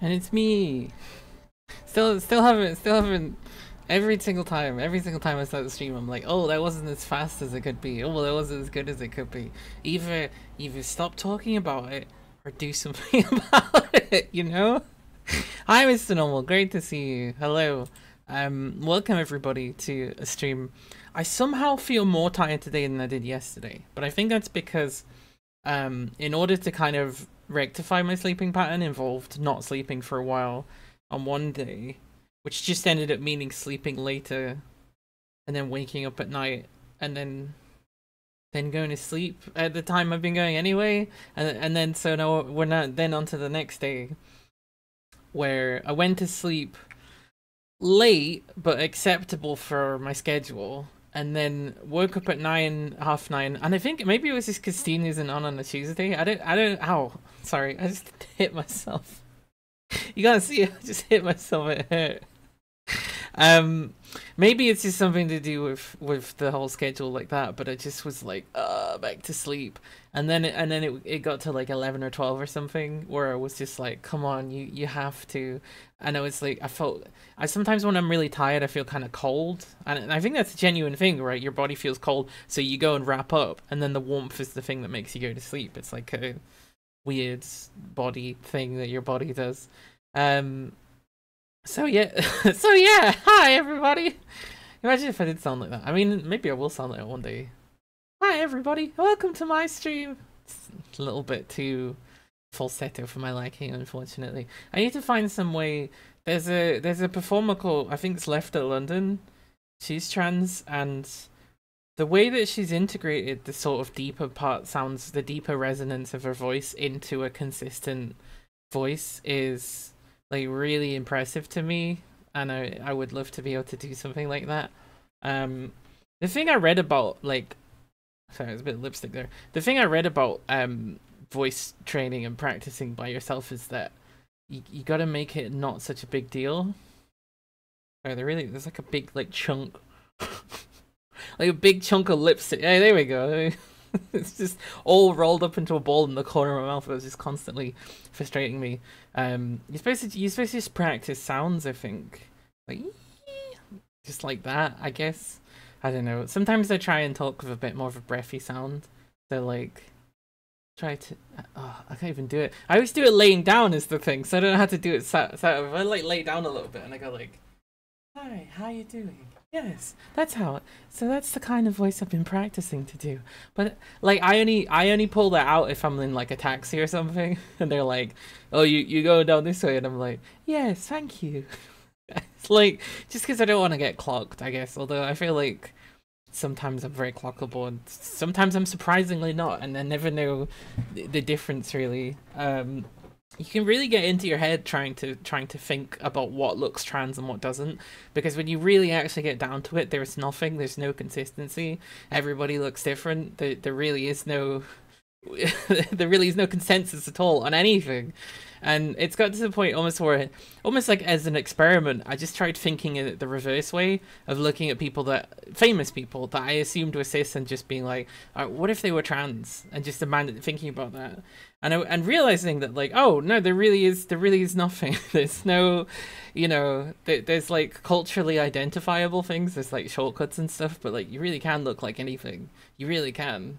And it's me. Still haven't. Every single time I start the stream, I'm like, oh, that wasn't as fast as it could be. Oh, well, that wasn't as good as it could be. Either stop talking about it or do something about it. You know? Hi, Mr. Normal. Great to see you. Hello. Welcome everybody to a stream. I somehow feel more tired today than I did yesterday, but I think that's because, in order to kind of rectify my sleeping pattern, involved not sleeping for a while on one day, which just ended up meaning sleeping later and then waking up at night and then going to sleep at the time I've been going anyway, and then so now we're not then on to the next day where I went to sleep late but acceptable for my schedule, and then woke up at 9, half 9, and I think maybe it was just because Steam isn't on a Tuesday. I don't ow, sorry, I just hit myself. You gotta see it, I just hit myself, it hurt. Maybe it's just something to do with the whole schedule like that, but I just was like, back to sleep, and then it got to like 11 or 12 or something where I was just like, come on, you have to. And I was like, I sometimes when I'm really tired I feel kind of cold, and I think that's a genuine thing, right? Your body feels cold, so you go and wrap up, and then the warmth is the thing that makes you go to sleep. It's like a weird body thing that your body does. So yeah, hi everybody! Imagine if I did sound like that. I mean, maybe I will sound like that one day. Hi everybody, welcome to my stream! It's a little bit too falsetto for my liking, unfortunately. I need to find some way. There's a performer called, I think it's Left at London. She's trans, and the way that she's integrated the sort of deeper part sounds, the deeper resonance of her voice into a consistent voice is like really impressive to me, and I would love to be able to do something like that. The thing I read about, like, sorry, there's a bit of lipstick there. The thing I read about voice training and practicing by yourself is that you got to make it not such a big deal. Sorry, there's like a big like chunk, like a big chunk of lipstick. Hey, there we go. It's just all rolled up into a ball in the corner of my mouth. It was just constantly frustrating me. You're supposed to just practice sounds, I think, like just like that, I guess. I don't know. Sometimes I try and talk with a bit more of a breathy sound. So like, try to. Oh, I can't even do it. I always do it laying down is the thing, so I don't know how to do it. So if I like lay down a little bit and I go like, "Hi, how you doing?" Yes, that's how. So that's the kind of voice I've been practicing to do. But like, I only pull that out if I'm in like a taxi or something, and they're like, "Oh, you go down this way," and I'm like, "Yes, thank you." It's like just because I don't want to get clocked, I guess. Although I feel like sometimes I'm very clockable, and sometimes I'm surprisingly not, and I never know the difference really. You can really get into your head trying to think about what looks trans and what doesn't, because when you really actually get down to it, there's nothing. There's no consistency. Everybody looks different. There really is no there really is no consensus at all on anything. And it's got to the point almost where, almost like as an experiment, I just tried thinking in the reverse way of looking at people famous people that I assumed were cis, and just being like, what if they were trans? And just thinking about that. And realizing that, like, oh no, there really is nothing. There's no, you know, there's like culturally identifiable things. There's like shortcuts and stuff, but like you really can look like anything. You really can.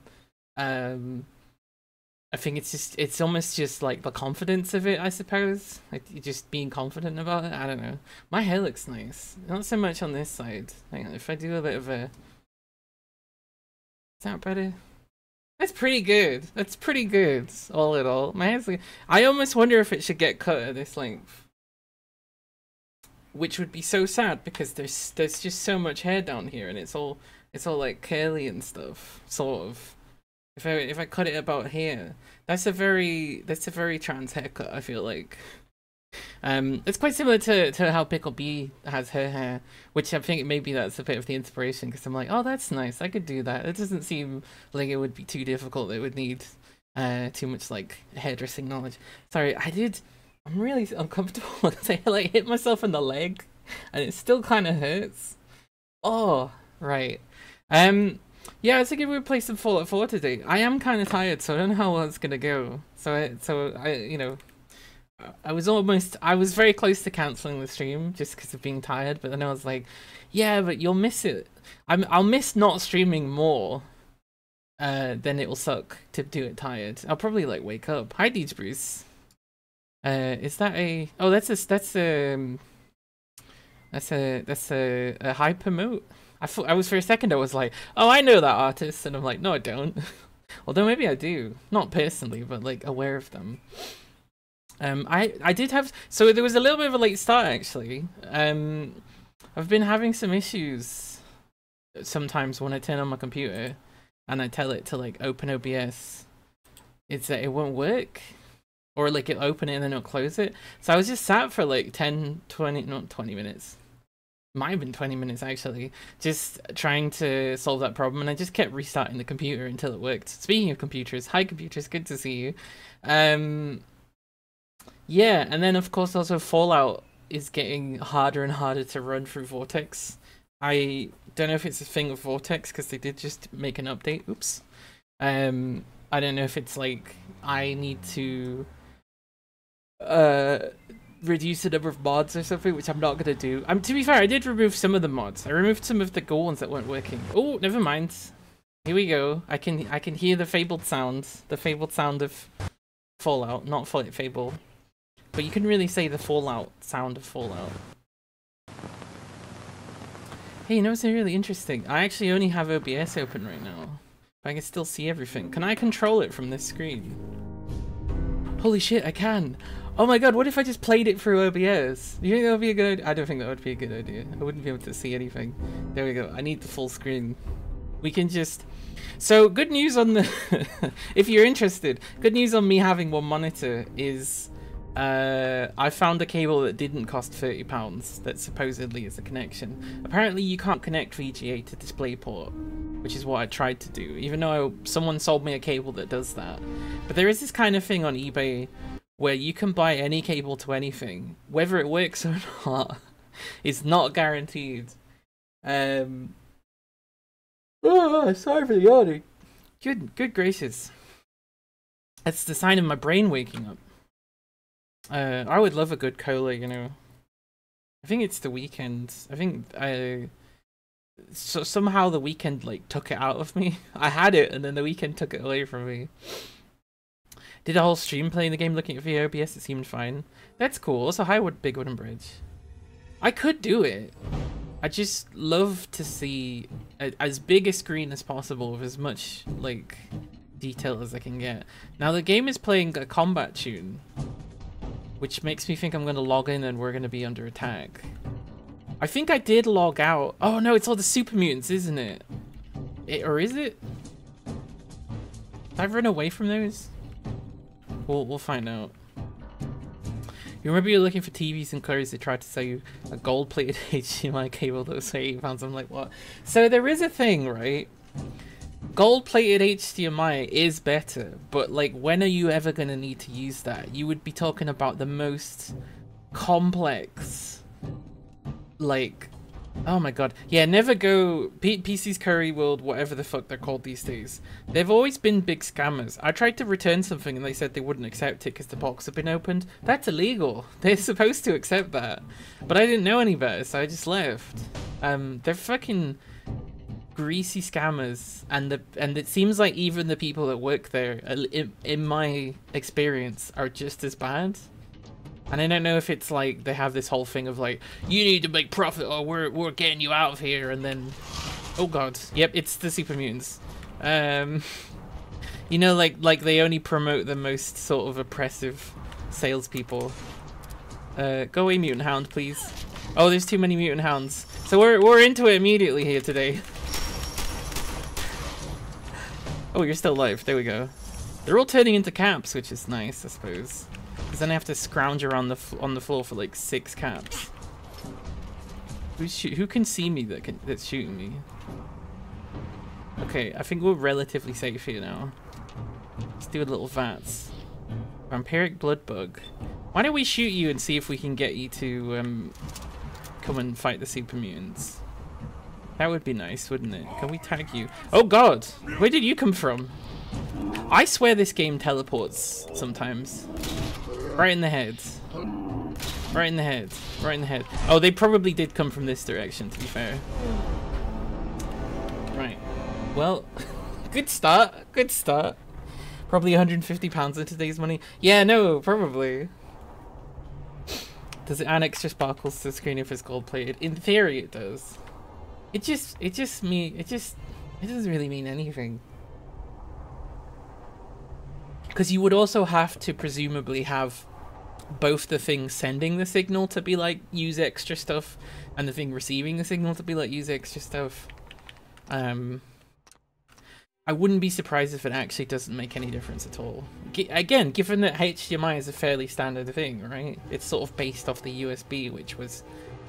I think it's almost just like the confidence of it, I suppose. Like just being confident about it. I don't know. My hair looks nice. Not so much on this side. Hang on, if I do a bit of a, is that better? That's pretty good. That's pretty good, all in all. My hair's like, I almost wonder if it should get cut at this length. Which would be so sad, because there's just so much hair down here, and it's all like curly and stuff, sort of. If I cut it about here, that's a very trans haircut, I feel like. It's quite similar to how Pickle B has her hair, which I think maybe that's a bit of the inspiration, because I'm like, oh, that's nice, I could do that. It doesn't seem like it would be too difficult. It would need too much like hairdressing knowledge. Sorry, I'm really uncomfortable because I like hit myself in the leg, and it still kind of hurts. Oh, right. Yeah, I was thinking we'd play some Fallout 4 today. I am kind of tired, so I don't know how well it's gonna go. So I, you know, I was very close to cancelling the stream just because of being tired, but then I was like, yeah, but you'll miss it. I'll miss not streaming more. Then it will suck to do it tired. I'll probably like wake up. Hi, Deej Bruce. Is that a? Oh, that's a hyper moat. I was for a second. I was like, oh, I know that artist, and I'm like, no, I don't. Although maybe I do, not personally, but like aware of them. I did have, so there was a little bit of a late start actually. I've been having some issues sometimes when I turn on my computer and I tell it to like open OBS. It's that it won't work, or like it'll open it and then it'll close it. So I was just sat for like 10, 20, not 20 minutes. Might have been 20 minutes actually, just trying to solve that problem, and I just kept restarting the computer until it worked. Speaking of computers, hi computers, good to see you. Yeah, and then of course also Fallout is getting harder and harder to run through Vortex. I don't know if it's a thing of Vortex because they did just make an update. Oops. I don't know if it's like I need to reduce the number of mods or something, which I'm not gonna do. To be fair, I did remove some of the mods. I removed some of the Go ones that weren't working. Oh, never mind. Here we go. I can hear the fabled sound. The fabled sound of Fallout, not Fable. But you can really say the Fallout sound of Fallout. Hey, you know what's really interesting? I actually only have OBS open right now. But I can still see everything. Can I control it from this screen? Holy shit, I can! Oh my god, what if I just played it through OBS? Do you think that would be a good idea? I don't think that would be a good idea. I wouldn't be able to see anything. There we go. I need the full screen. We can just... So, good news on the... if you're interested, good news on me having one monitor is... I found a cable that didn't cost £30 that supposedly is a connection. Apparently you can't connect VGA to DisplayPort, which is what I tried to do, even though someone sold me a cable that does that. But there is this kind of thing on eBay where you can buy any cable to anything. Whether it works or not is not guaranteed. Oh, sorry for the yawning. Good gracious. That's the sign of my brain waking up. I would love a good cola, you know. I think it's the weekend. I think so somehow the weekend like took it out of me. I had it and then the weekend took it away from me. Did a whole stream playing the game looking at VOBS, it seemed fine. That's cool. Also, hi, Big Wooden Bridge. I could do it. I just love to see as big a screen as possible with as much like detail as I can get. Now the game is playing a combat tune, which makes me think I'm going to log in and we're going to be under attack. I think I did log out. Oh no, it's all the super mutants, isn't it? Or is it? Did I run away from those? We'll find out. You remember you're looking for TVs and clothes, they tried to sell you a gold-plated HDMI cable that was £8. I'm like, what? So there is a thing, right? Gold-plated HDMI is better, but like, when are you ever going to need to use that? You would be talking about the most complex, like, oh my god. Yeah, never go, PC's Curry World, whatever the fuck they're called these days. They've always been big scammers. I tried to return something and they said they wouldn't accept it because the box had been opened. That's illegal. They're supposed to accept that. But I didn't know any better, so I just left. They're fucking greasy scammers, and it seems like even the people that work there, in my experience, are just as bad. And I don't know if it's like they have this whole thing of like, you need to make profit or we're getting you out of here, and then, oh god, yep, it's the super mutants. You know, like they only promote the most sort of oppressive salespeople. Go away, mutant hound, please. Oh, there's too many mutant hounds. So we're into it immediately here today. Oh, you're still alive. There we go. They're all turning into caps, which is nice, I suppose. Because then I have to scrounge around on the floor for like 6 caps. Who can see me that's shooting me? Okay, I think we're relatively safe here now. Let's do a little VATS. Vampiric blood bug. Why don't we shoot you and see if we can get you to come and fight the super mutants? That would be nice, wouldn't it? Can we tag you? Oh god! Where did you come from? I swear this game teleports sometimes. Right in the head. Right in the head. Right in the head. Oh, they probably did come from this direction, to be fair. Right. Well, good start. Good start. Probably £150 in today's money. Yeah, no, probably. Does it add extra sparkles to the screen if it's gold plated? In theory, it does. It doesn't really mean anything. Because you would also have to presumably have both the thing sending the signal to be like use extra stuff and the thing receiving the signal to be like use extra stuff. I wouldn't be surprised if it actually doesn't make any difference at all. Again, given that HDMI is a fairly standard thing, right? It's sort of based off the USB, which was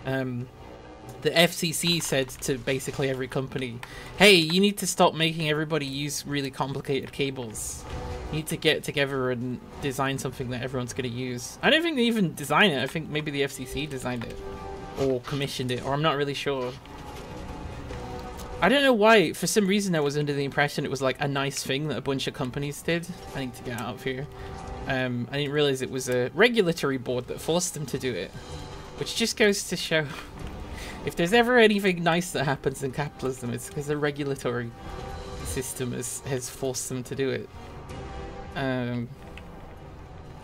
the FCC said to basically every company, hey, you need to stop making everybody use really complicated cables. You need to get together and design something that everyone's going to use. I don't think they even designed it. I think maybe the FCC designed it or commissioned it, or I'm not really sure. I don't know why. For some reason, I was under the impression it was like a nice thing that a bunch of companies did. I need to get out of here. I didn't realize it was a regulatory board that forced them to do it, which just goes to show if there's ever anything nice that happens in capitalism, it's because the regulatory system has forced them to do it.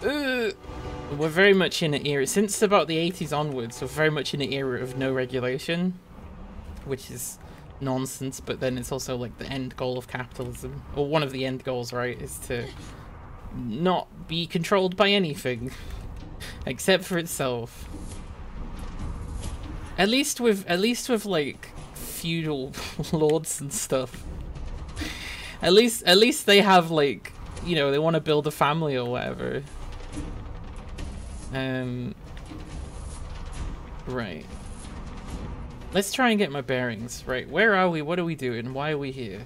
We're very much in an era, since about the 80s onwards, we're very much in an era of no regulation, which is nonsense, but then it's also like the end goal of capitalism, or one of the end goals, right, is to not be controlled by anything except for itself. At least with like feudal lords and stuff. At least they have like, you know, they want to build a family or whatever. Right. Let's try and get my bearings. Right, where are we? What are we doing? Why are we here?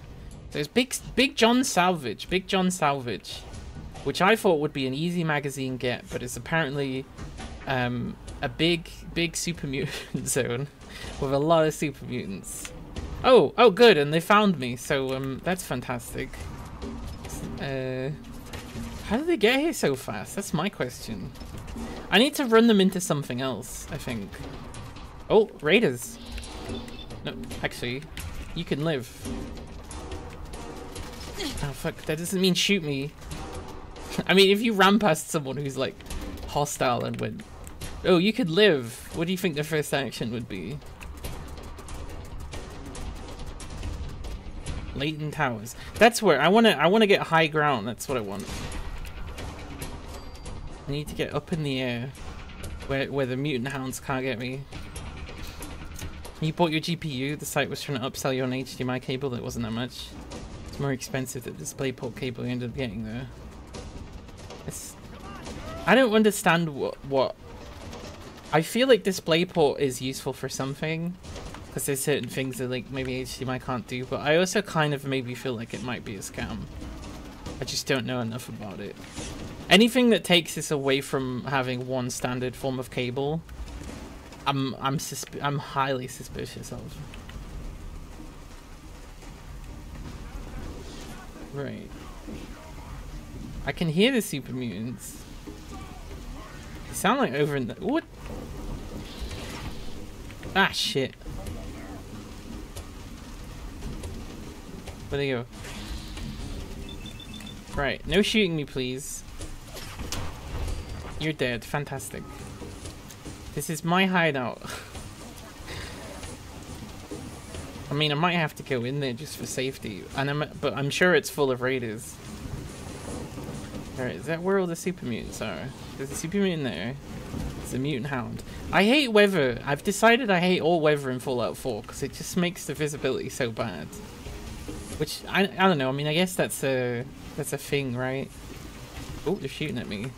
There's Big John Salvage. Big John Salvage. Which I thought would be an easy magazine get, but it's apparently a big super mutant zone with a lot of super mutants. Oh, good, and they found me, so that's fantastic. How did they get here so fast? That's my question. I need to run them into something else, I think. Oh, raiders. No, actually, you can live. Oh fuck, that doesn't mean shoot me. I mean, if you ran past someone who's like hostile and went, oh, you could live, what do you think the first action would be? Leighton Towers. That's where I wanna get high ground. That's what I want. I need to get up in the air where the mutant hounds can't get me. You bought your GPU, the site was trying to upsell you on HDMI cable that wasn't that much. It's more expensive than the DisplayPort cable you ended up getting there. I don't understand what... I feel like DisplayPort is useful for something, because there's certain things that like maybe HDMI can't do, but I also kind of maybe feel like it might be a scam. I just don't know enough about it. Anything that takes us away from having one standard form of cable, I'm highly suspicious of. Right. I can hear the super mutants. They sound like over in the... What? Ah, shit. Where'd they go? Right, no shooting me, please. You're dead. Fantastic. This is my hideout. I mean, I might have to go in there just for safety, but I'm sure it's full of raiders. Alright, is that where all the super mutants are? There's a super mutant there. There's a mutant hound. I hate weather. I've decided I hate all weather in Fallout 4 because it just makes the visibility so bad. Which I don't know. I mean, I guess that's a thing, right? Oh, they're shooting at me.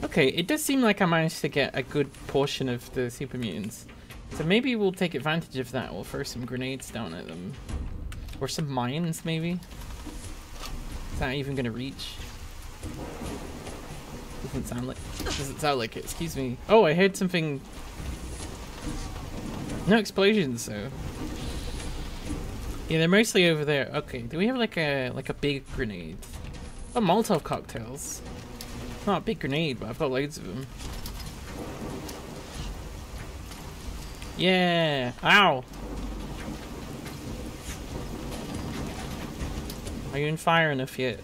Okay, it does seem like I managed to get a good portion of the super mutants. So maybe we'll take advantage of that. We'll throw some grenades down at them. Or some mines, maybe? Is that even gonna reach? Doesn't sound like it. Excuse me. Oh, I heard something. No explosions, so. Yeah, they're mostly over there. Okay, do we have like a big grenade? Oh, Molotov cocktails. not a big grenade, but I've got loads of them. Yeah! Ow! Are you on fire enough yet?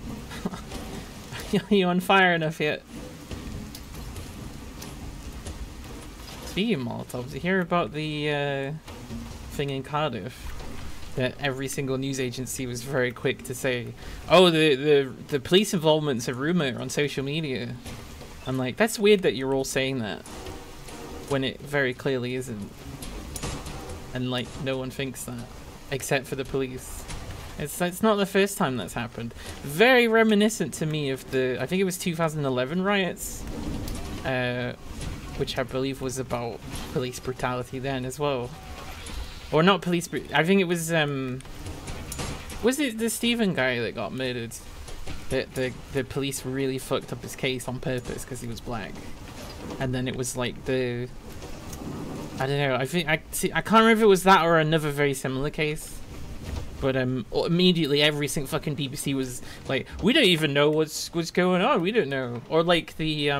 Are you on fire enough yet? Speaking of Molotovs, you hear about the thing in Cardiff that every single news agency was very quick to say, oh, the police involvement's a rumor on social media. I'm like, that's weird that you're all saying that when it very clearly isn't. And like, no one thinks that, except for the police. It's not the first time that's happened. Very reminiscent to me of the, I think it was 2011 riots, which I believe was about police brutality then as well. Or not police, I think it was it the Stephen guy that got murdered? The police really fucked up his case on purpose because he was black. And then it was like the, I don't know, I can't remember if it was that or another very similar case. But immediately every single fucking BBC was like, we don't even know what's going on, we don't know. Or like the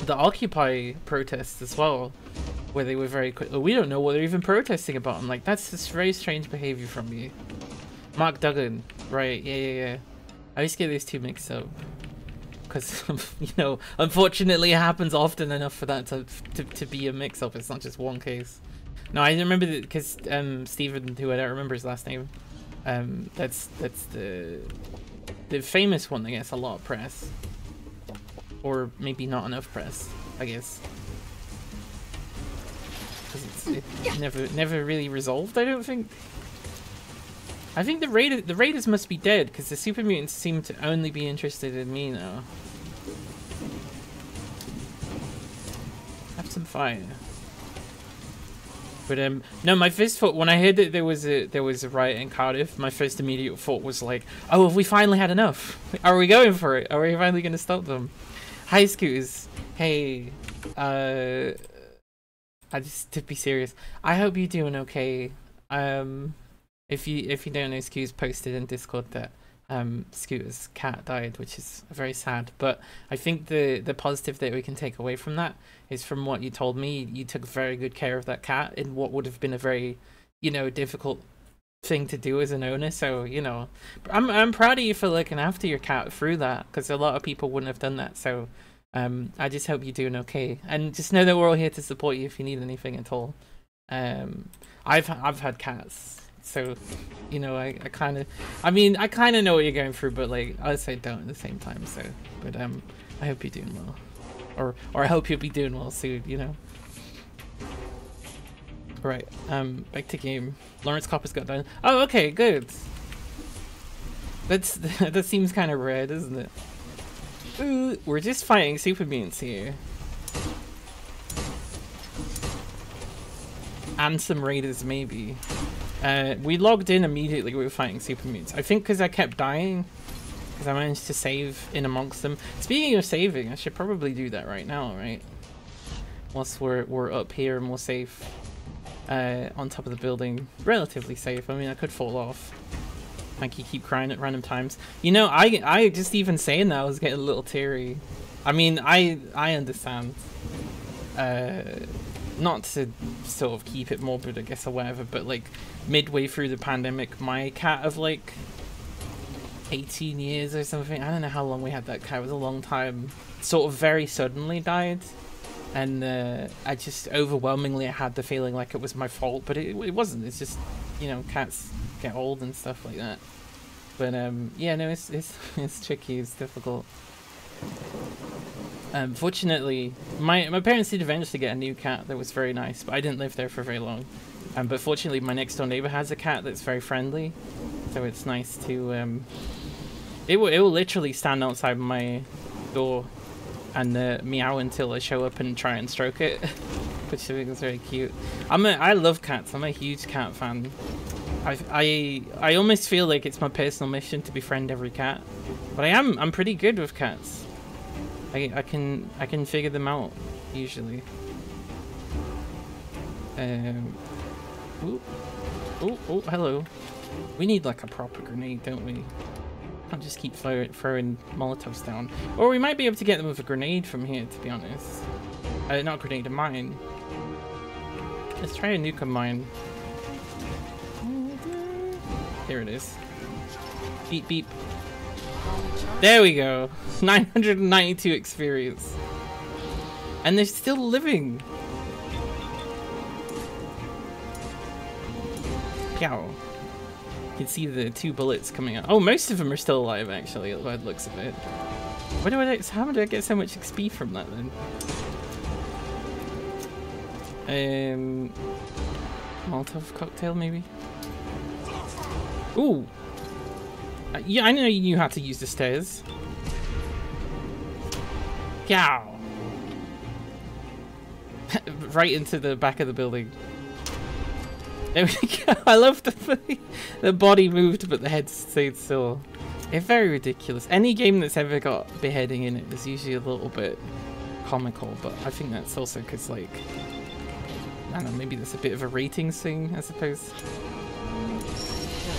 Occupy protests as well, where they were very quick, we don't know what they're even protesting about. I'm like, that's just very strange behavior from you. Mark Duggan, right, yeah. I always get these two mixed up. Because, you know, unfortunately it happens often enough for that to be a mix-up. It's not just one case. No, I remember that because Stephen, who I don't remember his last name, that's the famous one that gets a lot of press. Or maybe not enough press, I guess. Because it's never really resolved, I don't think. I think the Raiders must be dead, because the super mutants seem to only be interested in me now. Have some fire. But no, my first thought when I heard that there was a riot in Cardiff, my first immediate thought was like, oh, have we finally had enough? Are we going for it? Are we finally going to stop them? Hi, Scooters. Hey, to be serious, I hope you're doing okay. If you don't know, Scoots posted in Discord that Scooter's cat died, which is very sad. But I think the positive that we can take away from that is, from what you told me, you took very good care of that cat in what would have been a very, you know, difficult thing to do as an owner. So, you know, I'm proud of you for looking after your cat through that, because a lot of people wouldn't have done that. So I just hope you're doing okay, and just know that we're all here to support you if you need anything at all. I've had cats, so, you know, I kind of know what you're going through, but like, I say don't at the same time. So, but I hope you're doing well, or I hope you'll be doing well soon, you know. Right, back to game. Lawrence Copper's got down. Oh, okay, good. That seems kind of rare, doesn't it? Ooh, we're just fighting super mutants here. And some raiders, maybe. We logged in immediately, we were fighting super mutants. I think because I kept dying, because I managed to save in amongst them. Speaking of saving, I should probably do that right now, right? Once we're up here and we're safe. On top of the building. Relatively safe. I mean, I could fall off. Thank you, keep crying at random times. You know, I just even saying that, I was getting a little teary. I mean, I understand. Not to sort of keep it morbid, I guess, or whatever, but like midway through the pandemic, my cat of like 18 years or something, I don't know how long we had that cat, it was a long time, sort of very suddenly died. And I just overwhelmingly, I had the feeling like it was my fault, but it wasn't. It's just, you know, cats get old and stuff like that. But yeah, no, it's tricky. It's difficult. Fortunately, my parents did eventually get a new cat that was very nice, but I didn't live there for very long. But fortunately, my next door neighbor has a cat that's very friendly, so it's nice to. It will literally stand outside my door and meow until I show up and try and stroke it, which I think is very cute. I love cats. I'm a huge cat fan. I almost feel like it's my personal mission to befriend every cat, but I'm pretty good with cats. I can figure them out usually. Oh, hello. We need like a proper grenade, don't we? Can't just keep throwing Molotovs down. Or we might be able to get them with a grenade from here, to be honest. Not a grenade, a mine. Let's try a nuke mine. Here it is. Beep beep. There we go. 992 experience. And they're still living. Yow. You can see the 2 bullets coming out. Oh, most of them are still alive, actually, by the looks of it. How did I get so much XP from that, then? Molotov cocktail, maybe? Ooh! Yeah, I know you knew how to use the stairs. Yow! Right into the back of the building. There we go. I love the body moved, but the head stayed still. It's very ridiculous. Any game that's ever got beheading in it is usually a little bit comical, but I think that's also because, like, I don't know, maybe that's a bit of a ratings thing, I suppose.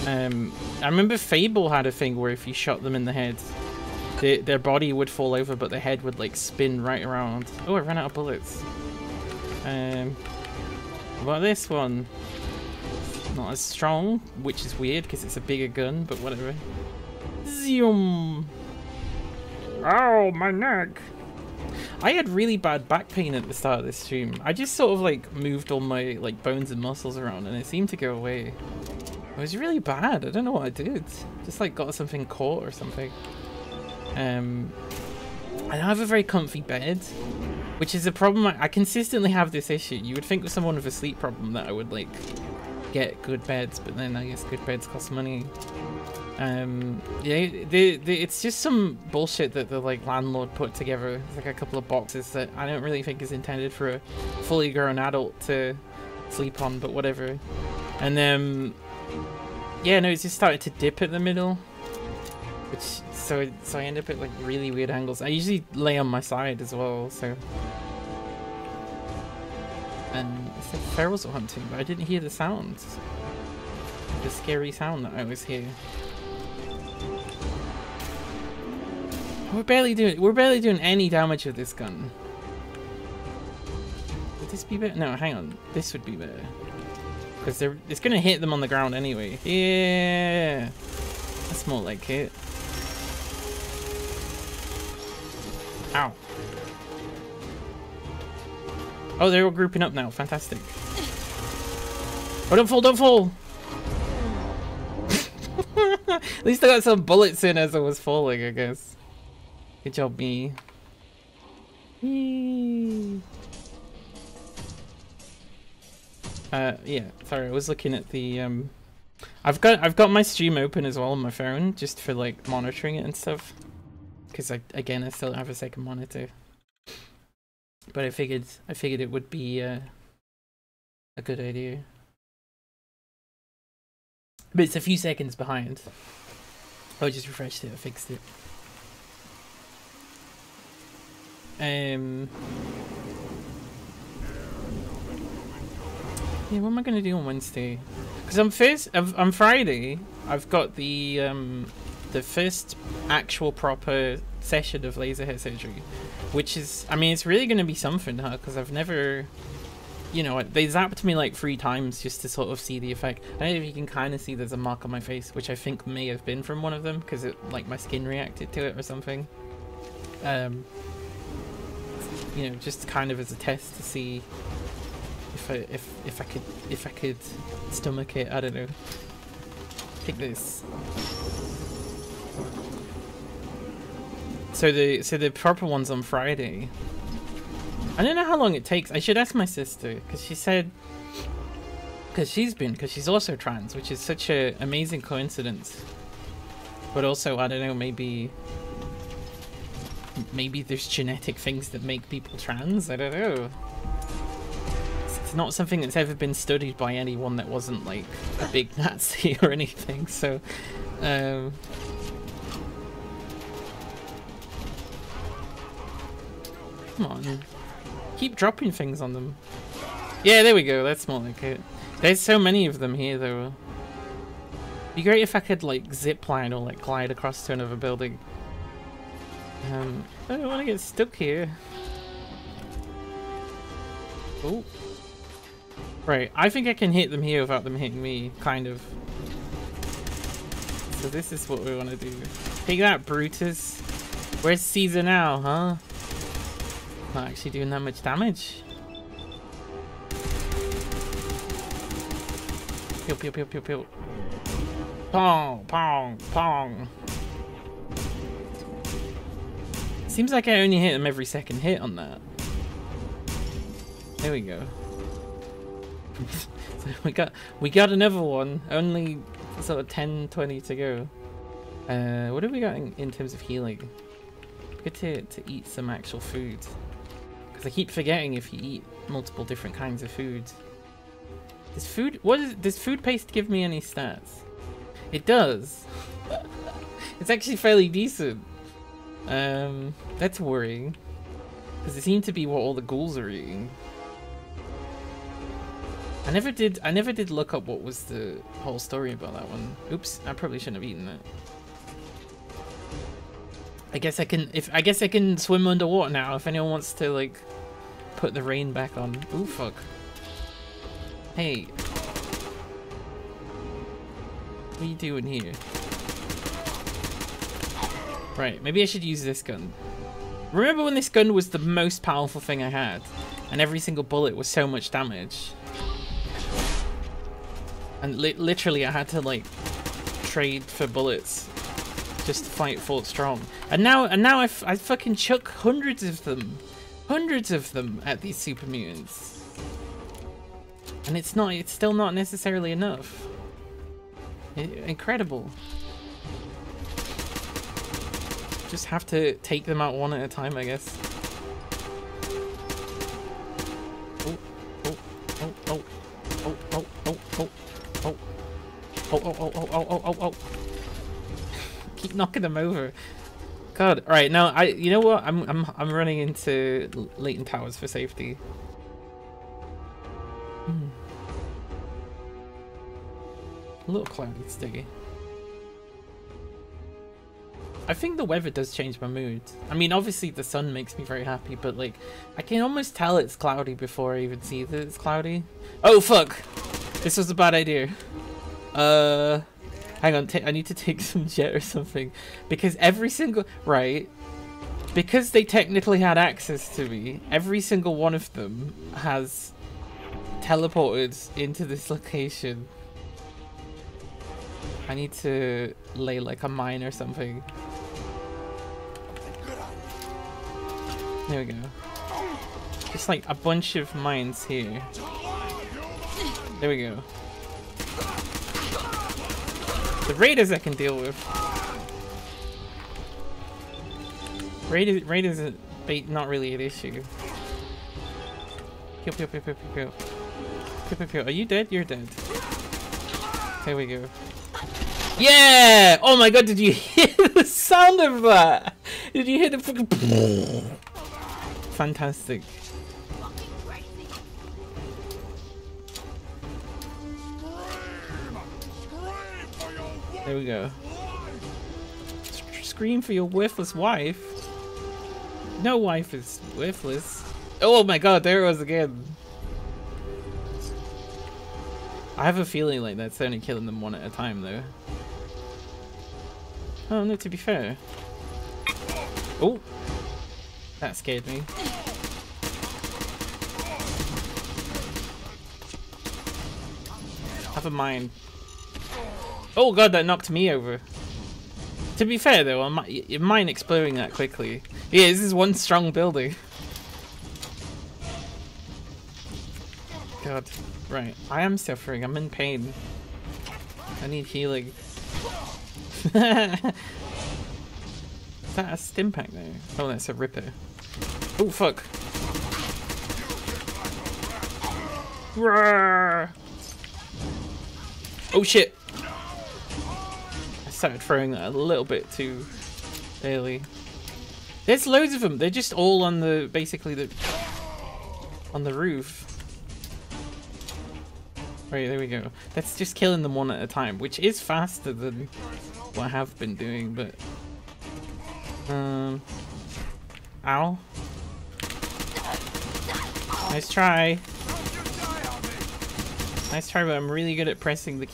I remember Fable had a thing where if you shot them in the head, their body would fall over, but their head would, like, spin right around. Oh, I ran out of bullets. What about this one? Not as strong, which is weird because it's a bigger gun, but whatever. Zoom! Ow, my neck! I had really bad back pain at the start of this stream. I just sort of like moved all my like bones and muscles around and it seemed to go away. It was really bad. I don't know what I did. Just like got something caught or something. I have a very comfy bed, which is a problem. I consistently have this issue. You would think with someone with a sleep problem that I would like get good beds, but then I guess good beds cost money. Yeah, it's just some bullshit that the like landlord put together. It's like a couple of boxes that I don't really think is intended for a fully grown adult to sleep on, but whatever. And yeah, no, it's just started to dip at the middle, which so I end up at like really weird angles. I usually lay on my side as well, so. And it's like ferals are hunting, but I didn't hear the sounds. The scary sound that I always hear. We're barely doing any damage with this gun. Would this be better? No, hang on. This would be better. Because it's gonna hit them on the ground anyway. Yeah, that's more like it. Ow. Oh, they're all grouping up now. Fantastic. Oh, don't fall, don't fall! At least I got some bullets in as I was falling, I guess. Good job, me. Yee. Yeah, sorry, I was looking at the I've got my stream open as well on my phone, just for like monitoring it and stuff. Because I still don't have a second monitor. But I figured it would be a good idea. But it's a few seconds behind. Oh, I just refreshed it, I fixed it. Yeah, what am I gonna do on Wednesday? Because on Friday, I've got the first actual proper session of laser hair surgery, which is, I mean, it's really gonna be something, huh? Because I've never, you know, they zapped me like 3 times just to sort of see the effect. I don't know if you can kind of see there's a mark on my face, which I think may have been from one of them because it, like, my skin reacted to it or something. You know, just kind of as a test to see if I could stomach it. I don't know. Take this. So the proper one's on Friday. I don't know how long it takes. I should ask my sister because she said, because she's also trans, which is such a amazing coincidence. But also, I don't know, maybe there's genetic things that make people trans. I don't know. It's not something that's ever been studied by anyone that wasn't like a big Nazi or anything. So, come on, keep dropping things on them. Yeah, there we go. That's more like it. There's so many of them here, though. Be great if I could like zip line or like glide across to another building. I don't want to get stuck here. Oh. Right, I think I can hit them here without them hitting me, kind of. So this is what we want to do. Take that, Brutus. Where's Caesar now, huh? Not actually doing that much damage. Pew pew pew pew pew. Pong, pong, pong. Seems like I only hit him every second hit on that. There we go. So we got another one. Only sort of 10, 20 to go. What have we got in terms of healing? Good to eat some actual food. Because I keep forgetting if you eat multiple different kinds of food. Does food paste give me any stats? It does. It's actually fairly decent. That's worrying. Because it seemed to be what all the ghouls are eating. I never did look up what was the whole story about that one. Oops, I probably shouldn't have eaten that. I guess I can swim underwater now if anyone wants to like put the rain back on. Ooh fuck. Hey. What are you doing here? Right, maybe I should use this gun. Remember when this gun was the most powerful thing I had? And every single bullet was so much damage? And literally I had to like trade for bullets just to fight Fort Strong. And now I fucking chuck hundreds of them at these super mutants. And it's still not necessarily enough. Incredible. Just have to take them out one at a time, I guess. Oh, oh, oh, oh, oh, oh, oh, oh, oh, oh, oh, oh, oh, oh, oh, oh. Keep knocking them over. God. All right, now you know what? I'm running into Leighton Towers for safety. A little cloudy today. I think the weather does change my mood. I mean, obviously the sun makes me very happy, but like, I can almost tell it's cloudy before I even see that it's cloudy. Oh fuck! This was a bad idea. Hang on, I need to take some jet or something. Because every single... Right. Because they technically had access to me, every single one of them has teleported into this location. I need to lay like a mine or something. There we go. Just like a bunch of mines here. There we go. The raiders I can deal with. Raiders are not really an issue. Pew, pew, pew, pew, pew, pew. Pew, pew, pew. Are you dead? You're dead. There we go. Yeah! Oh my god, did you hear the sound of that? Did you hear the fucking... Fantastic. There we go. Scream for your worthless wife. No wife is worthless. Oh my god, there it was again. I have a feeling like that's only killing them one at a time though. Oh no, to be fair. Oh, that scared me. Have a mind. Oh god, that knocked me over. To be fair though, mine exploding that quickly. Yeah, this is one strong building. God, right. I am suffering. I'm in pain. I need healing. Is that a stim pack there? Oh, that's a ripper. Oh fuck. Roar! Oh shit. I started throwing that a little bit too early. There's loads of them. They're just all on the, basically the, on the roof. Right, there we go. That's just killing them one at a time, which is faster than what I have been doing, but... Ow. Nice try. Nice try, but I'm really good at pressing the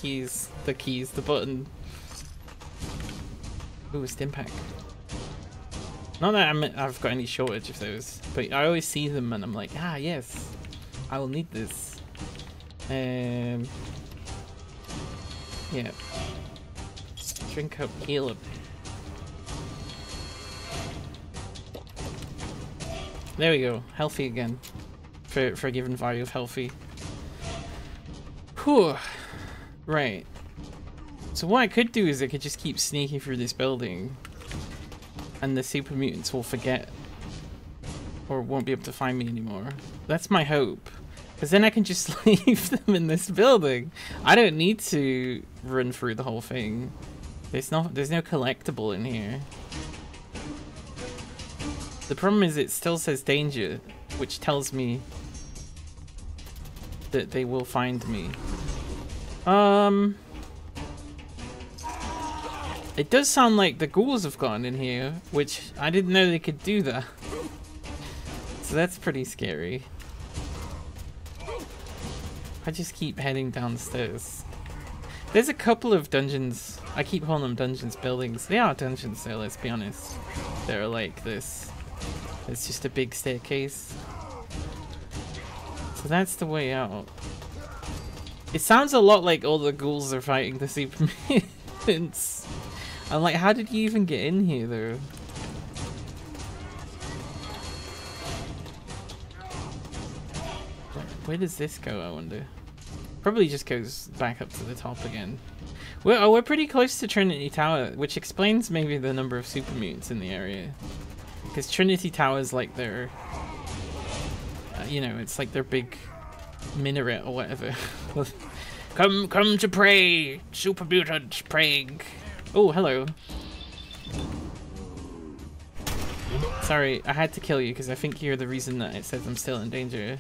button. Ooh, Stimpak. Not that I've got any shortage of those, but I always see them and I'm like, ah, yes, I will need this. Yeah. Drink up, heal up. There we go, healthy again. For a given value of healthy. Whew. Right. So what I could do is I could just keep sneaking through this building and the super mutants will forget or won't be able to find me anymore. That's my hope. Because then I can just leave them in this building. I don't need to run through the whole thing. There's no collectible in here. The problem is it still says danger, which tells me that they will find me. It does sound like the ghouls have gotten in here, which I didn't know they could do that. So that's pretty scary. I just keep heading downstairs. There's a couple of dungeons. I keep calling them dungeons, buildings. They are dungeons though, let's be honest. They're like this. It's just a big staircase. So that's the way out. It sounds a lot like all the ghouls are fighting the super mutants. I'm like, how did you even get in here though? Where does this go, I wonder? Probably just goes back up to the top again. We're pretty close to Trinity Tower, which explains maybe the number of super mutants in the area. Because Trinity Tower is like their... you know, it's like their big minaret or whatever. Come to pray! Super mutant praying! Oh, hello. Sorry, I had to kill you because I think you're the reason that it says I'm still in danger.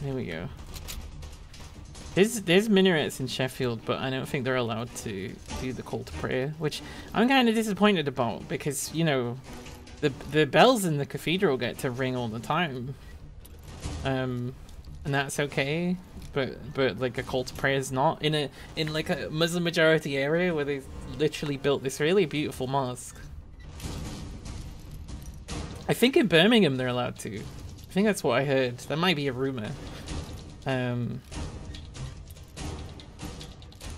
There we go. There's minarets in Sheffield, but I don't think they're allowed to do the call to prayer, which I'm kind of disappointed about because, you know, the bells in the cathedral get to ring all the time. And that's okay, but like a call to prayer is not in like a Muslim majority area where they literally built this really beautiful mosque. I think in Birmingham they're allowed to. I think that's what I heard. That might be a rumor. I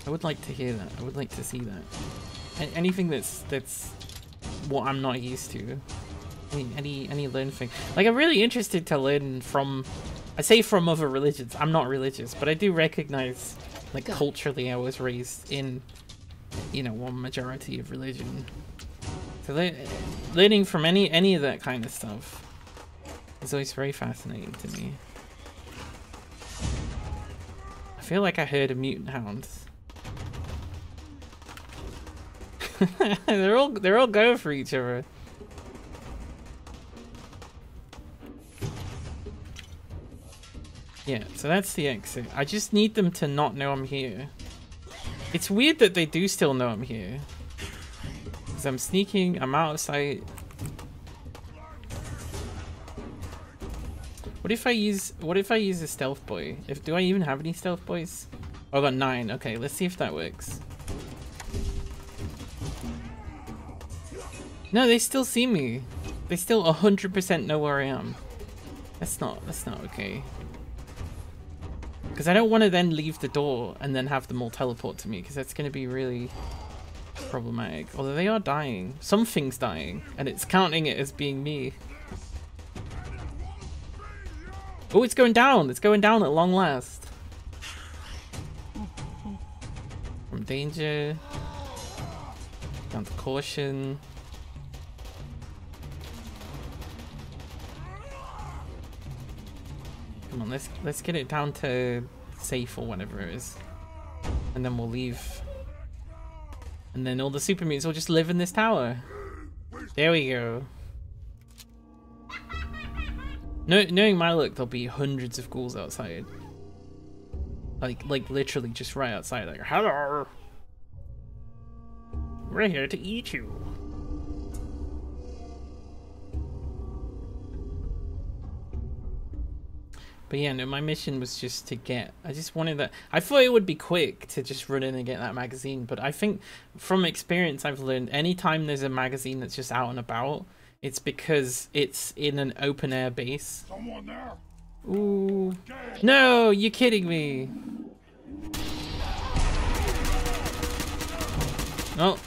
would like to hear that. I would like to see that. Anything that's what I'm not used to. Any learn thing. Like, I'm really interested to learn from. I say from other religions. I'm not religious, but I do recognize, like, culturally, I was raised in, you know, one majority of religion. So learning from any of that kind of stuff is always very fascinating to me. I feel like I heard a mutant hound. they're all going for each other. Yeah, so that's the exit. I just need them to not know I'm here. It's weird that they do still know I'm here. Because I'm sneaking, I'm out of sight. What if I use a stealth boy? Do I even have any stealth boys? Oh, I got 9. Okay, let's see if that works. No, they still see me. They still 100% know where I am. That's not okay. Because I don't want to then leave the door and then have them all teleport to me, because that's going to be really problematic. Although they are dying. Something's dying, and it's counting it as being me. Oh, it's going down! It's going down at long last. From danger. Down to caution. Come on, let's get it down to safe or whatever it is. And then we'll leave. And then all the super mutants will just live in this tower. There we go. Knowing my luck, there'll be hundreds of ghouls outside. Like literally just right outside. Like, hello, we're here to eat you. But yeah, no, my mission was just to get... I just wanted that... I thought it would be quick to just run in and get that magazine, but I think from experience I've learned anytime there's a magazine that's just out and about, it's because it's in an open air base. Someone there. Ooh. No, you're kidding me. Oh.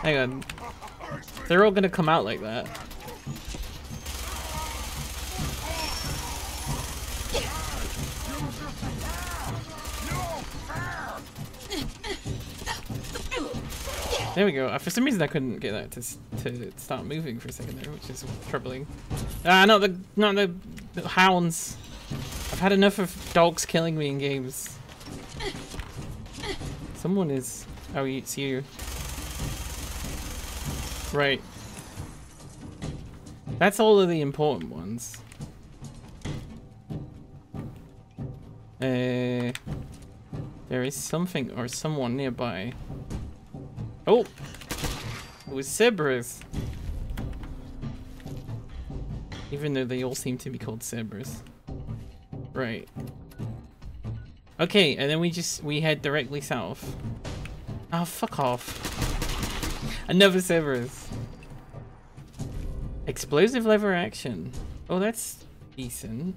Hang on. They're all gonna come out like that. There we go. For some reason I couldn't get that to start moving for a second there, which is troubling. Ah, not the hounds. I've had enough of dogs killing me in games. Someone is... Oh, it's you. Right. That's all of the important ones. There is something or someone nearby. Oh! It was Cerberus. Even though they all seem to be called Cerberus. Right. Okay, and then we head directly south. Oh, fuck off. Another Cerberus. Explosive lever action. Oh, that's decent.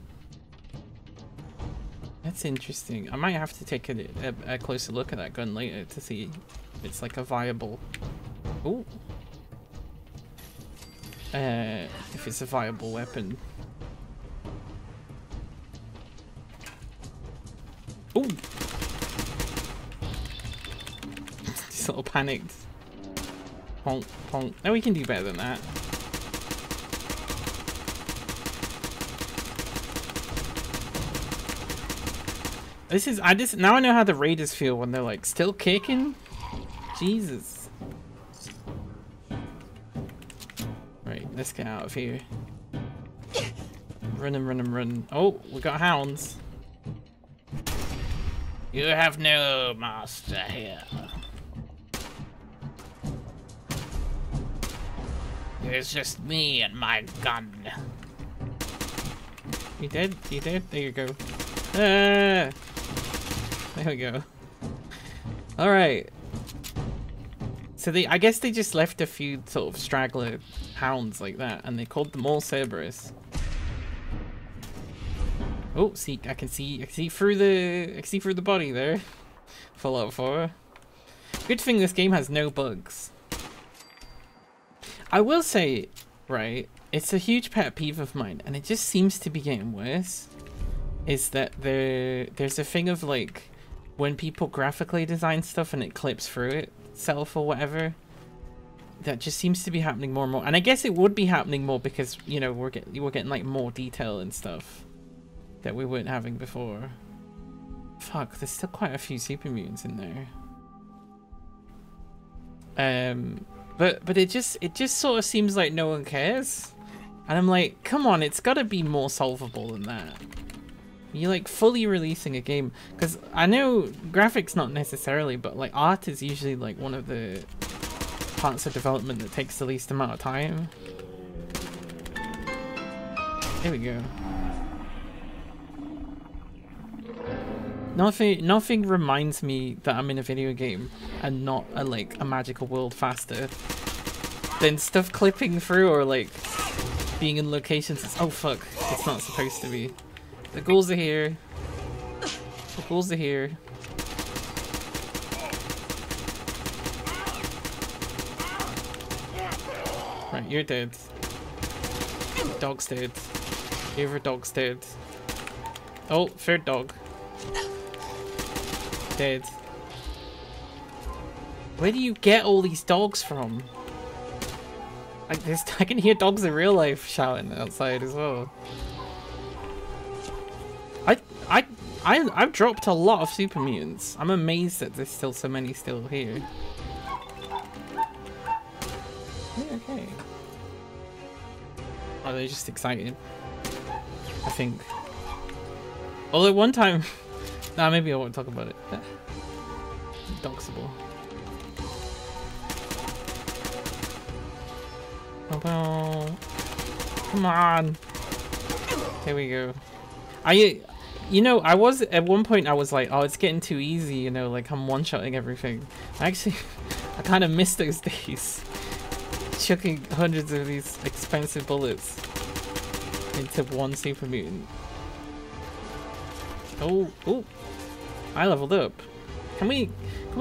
That's interesting. I might have to take a closer look at that gun later to see if it's like a viable... Ooh. If it's a viable weapon. Ooh! Just a little panicked. Honk, honk. No, we can do better than that. Now I know how the raiders feel when they're like still kicking. Jesus. Right, let's get out of here. Run and run and run. Oh, we got hounds. You have no master here. It's just me and my gun. You dead? You dead? There you go. There we go. Alright. So I guess they just left a few sort of straggler hounds like that, and they called them all Cerberus. Oh, see, I can see through the body there. Fallout 4. Good thing this game has no bugs. I will say, right, it's a huge pet peeve of mine, and it just seems to be getting worse. Is that there's a thing of like when people graphically design stuff and it clips through itself or whatever, that just seems to be happening more and more. And I guess it would be happening more because, you know, we're getting like more detail and stuff that we weren't having before. Fuck, there's still quite a few super mutants in there. But it just sort of seems like no one cares. And I'm like, come on, it's gotta be more solvable than that. You're like fully releasing a game, because I know graphics not necessarily, but like art is usually like one of the parts of development that takes the least amount of time. There we go. Nothing reminds me that I'm in a video game and not a magical world faster than stuff clipping through or like being in locations. Oh fuck, it's not supposed to be. The ghouls are here. The ghouls are here. Right, you're dead. Dog's dead. The other dog's dead. Oh, third dog. Dead. Where do you get all these dogs from? Like this, I can hear dogs in real life shouting outside as well. I've dropped a lot of super mutants. I'm amazed that there's still so many still here. Yeah, okay. Or they're just excited. I think. Although one time... Nah, maybe I won't talk about it. Doxable. Come on. There we go. You know, I was at one point I was like, oh, it's getting too easy, you know, like I'm one-shotting everything. I kind of miss those days. Chucking hundreds of these expensive bullets into one super mutant. Oh, I leveled up. Can we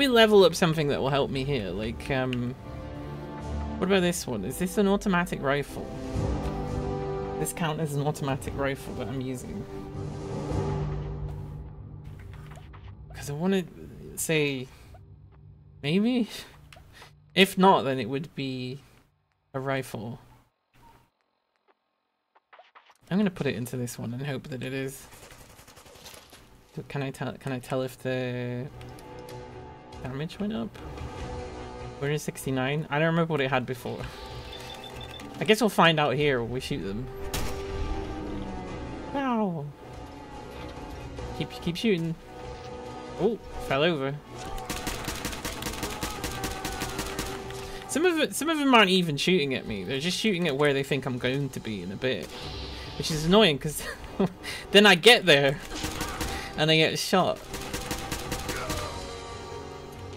level up something that will help me here? Like, what about this one? Is this an automatic rifle? This count as an automatic rifle that I'm using? Because I want to say, maybe? If not, then it would be a rifle. I'm gonna put it into this one and hope that it is. Can I tell if the damage went up? 169? I don't remember what it had before. I guess we'll find out here when we shoot them. Wow. Keep shooting. Oh, fell over. Some of them aren't even shooting at me. They're just shooting at where they think I'm going to be in a bit, which is annoying because then I get there and I get shot.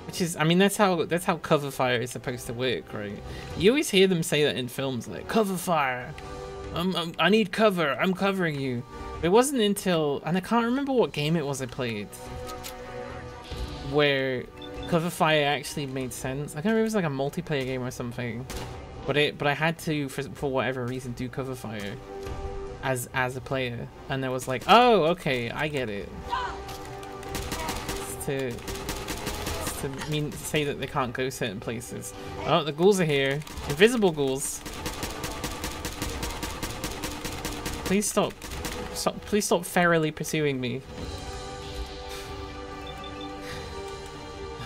Which is, I mean, that's how cover fire is supposed to work, right? You always hear them say that in films, like cover fire. I need cover. I'm covering you. It wasn't until, and I can't remember what game it was I played, where cover fire actually made sense. I can't remember, it was like a multiplayer game or something, but I had to for whatever reason do cover fire as a player, and I was like, oh, okay, I get it. It's to say that they can't go certain places. Oh, the ghouls are here. Invisible ghouls. Please stop. Please stop ferally pursuing me.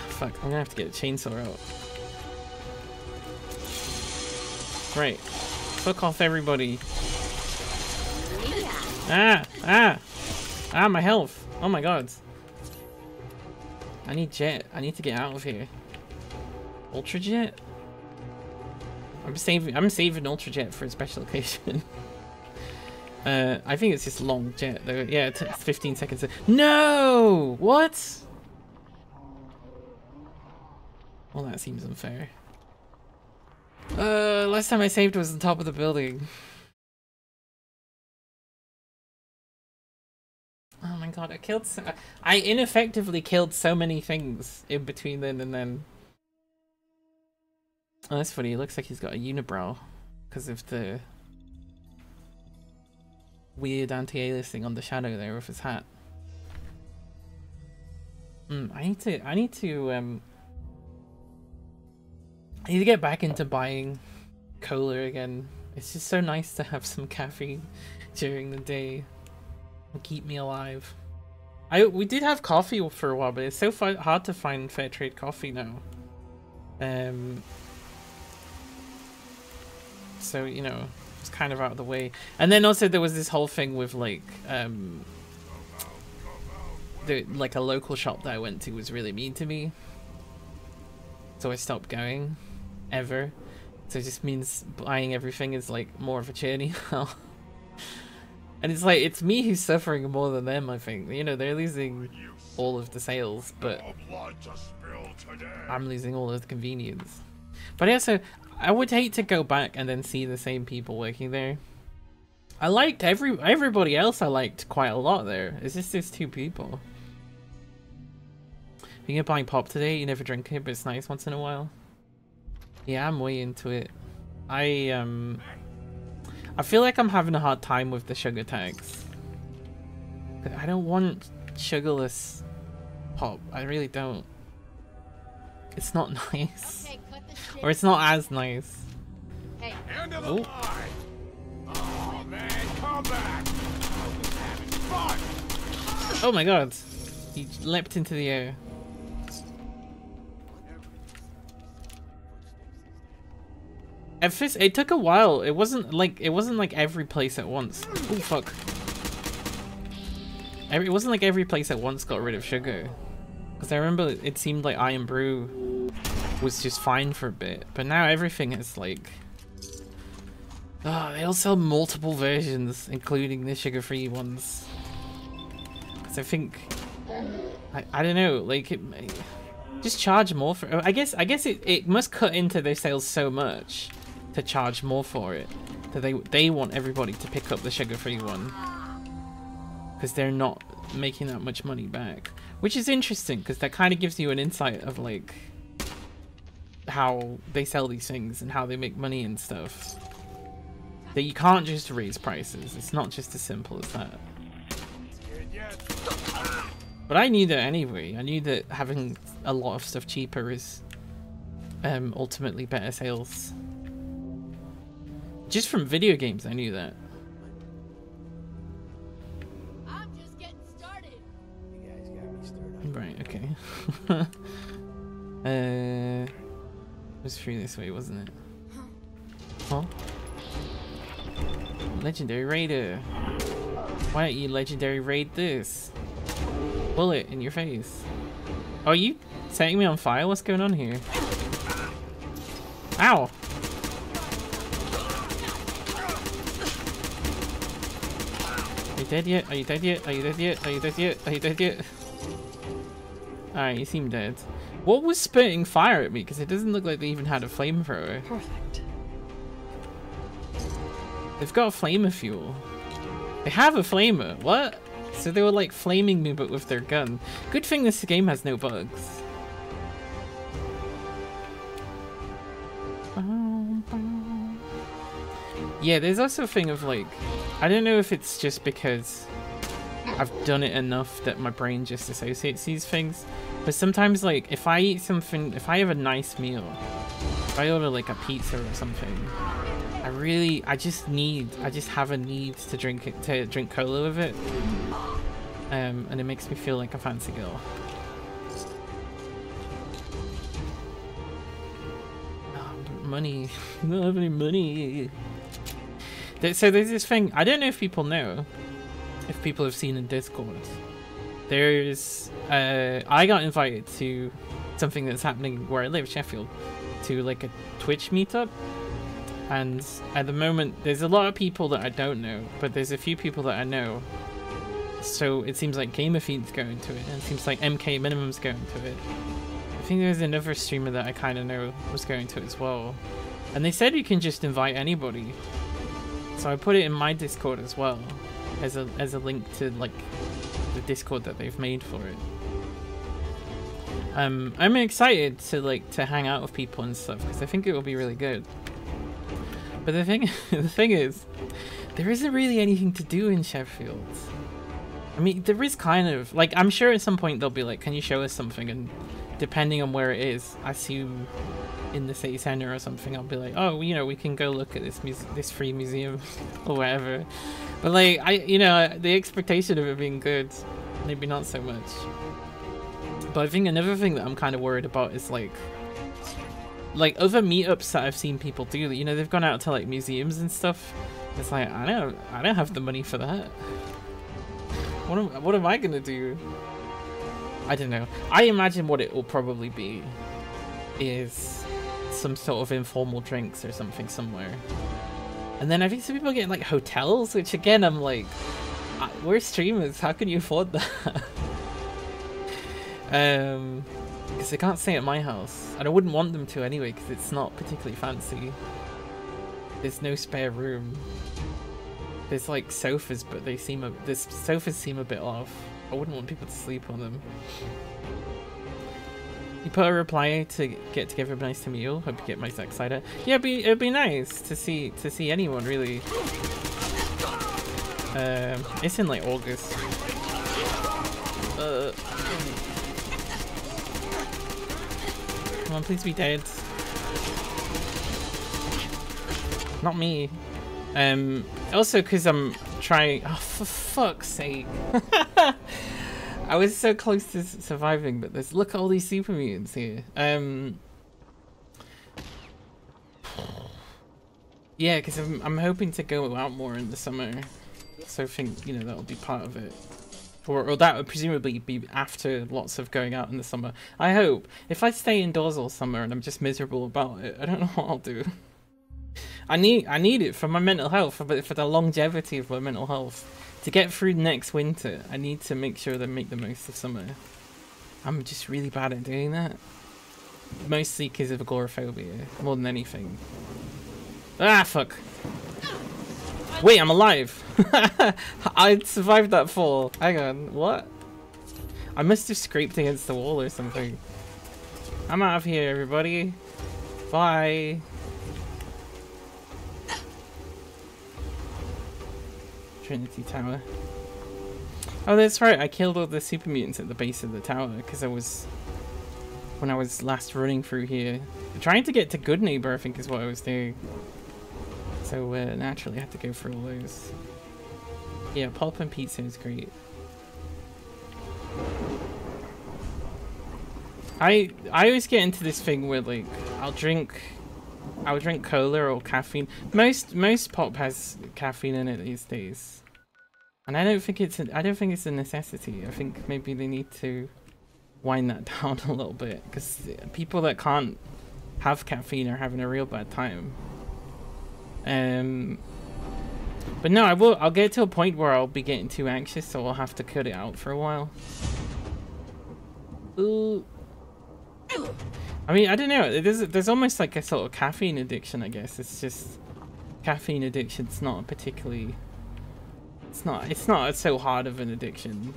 Fuck, I'm gonna have to get a chainsaw out. Right. Fuck off, everybody. Ah, my health. Oh my god. I need jet. I need to get out of here. Ultra jet? I'm saving ultra jet for a special occasion. I think it's just long jet though. Yeah, it took 15 seconds. No! What? Well, that seems unfair. Last time I saved was on top of the building. Oh my god, I ineffectively killed so many things in between then and then. Oh, that's funny. It looks like he's got a unibrow because of the weird anti-aliasing on the shadow there with his hat. I need to get back into buying cola again. It's just so nice to have some caffeine during the day. It'll keep me alive. We did have coffee for a while, but it's so hard to find fair trade coffee now. So, you know, it's kind of out of the way. And then also there was this whole thing with like a local shop that I went to was really mean to me, so I stopped going ever. So it just means buying everything is like more of a journey now. And it's like, it's me who's suffering more than them, I think. You know, they're losing all of the sales, but I'm losing all of the convenience. But also, I would hate to go back and then see the same people working there. I liked everybody else. I liked quite a lot there. It's just these two people. You're buying pop today? You never drink it, but it's nice once in a while. Yeah, I'm way into it. I feel like I'm having a hard time with the sugar tags. I don't want sugarless pop. I really don't. It's not nice. Okay, or it's not as nice. Hey. Oh. Oh man, come back. Oh my god. He leapt into the air. At first, it took a while. It wasn't like every place at once. Oh fuck! It wasn't like every place at once got rid of sugar. Because I remember it seemed like Iron Brew was just fine for a bit, but now everything is like. Oh, they all sell multiple versions, including the sugar-free ones. Because I think, I don't know, like just charge more for. I guess it must cut into their sales so much to charge more for it that they want everybody to pick up the sugar-free one because they're not making that much money back, which is interesting because that kind of gives you an insight of like how they sell these things and how they make money and stuff. That you can't just raise prices. It's not just as simple as that. But I knew that anyway. I knew that having a lot of stuff cheaper is ultimately better sales. Just from video games, I knew that. I'm just getting started. You guys got me started. Right, okay. It was through this way, wasn't it? Huh? Legendary Raider. Why don't you legendary raid this? Bullet in your face. Oh, are you setting me on fire? What's going on here? Ow! Are you dead yet? Are you dead yet? Are you dead yet? Are you dead yet? Are you dead yet? Alright, you seem dead. What was spitting fire at me? Because it doesn't look like they even had a flamethrower. Perfect. They've got a flamer fuel. They have a flamer. What? So they were like flaming me but with their gun. Good thing this game has no bugs. Yeah, there's also a thing of like, I don't know if it's just because I've done it enough that my brain just associates these things, but sometimes like if I eat something, if I have a nice meal, if I order like a pizza or something, I just have a need to drink cola with it, and it makes me feel like a fancy girl. Oh, money, I don't have any money. So there's this thing, I don't know if people know, if people have seen in Discord. There's, I got invited to something that's happening where I live, Sheffield, to like a Twitch meetup. And at the moment, there's a lot of people that I don't know, but there's a few people that I know. So it seems like Gamerfiend's going to it, and it seems like MK Minimum's going to it. I think there's another streamer that I kind of know was going to it as well. And they said you can just invite anybody. So I put it in my Discord as well, as a link to like the Discord that they've made for it. I'm excited to hang out with people and stuff because I think it will be really good. But the thing is, there isn't really anything to do in Sheffield. I mean, there is kind of like, I'm sure at some point they'll be like, can you show us something? And depending on where it is, I assume in the city center or something, I'll be like, oh, you know, we can go look at this free museum or whatever. But like, the expectation of it being good, maybe not so much. But I think another thing that I'm kind of worried about is like other meetups that I've seen people do. You know, they've gone out to like museums and stuff. It's like, I don't have the money for that. What am I gonna do? I don't know. I imagine what it will probably be is some sort of informal drinks or something somewhere. And then I think some people get like hotels, which again, I'm like, we're streamers, how can you afford that? Because they can't stay at my house. And I wouldn't want them to anyway, because it's not particularly fancy. There's no spare room. There's like sofas, but the sofas seem a bit off. I wouldn't want people to sleep on them. You put a reply to get together, nice to meet you. Hope you get my Zack cider. Yeah, it'd be nice to see anyone really. It's in like August. Come on, please be dead. Not me. Also, because I'm trying. Oh, for fuck's sake! I was so close to surviving, but look at all these super mutants here. Yeah, because I'm hoping to go out more in the summer, so I think, you know, that'll be part of it. Or that would presumably be after lots of going out in the summer. I hope. If I stay indoors all summer and I'm just miserable about it, I don't know what I'll do. I need it for my mental health, for the longevity of my mental health. To get through next winter, I need to make sure that I make the most of summer. I'm just really bad at doing that. Mostly because of agoraphobia, more than anything. Ah, fuck. Wait, I'm alive. I survived that fall. Hang on, what? I must have scraped against the wall or something. I'm out of here, everybody. Bye. Trinity Tower. Oh, that's right. I killed all the super mutants at the base of the tower because when I was last running through here. Trying to get to Good Neighbor, I think, is what I was doing. So naturally I had to go for all those. Yeah, pulp and pizza is great. I always get into this thing where like I'll drink cola or caffeine. Most pop has caffeine in it these days, and I don't think it's a necessity. I think maybe they need to wind that down a little bit, because people that can't have caffeine are having a real bad time. But no, I'll get to a point where I'll be getting too anxious, so I'll have to cut it out for a while. Ooh. I mean, I don't know. There's almost like a sort of caffeine addiction, I guess. It's just caffeine addiction's not particularly. It's not so hard of an addiction.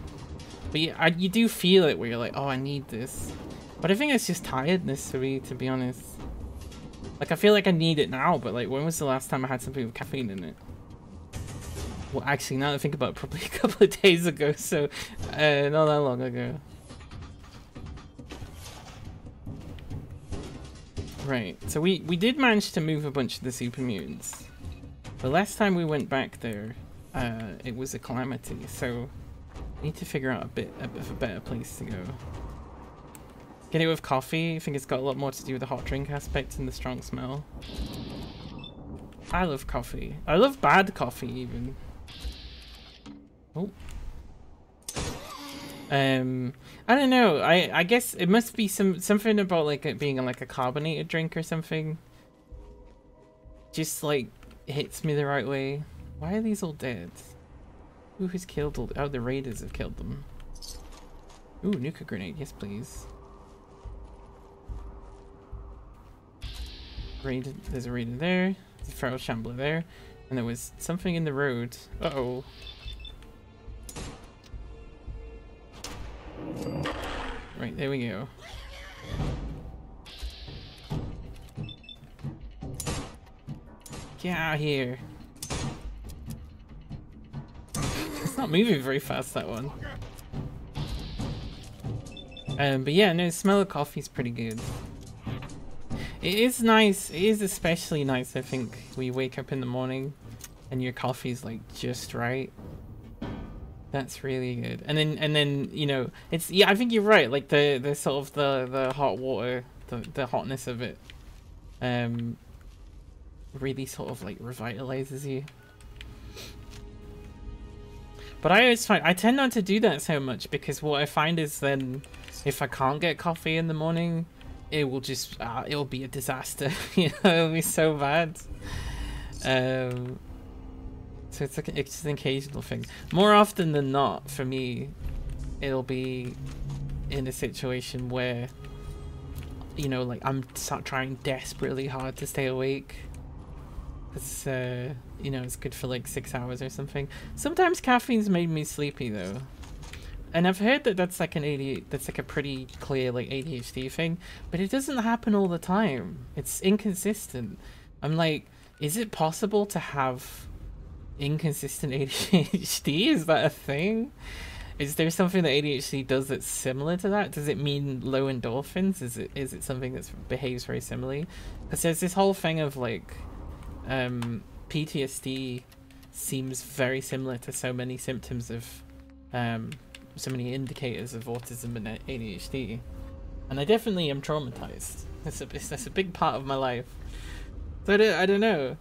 But you do feel it where you're like, oh, I need this. But I think it's just tiredness for me, to be honest. Like, I feel like I need it now, but like, when was the last time I had something with caffeine in it? Well, actually, now that I think about it, probably a couple of days ago, so not that long ago. Right, so we did manage to move a bunch of the super mutants. The last time we went back there, it was a calamity, so we need to figure out a bit of a better place to go. Get it with coffee. I think it's got a lot more to do with the hot drink aspect and the strong smell. I love coffee. I love bad coffee even. Oh. I don't know. I guess it must be something about like it being like a carbonated drink or something. Just like hits me the right way. Why are these all dead? Who has killed all? Oh, the raiders have killed them. Ooh, nuka grenade. Yes, please. Raid. There's a raider there. There's a feral shambler there, and there was something in the road. Uh-oh. Right, there we go. Get out of here. It's not moving very fast, that one. But yeah, no, the smell of coffee is pretty good. It is nice. It is especially nice, I think, when you wake up in the morning and your coffee's like just right. That's really good. And then you know, it's, yeah, I think you're right. Like the sort of the hot water, the hotness of it, really sort of like revitalizes you. But I always find I tend not to do that so much, because what I find is then if I can't get coffee in the morning, it will just it'll be a disaster. You know, it'll be so bad. So it's like it's an occasional thing. More often than not, for me, it'll be in a situation where, you know, like I'm trying desperately hard to stay awake. It's you know, it's good for like 6 hours or something. Sometimes caffeine's made me sleepy though, and I've heard that that's like that's like a pretty clear like ADHD thing, but it doesn't happen all the time. It's inconsistent. I'm like, is it possible to have inconsistent ADHD? Is that a thing? Is there something that ADHD does that's similar to that? Does it mean low endorphins? Is it something that behaves very similarly? Because there's this whole thing of like PTSD seems very similar to so many symptoms of so many indicators of autism and ADHD, and I definitely am traumatized. That's a big part of my life. So I don't know.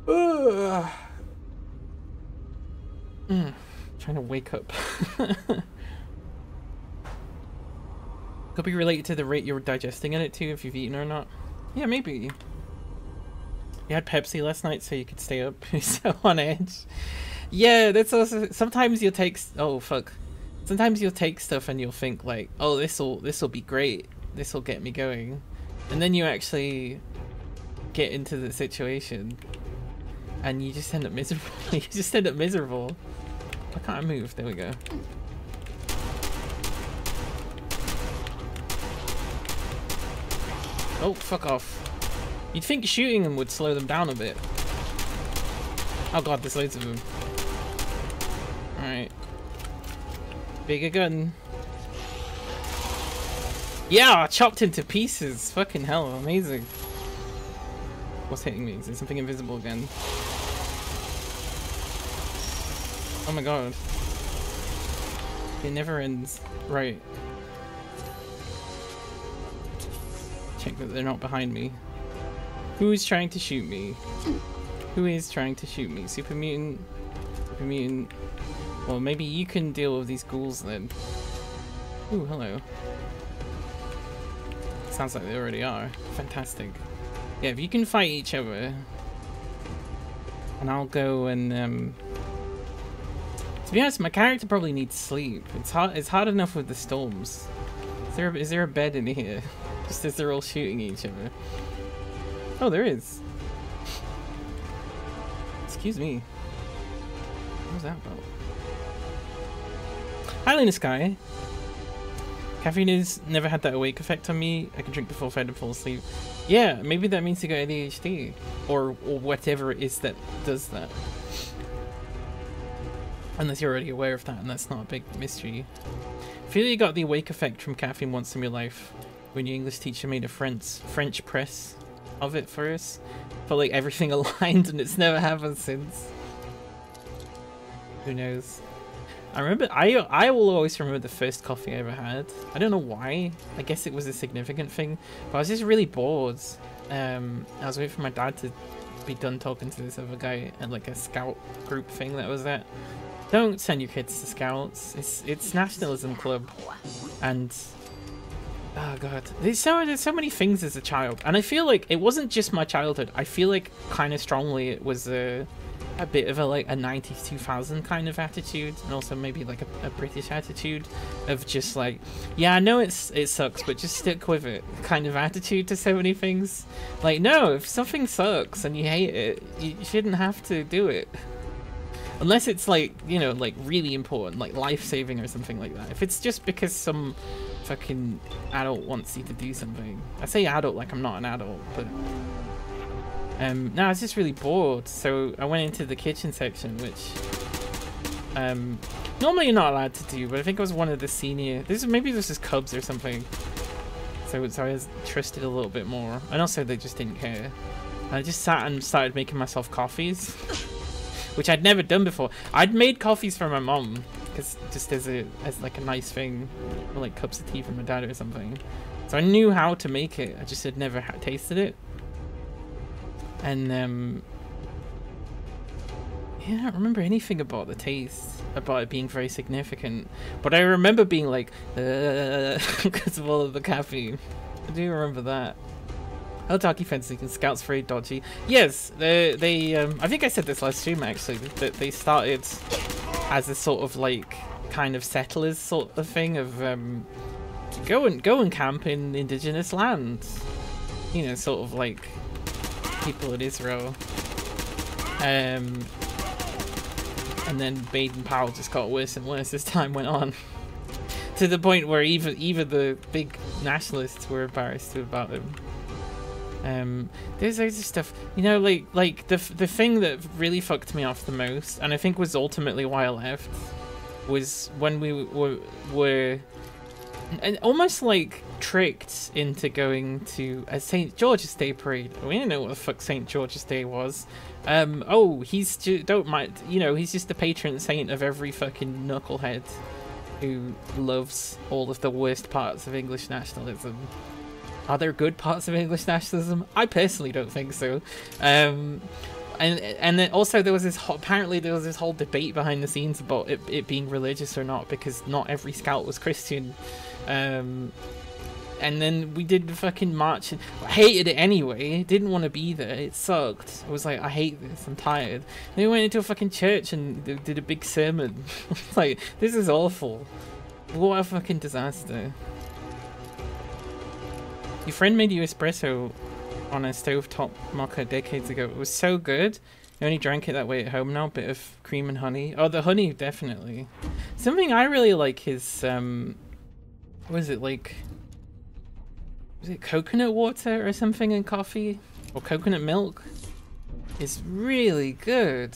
Trying to wake up. Could be related to the rate you're digesting in it too, if you've eaten or not. Yeah, maybe. You had Pepsi last night, so you could stay up. So on edge. Yeah, that's also. Sometimes you'll take. Oh fuck. Sometimes you'll take stuff and you'll think like, oh, this'll be great. This'll get me going, and then you actually get into the situation, and you just end up miserable. You just end up miserable. Why can't I move? There we go. Oh, fuck off. You'd think shooting them would slow them down a bit. Oh god, there's loads of them. Alright. Bigger gun. Yeah, chopped into pieces. Fucking hell, amazing. What's hitting me? Is there something invisible again? Oh my god. It never ends. Right. Check that they're not behind me. Who is trying to shoot me? Who is trying to shoot me? Super mutant? Super mutant? Well, maybe you can deal with these ghouls then. Ooh, hello. Sounds like they already are. Fantastic. Yeah, if you can fight each other. And I'll go and to be honest, my character probably needs sleep. It's hard enough with the storms. Is there a bed in here? Just as they're all shooting each other. Oh, there is. Excuse me. What was that about? Hi, Lena Sky. Caffeine has never had that awake effect on me. I can drink before bed and fall asleep. Yeah, maybe that means you got ADHD. Or whatever it is that does that. Unless you're already aware of that, and that's not a big mystery. I feel you got the awake effect from caffeine once in your life. When your English teacher made a French press of it for us. But like everything aligned and it's never happened since. Who knows? I remember, I will always remember the first coffee I ever had. I don't know why. I guess it was a significant thing. But I was just really bored. I was waiting for my dad to be done talking to this other guy at like a scout group thing that was at. Don't send your kids to scouts. It's nationalism club. And oh god, there's so many things as a child, and I feel like it wasn't just my childhood. I feel like kind of strongly it was a bit of a like a 90s 2000 kind of attitude, and also maybe like a British attitude of just like, yeah, I know it sucks, but just stick with it kind of attitude to so many things. Like, no, if something sucks and you hate it, you shouldn't have to do it. Unless it's like, you know, like really important, like life-saving or something like that. If it's just because some fucking adult wants you to do something. I say adult like I'm not an adult, but no, I was just really bored, so I went into the kitchen section, which normally you're not allowed to do, but I think it was one of the senior, maybe this is Cubs or something, so I was trusted a little bit more, and also they just didn't care. I just sat and started making myself coffees. Which I'd never done before. I'd made coffees for my mom, because just as like a nice thing, or like cups of tea from my dad or something. So I knew how to make it. I just had never tasted it. And yeah, I don't remember anything about the taste, about it being very significant. But I remember being like, because of all of the caffeine. I do remember that. Hello, Talkie Fencing and Scouts very dodgy. Yes, they I think I said this last stream actually, that they started as a sort of like kind of settlers sort of thing of go and camp in indigenous lands. You know, sort of like people in Israel. And then Baden Powell just got worse and worse as time went on. To the point where even the big nationalists were embarrassed about him. There's loads of stuff, you know, like the thing that really fucked me off the most, and I think was ultimately why I left, was when we were almost like tricked into going to a St. George's Day parade. We didn't know what the fuck St. George's Day was. Oh, he's don't mind, you know, he's just the patron saint of every fucking knucklehead who loves all of the worst parts of English nationalism. Are there good parts of English nationalism? I personally don't think so. And then also there was this apparently there was this whole debate behind the scenes about it being religious or not, because not every scout was Christian. And then we did the fucking march. I hated it anyway. Didn't want to be there. It sucked. I was like, I hate this. I'm tired. Then we went into a fucking church and did a big sermon. Like, this is awful. What a fucking disaster. Your friend made you espresso on a stovetop mocha decades ago. It was so good. I only drank it that way at home now. Bit of cream and honey. Oh, the honey, definitely. Something I really like is, what is it, like... is it coconut water or something in coffee? Or coconut milk? It's really good.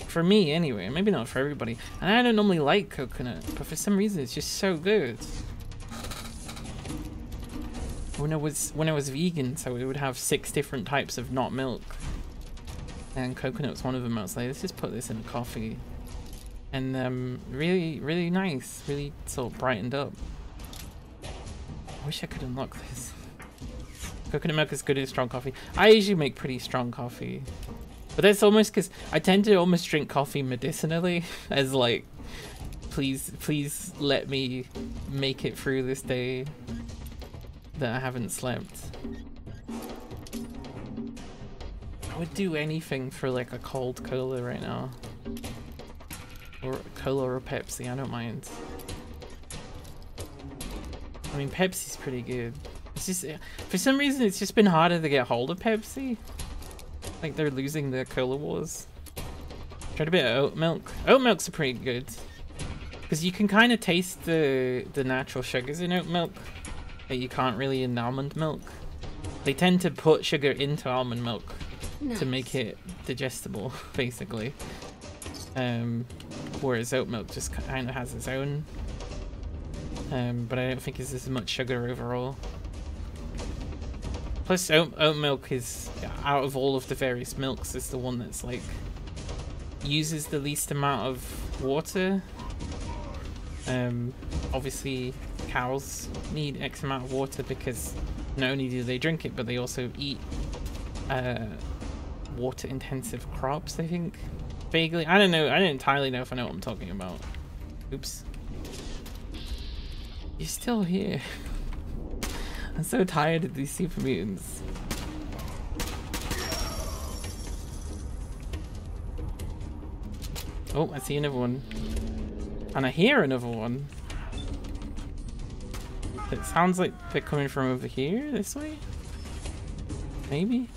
For me, anyway. Maybe not for everybody. And I don't normally like coconut, but for some reason it's just so good. When I was vegan, so we would have 6 different types of not milk. And coconut was one of them. I was like, let's just put this in a coffee. And really, really nice. Really sort of brightened up. I wish I could unlock this. Coconut milk is good in strong coffee. I usually make pretty strong coffee. But that's almost because I tend to almost drink coffee medicinally. As like, please let me make it through this day that I haven't slept. I would do anything for like a cold cola right now. Or cola or Pepsi, I don't mind. I mean, Pepsi's pretty good. It's just, for some reason, it's just been harder to get hold of Pepsi. Like they're losing their cola wars. Tried a bit of oat milk. Oat milks are pretty good. Because you can kind of taste the natural sugars in oat milk that you can't really in almond milk. They tend to put sugar into almond milk to make it digestible, basically. Whereas oat milk just kind of has its own. But I don't think there's as much sugar overall. Plus, oat milk is, out of all of the various milks, is the one that's like uses the least amount of water. Obviously, cows need X amount of water because not only do they drink it, but they also eat water-intensive crops, I think. Vaguely. I don't know. I don't entirely know if I know what I'm talking about. Oops. You're still here. I'm so tired of these super mutants. Oh, I see another one. And I hear another one. It sounds like they're coming from over here, this way? Maybe?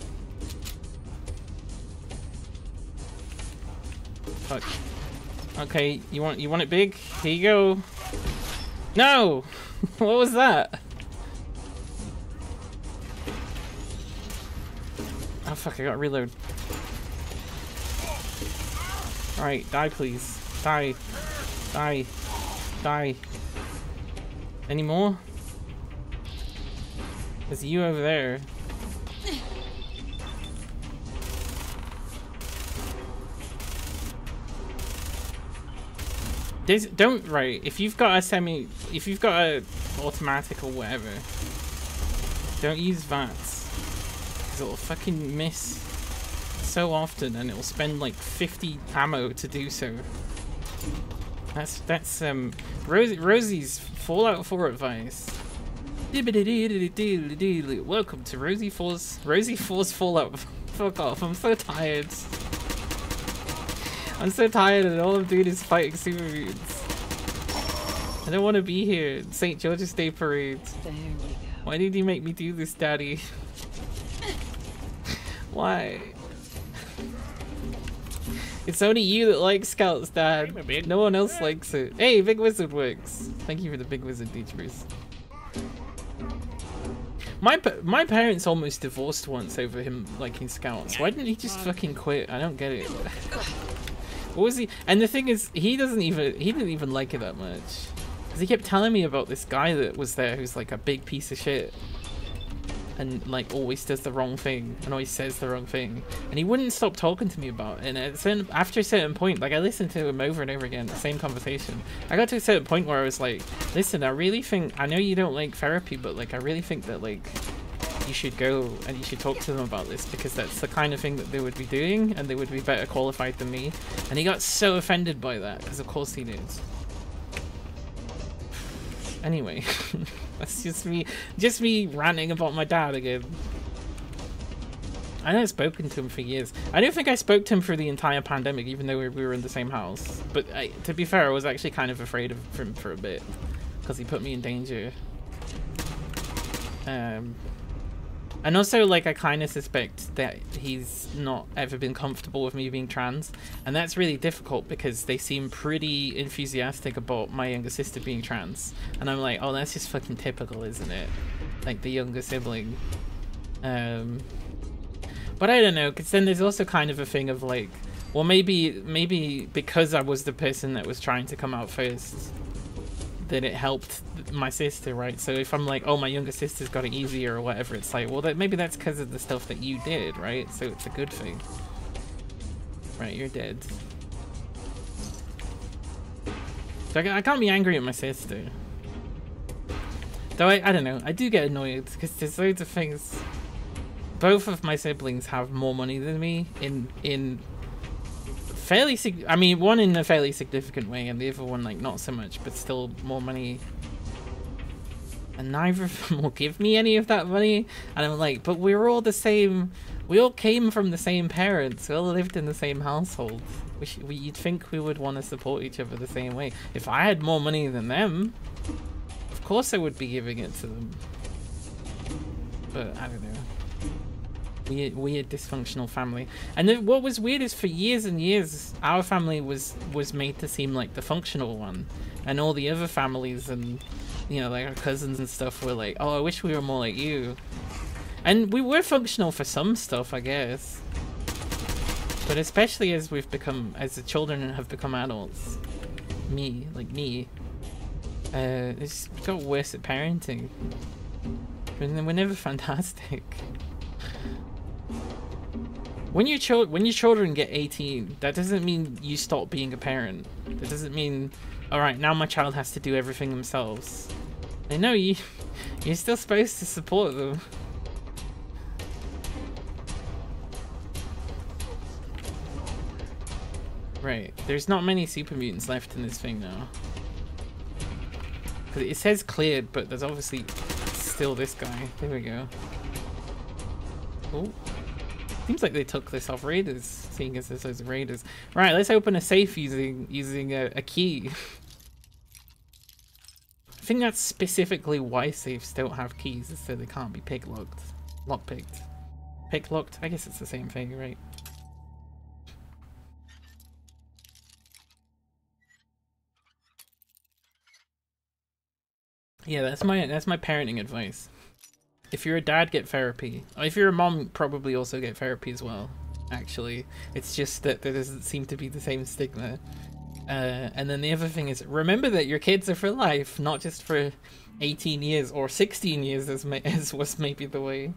Fuck. Okay, you want it big? Here you go. No! What was that? Oh fuck, I gotta reload. Alright, die please. Die. Die. Die. Any more? There's you over there. Don't, right, if you've got a automatic or whatever, don't use VATS, because it'll fucking miss so often and it'll spend like 50 ammo to do so. That's Rosie's Fallout 4 advice. Welcome to Rosie 4's Fallout. Fuck off, I'm so tired. I'm so tired and all I'm doing is fighting super mutants. I don't want to be here. St. George's Day Parade. There we go. Why did you make me do this, Daddy? Why? It's only you that likes Scouts, Dad. No one else likes it. Hey, Big Wizard works. Thank you for the Big Wizard, Bruce. My parents almost divorced once over him liking Scouts. Why didn't he just fucking quit? I don't get it. What was he? And the thing is, he didn't even like it that much. Because he kept telling me about this guy that was there who's like a big piece of shit. And like always does the wrong thing and always says the wrong thing. And he wouldn't stop talking to me about it. And after a certain point, like I listened to him over and over again, the same conversation. I got to a certain point where I was like, listen, I really think, I know you don't like therapy, but like I really think that like you should go and you should talk to them about this because that's the kind of thing that they would be doing and they would be better qualified than me. And he got so offended by that because of course he did. Anyway, that's just me ranting about my dad again. I haven't spoken to him for years. I don't think I spoke to him for the entire pandemic, even though we were in the same house. But to be fair, I was actually kind of afraid of him for a bit because he put me in danger. And also, like, I kind of suspect that he's not ever been comfortable with me being trans, and that's really difficult because they seem pretty enthusiastic about my younger sister being trans, and I'm like, oh, that's just fucking typical, isn't it? Like the younger sibling. But I don't know, because then there's also kind of a thing of like, well, maybe because I was the person that was trying to come out first, that it helped my sister, right? So if I'm like, oh, my younger sister's got it easier or whatever, it's like, well, maybe that's because of the stuff that you did, right? So it's a good thing. Right, you're dead. So I can't be angry at my sister. Though I don't know, I do get annoyed because there's loads of things. Both of my siblings have more money than me in fairly I mean, one in a fairly significant way and the other one like not so much, but still more money, and neither of them will give me any of that money. And I'm like, but we're all the same, we all came from the same parents, we all lived in the same household. You'd think we would want to support each other the same way. If I had more money than them, of course I would be giving it to them. But I don't know. Weird dysfunctional family. And then what was weird is for years and years our family was made to seem like the functional one, and all the other families and, you know, like our cousins and stuff were like, oh, I wish we were more like you. And we were functional for some stuff, I guess, but especially as the children have become adults, it's got worse at parenting. We're never fantastic. When your children get 18, that doesn't mean you stop being a parent. That doesn't mean, all right, now my child has to do everything themselves. I know you're still supposed to support them. Right, there's not many super mutants left in this thing now. Because it says cleared, but there's obviously still this guy. There we go. Oh. Seems like they took this off Raiders, seeing as there's loads of Raiders. Right, let's open a safe using a key. I think that's specifically why safes don't have keys, is so they can't be lockpicked. Picklocked? I guess it's the same thing, right? Yeah, that's my parenting advice. If you're a dad, get therapy. If you're a mom, probably also get therapy as well, actually. It's just that there doesn't seem to be the same stigma. And then the other thing is, remember that your kids are for life, not just for 18 years or 16 years as was maybe the way.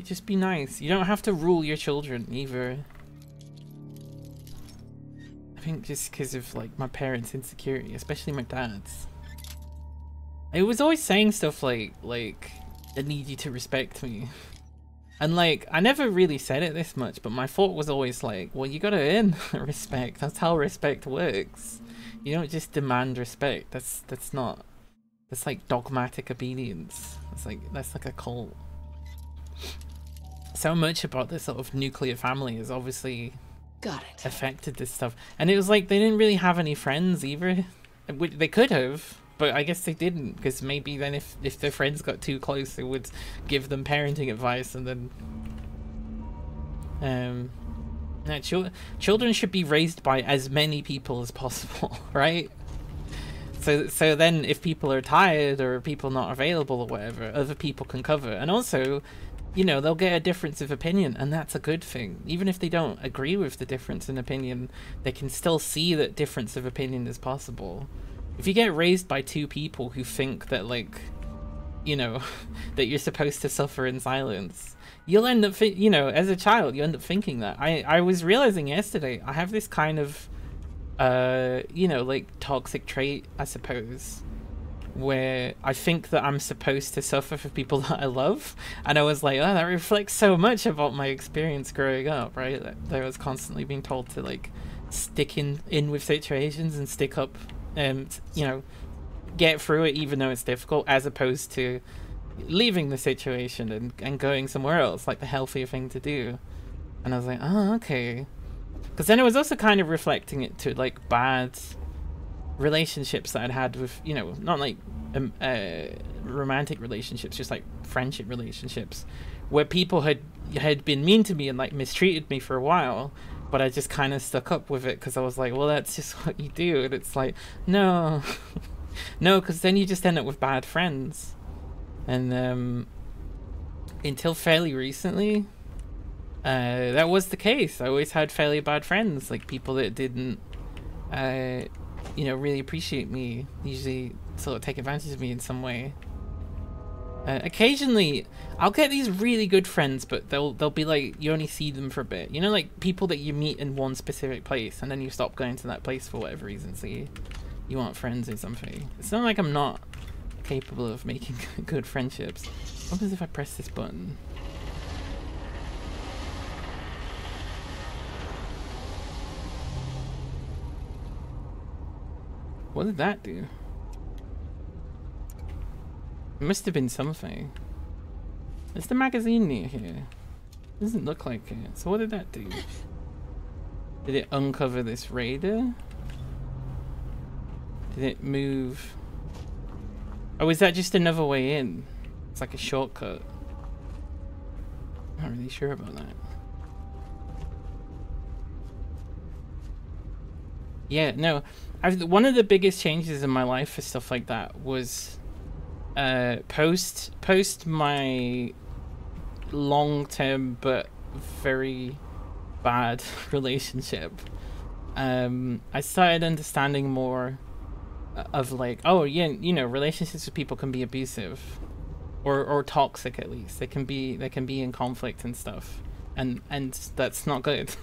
Just be nice. You don't have to rule your children either. I think just because of like my parents' insecurity, especially my dad's. I was always saying stuff like I need you to respect me, and like I never really said it this much, but my thought was always like, well, you gotta earn respect. That's how respect works. You don't just demand respect. That's like dogmatic obedience. That's like a cult. So much about this sort of nuclear family is obviously affected this stuff, and it was like they didn't really have any friends either. They could have, but I guess they didn't, because maybe then if their friends got too close, they would give them parenting advice, and then children should be raised by as many people as possible, right? So then if people are tired or people not available or whatever, other people can cover. And also, you know, they'll get a difference of opinion, and that's a good thing. Even if they don't agree with the difference in opinion, they can still see that difference of opinion is possible. If you get raised by two people who think that, like, you know, that you're supposed to suffer in silence, you'll end up, you know, as a child, you end up thinking that. I was realizing yesterday, I have this kind of you know, like toxic trait, I suppose, where I think that I'm supposed to suffer for people that I love, and I was like, oh, that reflects so much about my experience growing up, right? That I was constantly being told to like stick in with situations and stick up and, you know, get through it even though it's difficult, as opposed to leaving the situation and going somewhere else, like the healthier thing to do. And I was like, oh, okay. Because then it was also kind of reflecting it to like bad relationships that I'd had with, you know, not like romantic relationships, just like friendship relationships, where people had been mean to me and like mistreated me for a while, but I just kind of stuck up with it because I was like, well, that's just what you do. And it's like, no, no, because then you just end up with bad friends. And until fairly recently, that was the case. I always had fairly bad friends, like people that didn't you know, really appreciate me, usually sort of take advantage of me in some way. Occasionally I'll get these really good friends, but they'll be like, you only see them for a bit, you know, like people that you meet in one specific place and then you stop going to that place for whatever reason, so you aren't friends or something. It's not like I'm not capable of making good friendships. What happens if I press this button? What did that do? It must have been something. Is the magazine near here? Doesn't look like it. So what did that do? Did it uncover this radar? Did it move? Oh, is that just another way in? It's like a shortcut. I'm not really sure about that. Yeah, no. One of the biggest changes in my life for stuff like that was post my long-term but very bad relationship. I started understanding more of like, oh yeah, you know, relationships with people can be abusive or toxic. At least they can be in conflict and stuff, and that's not good.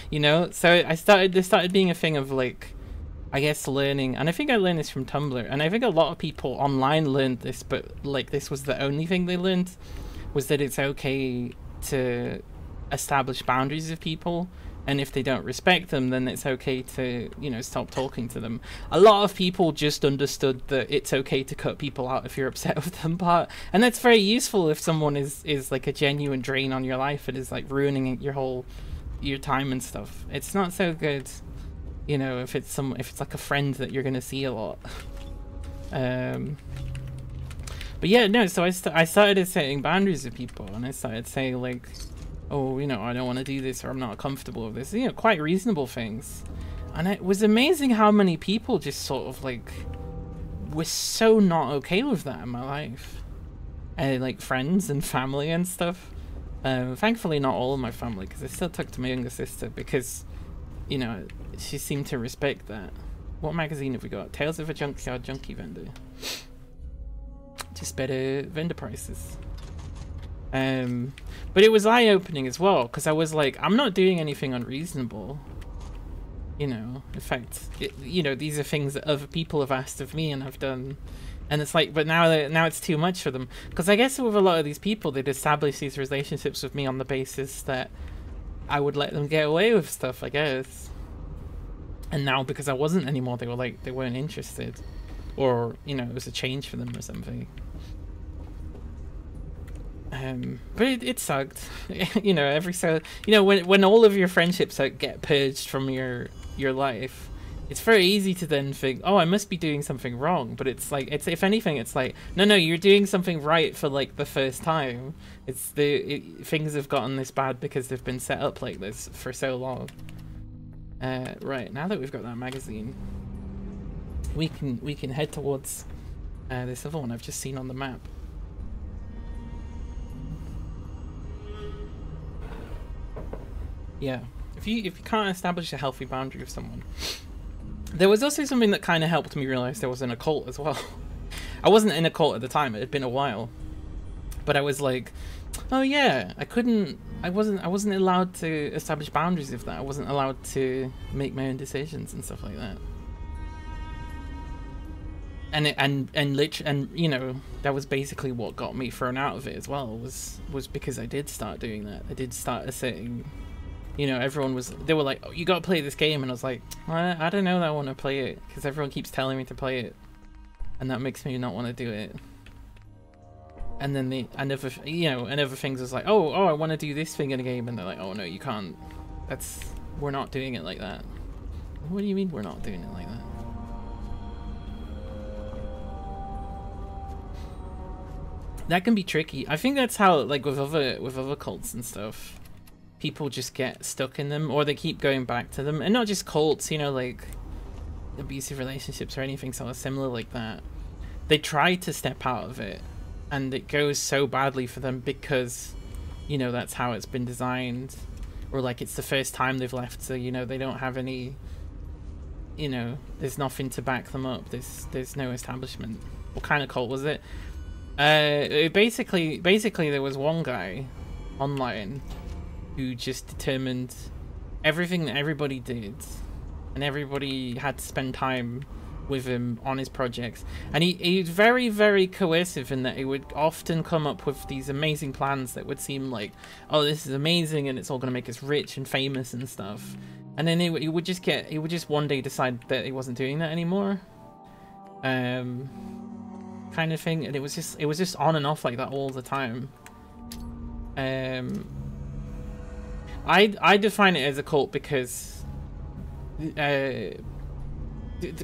You know, so there started being a thing of like, I guess, learning, and I think I learned this from Tumblr, and I think a lot of people online learned this, but like this was the only thing they learned, was that it's okay to establish boundaries with people, and if they don't respect them, then it's okay to, you know, stop talking to them. A lot of people just understood that it's okay to cut people out if you're upset with them, and that's very useful if someone is like a genuine drain on your life and is like ruining your time and stuff. It's not so good, you know, if it's like a friend that you're gonna see a lot. But yeah, no, so I started setting boundaries with people, and I started saying like, oh, you know, I don't want to do this, or I'm not comfortable with this, you know, quite reasonable things. And it was amazing how many people just sort of like were so not okay with that in my life, like friends and family and stuff. Thankfully not all of my family, because I still talk to my younger sister, because, you know, she seemed to respect that. What magazine have we got? Tales of a Junkyard Junkie Vendor. Just better vendor prices. But it was eye-opening as well, because I was like, I'm not doing anything unreasonable, you know. In fact, you know, these are things that other people have asked of me and I've done, and it's like, but now it's too much for them, because I guess with a lot of these people, they'd established these relationships with me on the basis that I would let them get away with stuff, I guess. And now, because I wasn't anymore, they were like, they weren't interested, or, you know, it was a change for them or something. But it sucked. You know, when all of your friendships get purged from your life, it's very easy to then think, oh, I must be doing something wrong. But it's like, if anything, it's like, no, you're doing something right for like the first time. Things have gotten this bad because they've been set up like this for so long. Right, now that we've got that magazine, we can head towards this other one I've just seen on the map. Yeah, if you can't establish a healthy boundary with someone. There was also something that kind of helped me realize there was in a cult as well. I wasn't in a cult at the time, it had been a while, but I was like Oh yeah, I wasn't allowed to establish boundaries of that. I wasn't allowed to make my own decisions and stuff like that. And you know, that was basically what got me thrown out of it as well, was because I did start doing that. I did start asserting, you know, they were like, oh, you gotta play this game, and I was like, I don't know that I want to play it, because everyone keeps telling me to play it, and that makes me not want to do it. And then another things was like, oh, I want to do this thing in a game, and they're like, oh no, you can't. We're not doing it like that. What do you mean we're not doing it like that? That can be tricky. I think that's how, like, with other cults and stuff, people just get stuck in them, or they keep going back to them. And not just cults, you know, like abusive relationships or anything sort of similar like that. They try to step out of it, and it goes so badly for them because, you know, that's how it's been designed, or like it's the first time they've left, so, you know, they don't have any, you know, there's nothing to back them up. There's no establishment. What kind of cult was it? Basically there was one guy online who just determined everything that everybody did, and everybody had to spend time with him on his projects, and he was very, very coercive in that he would often come up with these amazing plans that would seem like, oh, this is amazing and it's all going to make us rich and famous and stuff, and then he would just one day decide that he wasn't doing that anymore, kind of thing. And it was just on and off like that all the time. I define it as a cult because the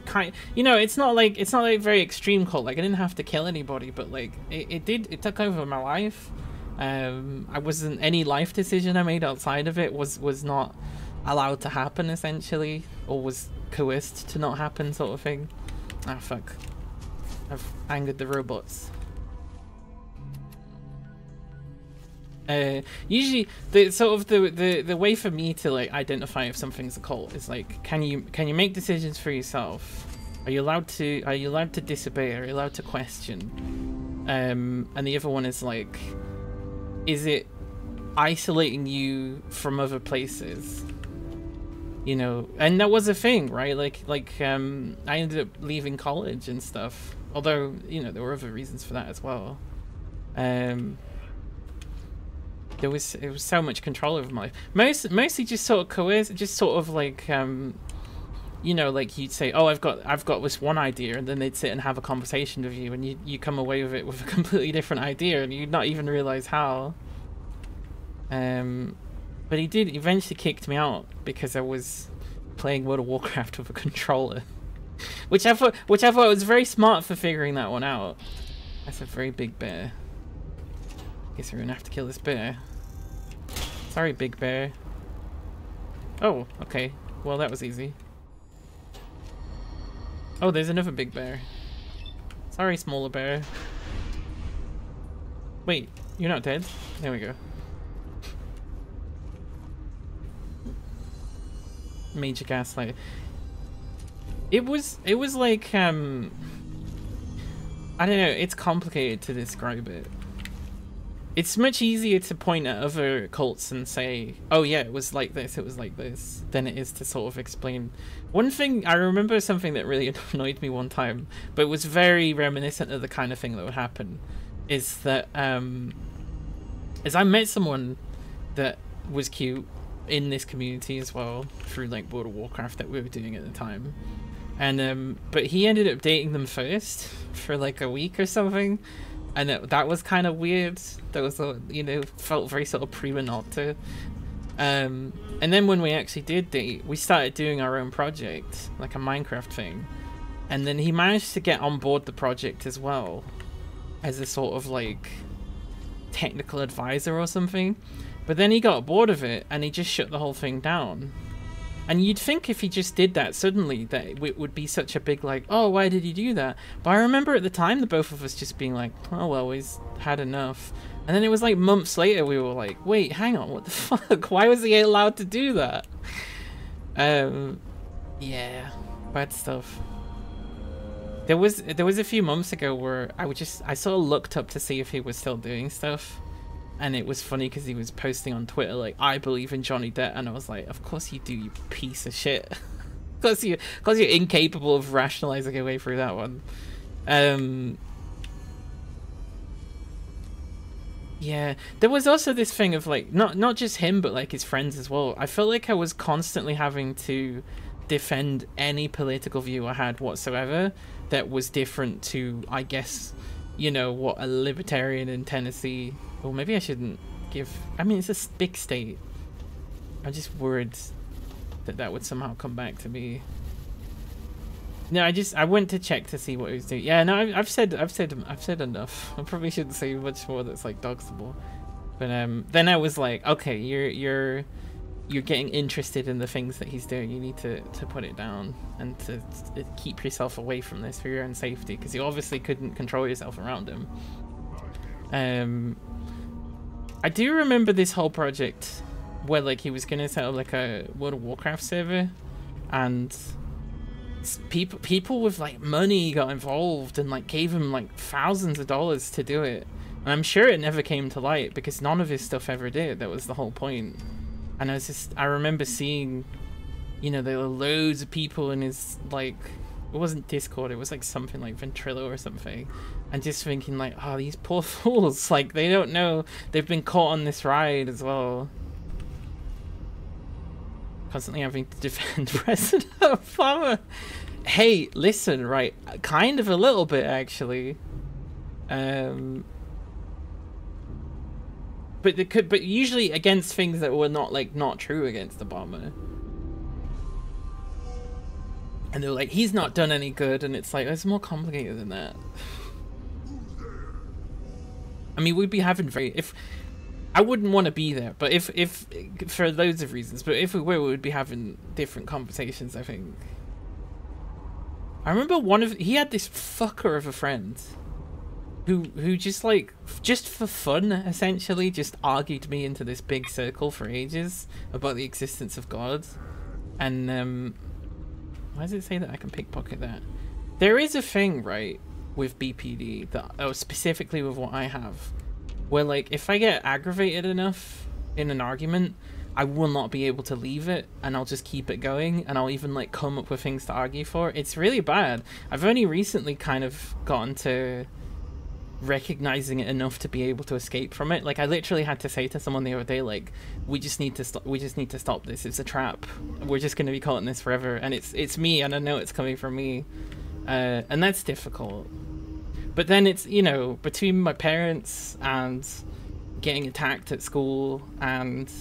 kind, you know, it's not like a very extreme cult. Like, I didn't have to kill anybody, but like it took over my life. I wasn't, any life decision I made outside of it was not allowed to happen, essentially, or was coerced to not happen, sort of thing. Ah, fuck. I've angered the robots. Usually the way for me to like identify if something's a cult is like, can you make decisions for yourself? Are you allowed to disobey? Are you allowed to question? And the other one is like, is it isolating you from other places? You know, and that was a thing, right? Like I ended up leaving college and stuff. Although, you know, there were other reasons for that as well. It was so much control over my life. Mostly just sort of coercive, just sort of like, you know, like you'd say, oh, I've got this one idea, and then they'd sit and have a conversation with you, and you come away with it with a completely different idea, and you'd not even realize how. But he did eventually kicked me out because I was playing World of Warcraft with a controller. Which I thought was very smart for figuring that one out. That's a very big bear. Guess we're gonna have to kill this bear. Sorry, big bear. Oh, okay. Well, that was easy. Oh, there's another big bear. Sorry, smaller bear. Wait, you're not dead? There we go. Major gaslight. It was like, I don't know, it's complicated to describe it. It's much easier to point at other cults and say, oh yeah, it was like this, than it is to sort of explain. One thing, I remember something that really annoyed me one time, but it was very reminiscent of the kind of thing that would happen, is that, as I met someone that was cute in this community as well, through like World of Warcraft that we were doing at the time. And but he ended up dating them first for like a week or something, and that was kind of weird. That was, you know, felt very sort of prima nocta. And then when we actually did date, we started doing our own project, like a Minecraft thing, and then he managed to get on board the project as well as a sort of like technical advisor or something. But then he got bored of it and he just shut the whole thing down. And you'd think if he just did that suddenly that it would be such a big like, oh, why did he do that? But I remember at the time the both of us just being like, oh well, he's had enough. And then it was like months later we were like, wait, hang on, what the fuck? Why was he allowed to do that? Yeah, bad stuff. There was a few months ago where I sort of looked up to see if he was still doing stuff. and it was funny because he was posting on Twitter like, I believe in Johnny Depp, and I was like, of course you do, you piece of shit. Because you're incapable of rationalizing your way through that one. Yeah, there was also this thing of like not just him but like his friends as well. I felt like I was constantly having to defend any political view I had whatsoever that was different to, I guess, you know, what a libertarian in Tennessee, or maybe I shouldn't give, I mean, it's a big state. I'm just worried that that would somehow come back to me. No, I went to check to see what he was doing. Yeah, no, I've said enough. I probably shouldn't say much more that's like doxable. But then I was like, okay, you're getting interested in the things that he's doing. You need to put it down and to keep yourself away from this for your own safety, because you obviously couldn't control yourself around him. I do remember this whole project where like he was gonna set up like a World of Warcraft server, and people with like money got involved and like gave him like thousands of dollars to do it. And I'm sure it never came to light because none of his stuff ever did. That was the whole point. And I remember seeing, you know, there were loads of people in his, like, it wasn't Discord, it was like something like Ventrilo or something, and just thinking like, oh, these poor fools, like they don't know, they've been caught on this ride as well. Constantly having to defend President Obama. Hey, listen, right, kind of a little bit actually. But usually against things that were not true against Obama. And they're like, he's not done any good, and it's like, it's more complicated than that. I mean, we'd be having I wouldn't want to be there, but if for loads of reasons, but if we were, we would be having different conversations, I think. I remember he had this fucker of a friend who just like, just for fun, essentially, just argued me into this big circle for ages about the existence of God. And why does it say that I can pickpocket that? There is a thing, right, with BPD, that specifically with what I have, where like if I get aggravated enough in an argument, I will not be able to leave it, and I'll just keep it going, and I'll even like come up with things to argue for. It's really bad. I've only recently kind of gotten to recognizing it enough to be able to escape from it. Like I literally had to say to someone the other day, like, we just need to stop this. It's a trap. We're just going to be caught in this forever, and it's me, and I know it's coming from me, and that's difficult. But then it's, you know, between my parents and getting attacked at school and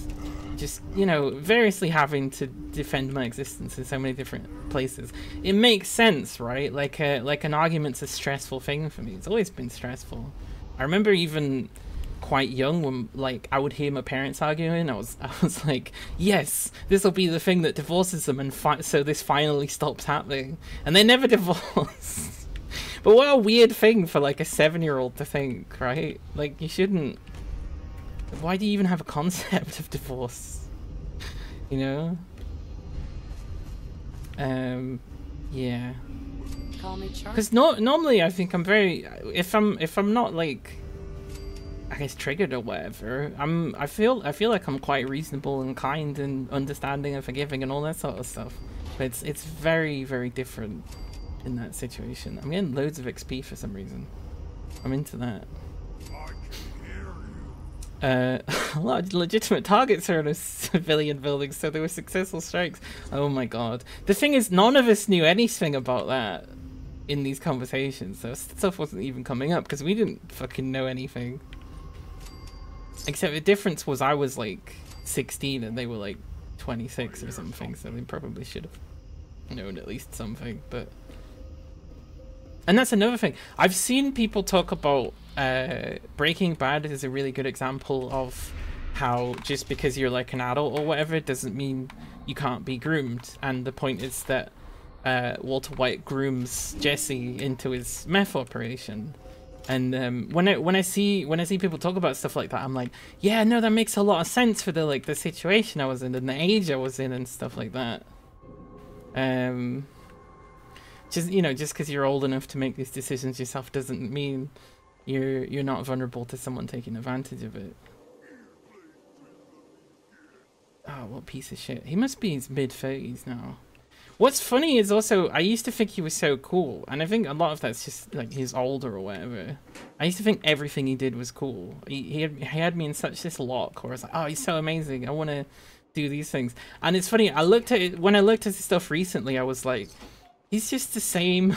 just, you know, variously having to defend my existence in so many different places, it makes sense, right? Like an argument's a stressful thing for me. It's always been stressful. I remember even quite young when like I would hear my parents arguing, I was like, yes, this will be the thing that divorces them, and so this finally stops happening, and they never divorce. But what a weird thing for like a 7-year-old to think, right? Like, you shouldn't. Why do you even have a concept of divorce? You know? Yeah. Call me Charlie. Because normally I think I'm very, if I'm not like, I guess, triggered or whatever, I feel like I'm quite reasonable and kind and understanding and forgiving and all that sort of stuff. But it's very, very different in that situation. I'm getting loads of XP for some reason. I'm into that. A lot of legitimate targets are in a civilian building, so there were successful strikes. Oh my god. The thing is, none of us knew anything about that in these conversations, so stuff wasn't even coming up because we didn't fucking know anything. Except the difference was I was like 16 and they were like 26 or something, so they probably should have known at least something. But and that's another thing. I've seen people talk about Breaking Bad is a really good example of how just because you're like an adult or whatever doesn't mean you can't be groomed. And the point is that Walter White grooms Jesse into his meth operation. And when I see people talk about stuff like that, I'm like, yeah, no, that makes a lot of sense for the situation I was in and the age I was in and stuff like that. Just, you know, just because you're old enough to make these decisions yourself doesn't mean you're not vulnerable to someone taking advantage of it. Oh, what piece of shit. He must be in his mid-30s now. What's funny is also, I used to think he was so cool, and I think a lot of that's just like he's older or whatever. I used to think everything he did was cool. He had me in such this lock where I was like, oh, he's so amazing. I want to do these things. And it's funny, when I looked at his stuff recently, I was like, he's just the same.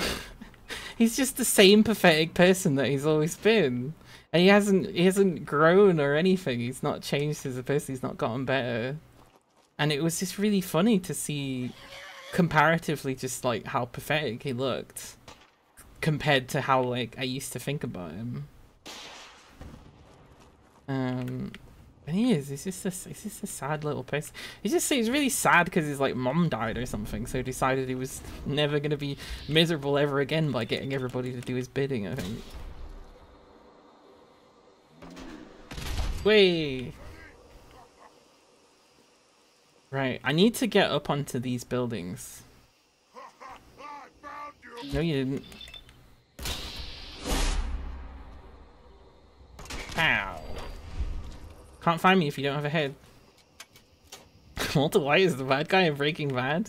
He's just the same pathetic person that he's always been. And he hasn't grown or anything. He's not changed as a person. He's not gotten better. And it was just really funny to see comparatively just like how pathetic he looked compared to how like I used to think about him. And he's just a sad little person. He's really sad because his like mom died or something, so he decided he was never gonna be miserable ever again by getting everybody to do his bidding, I think. Way. Right, I need to get up onto these buildings. No, you didn't. Ow. Can't find me if you don't have a head. Walter White is the bad guy in Breaking Bad?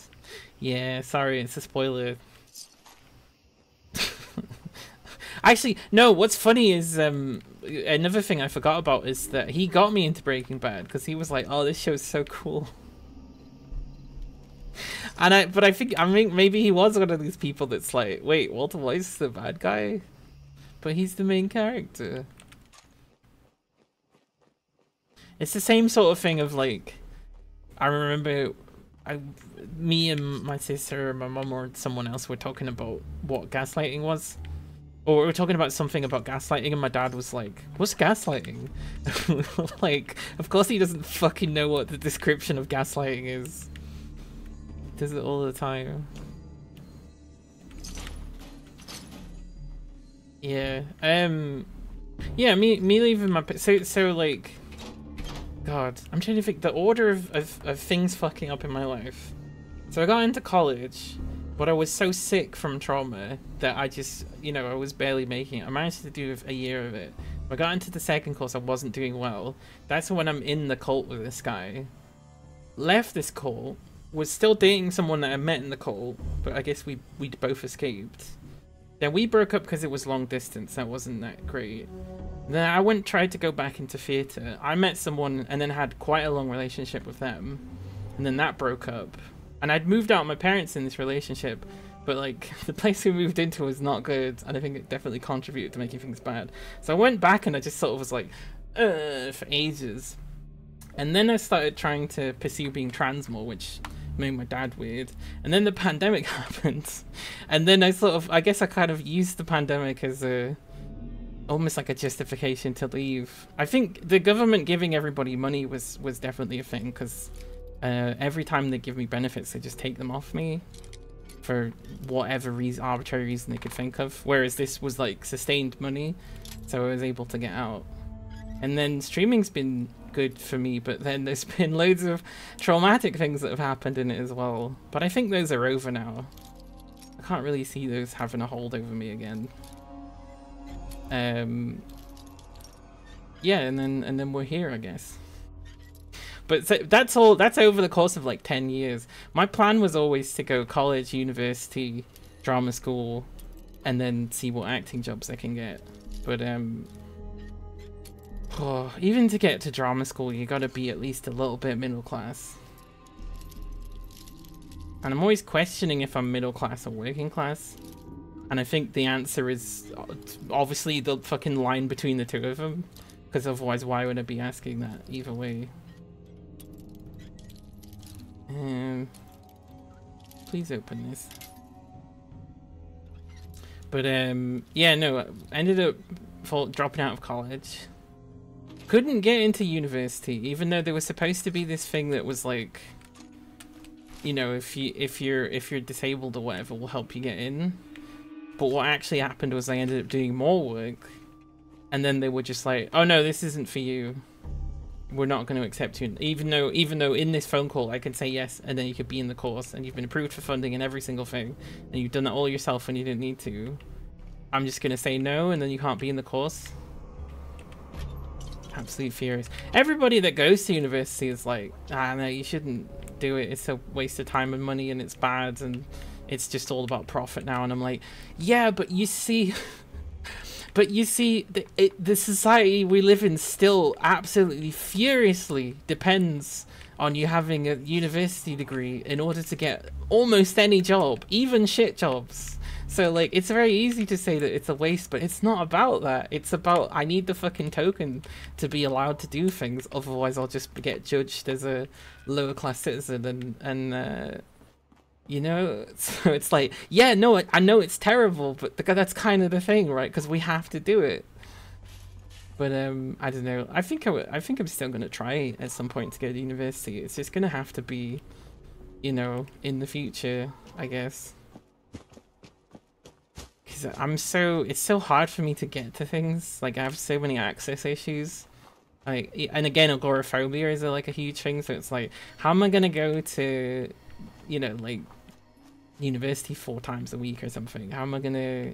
Yeah, sorry, it's a spoiler. Actually, no, what's funny is another thing I forgot about is that he got me into Breaking Bad because he was like, oh, this show's so cool. And I think maybe he was one of these people that's like, wait, Walter White's the bad guy? But he's the main character. It's the same sort of thing of like, I remember me and my sister or my mum or someone else were talking about what gaslighting was. Or we were talking about something about gaslighting and my dad was like, what's gaslighting? Like, of course he doesn't fucking know what the description of gaslighting is. He does it all the time. Yeah. Yeah, me leaving my... So like... God, I'm trying to think the order of things fucking up in my life. So I got into college, but I was so sick from trauma that I just, you know, I was barely making it. I managed to do a year of it. I got into the second course, I wasn't doing well. That's when I'm in the cult with this guy. Left this cult, was still dating someone that I met in the cult, but I guess we'd both escaped. Then we broke up because it was long distance, that wasn't that great. Then I tried to go back into theatre. I met someone and then had quite a long relationship with them. And then that broke up. And I'd moved out my parents in this relationship, but like the place we moved into was not good, and I think it definitely contributed to making things bad. So I went back and I just sort of was like, for ages. And then I started trying to pursue being trans more, which made my dad weird. And then the pandemic happened. And then I guess I kind of used the pandemic as almost like a justification to leave. I think the government giving everybody money was definitely a thing, because every time they give me benefits, they just take them off me for whatever reason, arbitrary reason they could think of. Whereas this was like sustained money, so I was able to get out. And then streaming's been good for me, but then there's been loads of traumatic things that have happened in it as well. But I think those are over now. I can't really see those having a hold over me again. Yeah, and then we're here, I guess. But so that's over the course of like 10 years. My plan was always to go college, university, drama school, and then see what acting jobs I can get. But even to get to drama school, you gotta be at least a little bit middle class. And I'm always questioning if I'm middle class or working class. And I think the answer is obviously the fucking line between the two of them. Because otherwise, why would I be asking that either way? Please open this. But yeah, no, I ended up dropping out of college. Couldn't get into university, even though there was supposed to be this thing that was like, you know, if you're disabled or whatever, will help you get in. But what actually happened was I ended up doing more work, and then they were just like, "Oh no, this isn't for you. We're not going to accept you." Even though in this phone call I can say yes, and then you could be in the course, and you've been approved for funding and every single thing, and you've done it all yourself, and you didn't need to. I'm just going to say no, and then you can't be in the course. Absolutely furious. Everybody that goes to university is like, ah, no, you shouldn't do it. It's a waste of time and money, and it's bad, and it's just all about profit now. And I'm like, yeah, but you see, the society we live in still absolutely furiously depends on you having a university degree in order to get almost any job, even shit jobs. So, like, it's very easy to say that it's a waste, but it's not about that. It's about, I need the fucking token to be allowed to do things, otherwise I'll just get judged as a lower class citizen, and you know? So it's like, yeah, no, I know it's terrible, but that's kind of the thing, right? Because we have to do it. But, I don't know. I think I'm still going to try at some point to go to university. It's just going to have to be, you know, in the future, I guess. It's so hard for me to get to things. Like, I have so many access issues. Like, and again, agoraphobia is like a huge thing. So it's like, how am I gonna go to, you know, like, university 4 times a week or something? How am I gonna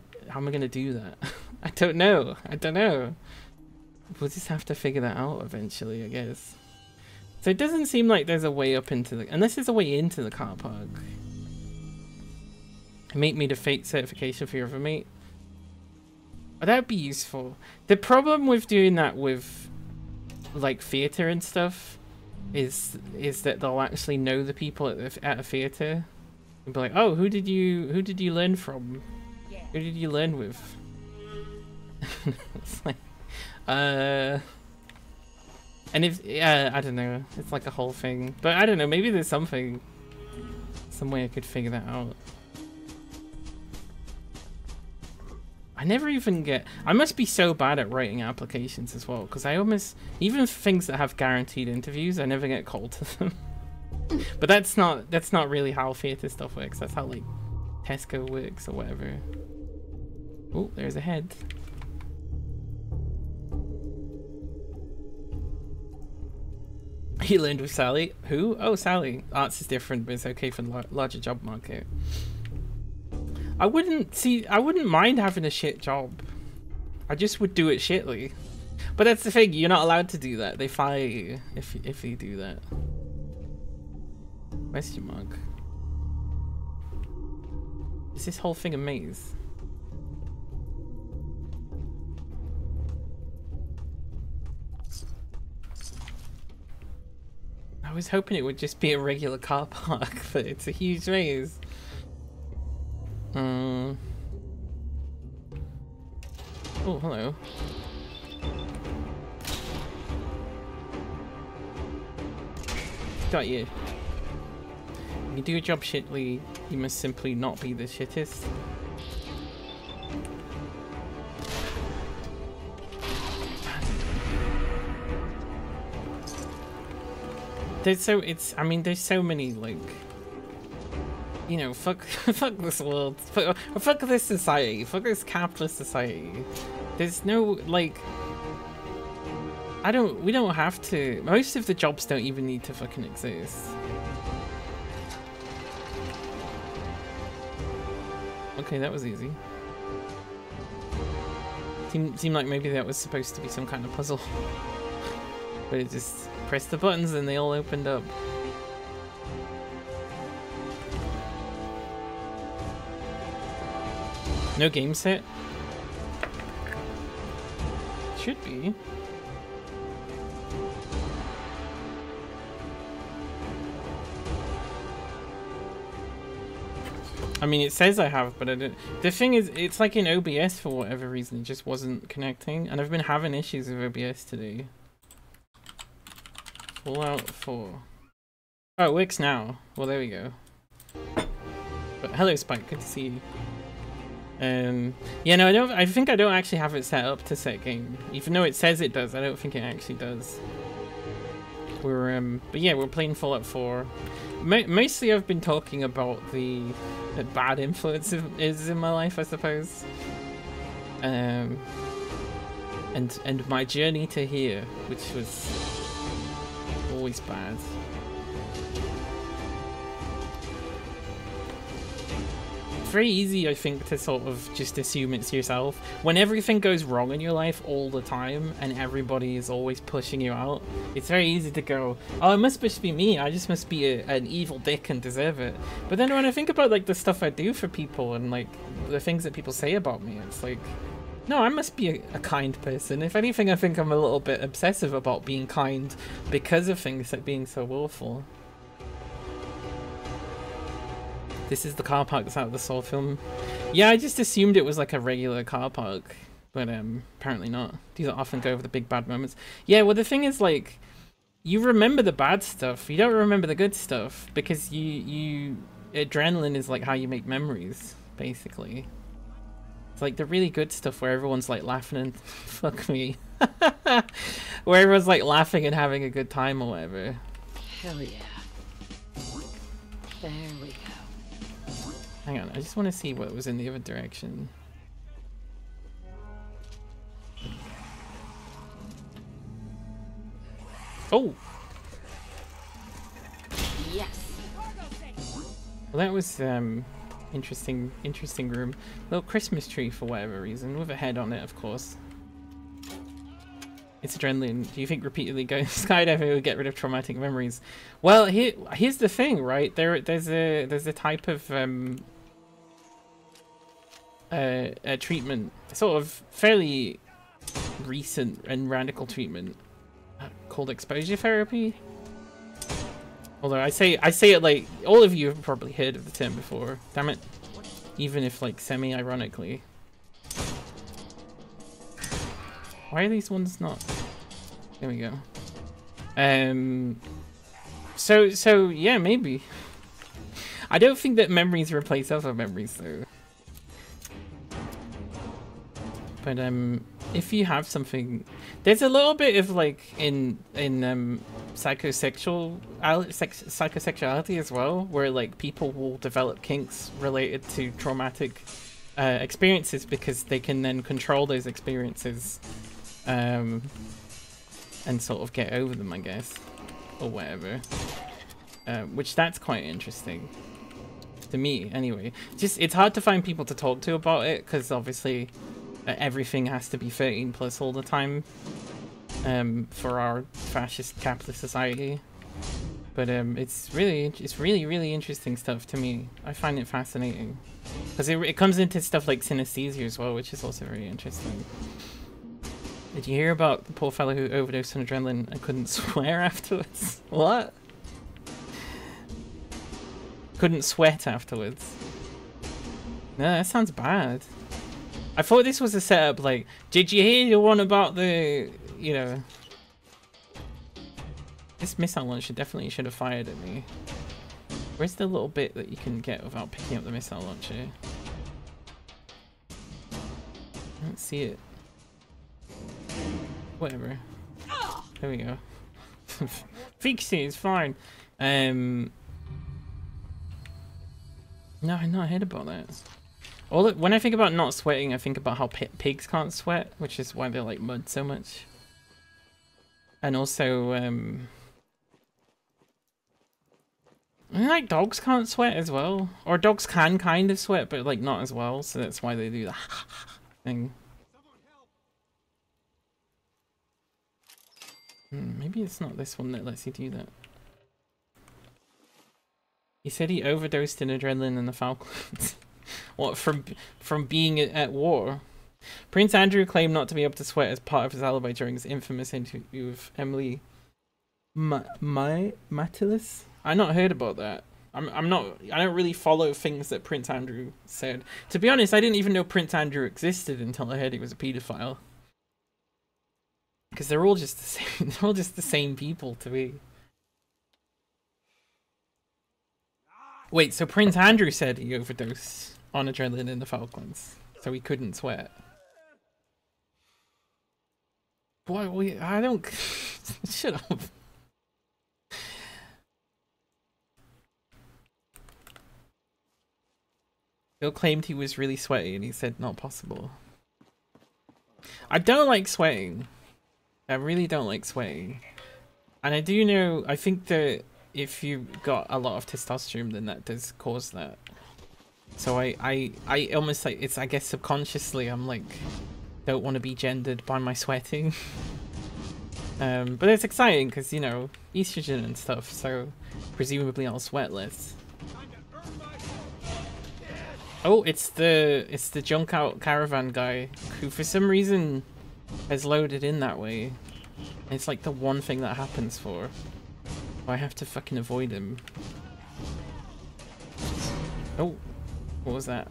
do that? I don't know. We'll just have to figure that out eventually, I guess. So it doesn't seem like there's a way up into the, unless there's a way into the car park. Make me the fake certification for your other mate. Oh, that'd be useful. The problem with doing that with, like, theater and stuff is that they'll actually know the people at a theater and be like, oh, who did you learn from? Who did you learn with? It's like, and if, yeah, I don't know. It's like a whole thing, but I don't know. Maybe there's some way I could figure that out. I never even get... I must be so bad at writing applications as well, because I almost... Even things that have guaranteed interviews, I never get called to them. But that's not really how theatre stuff works. That's how, like, Tesco works or whatever. Oh, there's a head. He learned with Sally. Who? Oh, Sally. Arts is different, but it's okay for the larger job market. I wouldn't mind having a shit job. I just would do it shitly. But that's the thing, you're not allowed to do that. They fire you if you do that. Question mark. Is this whole thing a maze? I was hoping it would just be a regular car park, but it's a huge maze. Oh, hello. Got you. If you do a job shittily, you must simply not be the shittest. There's so many, like, you know, fuck this world, fuck this society, fuck this capitalist society. There's no, like, we don't have to, most of the jobs don't even need to fucking exist. Okay, that was easy. Seemed like maybe that was supposed to be some kind of puzzle. But it just pressed the buttons and they all opened up. No game set? Should be. I mean, it says I have, but I don't. The thing is, it's like in OBS for whatever reason, it just wasn't connecting, and I've been having issues with OBS today. Fallout 4. Oh, it works now. Well, there we go. But hello, Spike. Good to see you. Yeah, no, I think I don't actually have it set up to set game. Even though it says it does, I don't think it actually does. But yeah, we're playing Fallout 4. Mostly I've been talking about the bad influences in my life, I suppose. And my journey to here, which was always bad. very easy, I think, to sort of just assume it's yourself. When everything goes wrong in your life all the time and everybody is always pushing you out, it's very easy to go, oh, it must just be me. I just must be an evil dick and deserve it. But then when I think about like the stuff I do for people and like the things that people say about me, it's like, no, I must be a kind person. If anything, I think I'm a little bit obsessive about being kind because of things like being so awful. This is the car park that's out of the Saw film. Yeah, I just assumed it was like a regular car park, but apparently not. These often go over the big bad moments. Yeah, well the thing is, like, you remember the bad stuff. You don't remember the good stuff because you adrenaline is like how you make memories, basically. It's like the really good stuff where everyone's like laughing and fuck me, where everyone's like laughing and having a good time or whatever. Hell yeah. There we go. Hang on, I just want to see what was in the other direction. Oh! Yes. Well, that was interesting room. Little Christmas tree for whatever reason, with a head on it, of course. It's adrenaline. Do you think repeatedly going skydiving will get rid of traumatic memories? Well, here's the thing, right? There's a type of a treatment, sort of fairly recent and radical treatment, called exposure therapy. Although I say it like all of you have probably heard of the term before. Damn it, even if like semi-ironically. Why are these ones not? There we go. So yeah, maybe. I don't think that memories replace other memories though. But if you have something, there's a little bit of like in psychosexuality as well, where like people will develop kinks related to traumatic experiences because they can then control those experiences and sort of get over them, I guess, or whatever. Which that's quite interesting to me anyway. Just it's hard to find people to talk to about it because obviously everything has to be 13 plus all the time for our fascist capitalist society. But it's really interesting stuff to me. I find it fascinating because it comes into stuff like synesthesia as well, which is also very interesting. Did you hear about the poor fellow who overdosed on adrenaline and couldn't swear afterwards? What? Couldn't sweat afterwards? No, that sounds bad. I thought this was a setup like, did you hear the one about the, you know... This missile launcher definitely should have fired at me. Where's the little bit that you can get without picking up the missile launcher? I don't see it. Whatever. There we go. Fix it, it's fine. No, I've not heard about that. When I think about not sweating, I think about how pigs can't sweat, which is why they like mud so much. And also, I mean, like dogs can't sweat as well, or dogs can kind of sweat, but like not as well. So that's why they do the thing. Maybe it's not this one that lets you do that. He said he overdosed in adrenaline in the Falklands. What, from being at war? Prince Andrew claimed not to be able to sweat as part of his alibi during his infamous interview with Emily Matalus. I not heard about that. I don't really follow things that Prince Andrew said. To be honest, I didn't even know Prince Andrew existed until I heard he was a pedophile. Because they're all just the same. They're all just the same people to me. Wait, so Prince Andrew said he overdosed on adrenaline in the Falklands, so he couldn't sweat. Boy, I don't... Shut up. Bill claimed he was really sweaty and he said not possible. I don't like sweating. I really don't like sweating. And I do know, I think that if you got a lot of testosterone, then that does cause that. So I almost like it's, I guess subconsciously I'm like, don't want to be gendered by my sweating. But it's exciting because, you know, estrogen and stuff, so presumably I'll sweat less. Oh, it's the junk out caravan guy who for some reason has loaded in that way. It's like the one thing that happens for. I have to fucking avoid him. Oh, what was that?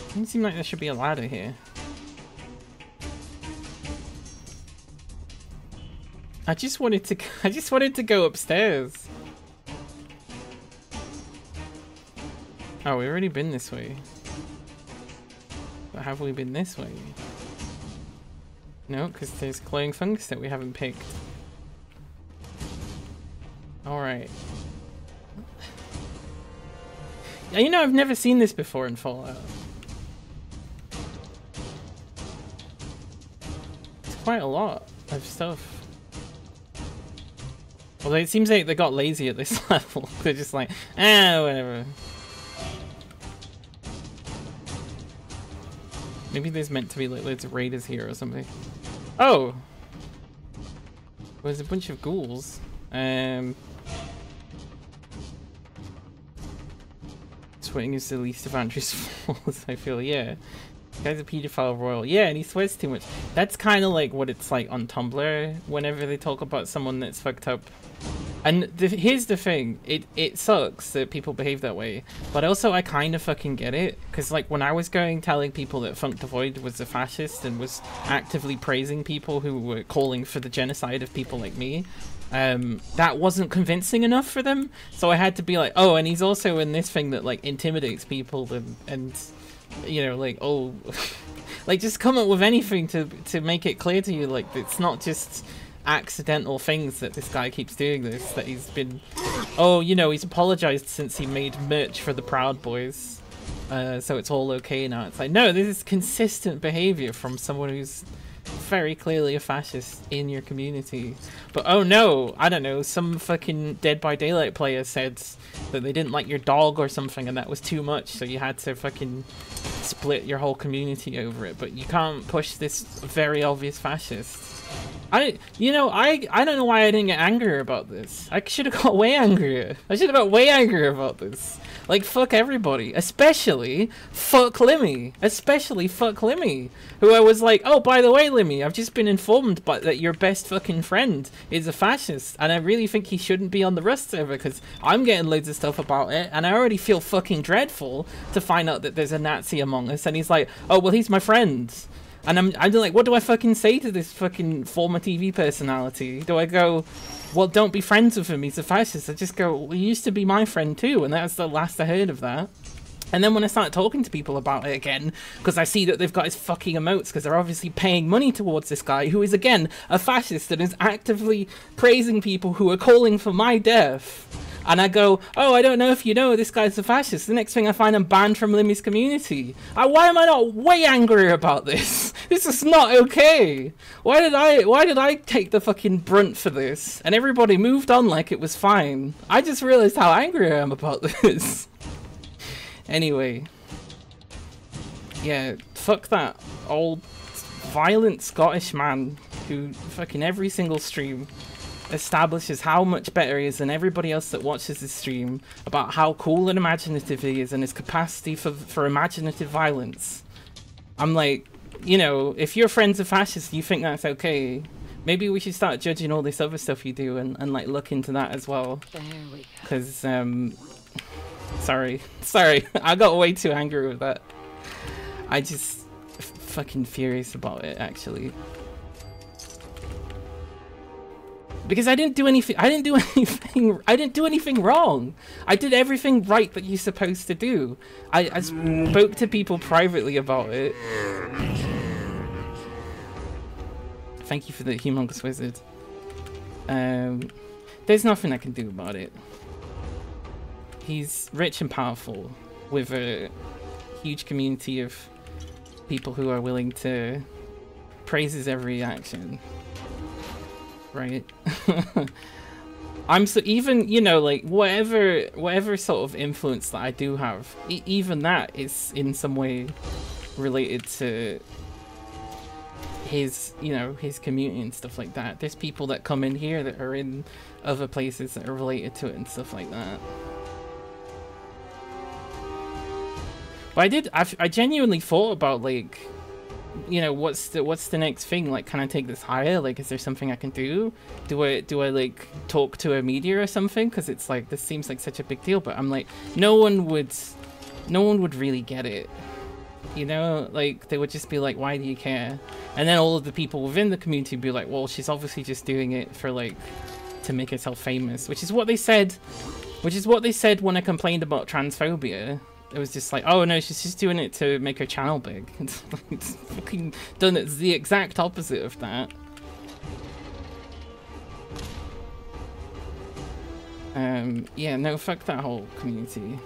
Doesn't seem like there should be a ladder here. I just wanted to go upstairs. Oh, we've already been this way. But have we been this way? No, because there's glowing fungus that we haven't picked. Alright. You know, I've never seen this before in Fallout. It's quite a lot of stuff. Although it seems like they got lazy at this level. They're just like, whatever. Maybe there's meant to be like loads of raiders here or something. Oh! There's a bunch of ghouls. Sweating is the least of Andrew's flaws, I feel, yeah. The guy's a pedophile royal. Yeah, and he sweats too much. That's kind of like what it's like on Tumblr whenever they talk about someone that's fucked up. And here's the thing, it sucks that people behave that way, but also I kind of fucking get it, because like when I was telling people that Funk the Void was a fascist and was actively praising people who were calling for the genocide of people like me, that wasn't convincing enough for them, so I had to be like, oh, and he's also in this thing that like intimidates people and you know, like, oh, like just come up with anything to make it clear to you, like it's not just accidental things that this guy keeps doing this, that he's been, oh, you know, he's apologized since he made merch for the Proud Boys, so it's all okay now. It's like, no, this is consistent behavior from someone who's very clearly a fascist in your community. But oh no, I don't know, some fucking Dead by Daylight player said that they didn't like your dog or something and that was too much, so you had to fucking split your whole community over it. But you can't push this very obvious fascist. I don't know why I didn't get angrier about this. I should have got way angrier. I should have got way angrier about this. Like, fuck everybody. Especially fuck Limmy. Especially fuck Limmy. Who I was like, oh, by the way, Limmy, I've just been informed that your best fucking friend is a fascist. And I really think he shouldn't be on the Rust server because I'm getting loads of stuff about it. And I already feel fucking dreadful to find out that there's a Nazi among us. And he's like, oh, well, he's my friend. And I'm like, what do I fucking say to this fucking former TV personality? Do I go, well, don't be friends with him, he's a fascist? I just go, well, he used to be my friend too, and that's the last I heard of that. And then when I start talking to people about it again, because I see that they've got his fucking emotes, because they're obviously paying money towards this guy, who is, again, a fascist and is actively praising people who are calling for my death. And I go, oh, I don't know if you know this guy's a fascist. The next thing I find, I'm banned from Limmy's community. Why am I not way angrier about this? This is not okay. Why did I take the fucking brunt for this? And everybody moved on like it was fine. I just realized how angry I am about this. Anyway. Yeah, fuck that old violent Scottish man who fucking every single stream establishes how much better he is than everybody else that watches his stream about how cool and imaginative he is and his capacity for imaginative violence. I'm like, you know, if your friend's a fascist, you think that's okay, maybe we should start judging all this other stuff you do and like look into that as well. There we go. Because sorry I got way too angry with that. I just fucking furious about it, actually. Because I didn't do anything. I didn't do anything wrong. I did everything right that you're supposed to do. I spoke to people privately about it. Thank you for the humongous wizard. There's nothing I can do about it. He's rich and powerful with a huge community of people who are willing to praise his every action. right? I'm so even, you know, like whatever sort of influence that I do have, even that is in some way related to his, you know, his community and stuff like that. There's people that come in here that are in other places that are related to it and stuff like that. But I genuinely thought about, like, you know, what's the next thing? Like, can I take this higher? Like, is there something I can do? Do I like talk to a media or something? Because it's like, this seems like such a big deal. But I'm like, no one would really get it. You know, like, they would just be like, why do you care? And then all of the people within the community would be like, well, she's obviously just doing it for, like, to make herself famous, which is what they said. Which is what they said when I complained about transphobia. It was just like, oh no, she's just doing it to make her channel big. It's fucking done. It's the exact opposite of that. Yeah, no, fuck that whole community.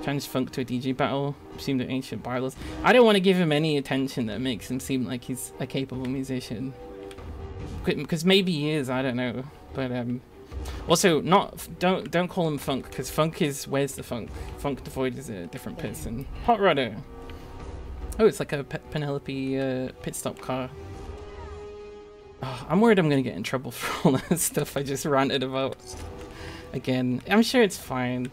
Challenge Funk to a DJ battle. Assume the ancient bylaws. I don't want to give him any attention that makes him seem like he's a capable musician. Because maybe he is, I don't know. But also, don't call him Funk, because Funk is, where's the Funk? Funk Devoid is a different person. Hot Rudder. Oh, it's like a Penelope pit stop car. Oh, I'm worried I'm gonna get in trouble for all that stuff I just ranted about. Again, I'm sure it's fine.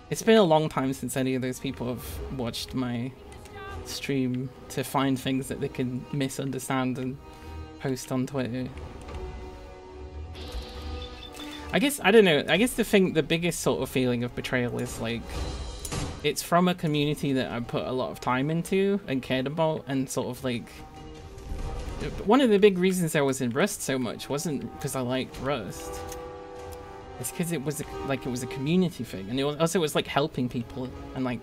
It's been a long time since any of those people have watched my stream to find things that they can misunderstand and post on Twitter. I guess, I don't know, I guess the biggest sort of feeling of betrayal is like, it's from a community that I put a lot of time into and cared about, and sort of like, one of the big reasons I was in Rust so much wasn't because I liked Rust. It's because it was a community thing, and it also was like helping people, and like,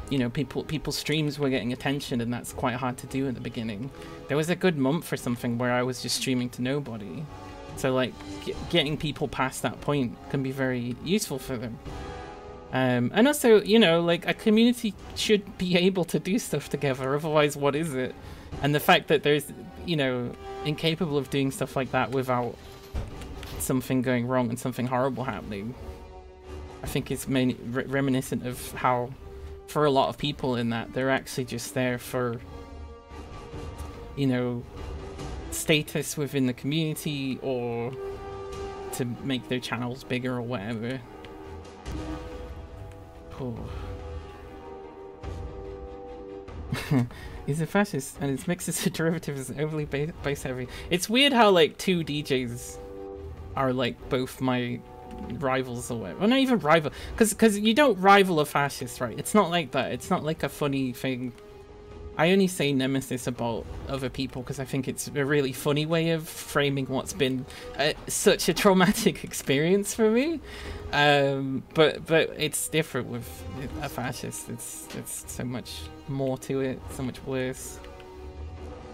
you know, people's streams were getting attention, and that's quite hard to do at the beginning. There was a good month or something where I was just streaming to nobody. So like getting people past that point can be very useful for them. And also, you know, like a community should be able to do stuff together, otherwise what is it? And the fact that there's, you know, incapable of doing stuff like that without something going wrong and something horrible happening, I think is mainly reminiscent of how, for a lot of people in that, they're actually just there for, you know, status within the community or to make their channels bigger or whatever. Oh. He's a fascist and his mixes of derivatives is overly bass heavy. It's weird how like two DJs are like both my rivals or whatever. Well, not even rival, because you don't rival a fascist, right? It's not like that. It's not like a funny thing. I only say nemesis about other people because I think it's a really funny way of framing what's been such a traumatic experience for me. But it's different with a fascist. It's so much more to it, so much worse.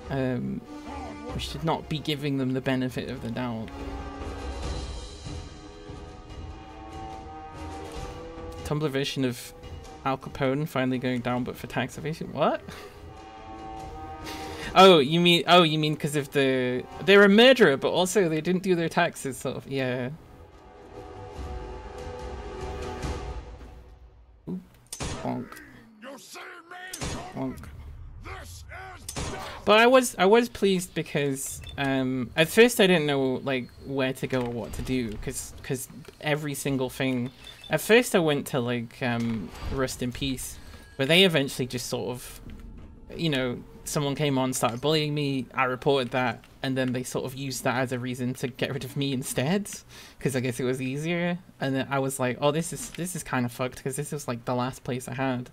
We should not be giving them the benefit of the doubt. Tumblr version of Al Capone finally going down, but for tax evasion. What? Oh, you mean because of they're a murderer, but also they didn't do their taxes, sort of. Yeah. Oop. Bonk. Bonk. But I was pleased because at first I didn't know like where to go or what to do because every single thing. At first I went to like Rust in Peace, but they eventually just sort of, you know, someone came on, started bullying me, I reported that, and then they sort of used that as a reason to get rid of me instead, because I guess it was easier. And then I was like, oh, this is kind of fucked, because this was like the last place I had.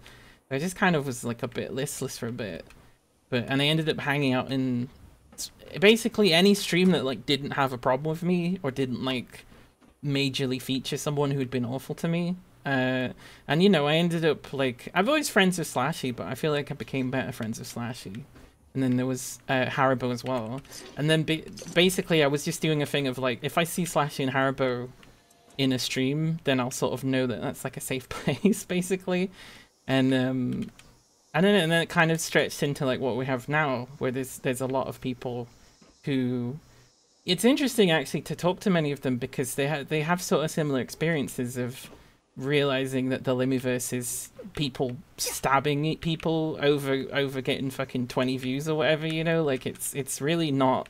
I just kind of was like a bit listless for a bit, and I ended up hanging out in basically any stream that like didn't have a problem with me or didn't like majorly feature someone who'd been awful to me. And you know, I ended up like, I've always friends with Slashy, but I feel like I became better friends with Slashy. And then there was Haribo as well. And then basically I was just doing a thing of like, if I see Slashy and Haribo in a stream, then I'll sort of know that that's like a safe place, basically. And then it kind of stretched into like what we have now, where there's a lot of people who it's interesting actually to talk to many of them because they have sort of similar experiences of realizing that the Limiverse is people stabbing people over getting fucking 20 views or whatever, you know, like it's really not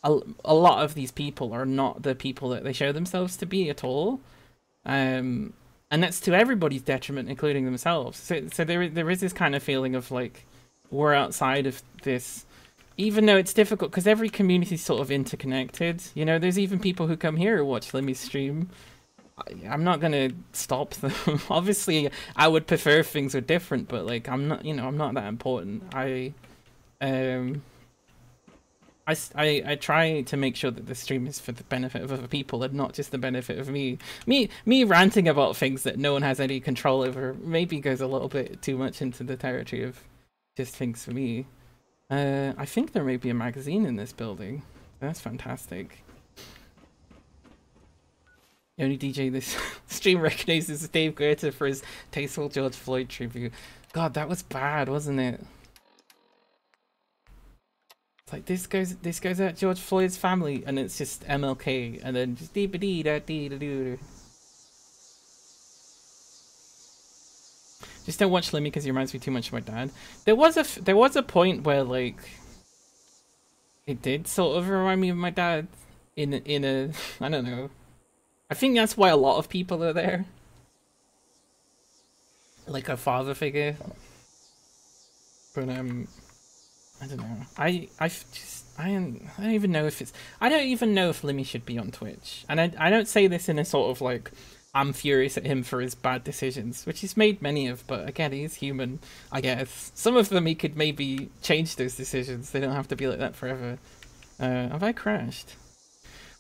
a lot of these people are not the people that they show themselves to be at all. And that's to everybody's detriment, including themselves. So there is this kind of feeling of like we're outside of this, even though it's difficult because every community is sort of interconnected. You know, there's even people who come here who watch Limmy stream. I'm not gonna stop them. Obviously, I would prefer if things were different, but like I'm not, you know, I'm not that important. I try to make sure that the stream is for the benefit of other people and not just the benefit of me. Me ranting about things that no one has any control over maybe goes a little bit too much into the territory of just things for me. I think there may be a magazine in this building. That's fantastic. The only DJ this stream recognizes is Dave Guetta for his tasteful George Floyd tribute. God, that was bad, wasn't it? It's like this goes out George Floyd's family, and it's just MLK, and then just dee dee da dee da doo. Just don't watch Limmy because he reminds me too much of my dad. There was a point where like it did sort of remind me of my dad in a I don't know. I think that's why a lot of people are there. Like a father figure. But I don't know. I don't even know if it's. I don't even know if Limmy should be on Twitch, and I don't say this in a sort of like I'm furious at him for his bad decisions, which he's made many of. But again, he's human. I guess some of them he could maybe change those decisions. They don't have to be like that forever. Have I crashed?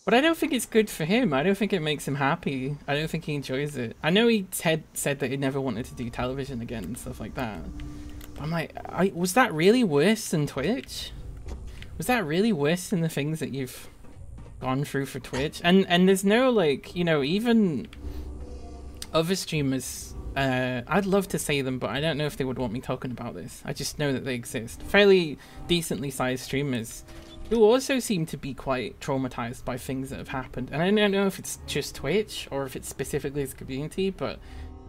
But I don't think it's good for him. I don't think it makes him happy. I don't think he enjoys it. I know he said that he never wanted to do television again and stuff like that. But I'm like, was that really worse than Twitch? Was that really worse than the things that you've gone through for Twitch? And there's no like, you know, even other streamers, I'd love to say them, but I don't know if they would want me talking about this. I just know that they exist. Fairly decently sized streamers who also seem to be quite traumatized by things that have happened. And I don't know if it's just Twitch or if it's specifically this community, but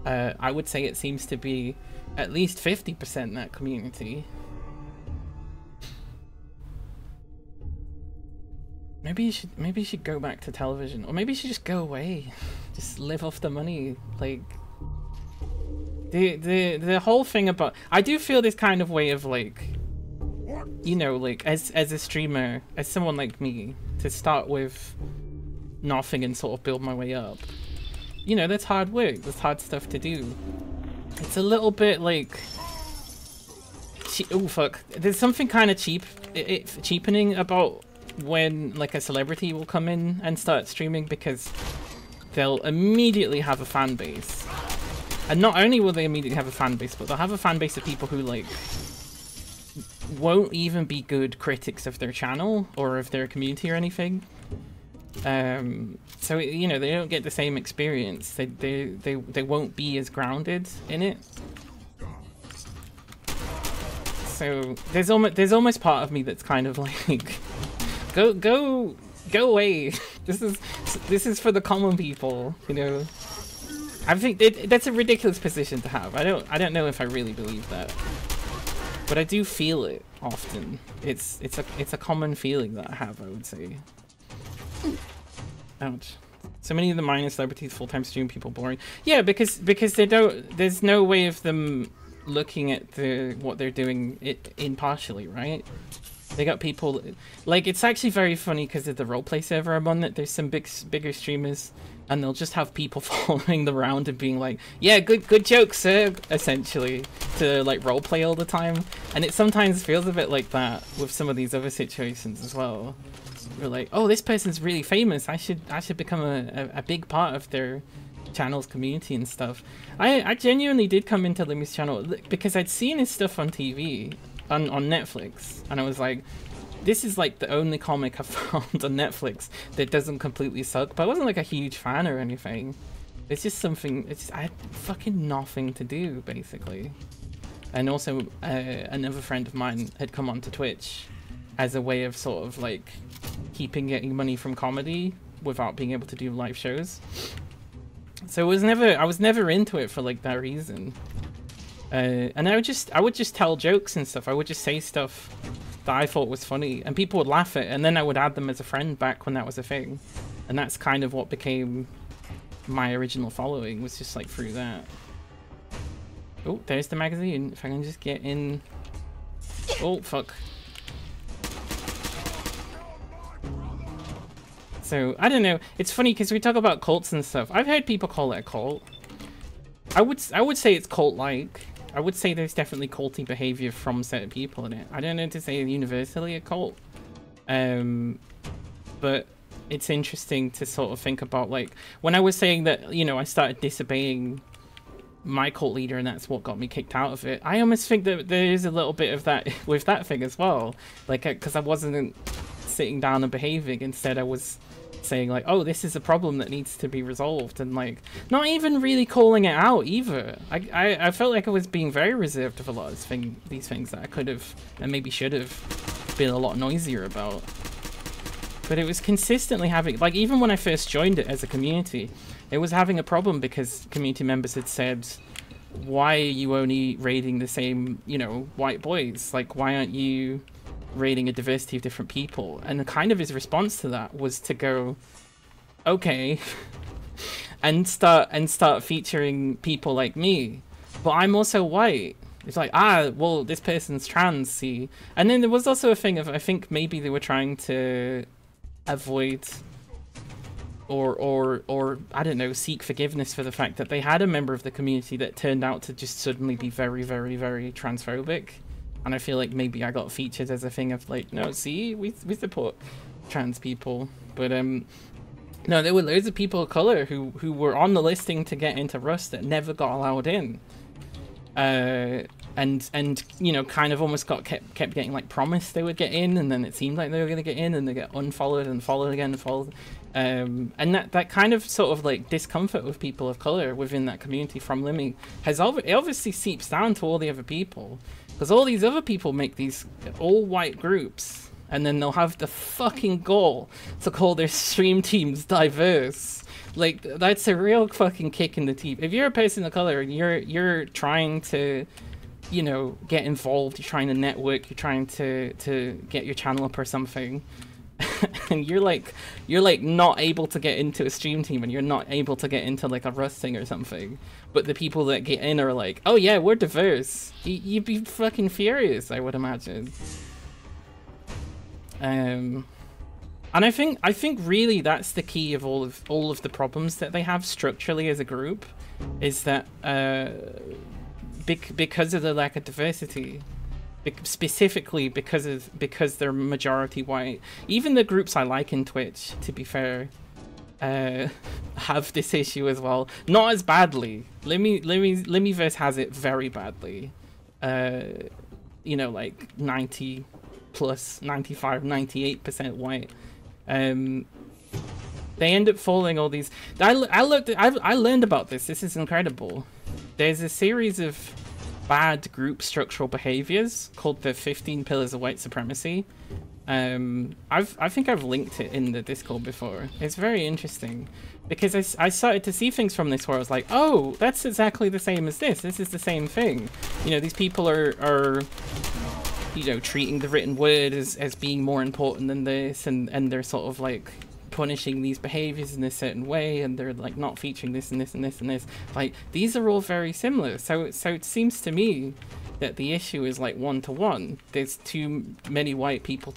I would say it seems to be at least 50% that community. Maybe you should go back to television, or maybe you should just go away, just live off the money. Like the whole thing about, I do feel this kind of way of like, you know, like as a streamer, as someone like me, to start with nothing and sort of build my way up. You know, that's hard work. That's hard stuff to do. It's a little bit like, oh fuck, there's something kind of cheapening about when like a celebrity will come in and start streaming, because they'll immediately have a fan base. And not only will they immediately have a fan base, but they'll have a fan base of people who like won't even be good critics of their channel or of their community or anything. So you know, they don't get the same experience. They won't be as grounded in it. So there's almost part of me that's kind of like, go away. This is for the common people, you know. I think that's a ridiculous position to have. I don't know if I really believe that, but I do feel it often. It's a common feeling that I have, I would say. Ouch. So many of the minor celebrities full-time stream people boring. Yeah, because they don't. There's no way of them looking at what they're doing impartially, right? They got people like, it's actually very funny because of the roleplay server I'm on, that there's some bigger streamers, and they'll just have people following them around and being like, yeah, good joke, sir, essentially, to like roleplay all the time. And it sometimes feels a bit like that with some of these other situations as well. We're like, oh, this person's really famous, I should become a big part of their channel's community and stuff. I genuinely did come into Limmy's channel because I'd seen his stuff on TV, on Netflix, and I was like, this is like the only comic I've found on Netflix that doesn't completely suck. But I wasn't like a huge fan or anything. It's just something, I had fucking nothing to do, basically. And also another friend of mine had come onto Twitch as a way of sort of like getting money from comedy without being able to do live shows. So I was never into it for like that reason. And I would just tell jokes and stuff. I would just say stuff that I thought was funny, and people would laugh at it, and then I would add them as a friend back when that was a thing. And that's kind of what became my original following, was just like through that. Oh, there's the magazine. If I can just get in. Oh, fuck. So, I don't know. It's funny because we talk about cults and stuff. I've heard people call it a cult. I would say it's cult-like. I would say there's definitely culty behavior from certain people in it. I don't know to say universally a cult. But it's interesting to sort of think about, like, when I was saying that, you know, I started disobeying my cult leader and that's what got me kicked out of it. I almost think that there is a little bit of that with that thing as well. Like, because I wasn't sitting down and behaving. Instead, I was saying like, oh, this is a problem that needs to be resolved, and like not even really calling it out either. I felt like I was being very reserved of a lot of these things that I could have and maybe should have been a lot noisier about. But it was consistently having, like, even when I first joined it as a community, it was having a problem because community members had said, why are you only raiding the same, you know, white boys? Like, why aren't you raiding a diversity of different people? And kind of his response to that was to go, okay, and start featuring people like me, but I'm also white. It's like, well, this person's trans, see. And then there was also a thing of, I think maybe they were trying to avoid or I don't know, seek forgiveness for the fact that they had a member of the community that turned out to just suddenly be very, very, very transphobic. And I feel like maybe I got featured as a thing of like, no, see, we support trans people. But no, there were loads of people of color who were on the listing to get into Rust that never got allowed in. And you know, kind of almost kept getting like promised they would get in, and then it seemed like they were gonna get in, and they get unfollowed and followed again and followed. And that kind of sort of like discomfort with people of color within that community from Limmy has it obviously seeps down to all the other people. Because all these other people make these all-white groups, and then they'll have the fucking goal to call their stream teams diverse. Like, that's a real fucking kick in the teeth. If you're a person of color and you're trying to, you know, get involved, you're trying to network, you're trying to get your channel up or something, and you're like not able to get into a stream team, and you're not able to get into like a Rust thing or something, but the people that get in are like, oh yeah, we're diverse, you'd be fucking furious, I would imagine. And I think really that's the key of all of the problems that they have structurally as a group, is that because of the lack of diversity. Specifically because they're majority white. Even the groups I like in Twitch, to be fair, have this issue as well. Not as badly. Limmyverse has it very badly. You know, like 90 plus, 95, 98% white. They end up following all these. I learned about this. This is incredible. There's a series of bad group structural behaviors called the 15 Pillars of White Supremacy. I think I've linked it in the Discord before. It's very interesting because I started to see things from this where I was like, oh, that's exactly the same as this. This is the same thing. You know, these people are you know, treating the written word as being more important than this, and they're sort of like punishing these behaviors in a certain way, and they're like not featuring this and this and this and this. Like, these are all very similar. So it seems to me that the issue is like one-to-one. There's too many white people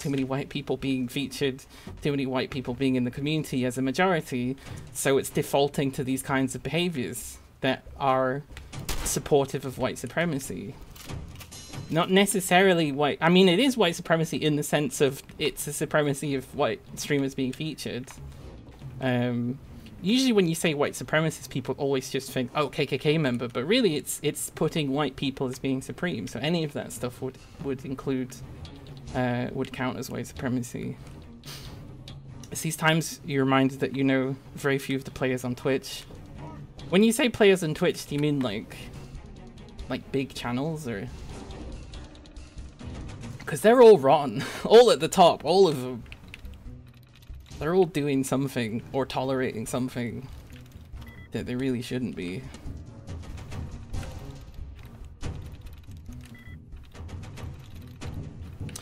being featured, too many white people being in the community as a majority, so it's defaulting to these kinds of behaviors that are supportive of white supremacy. Not necessarily white. I mean, it is white supremacy in the sense of it's a supremacy of white streamers being featured. Usually when you say white supremacist, people always just think, oh, KKK member, but really it's putting white people as being supreme. So any of that stuff would include, would count as white supremacy. It's these times you're reminded that you know very few of the players on Twitch. When you say players on Twitch, do you mean like big channels, or? Because they're all rotten. All at the top. All of them. They're all doing something or tolerating something that they really shouldn't be.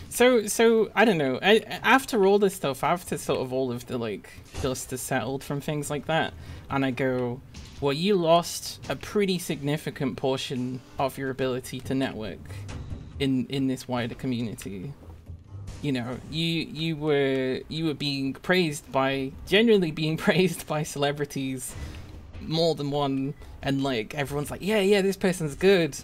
So I don't know. After all this stuff, after sort of all of the like dust is settled from things like that, and I go, well, you lost a pretty significant portion of your ability to network in this wider community. You know, you were being praised by, genuinely being praised by celebrities, more than one, and like everyone's like, yeah, this person's good.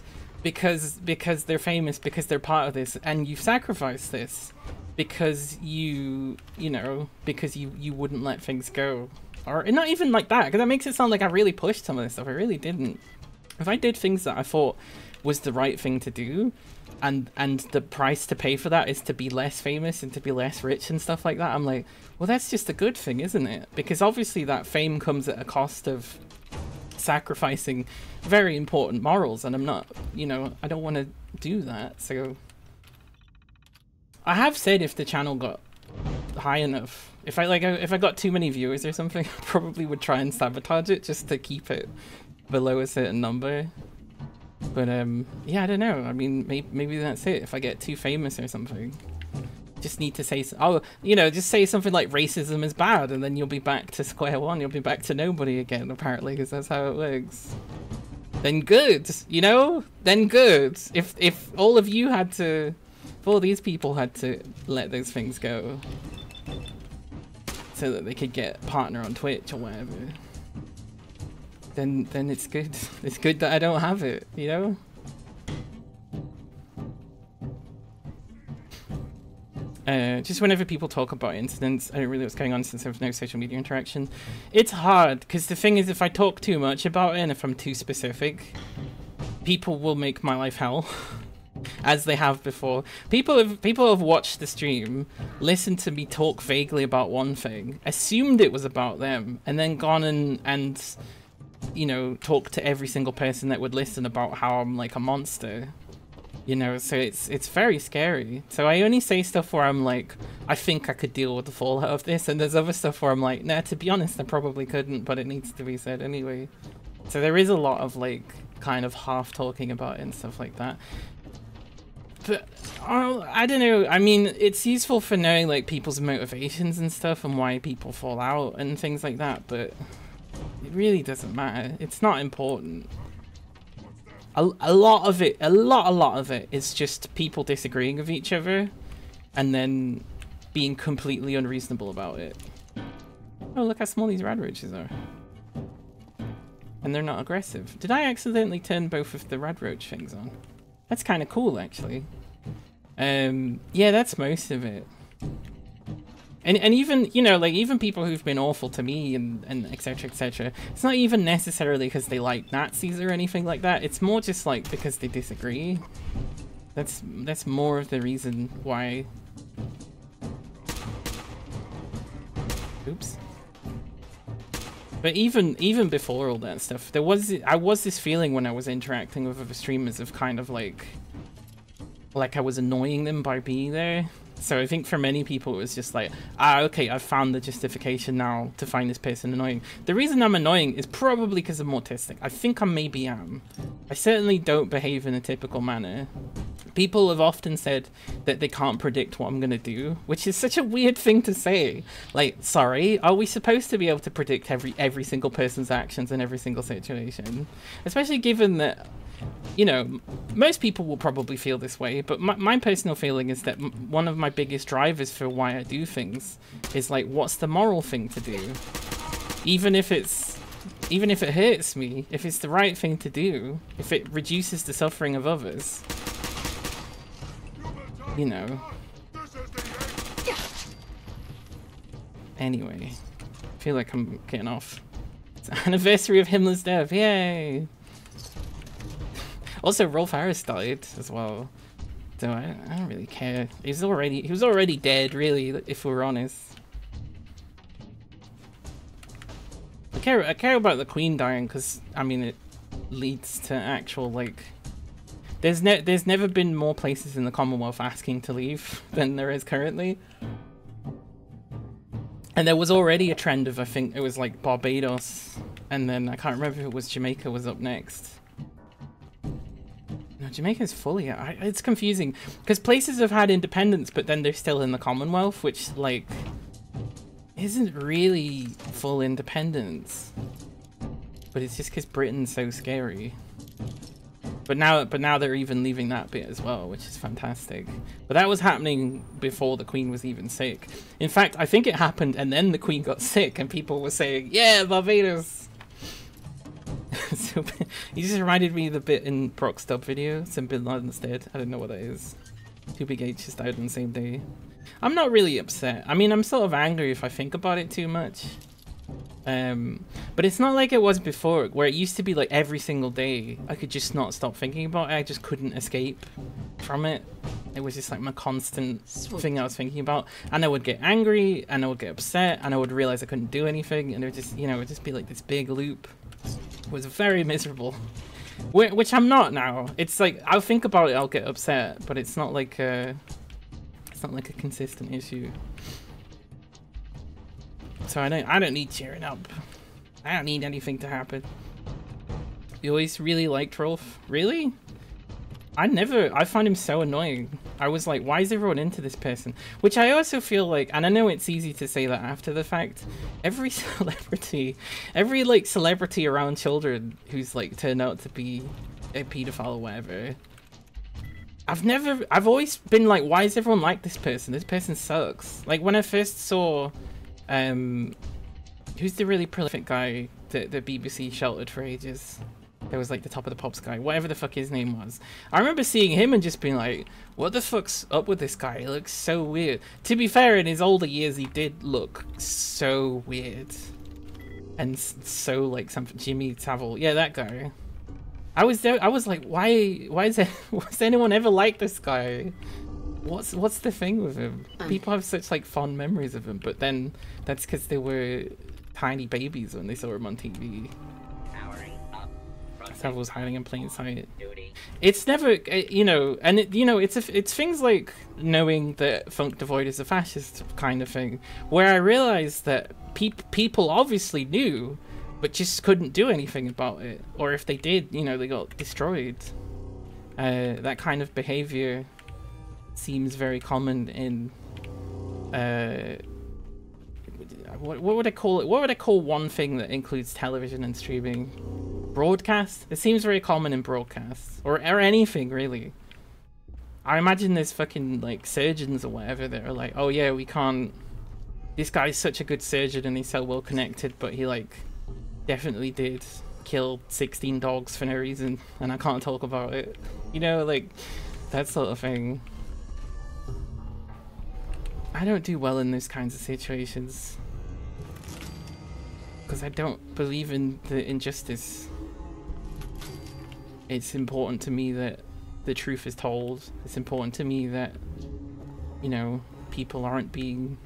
Because they're famous, because they're part of this, and you've sacrificed this because you wouldn't let things go, or not even like that, because that makes it sound like I really pushed some of this stuff. I really didn't. If I did things that I thought was the right thing to do, and the price to pay for that is to be less famous and to be less rich and stuff like that, I'm like, well, that's just a good thing, isn't it? Because obviously that fame comes at a cost of sacrificing very important morals, and I'm not, you know, I don't want to do that. So I have said if the channel got high enough, if I got too many viewers or something, I probably would try and sabotage it just to keep it below a certain number. But yeah, I don't know. I mean, maybe that's it. If I get too famous or something, just need to say, just say something like racism is bad, and then you'll be back to square one. You'll be back to nobody again, apparently, because that's how it works. Then good, you know? Then good. If all of you had to, if all these people had to let those things go, so that they could get a partner on Twitch or whatever, then it's good. It's good that I don't have it, you know? Just whenever people talk about incidents, I don't really know what's going on since there's no social media interaction. It's hard, because the thing is, if I talk too much about it, and if I'm too specific, people will make my life hell, as they have before. People have watched the stream, listened to me talk vaguely about one thing, assumed it was about them, and then gone and you know, talked to every single person that would listen about how I'm like a monster. You know, so it's very scary. So I only say stuff where I'm like, I think I could deal with the fallout of this, and there's other stuff where I'm like, nah, to be honest, I probably couldn't, but it needs to be said anyway. So there is a lot of like kind of half talking about it and stuff like that. But I don't know. I mean, it's useful for knowing like people's motivations and stuff and why people fall out and things like that, but it really doesn't matter. It's not important. A lot of it is just people disagreeing with each other and then being completely unreasonable about it. Oh, look how small these rad roaches are. And they're not aggressive. Did I accidentally turn both of the rad roach things on? That's kind of cool, actually. Yeah, that's most of it. And even, you know, like, even people who've been awful to me and etc, etc, it's not even necessarily because they like Nazis or anything like that. It's more just, like, because they disagree. That's more of the reason why... Oops. But even before all that stuff, I was this feeling when I was interacting with other streamers of kind of, like I was annoying them by being there. So I think for many people it was just like, okay, I've found the justification now to find this person annoying. The reason I'm annoying is probably because I'm autistic. I think I maybe am. I certainly don't behave in a typical manner. People have often said that they can't predict what I'm gonna do, which is such a weird thing to say. Like, sorry, are we supposed to be able to predict every single person's actions in every single situation? Especially given that, you know, most people will probably feel this way, but my personal feeling is that one of my biggest drivers for why I do things is like, what's the moral thing to do? Even if it hurts me, if it's the right thing to do, if it reduces the suffering of others, you know. Anyway, I feel like I'm getting off. It's the anniversary of Himmler's death, yay! Also, Rolf Harris died as well, so I don't really care. He was already dead, really, if we're honest. I care about the Queen dying because, I mean, it leads to actual, like, There's never been more places in the Commonwealth asking to leave than there is currently. And there was already a trend of, I think it was like Barbados, and then I can't remember if it was Jamaica was up next. No, Jamaica's fully, it's confusing, because places have had independence, but then they're still in the Commonwealth, which, like, isn't really full independence. But it's just because Britain's so scary. But now they're even leaving that bit as well, which is fantastic. But that was happening before the Queen was even sick. In fact, I think it happened and then the Queen got sick and people were saying, yeah, Barbados! So, he just reminded me of the bit in Brock's dub video, some Bin Laden's dead. I don't know what that is. 2Big just died on the same day. I'm not really upset. I mean, I'm sort of angry if I think about it too much. But it's not like it was before, where it used to be like every single day I could just not stop thinking about it. I just couldn't escape from it. It was just like my constant thing I was thinking about, and I would get angry and I would get upset and I would realize I couldn't do anything, and it would just, you know, it would just be like this big loop. It was very miserable, which I'm not now. It's like I'll think about it, I'll get upset, but it's not like a consistent issue. So I don't need cheering up. I don't need anything to happen. You always really liked Rolf? Really? I find him so annoying. I was like, why is everyone into this person? Which I also feel like, and I know it's easy to say that after the fact, every celebrity around children who's like turned out to be a pedophile or whatever, I've always been like, why is everyone like this person? This person sucks. Like when I first saw who's the really prolific guy that the BBC sheltered for ages? There was like the Top of the Pops guy, whatever the fuck his name was. I remember seeing him and just being like, what the fuck's up with this guy? He looks so weird. To be fair, in his older years, he did look so weird. And so like something, Jimmy Savile. Yeah, that guy. I was there, I was like, why is anyone ever like this guy? What's the thing with him? People have such like fond memories of him, but then that's because they were tiny babies when they saw him on TV. Savile was hiding in plain sight. It's never, you know, and it's things like knowing that Funk Devoid is a fascist kind of thing, where I realized that people obviously knew, but just couldn't do anything about it, or if they did, you know, they got destroyed. That kind of behavior seems very common in what would I call it? What would I call one thing that includes television and streaming? Broadcast? It seems very common in broadcasts, or anything really. I imagine there's fucking like surgeons or whatever that are like, oh yeah, we can't, this guy's such a good surgeon and he's so well connected, but he like definitely did kill 16 dogs for no reason and I can't talk about it, you know, like that sort of thing. I don't do well in those kinds of situations because I don't believe in the injustice. It's important to me that the truth is told. It's important to me that, you know, people aren't being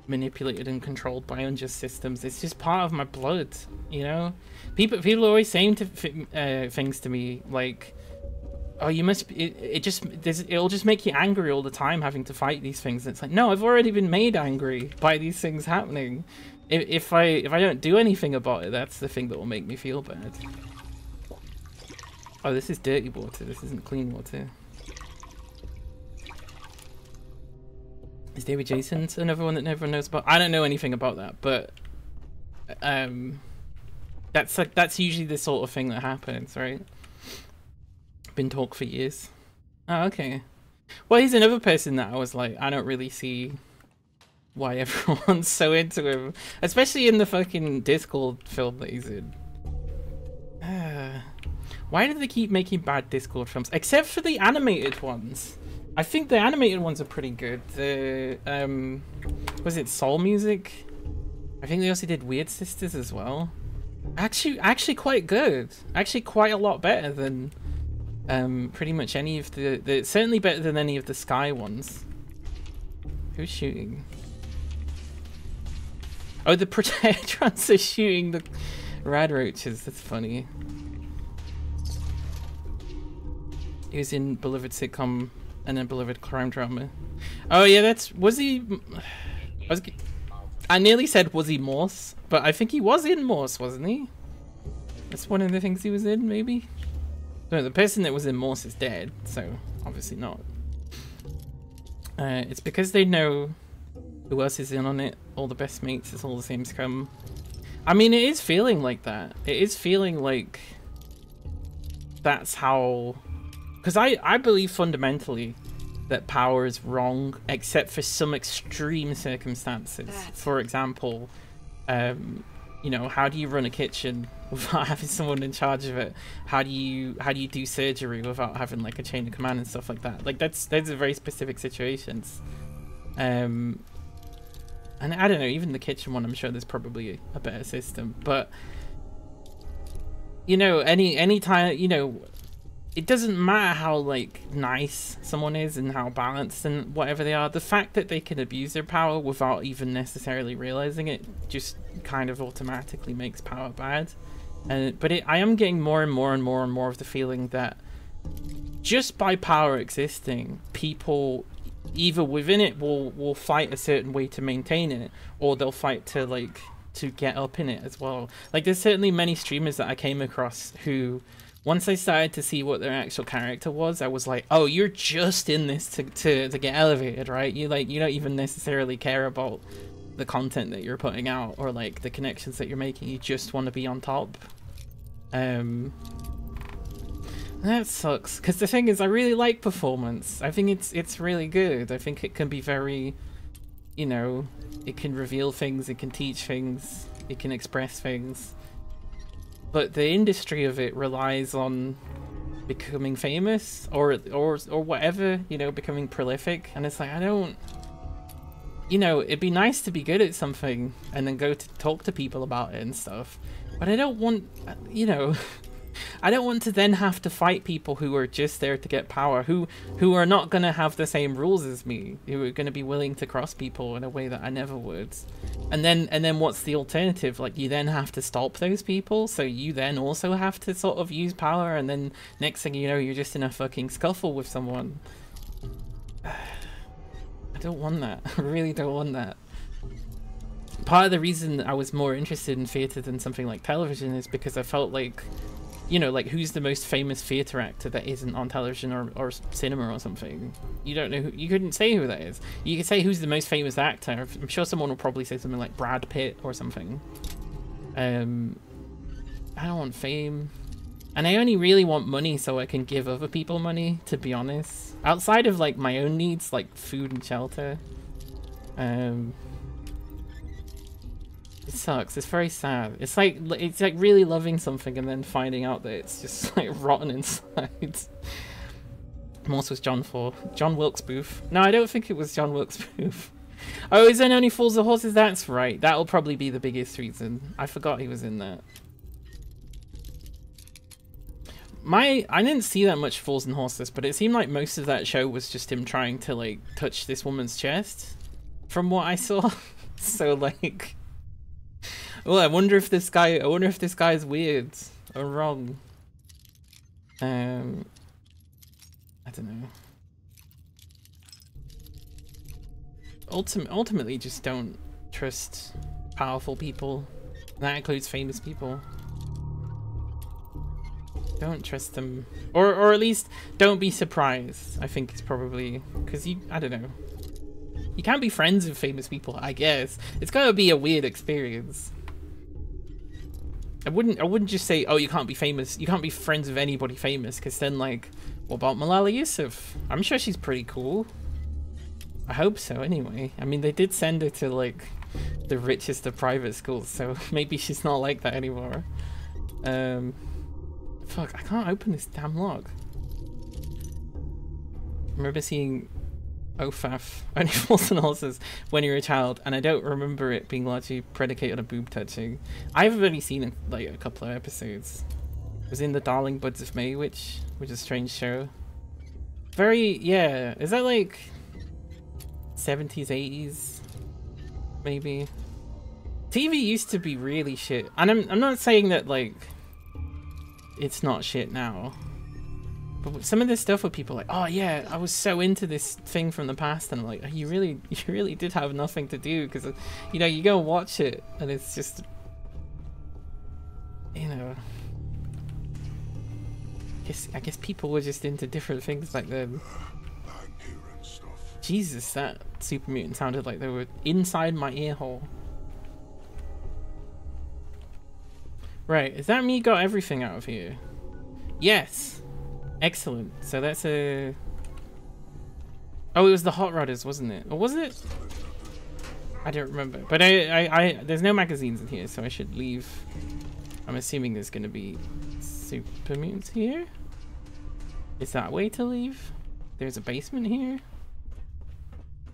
manipulated and controlled by unjust systems. It's just part of my blood, you know? People are always saying things to me like, oh, you must be, it'll just make you angry all the time having to fight these things. And it's like, no, I've already been made angry by these things happening. If I don't do anything about it, that's the thing that will make me feel bad. Oh, this is dirty water. This isn't clean water. Is David Jason's another one that everyone knows about? I don't know anything about that, but that's usually the sort of thing that happens, right? Been talk for years. Oh, okay. Well, he's another person that I was like, I don't really see why everyone's so into him, especially in the fucking Discord film that he's in. Why do they keep making bad Discord films? Except for the animated ones. I think the animated ones are pretty good. The was it Soul Music? I think they also did Weird Sisters as well. Actually quite good. Actually quite a lot better than pretty much any of the certainly better than any of the Sky ones. Who's shooting? Oh, the Protectrons are shooting the rad roaches. That's funny. He was in beloved sitcom and a beloved crime drama. Oh yeah, was he? I nearly said was he Morse, but I think he was in Morse, wasn't he? That's one of the things he was in, maybe. No, the person that was in Morse is dead, so obviously not. It's because they know who else is in on it. All the best mates, it's all the same scum. I mean, it is feeling like that. It is feeling like that's how... Because I believe fundamentally that power is wrong, except for some extreme circumstances. For example, you know, how do you run a kitchen without having someone in charge of it? How do you do surgery without having like a chain of command and stuff like that? Like those are very specific situations. And I don't know, even the kitchen one, I'm sure there's probably a better system. But you know, any time, you know, it doesn't matter how like nice someone is and how balanced and whatever they are. The fact that they can abuse their power without even necessarily realizing it just kind of automatically makes power bad. But I am getting more and more and more and more of the feeling that just by power existing, people either within it will fight a certain way to maintain it, or they'll fight to like to get up in it as well. Like there's certainly many streamers that I came across who, once I started to see what their actual character was, I was like, oh, you're just in this to get elevated, right? You don't even necessarily care about the content that you're putting out or like the connections that you're making. You just want to be on top. That sucks, because the thing is, I really like performance. I think it's really good. I think it can be very, you know, it can reveal things, it can teach things, it can express things. But the industry of it relies on becoming famous or whatever, you know, becoming prolific. And it's like, I don't, you know, it'd be nice to be good at something and then go to talk to people about it and stuff. But I don't want, you know, I don't want to then have to fight people who are just there to get power, who are not going to have the same rules as me, who are going to be willing to cross people in a way that I never would. And then what's the alternative? Like, you then have to stop those people, so you then also have to sort of use power, and then next thing you know, you're just in a fucking scuffle with someone. I don't want that. I really don't want that. Part of the reason I was more interested in theatre than something like television is because I felt like, you know, like, who's the most famous theatre actor that isn't on television or cinema or something? You don't know you couldn't say who that is. You could say who's the most famous actor. I'm sure someone will probably say something like Brad Pitt or something. I don't want fame. And I only really want money so I can give other people money, to be honest. Outside of, like, my own needs, like food and shelter. It sucks. It's very sad. It's like really loving something and then finding out that it's just like rotten inside. Morse was John Wilkes Booth. No, I don't think it was John Wilkes Booth. Oh, is there only Fools and Horses? That's right. That'll probably be the biggest reason. I forgot he was in that. I didn't see that much Fools and Horses, but it seemed like most of that show was just him trying to like touch this woman's chest, from what I saw. So like. Well, I wonder if this guy's weird or wrong. I don't know. Ultimately, just don't trust powerful people. That includes famous people. Don't trust them, or at least don't be surprised. I think it's probably because I don't know. You can't be friends with famous people, I guess. It's gotta be a weird experience. I wouldn't just say, oh, you can't be famous. You can't be friends with anybody famous, because then, like, what about Malala Yousaf? I'm sure she's pretty cool. I hope so, anyway. I mean, they did send her to, like, the richest of private schools, so maybe she's not like that anymore. Fuck, I can't open this damn log. I remember seeing OFAF, Only Fools and Horses, when you were a child, and I don't remember it being largely predicated on boob touching. I've only seen like a couple of episodes. It was in The Darling Buds of May, which is a strange show. Very, yeah, is that like 70s, 80s? Maybe? TV used to be really shit, and I'm not saying that like it's not shit now, But some of this stuff where people are like, oh yeah, I was so into this thing from the past, and I'm like, you really did have nothing to do, because you know, you go watch it and it's just, you know, I guess people were just into different things back then. Jesus, that super mutant sounded like they were inside my ear hole. Right, is that me got everything out of here? Yes. Excellent. So that's a... Oh, it was the hot rodders, wasn't it? Or was it? I don't remember. But there's no magazines in here, so I should leave. I'm assuming there's going to be super mutants here. Is that a way to leave? There's a basement here.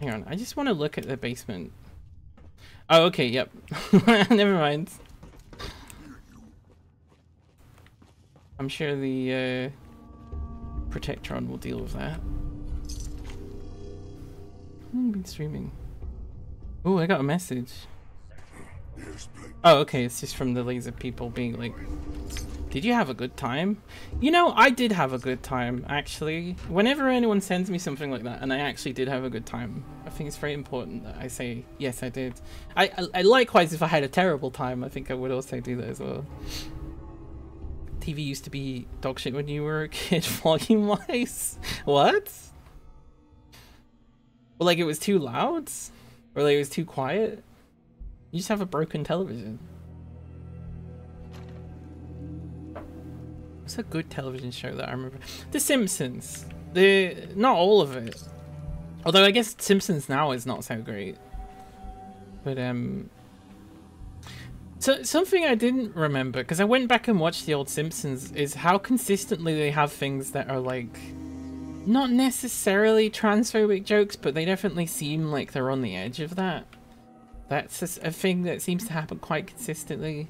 Hang on, I just want to look at the basement. Oh, okay, yep. Never mind. I'm sure the Protectron will deal with that. I've been streaming. Oh, I got a message. Oh, okay, it's just from the laser people being like, did you have a good time? You know, I did have a good time, actually. Whenever anyone sends me something like that, and I actually did have a good time, I think it's very important that I say, yes, I did. I likewise, if I had a terrible time, I think I would also do that as well. TV used to be dog shit when you were a kid, volume-wise. What? Well, like it was too loud? Or like it was too quiet? You just have a broken television. What's a good television show that I remember? The Simpsons. Not all of it. Although I guess Simpsons now is not so great. But so something I didn't remember, because I went back and watched the old Simpsons, is how consistently they have things that are like not necessarily transphobic jokes, but they definitely seem like they're on the edge of that. That's a thing that seems to happen quite consistently.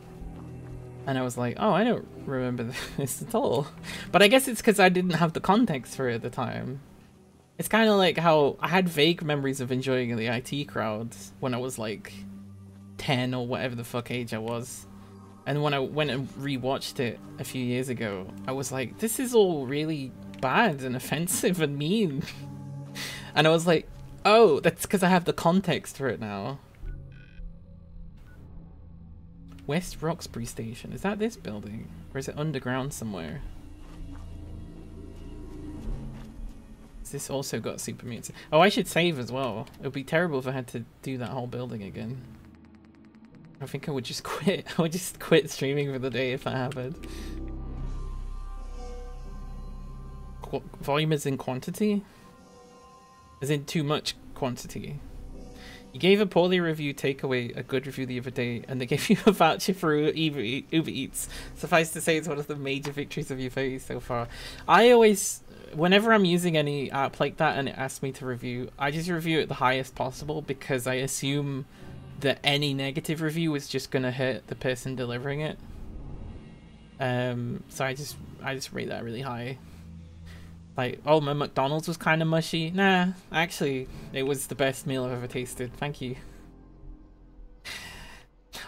And I was like, oh, I don't remember this at all. But I guess it's because I didn't have the context for it at the time. It's kind of like how I had vague memories of enjoying the IT crowds when I was like 10 or whatever the fuck age I was. And when I went and rewatched it a few years ago, I was like, this is all really bad and offensive and mean. And I was like, oh, that's because I have the context for it now. West Roxbury Station. Is that this building? Or is it underground somewhere? Has this also got super mutants? Oh, I should save as well. It would be terrible if I had to do that whole building again. I think I would just quit. I would just quit streaming for the day if that happened. Volume is in quantity? As in too much quantity. You gave a poorly reviewed takeaway a good review the other day, and they gave you a voucher for Uber Eats. Suffice to say, it's one of the major victories of your phase so far. I always, whenever I'm using any app like that and it asks me to review, I just review it the highest possible, because I assume that any negative review is just gonna hurt the person delivering it. So I just rate that really high. Like, oh, my McDonald's was kind of mushy. Nah, actually, it was the best meal I've ever tasted. Thank you.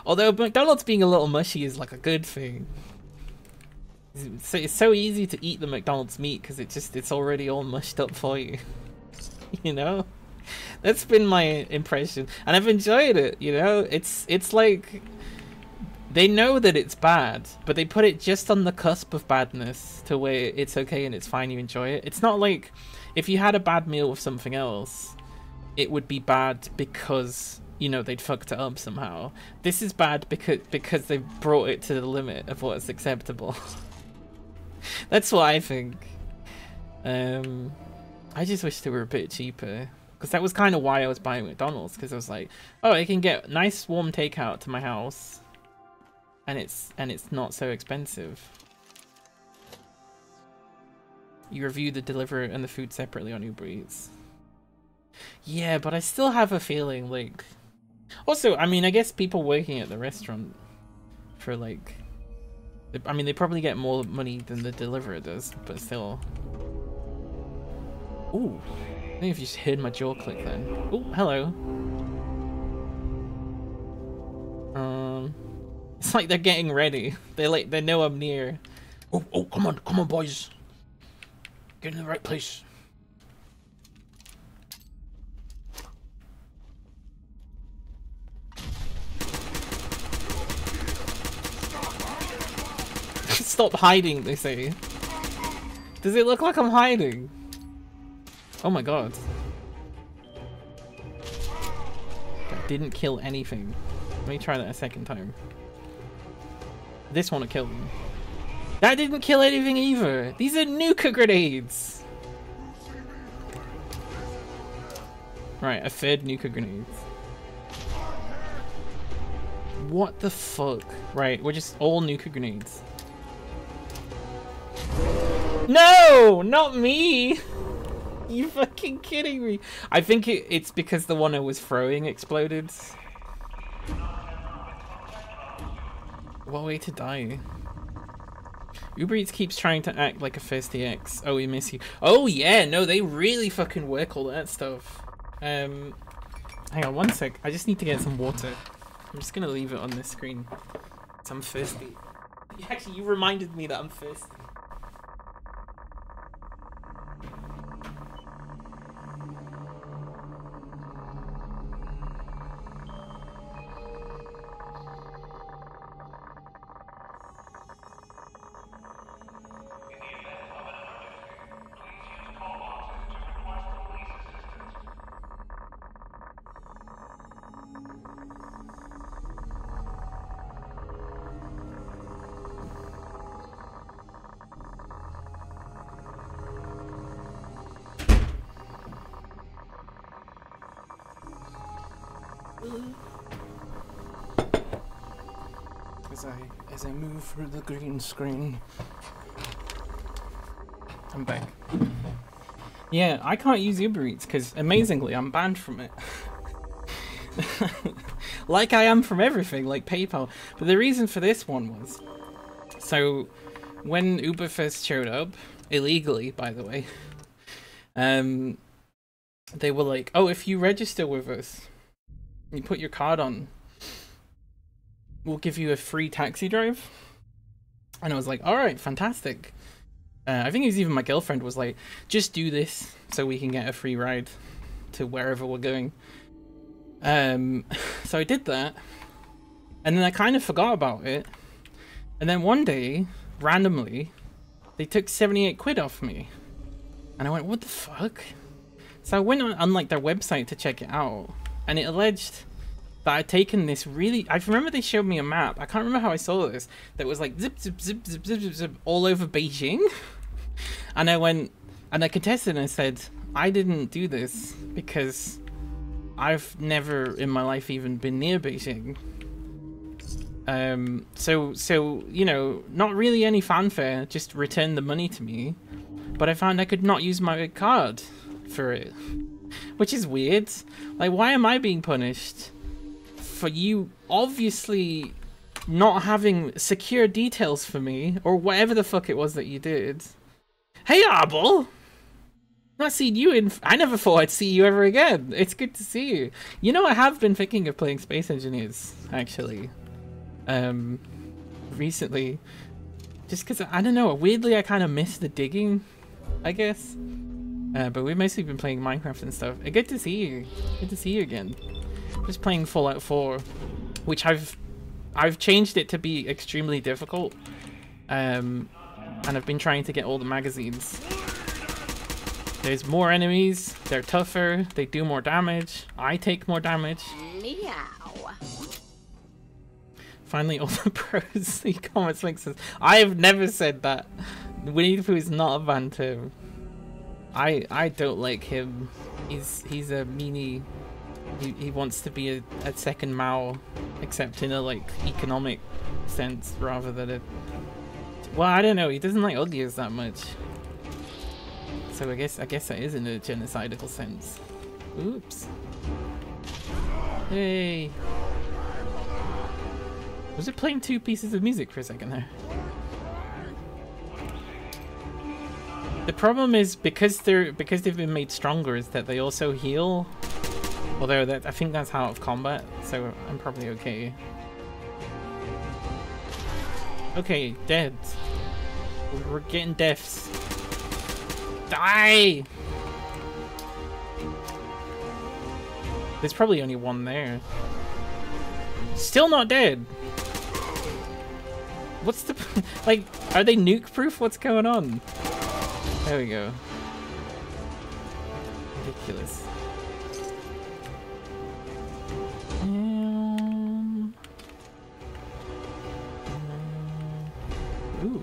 Although McDonald's being a little mushy is like a good thing. It's so easy to eat the McDonald's meat because it's already all mushed up for you. You know? That's been my impression. And I've enjoyed it, you know? It's like... They know that it's bad, but they put it just on the cusp of badness to where it's okay and it's fine, you enjoy it. It's not like if you had a bad meal with something else, it would be bad because, you know, they'd fucked it up somehow. This is bad because they brought it to the limit of what's acceptable. That's what I think. I just wish they were a bit cheaper. Because that was kind of why I was buying McDonald's, because I was like, oh, I can get nice warm takeout to my house. And it's not so expensive. You review the deliver and the food separately on Uber Eats. Yeah, but I still have a feeling like... Also, I mean, I guess people working at the restaurant for like... I mean, they probably get more money than the deliverer does, but still. Ooh, I think if you just heard my jaw click then. Oh, hello. It's like they're getting ready. They know I'm near. Oh, come on, boys. Get in the right place. Stop hiding, they say. Does it look like I'm hiding? Oh my god. That didn't kill anything. Let me try that a second time. This one will kill me. That didn't kill anything either. These are nuka grenades. Right, a third nuka grenade. What the fuck? Right, we're just all nuka grenades. No, not me. You fucking kidding me? I think it's because the one I was throwing exploded. What way to die? Uber Eats keeps trying to act like a Thirsty X. Oh, we miss you. Oh yeah, no, they really fucking work all that stuff. Hang on one sec. I just need to get some water. I'm just gonna leave it on this screen. 'Cause I'm thirsty. Actually, you reminded me that I'm thirsty. As I move through the green screen. I'm back. Yeah, I can't use Uber Eats because amazingly I'm banned from it. Like I am from everything, like PayPal. But the reason for this one was, so when Uber first showed up, illegally by the way, they were like, oh, if you register with us, you put your card on, we'll give you a free taxi drive. And I was like, all right, fantastic. I think it was even my girlfriend was like, just do this so we can get a free ride to wherever we're going. So I did that. And then I kind of forgot about it. And then one day, randomly, they took 78 quid off me. And I went, what the fuck? So I went on like their website to check it out. And it alleged that I'd taken this really... I remember they showed me a map. I can't remember how I saw this. That was like zip, zip, zip, zip, zip, zip, zip all over Beijing. And I went... And I contested and I said, I didn't do this because I've never in my life even been near Beijing. So, you know, not really any fanfare. Just return the money to me. But I found I could not use my card for it. Which is weird. Like, why am I being punished? For you obviously not having secure details for me, or whatever the fuck it was that you did. Hey Arbol! Not seen you in... I never thought I'd see you ever again. It's good to see you. You know, I have been thinking of playing Space Engineers, actually. Recently. Just because, I don't know, weirdly I kind of miss the digging, I guess. But we've mostly been playing Minecraft and stuff. Good to see you. Good to see you again. Just playing Fallout 4, which I've changed it to be extremely difficult, and I've been trying to get all the magazines. There's more enemies, they're tougher, they do more damage, I take more damage. Meow. Finally, all the pros see comments like says, I have never said that. Winnie the Pooh is not a Bantam. I don't like him. He's a meanie. He wants to be a second Mao, except in a like economic sense rather than a... Well, I don't know. He doesn't like Uggies that much, so I guess that is in a genocidal sense. Oops. Hey. Was it playing two pieces of music for a second there? The problem is because they've been made stronger is that they also heal. Although I think that's out of combat, so I'm probably okay. Okay, dead. We're getting deaths. Die! There's probably only one there. Still not dead. What's the... like, are they nuke proof? What's going on? There we go. Ridiculous. Ooh.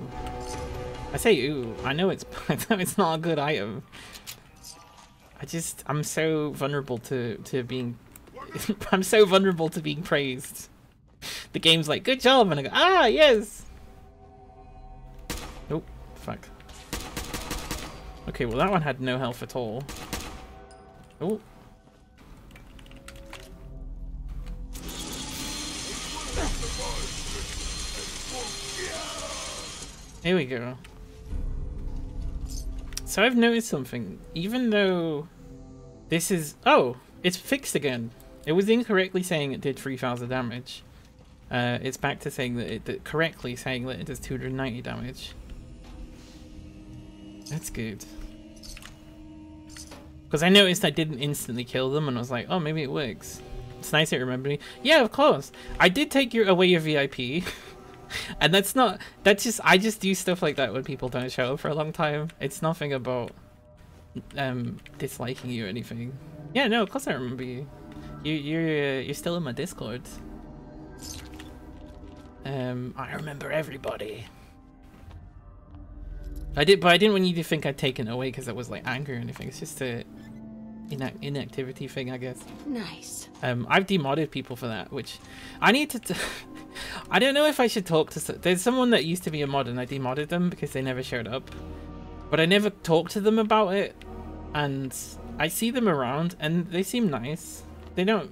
I say ooh. I know it's it's not a good item. I'm so vulnerable to being I'm so vulnerable to being praised. The game's like, good job, and I go, ah, yes. Oh, fuck. Okay, well that one had no health at all. Oh. Here we go. So I've noticed something. Even though this is... oh, it's fixed again. It was incorrectly saying it did 3,000 damage. It's back to saying that it correctly saying that it does 290 damage. That's good. Because I noticed I didn't instantly kill them, and I was like, oh, maybe it works. It's nice it remembered me. Yeah, of course. I did take away your VIP. And that's just, I just do stuff like that when people don't show up for a long time. It's nothing about disliking you or anything. Yeah, no, of course I remember you. You're still in my Discord. I remember everybody. But I didn't want you to think I'd taken it away because it was like anger or anything. It's just a inactivity thing, I guess. Nice. I've demodded people for that, which I need to. I don't know if I should talk to. There's someone that used to be a mod, and I demodded them because they never showed up. But I never talked to them about it, and I see them around, and they seem nice. They don't.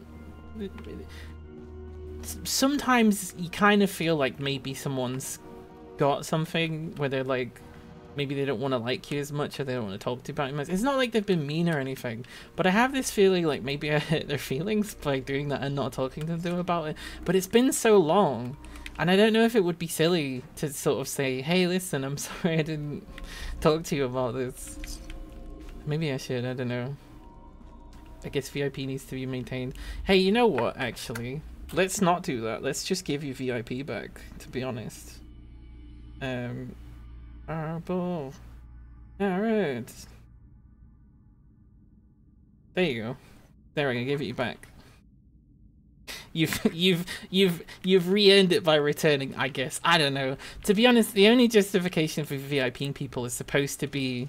Sometimes you kind of feel like maybe someone's got something where they're like, maybe they don't want to like you as much, or they don't want to talk to you about it much. It's not like they've been mean or anything, but I have this feeling like maybe I hurt their feelings by doing that and not talking to them about it. But it's been so long, and I don't know if it would be silly to sort of say, hey, listen, I'm sorry I didn't talk to you about this. Maybe I should, I don't know. I guess VIP needs to be maintained. Hey, you know what, actually? Let's not do that. Let's just give you VIP back, to be honest. Alright. There you go. There, I can give it you back. You've re-earned it by returning, I guess. I don't know. To be honest, the only justification for VIPing people is supposed to be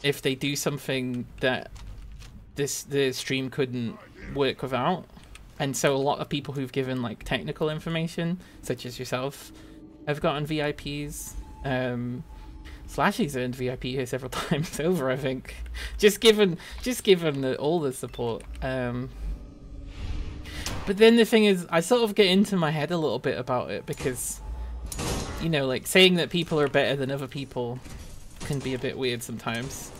if they do something that the stream couldn't work without. And so a lot of people who've given like technical information, such as yourself, have gotten VIPs. Slashy's earned VIP here several times over, I think. Just given all the support. But then the thing is, I sort of get into my head a little bit about it because, you know, like saying that people are better than other people can be a bit weird sometimes.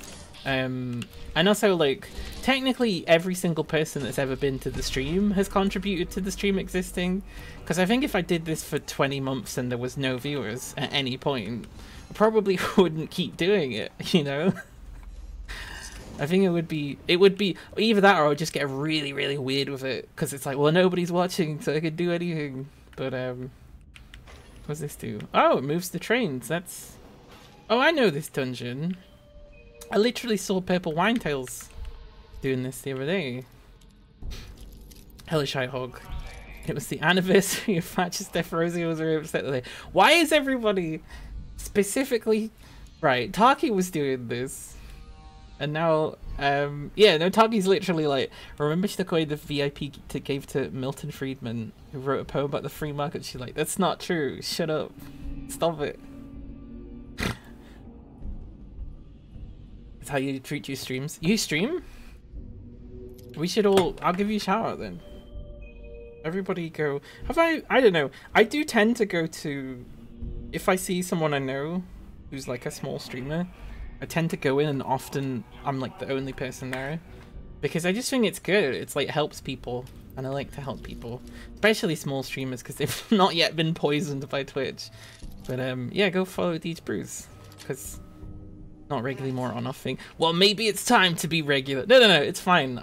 And also, like, technically every single person that's ever been to the stream has contributed to the stream existing. Because I think if I did this for 20 months and there was no viewers at any point, I probably wouldn't keep doing it, you know? I think it would be either that or I would just get really, really weird with it. Because it's like, well, nobody's watching, so I could do anything. But, what's this do? Oh, it moves the trains. That's... oh, I know this dungeon. I literally saw Purple Winetails doing this the other day. Hellish Eye Hog. It was the anniversary of Thatcher's death. Rosie was very upset today. Why is everybody specifically... right, Taki was doing this. And now, yeah, no, Taki's literally like, remember she took away the VIP gave to Milton Friedman, who wrote a poem about the free market. She's like, that's not true. Shut up. Stop it. That's how you treat your streams. You stream? We should all... I'll give you a shout out then. Everybody go... have I don't know. I do tend to go to... if I see someone I know who's like a small streamer, I tend to go in and often I'm like the only person there. Because I just think it's good. It's like helps people. And I like to help people. Especially small streamers because they've not yet been poisoned by Twitch. But yeah, go follow Deej Bruce. Because... Not regularly, more on-off thing. Well, maybe it's time to be regular. No, it's fine.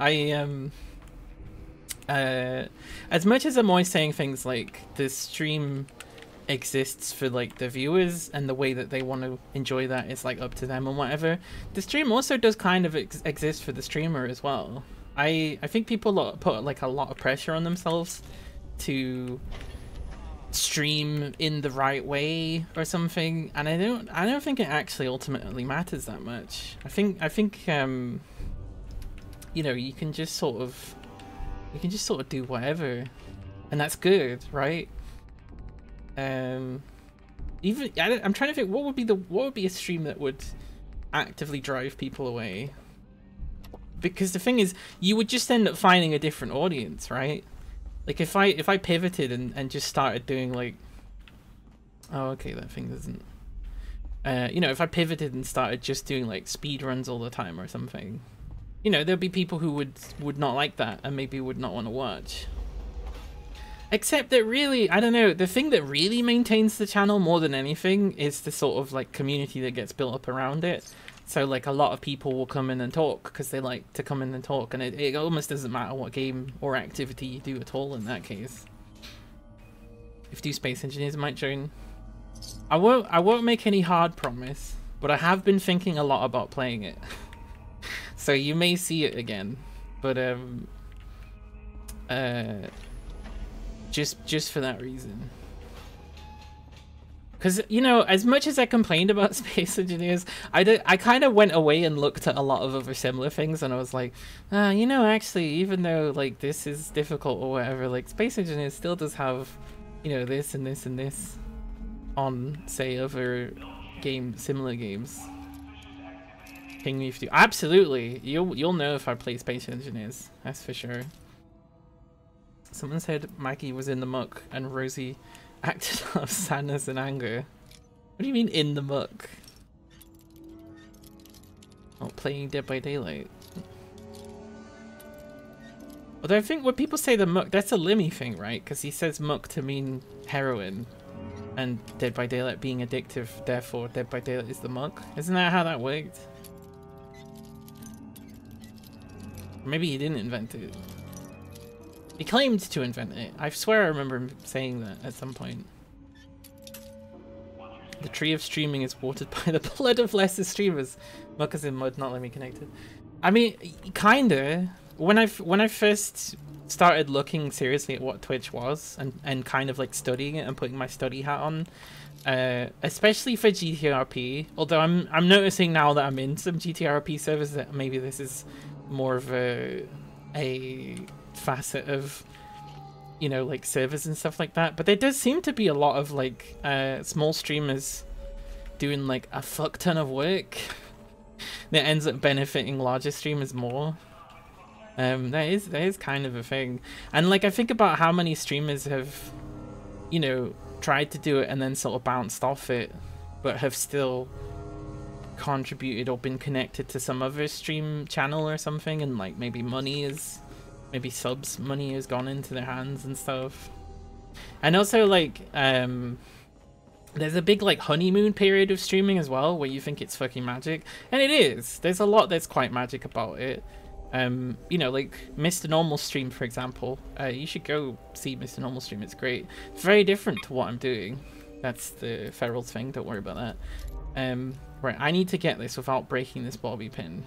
As much as I'm always saying things like the stream exists for like the viewers and the way that they want to enjoy that is like up to them and whatever, the stream also does kind of exist for the streamer as well. I think people put like a lot of pressure on themselves to stream in the right way or something, and I don't think it actually ultimately matters that much. I think you know, you can just sort of do whatever, and that's good, right? Even I'm trying to think what would be a stream that would actively drive people away, because the thing is, you would just end up finding a different audience, right? Like if I pivoted and just started doing like, oh okay, that thing doesn't, you know, if I pivoted and started just doing like speed runs all the time or something, you know, there'd be people who would not like that and maybe would not want to watch. Except that really, I don't know, the thing that really maintains the channel more than anything is the sort of like community that gets built up around it. So like a lot of people will come in and talk because they like to come in and talk, and it almost doesn't matter what game or activity you do at all in that case. If two space engineers might join. I won't make any hard promise, but I have been thinking a lot about playing it. So you may see it again, but just for that reason. Because, you know, as much as I complained about Space Engineers, I kind of went away and looked at a lot of other similar things, and I was like, you know, actually, even though, like, this is difficult or whatever, like, Space Engineers still does have, you know, this and this and this on, say, other similar games. Ping me if you... Absolutely! You'll know if I play Space Engineers, that's for sure. Someone said Maggie was in the muck and Rosie acted out of sadness and anger. What do you mean in the muck? Oh, playing Dead by Daylight. Although I think when people say the muck, that's a Limmy thing, right? Because he says muck to mean heroin, and Dead by Daylight being addictive, therefore Dead by Daylight is the muck. Isn't that how that worked? Maybe he didn't invent it. He claimed to invent it. I swear I remember him saying that at some point. The tree of streaming is watered by the blood of lesser streamers. Muck is in mud, not let me connected. I mean, kinda. When I first started looking seriously at what Twitch was and kind of like studying it and putting my study hat on, especially for GTRP. Although I'm noticing now that I'm in some GTRP servers that maybe this is more of a facet of, you know, like servers and stuff like that, but there does seem to be a lot of like small streamers doing like a fuck ton of work that ends up benefiting larger streamers more. That is kind of a thing. And like I think about how many streamers have, you know, tried to do it and then sort of bounced off it, but have still contributed or been connected to some other stream channel or something, and like maybe subs money has gone into their hands and stuff. And also like there's a big like honeymoon period of streaming as well where you think it's fucking magic, and it is. There's a lot that's quite magic about it. You know, like Mr. Normal stream, for example. You should go see Mr. Normal stream. It's great. It's very different to what I'm doing. That's the Feral's thing, don't worry about that. Right, I need to get this without breaking this bobby pin.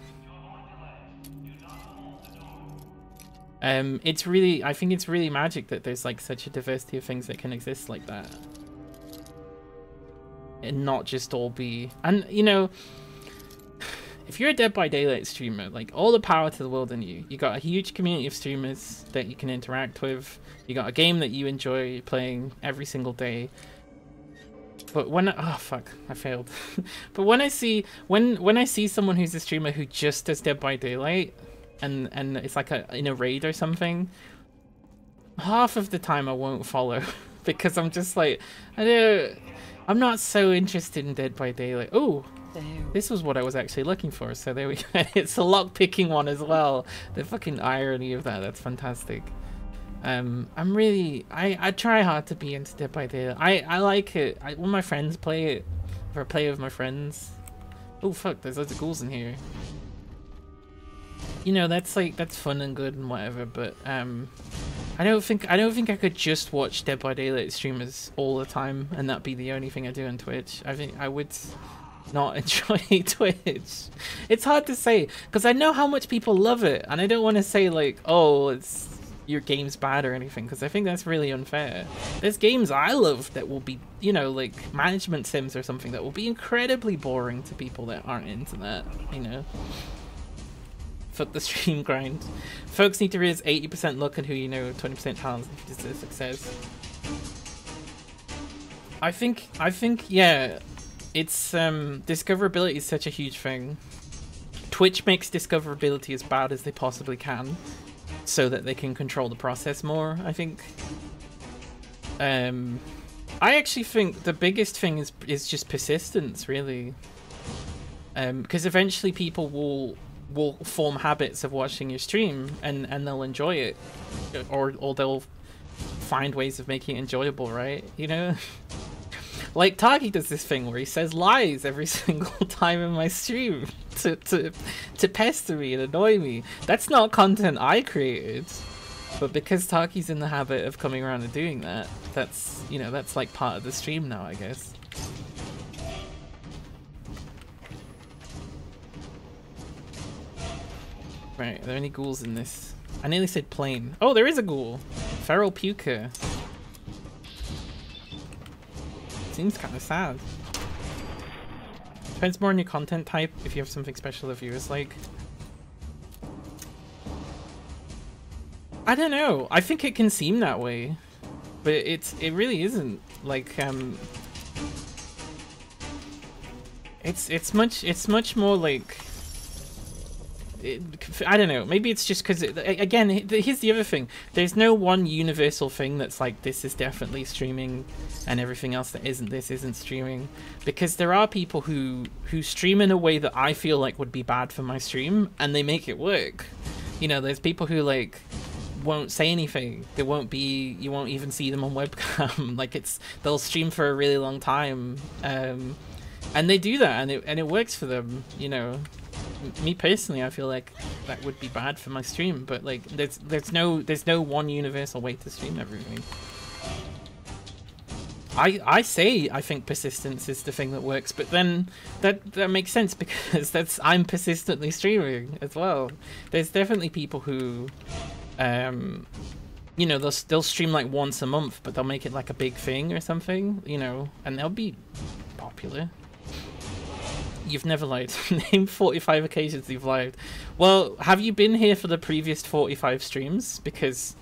It's really, I think it's really magic that there's like such a diversity of things that can exist like that. And not just all be, and you know, if you're a Dead by Daylight streamer, like all the power to the world in you. You got a huge community of streamers that you can interact with. You got a game that you enjoy playing every single day. But when oh fuck, I failed. But when I see someone who's a streamer who just does Dead by Daylight, and it's like in a raid or something, half of the time I won't follow because I'm just like, I'm not so interested in Dead by Daylight. Oh, this was what I was actually looking for. So there we go. It's a lock picking one as well. The fucking irony of that's fantastic. I try hard to be into Dead by Daylight. I like it. When my friends play it, or I play with my friends, Oh fuck, there's loads of ghouls in here. You know, that's fun and good and whatever, but I don't think I could just watch Dead by Daylight streamers all the time and that be the only thing I do on Twitch. I think I would not enjoy Twitch. It's hard to say because I know how much people love it, and I don't want to say like, oh, it's your game's bad or anything, because I think that's really unfair. There's games I love that will be, you know, like management sims or something that will be incredibly boring to people that aren't into that, you know. Fuck the stream grind. Folks need to realize 80% luck and who you know, 20% talent is a success. I think yeah, it's discoverability is such a huge thing. Twitch makes discoverability as bad as they possibly can, so that they can control the process more, I think. I actually think the biggest thing is just persistence, really. Because eventually people will form habits of watching your stream and they'll enjoy it, or they'll find ways of making it enjoyable, right? You know? Like Taki does this thing where he says lies every single time in my stream to pester me and annoy me. That's not content I created, but because Taki's in the habit of coming around and doing that, that's, you know, that's like part of the stream now, I guess. Right, are there any ghouls in this? I nearly said plane. Oh, there is a ghoul! Feral Puka. Seems kind of sad. Depends more on your content type, if you have something special the viewers like. I don't know. I think it can seem that way, but it really isn't. Like it's much more like. I don't know, maybe it's just because, again, here's the other thing. There's no one universal thing that's like, this is definitely streaming and everything else that isn't, this isn't streaming. Because there are people who stream in a way that I feel like would be bad for my stream, and they make it work. You know, there's people who like won't say anything. There won't be, you won't even see them on webcam. Like they'll stream for a really long time, and they do that, and it works for them, you know. Me personally, I feel like that would be bad for my stream, but like there's no one universal way to stream everything. I think persistence is the thing that works, but then that makes sense because I'm persistently streaming as well. There's definitely people who you know, they'll stream like once a month, but they'll make it like a big thing or something, you know, and they'll be popular. You've never lied. Name 45 occasions you've lied. Well, have you been here for the previous 45 streams? Because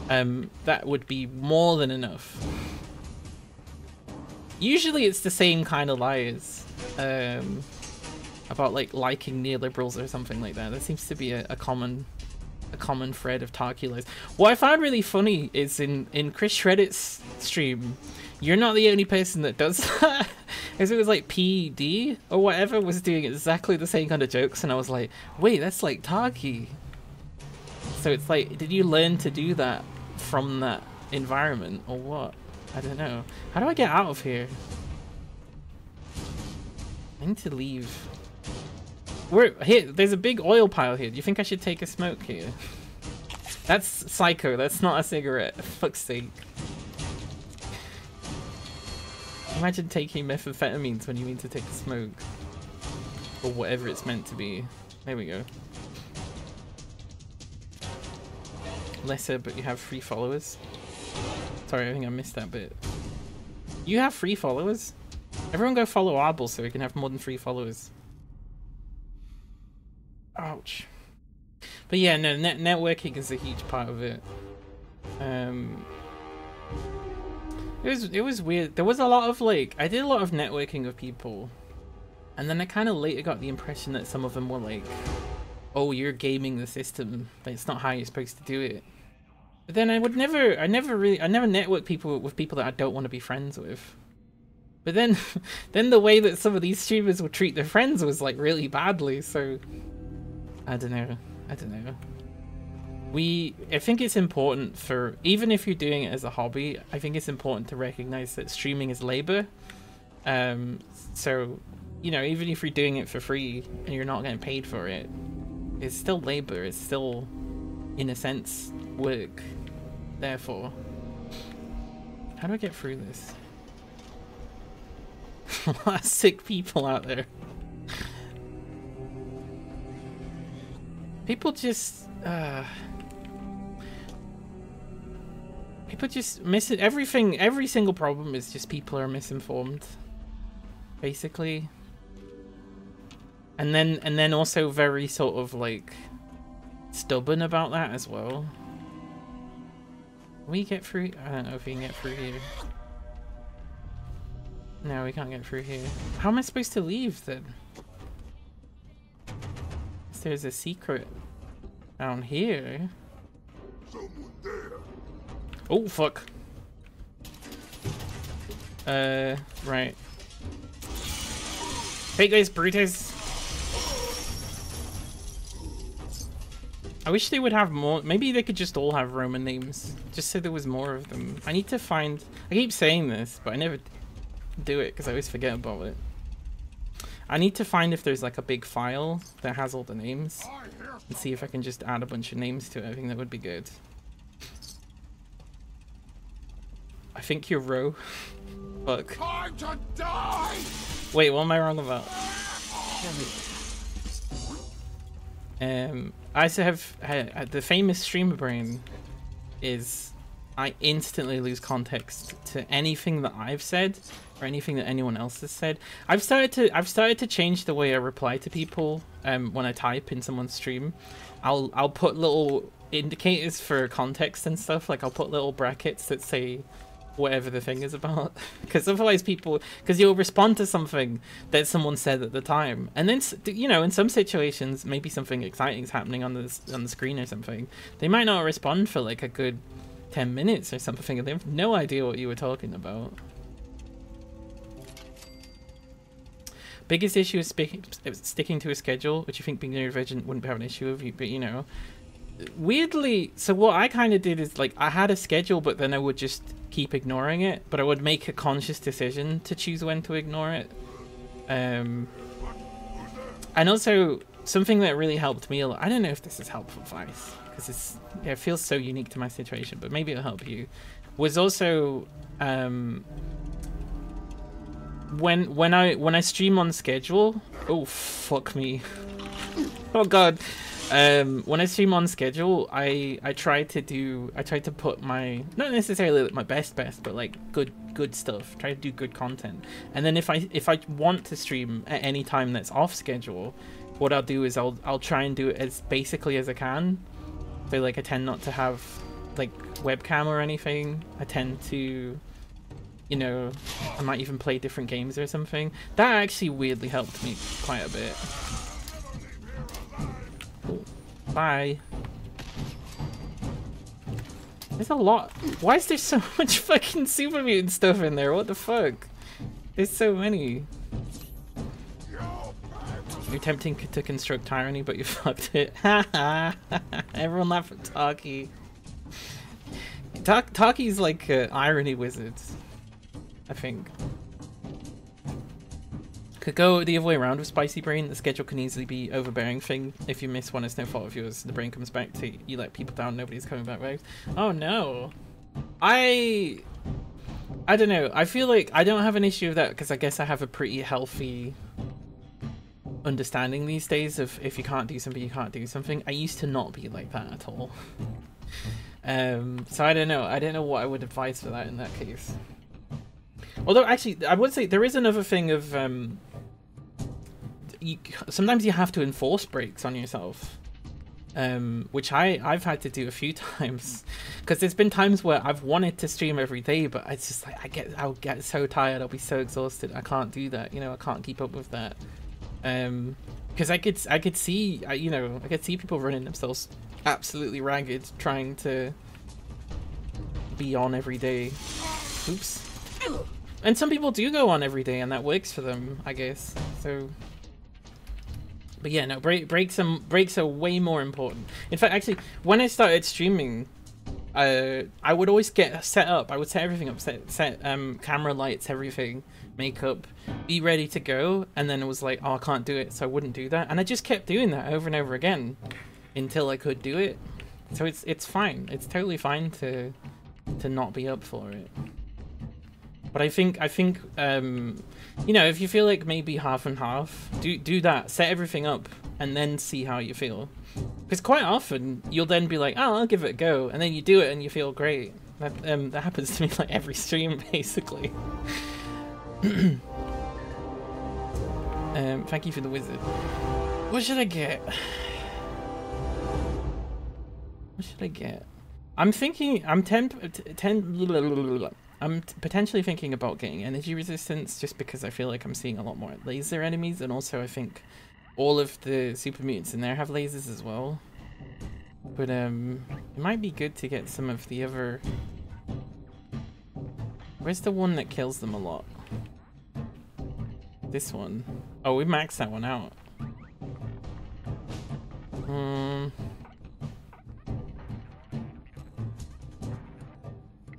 that would be more than enough. Usually it's the same kind of lies. About like liking neoliberals or something like that. There seems to be a common thread of Taki lies. What I found really funny is in Chris Shreddit's stream, you're not the only person that does that. Because it was like PD or whatever was doing exactly the same kind of jokes, and I was like, wait, that's like Taki. So it's like, did you learn to do that from that environment or what? I don't know. How do I get out of here? I need to leave. Here, there's a big oil pile here. Do you think I should take a smoke here? That's psycho. That's not a cigarette. For fuck's sake. Imagine taking methamphetamines when you mean to take a smoke. Or whatever it's meant to be. There we go. Lesser, but you have 3 followers. Sorry, I think I missed that bit. You have 3 followers? Everyone go follow Arbol so we can have more than 3 followers. Ouch. But yeah, no, networking is a huge part of it. It was weird. There was a lot of like, I did a lot of networking with people, and then I kind of later got the impression that some of them were like, oh, you're gaming the system, but it's not how you're supposed to do it. But then I never network people with people that I don't want to be friends with. But then the way that some of these streamers would treat their friends was like really badly, so I don't know. I think it's important for, even if you're doing it as a hobby, I think it's important to recognize that streaming is labor. So you know, even if you're doing it for free and you're not getting paid for it, it's still labor. It's still, in a sense, work. Therefore, how do I get through this? A lot of sick people out there. People just miss it. Everything. Every single problem is just people are misinformed, basically. And then also very sort of like stubborn about that as well. Can we get through? I don't know if we can get through here. No, we can't get through here. How am I supposed to leave then? There's a secret down here. Oh fuck. Right. Hey guys, Brutus. I wish they would have more. Maybe they could just all have Roman names, just so there was more of them. I need to find. I keep saying this, but I never do it because I always forget about it. I need to find if there's like a big file that has all the names and see if I can just add a bunch of names to it. I think that would be good. I think you're Ro. Fuck. Time to die! Wait, what am I wrong about? I also have the famous streamer brain is I instantly lose context to anything that I've said or anything that anyone else has said. I've started to change the way I reply to people when I type in someone's stream. I'll put little indicators for context and stuff, like I'll put little brackets that say whatever the thing is about, because otherwise because you'll respond to something that someone said at the time, and then, you know, in some situations maybe something exciting is happening on the screen or something. They might not respond for like a good 10 minutes or something, and they have no idea what you were talking about. Biggest issue is sticking to a schedule, which you think being neurodivergent wouldn't have an issue with, but you know, weirdly, so what I kind of did is like I had a schedule, but then I would just keep ignoring it, but I would make a conscious decision to choose when to ignore it. And also something that really helped me a lot, I don't know if this is helpful advice because it feels so unique to my situation, but maybe it'll help you, was also when I stream on schedule. Oh fuck me. Oh god. When I stream on schedule, I try to put my, not necessarily my best, but like good stuff. Try to do good content. And then if I want to stream at any time that's off schedule, what I'll do is I'll try and do it as basically as I can. So like I tend not to have like webcam or anything. I tend to, you know, I might even play different games or something. That actually weirdly helped me quite a bit. Bye. There's a lot. Why is there so much fucking super mutant stuff in there? What the fuck? There's so many. You're attempting to construct tyranny, but you fucked it. Everyone laugh at Taki. Taki's like an irony wizard, I think. Could go the other way around with Spicy Brain. The schedule can easily be overbearing thing. If you miss one, it's no fault of yours. The brain comes back to you, let people down. Nobody's coming back right. Oh no. I don't know. I feel like I don't have an issue with that because I guess I have a pretty healthy understanding these days of if you can't do something, you can't do something. I used to not be like that at all. So I don't know. I don't know what I would advise for that in that case. Although actually, I would say there is another thing of sometimes you have to enforce breaks on yourself, which I've had to do a few times, because there's been times where I've wanted to stream every day, but it's just like I'll get so tired, I'll be so exhausted, I can't do that, you know, I can't keep up with that, because I could see, you know, I could see people running themselves absolutely ragged trying to be on every day. Oops. And some people do go on every day and that works for them, I guess. So, but yeah, no, breaks are way more important. In fact, actually, when I started streaming, I would always get set up. I would set everything up, set camera lights, everything, makeup, be ready to go, and then it was like, oh, I can't do it, so I wouldn't do that, and I just kept doing that over and over again until I could do it. So it's fine. It's totally fine to not be up for it. But I think you know, if you feel like maybe half and half, do that. Set everything up and then see how you feel. Because quite often you'll then be like, oh, I'll give it a go, and then you do it and you feel great. That happens to me like every stream basically. Thank you for the wizard. What should I get? What should I get? I'm thinking. I'm potentially thinking about getting energy resistance, just because I feel like I'm seeing a lot more laser enemies, and also I think all of the super mutants in there have lasers as well. But it might be good to get some of the other. Where's the one that kills them a lot? This one. Oh, we maxed that one out.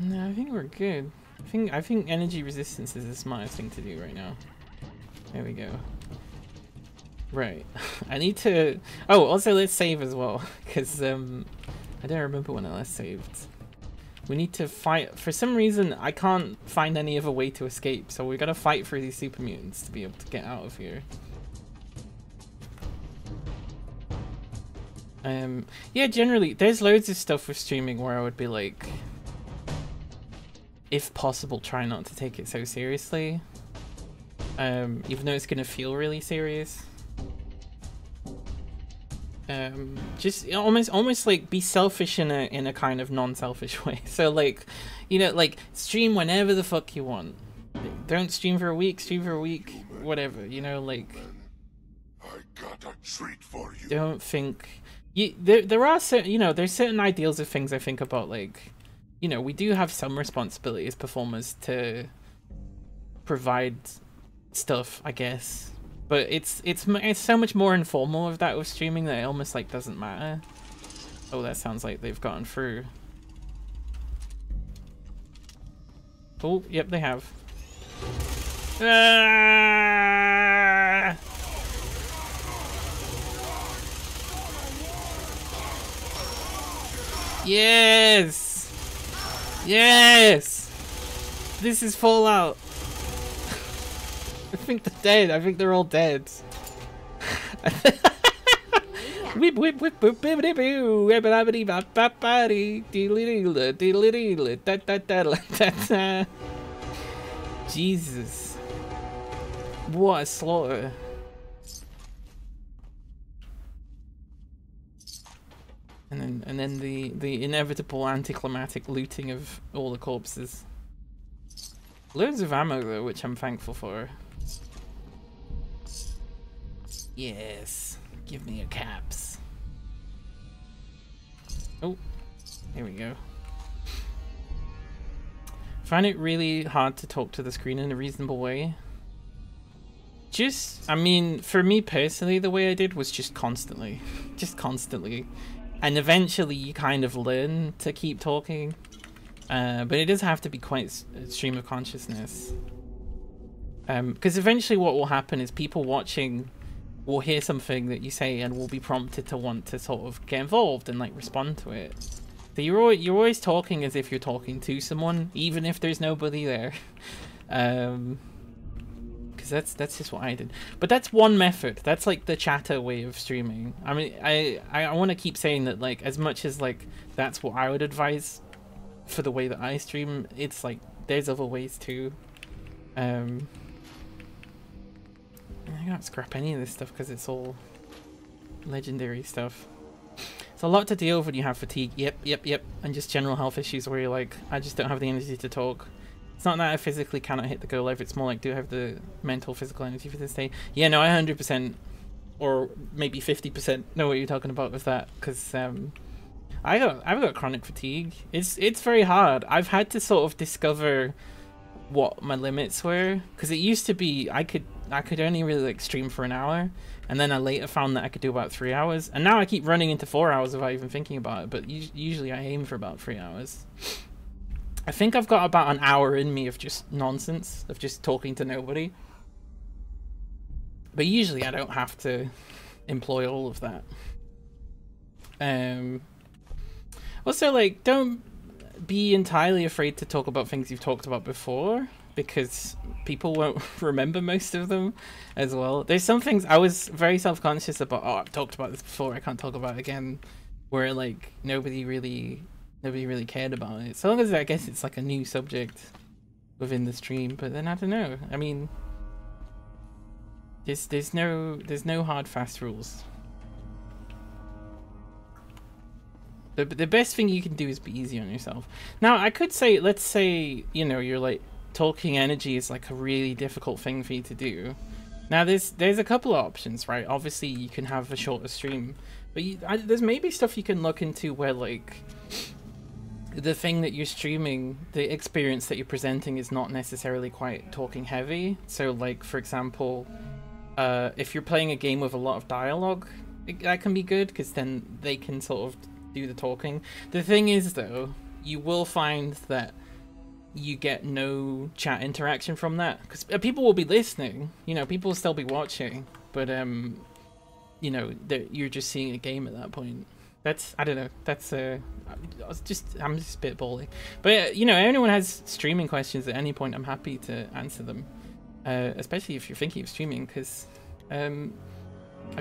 No, I think we're good. I think energy resistance is the smartest thing to do right now. There we go. Right. I need to. Oh, also let's save as well, because I don't remember when I last saved. We need to fight. For some reason, I can't find any other way to escape, so we gotta fight through these super mutants to be able to get out of here. Yeah, generally, there's loads of stuff with streaming where I would be like, if possible, try not to take it so seriously. Even though it's gonna feel really serious. Just almost like be selfish in a kind of non-selfish way. So like, you know, like stream whenever the fuck you want. Don't stream for a week, stream for a week, whatever, you know, like. I got a treat for you. Don't think there are certain, you know, there's certain ideals of things I think about, like, you know, we do have some responsibility as performers to provide stuff, I guess. But it's so much more informal of that with streaming that it almost like doesn't matter. Oh, that sounds like they've gotten through. Oh, yep, they have. Ah! Yes! Yes! This is Fallout. I think they're dead. I think they're all dead. Whip whip whip whip bibbidi boo, bibbidi bop bop body, diddly diddly da da da da. Jesus, what a slaughter! And then the inevitable anticlimactic looting of all the corpses. Loads of ammo though, which I'm thankful for. Yes, give me your caps. Oh, here we go. Find it really hard to talk to the screen in a reasonable way. I mean, for me personally, the way I did was just constantly. And eventually you kind of learn to keep talking. But it does have to be quite a stream of consciousness. Because eventually what will happen is people watching will hear something that you say and will be prompted to want to sort of get involved and like respond to it. So you're always talking as if you're talking to someone, even if there's nobody there. Because that's just what I did. But that's one method. That's like the chatter way of streaming. I mean, I want to keep saying that, like, as much as like that's what I would advise for the way that I stream, it's like there's other ways too. I can't scrap any of this stuff because it's all legendary stuff. It's a lot to deal with when you have fatigue. Yep. And just general health issues where you're like, I just don't have the energy to talk. It's not that I physically cannot hit the go live, it's more like, do I have the mental, physical energy for this day? Yeah, no, I 100% or maybe 50% know what you're talking about with that, because I've got chronic fatigue. It's very hard. I've had to sort of discover what my limits were, because it used to be I could I could only really like stream for an hour, and then I later found that I could do about 3 hours, and now I keep running into 4 hours without even thinking about it. But usually I aim for about 3 hours. I think I've got about an hour in me of just nonsense, of just talking to nobody. But usually I don't have to employ all of that. Also, like, don't be entirely afraid to talk about things you've talked about before, because people won't remember most of them as well. There's some things I was very self-conscious about. Oh, I've talked about this before, I can't talk about it again. Where like nobody really cared about it. So long as I guess it's like a new subject within the stream. But then I don't know. I mean, there's no hard fast rules. The best thing you can do is be easy on yourself. Now, I could say, let's say, you know, you're like, talking energy is like a really difficult thing for you to do. Now, there's a couple of options, right? Obviously, you can have a shorter stream, but there's maybe stuff you can look into where, like, the thing that you're streaming, the experience that you're presenting is not necessarily quite talking heavy. So, like, for example, if you're playing a game with a lot of dialogue, that can be good, because then they can sort of do the talking. The thing is, though, you will find that you get no chat interaction from that, because people will be listening, you know, people will still be watching, but you know, you're just seeing a game at that point. That's, I don't know, that's I'm just spitballing. But you know, anyone has streaming questions at any point, I'm happy to answer them, especially if you're thinking of streaming, because I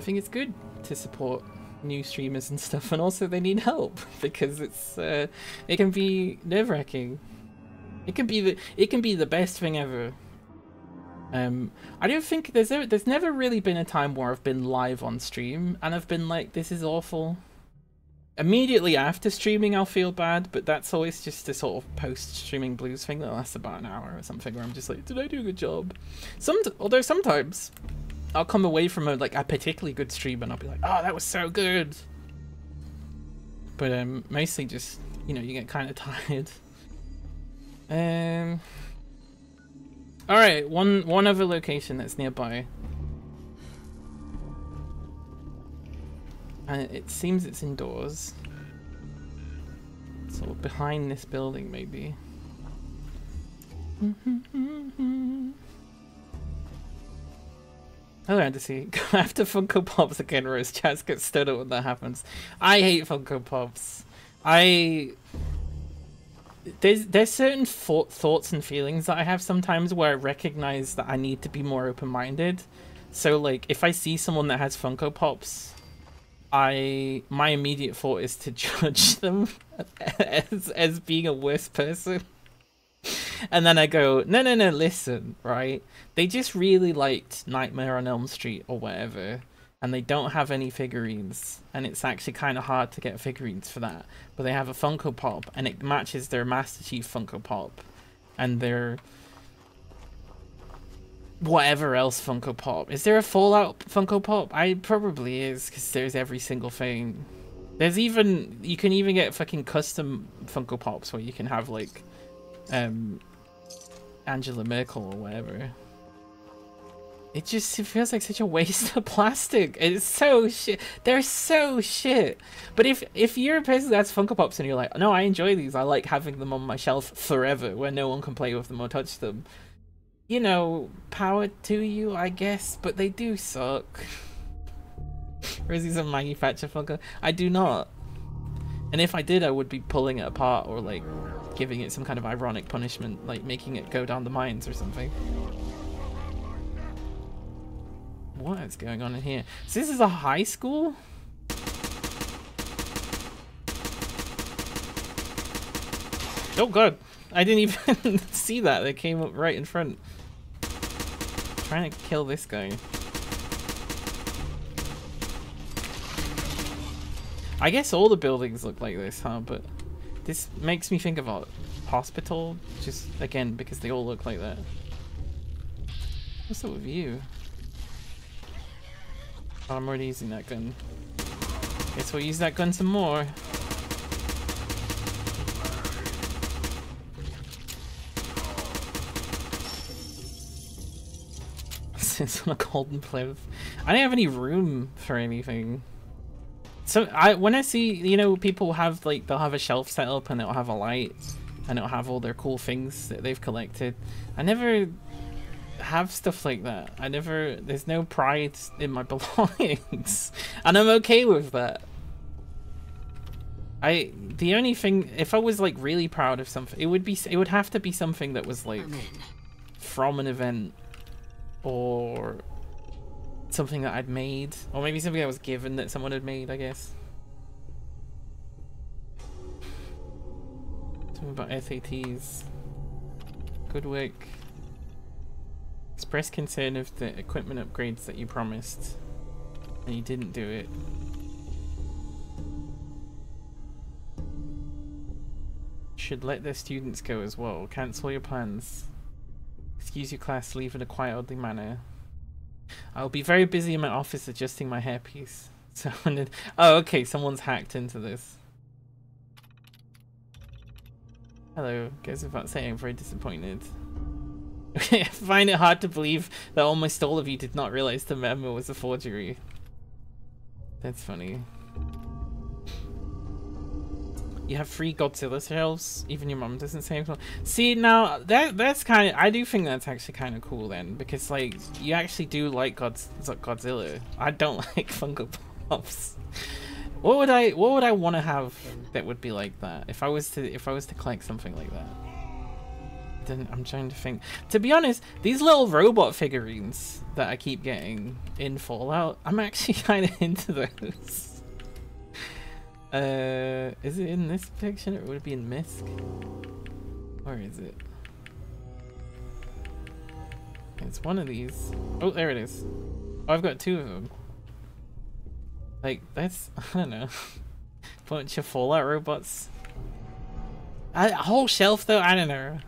think it's good to support new streamers and stuff, and also they need help, because it's it can be nerve-wracking. It can be the best thing ever. I don't think there's never really been a time where I've been live on stream and I've been like, this is awful. Immediately after streaming I'll feel bad, but that's always just a sort of post-streaming blues thing that lasts about an hour or something, where I'm just like, did I do a good job? Although sometimes I'll come away from a particularly good stream and I'll be like, oh, that was so good. But mostly just, you know, you get kind of tired. All right, one other location that's nearby, and it seems it's indoors, sort of behind this building, maybe. Hello, Andy. After Funko Pops again, Rose Chats gets stood up when that happens. I hate Funko Pops. There's certain thoughts and feelings that I have sometimes where I recognize that I need to be more open-minded. So like, if I see someone that has Funko Pops, my immediate thought is to judge them as being a worse person. And then I go, no, listen, right? They just really liked Nightmare on Elm Street or whatever, and they don't have any figurines, and it's actually kind of hard to get figurines for that. But they have a Funko Pop, and it matches their Master Chief Funko Pop, and their whatever else Funko Pop. Is there a Fallout Funko Pop? I probably is, because there's every single thing. There's even, you can even get fucking custom Funko Pops where you can have like Angela Merkel or whatever. It feels like such a waste of plastic. It's so shit. They're so shit. But if you're a person that's Funko Pops and you're like, no, I enjoy these, I like having them on my shelf forever where no one can play with them or touch them, you know, power to you, I guess, but they do suck. Rosie's a manufacturer Funko. I do not. And if I did, I would be pulling it apart or like giving it some kind of ironic punishment, like making it go down the mines or something. What is going on in here? So this is a high school? Oh god, I didn't even see that. They came up right in front. I'm trying to kill this guy. I guess all the buildings look like this, huh? But this makes me think of a hospital, just again because they all look like that. What's up with you? Oh, I'm already using that gun. Guess we'll use that gun some more. sits on a golden plinth. I don't have any room for anything. So when I see, you know, people have like, they'll have a shelf set up and it'll have a light and it'll have all their cool things that they've collected. I never have stuff like that. There's no pride in my belongings, and I'm okay with that. The only thing, if I was like really proud of something, it would have to be something that was like from an event or something that I'd made, or maybe something that was given that someone had made, I guess. Something about SATs. Good work. Express concern of the equipment upgrades that you promised and you didn't do it. Should let their students go as well. Cancel your plans. Excuse your class, leave in a quiet, orderly manner. I'll be very busy in my office adjusting my hairpiece. So, oh, okay, someone's hacked into this. Hello, guess without saying, I'm very disappointed. I find it hard to believe that almost all of you did not realize the memo was a forgery. That's funny. You have 3 Godzilla shelves, even your mom doesn't say anything. See, now that's kind of, I do think that's actually kind of cool then, because like you actually do like Godzilla. I don't like Funko Pops. What would I want to have that would be like that if I was to collect something like that? Then I'm trying to think. To be honest, these little robot figurines that I keep getting in Fallout, I'm actually kind of into those. Is it in this picture or would it be in Misk? Where is it? It's one of these. Oh, there it is. Oh, I've got 2 of them. Like, that's, I don't know. Bunch of Fallout robots. A whole shelf though, I don't know.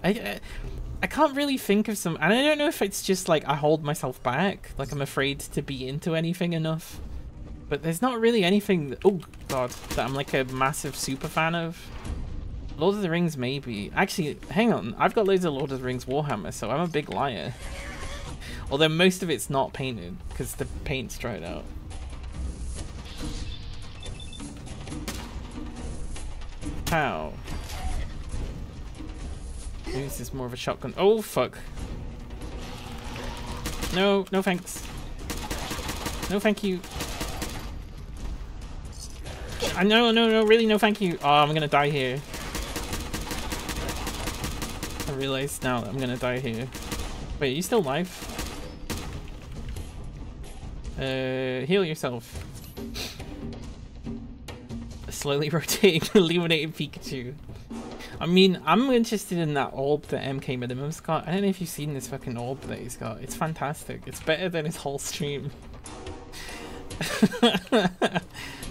I can't really think of some, and I don't know if it's just like I hold myself back, like I'm afraid to be into anything enough. But there's not really anything, oh god, that I'm like a massive super fan of. Lord of the Rings maybe. Actually, hang on, I've got loads of Lord of the Rings Warhammer, so I'm a big liar. Although most of it's not painted, because the paint's dried out. How? Maybe this is more of a shotgun. Oh fuck. No, no thanks. No thank you. No, really no thank you. Oh, I'm gonna die here. I realize now that I'm gonna die here. Wait, are you still alive? Heal yourself. A slowly rotating, illuminated Pikachu. I mean, I'm interested in that orb that MK Minimum's got. I don't know if you've seen this fucking orb that he's got. It's fantastic. It's better than his whole stream.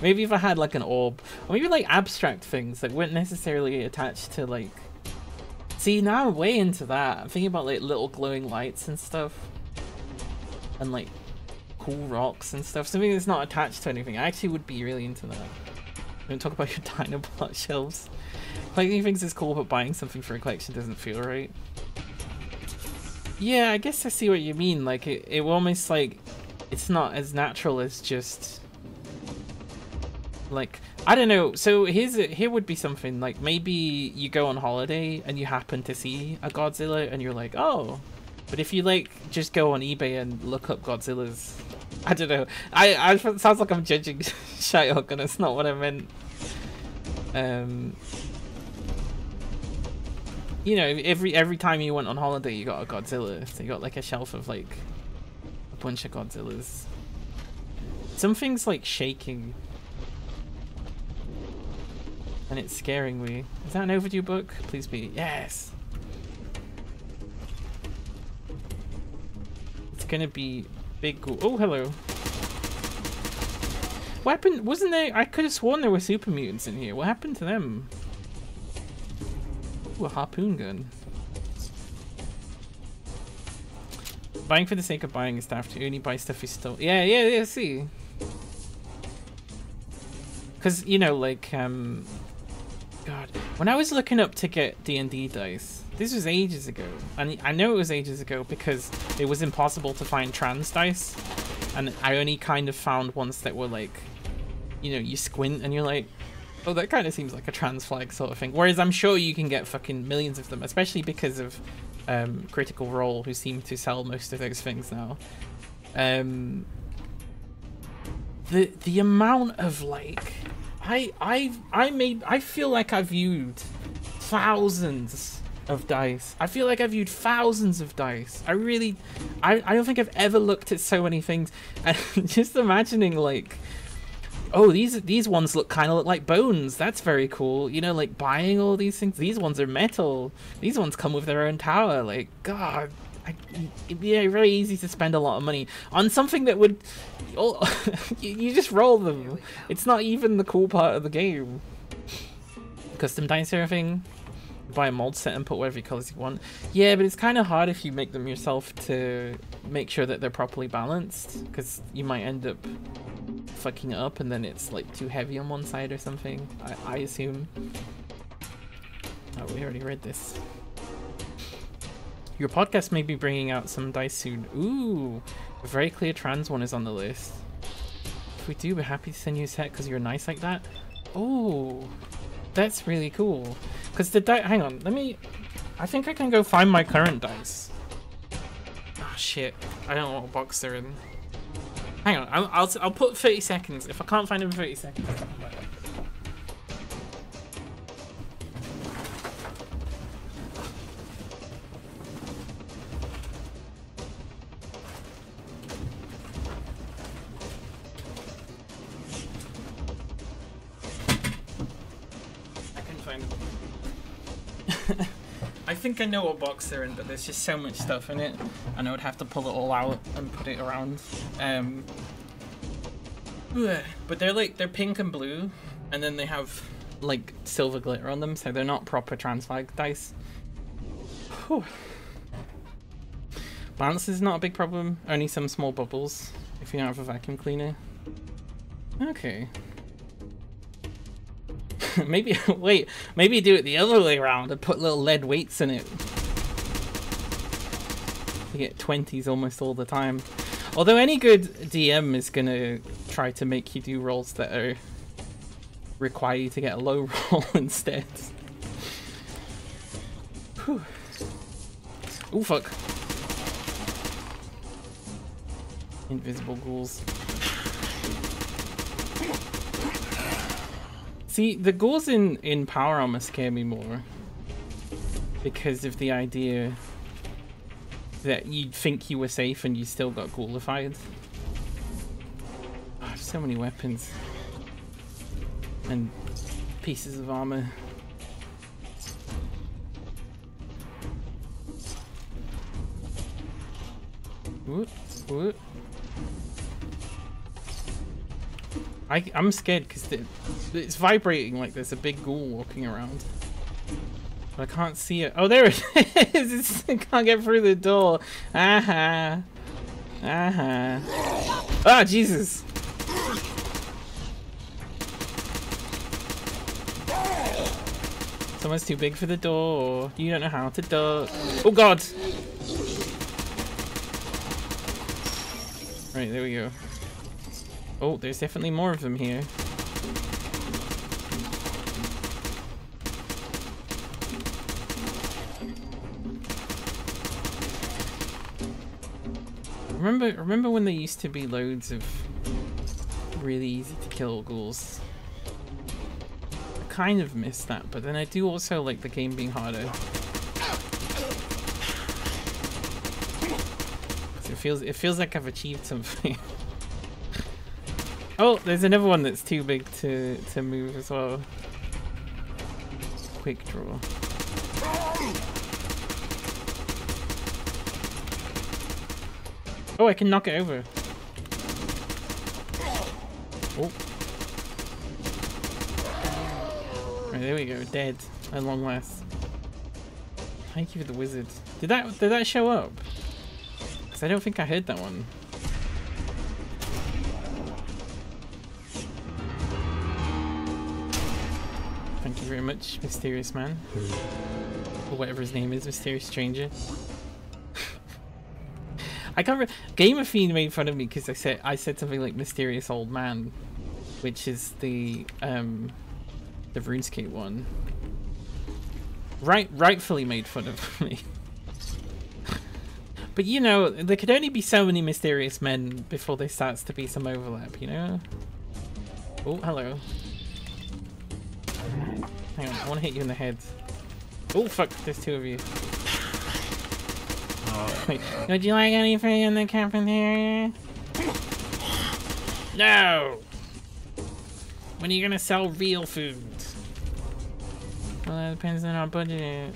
Maybe if I had like an orb, or maybe like abstract things that weren't necessarily attached to like. See, now I'm way into that. I'm thinking about like little glowing lights and stuff, and like cool rocks and stuff. Something that's not attached to anything. I actually would be really into that. Don't talk about your Dinobot shelves. Collecting things is cool, but buying something for a collection doesn't feel right. Yeah, I guess I see what you mean. Like it almost like it's not as natural as just like, I don't know. So here would be something like, maybe you go on holiday and you happen to see a Godzilla and you're like, oh. But if you like just go on eBay and look up Godzilla's, I don't know. I it sounds like I'm judging Shyok, and it's not what I meant. You know, every time you went on holiday, you got a Godzilla. So you got like a shelf of like a bunch of Godzillas. Something's like shaking. And it's scaring me. Is that an overdue book? Please be. Yes! It's gonna be big. Oh, hello. What happened? Wasn't there? I could have sworn there were super mutants in here. What happened to them? Ooh, a harpoon gun. Buying for the sake of buying is daft. You only buy stuff you still. Yeah, see. Because, you know, like, God, when I was looking up to get D&D dice, this was ages ago, and I know it was ages ago because it was impossible to find trans dice, and I only kind of found ones that were like, you know, you squint and you're like, oh, that kind of seems like a trans flag sort of thing. Whereas I'm sure you can get fucking millions of them, especially because of Critical Role, who seem to sell most of those things now. The amount of like, I feel like I've viewed thousands of dice. I feel like I've viewed thousands of dice. I don't think I've ever looked at so many things. And just imagining like, oh, these ones look like bones. That's very cool. You know, like buying all these things. These ones are metal. These ones come with their own tower. Like, God, it'd be very easy to spend a lot of money on something that would, you just roll them. It's not even the cool part of the game. Custom dice surfing. Buy a mold set and put whatever colors you want. Yeah, but it's kind of hard if you make them yourself to make sure that they're properly balanced, because you might end up fucking it up and then it's like too heavy on one side or something, I assume. Oh, we already read this. Your podcast may be bringing out some dice soon. Ooh, a very clear trans one is on the list. If we do, we're happy to send you a set because you're nice like that. Oh, that's really cool. Because the dice, hang on, I think I can go find my current dice. Oh shit, I don't know what box they're in. Hang on, I'll put 30 seconds. If I can't find them in 30 seconds, I'll come back. I think I know what box they're in, but there's just so much stuff in it, and I would have to pull it all out and put it around. But they're pink and blue, and then they have like silver glitter on them, so they're not proper trans flag dice. Whew. Balance is not a big problem, only some small bubbles if you don't have a vacuum cleaner. Okay. Maybe, wait, maybe do it the other way around and put little lead weights in it. You get 20s almost all the time. Although any good DM is gonna try to make you do rolls that are require you to get a low roll instead. Whew. Ooh, fuck. Invisible ghouls. See, the ghouls in Power Armor scare me more because of the idea that you'd think you were safe and you still got ghoulified. Oh, so many weapons and pieces of armor. Whoop, whoop. I'm scared because it's vibrating like there's a big ghoul walking around. But I can't see it. Oh, there it is! I can't get through the door. Aha. Aha. Ah, Jesus! Someone's too big for the door. You don't know how to duck. Oh, God! Right, there we go. Oh, there's definitely more of them here. Remember when there used to be loads of really easy to kill ghouls? I kind of miss that, but then I do also like the game being harder. It feels like I've achieved something. Oh, there's another one that's too big to move as well. Quick draw. Oh, I can knock it over. Oh. Right, there we go. Dead at long last. Thank you for the wizard. Did that show up? Because I don't think I heard that one. Thank you very much, mysterious man. or whatever his name is, Mysterious Stranger. I can't remember. Gamer Fiend made fun of me because I said something like Mysterious Old Man, which is the RuneScape one. Rightfully made fun of me. But you know, there could only be so many mysterious men before there starts to be some overlap, you know? Oh, hello. Hang on, I want to hit you in the head. Oh fuck, there's two of you. Wait, would you like anything in the cafeteria? No! When are you gonna sell real food? Well, that depends on our budget.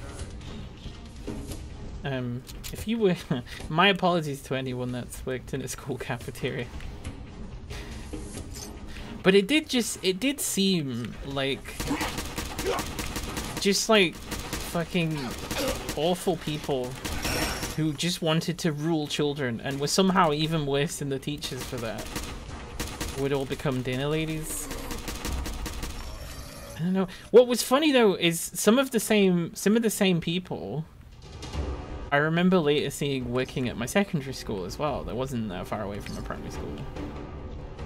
If you were... my apologies to anyone that's worked in a school cafeteria. But it did seem like... just like fucking awful people who just wanted to rule children and were somehow even worse than the teachers for that would all become dinner ladies. I don't know. What was funny though is some of the same people I remember later seeing working at my secondary school as well. That wasn't that far away from my primary school.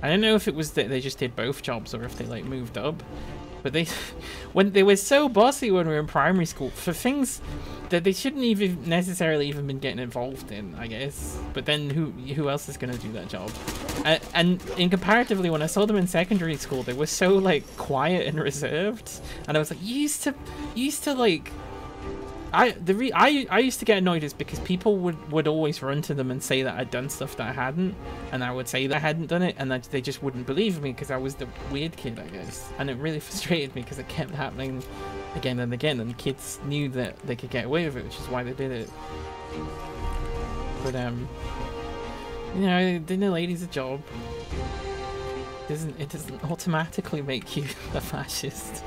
I don't know if it was that they just did both jobs or if they like moved up. But when they were so bossy when we were in primary school for things that they shouldn't even necessarily even been getting involved in, I guess. But then who else is gonna do that job? And in comparatively, when I saw them in secondary school, they were so like quiet and reserved, and I was like, you used to like. I used to get annoyed is because people would always run to them and say that I'd done stuff that I hadn't, and I would say that I hadn't done it, and they just wouldn't believe me because I was the weird kid, I guess. And it really frustrated me because it kept happening again and again, and kids knew that they could get away with it, which is why they did it. But you know, dinner lady's a job. It doesn't automatically make you a fascist.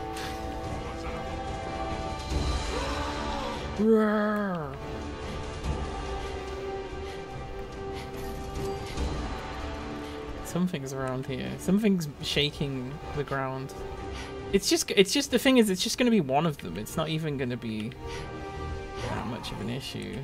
Roar. Something's around here. Something's shaking the ground. It's just the thing is, it's just going to be one of them. It's not even going to be that much of an issue.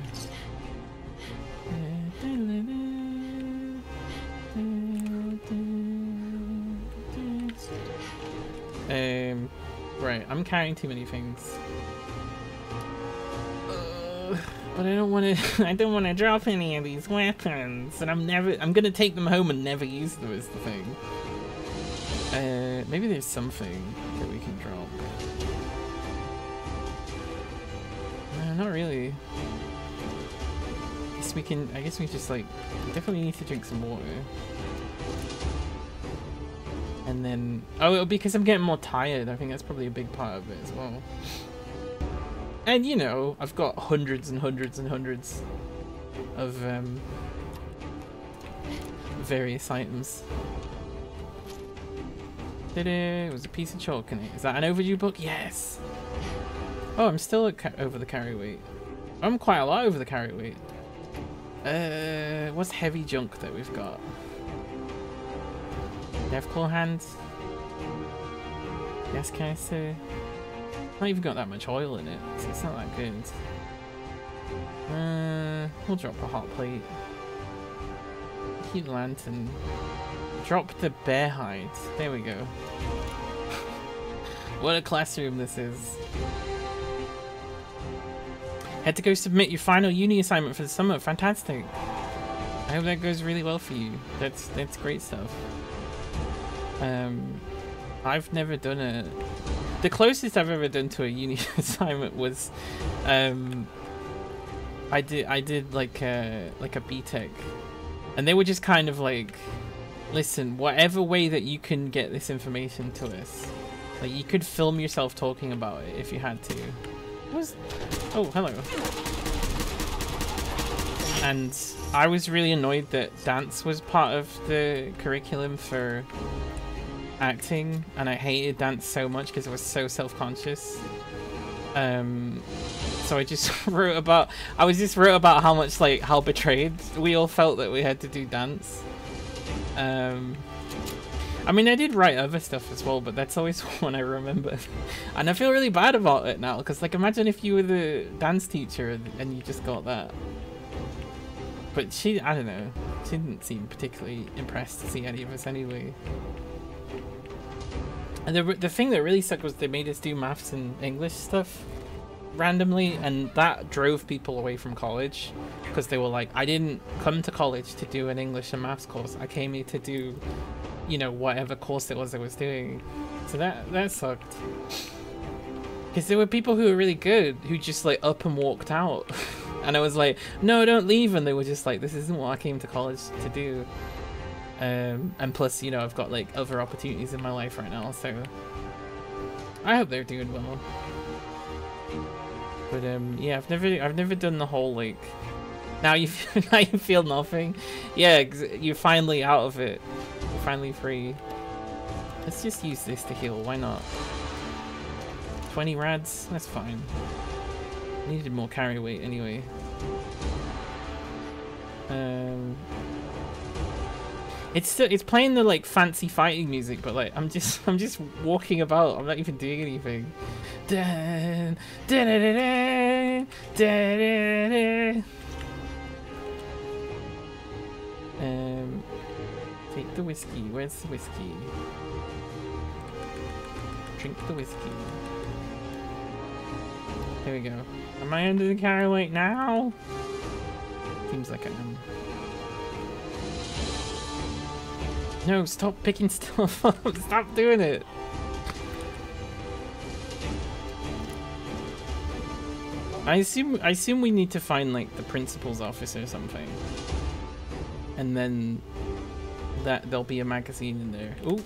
Right, I'm carrying too many things. But I don't want to. I don't want to drop any of these weapons, and I'm gonna take them home and never use them. Is the thing. Maybe there's something that we can drop. No, not really. I guess we just like definitely need to drink some water. And then because I'm getting more tired. I think that's probably a big part of it as well. And you know, I've got hundreds and hundreds and hundreds of various items. It was a piece of chalk in it. Is that an overdue book? Yes! Oh, I'm still over the carry weight. I'm quite a lot over the carry weight. What's heavy junk that we've got? Deathclaw hands? Gas canister? Not even got that much oil in it, so it's not that good. We'll drop a hot plate. Heat lantern. Drop the bear hide. There we go. What a classroom this is. Had to go submit your final uni assignment for the summer. Fantastic. I hope that goes really well for you. That's great stuff. I've never done it. The closest I've ever done to a uni assignment was, I did like a BTEC, and they were just kind of like, listen, whatever way that you can get this information to us, like you could film yourself talking about it if you had to. Oh, hello. And I was really annoyed that dance was part of the curriculum for acting, and I hated dance so much because I was so self-conscious. So I just wrote about how much, like, how betrayed we all felt that we had to do dance. I mean, I did write other stuff as well, but that's always one I remember. And I feel really bad about it now, because, like, imagine if you were the dance teacher and you just got that. But she, I don't know, she didn't seem particularly impressed to see any of us anyway. And the thing that really sucked was they made us do maths and English stuff randomly, and that drove people away from college, because they were like, I didn't come to college to do an English and maths course. I came here to do, you know, whatever course it was I was doing. So that sucked. Because there were people who were really good who just like up and walked out. And I was like, no, don't leave. And they were just like, this isn't what I came to college to do. And plus, you know, I've got like other opportunities in my life right now, so I hope they're doing well. But yeah, I've never done the whole like now you feel nothing. Yeah, you're finally out of it. You're finally free. Let's just use this to heal. Why not? 20 rads. That's fine. Needed more carry weight anyway. It's playing the like fancy fighting music, but like I'm just walking about. I'm not even doing anything. Dun, dun, dun, dun, dun, dun, dun. Take the whiskey. Where's the whiskey? Drink the whiskey. There we go. Am I under the carry weight now? Seems like I am. No, stop picking stuff up. Stop doing it. I assume we need to find like the principal's office or something. And then there'll be a magazine in there. Ooh.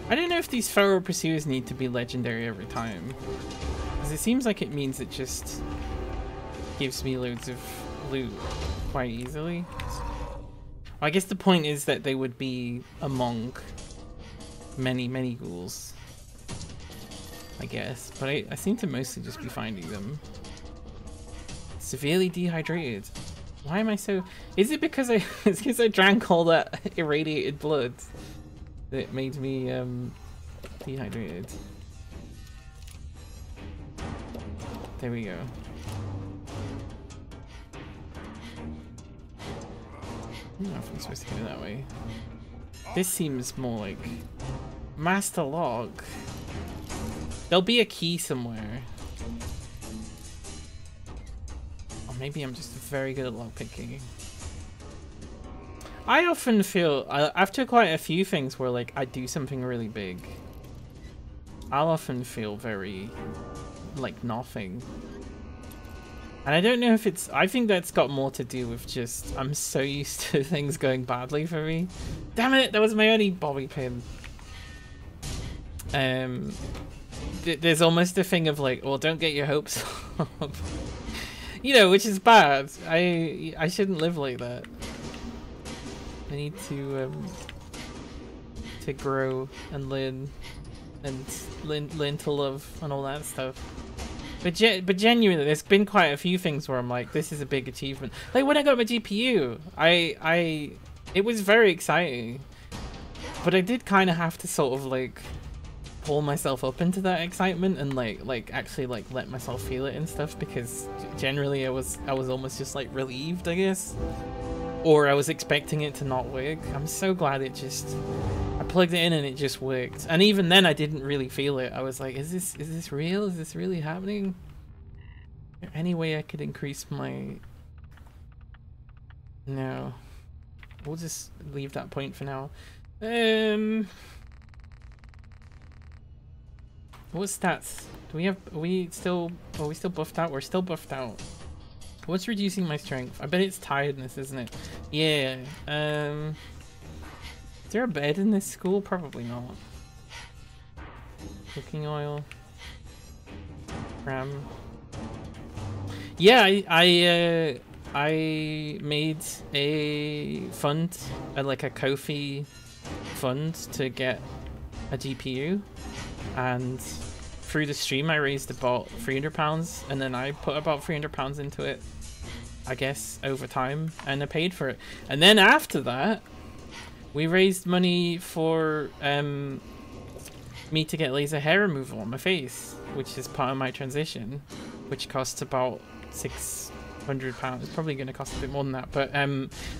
I don't know if these Feral Pursuers need to be legendary every time. Because it seems like it means it just gives me loads of loot quite easily. Well, I guess the point is that they would be among many ghouls, I guess, but I seem to mostly just be finding them. Severely dehydrated. Why am I so... Is it because it's because I drank all that irradiated blood that made me dehydrated? There we go. I don't know if I'm supposed to go that way. This seems more like master log. There'll be a key somewhere. Or maybe I'm just very good at lockpicking. I often feel, after quite a few things where like I do something really big, I'll often feel very like nothing. And I don't know if it's... I think that's got more to do with just... I'm so used to things going badly for me. Damn it! That was my only bobby pin. There's almost a thing of like, well, don't get your hopes up. You know, which is bad. I shouldn't live like that. I need to grow and learn to love and all that stuff. But genuinely, there's been quite a few things where I'm like, this is a big achievement. Like when I got my GPU, it was very exciting, but I did kind of have to sort of like pull myself up into that excitement and like actually like let myself feel it and stuff, because generally I was almost just like relieved, I guess, or I was expecting it to not work. I'm so glad it just... I plugged it in and it just worked. And even then I didn't really feel it. I was like, is this real? Is this really happening? Is there any way I could increase my... No. We'll just leave that point for now. What stats? Do we have... Are we still buffed out? We're still buffed out. What's reducing my strength? I bet it's tiredness, isn't it? Yeah. Is there a bed in this school? Probably not. Cooking oil. Ram. Yeah, I made a fund, like a Ko-fi fund to get a GPU, and through the stream I raised about £300, and then I put about £300 into it, I guess, over time, and I paid for it. And then after that, we raised money for me to get laser hair removal on my face, which is part of my transition, which costs about £600. It's probably going to cost a bit more than that, but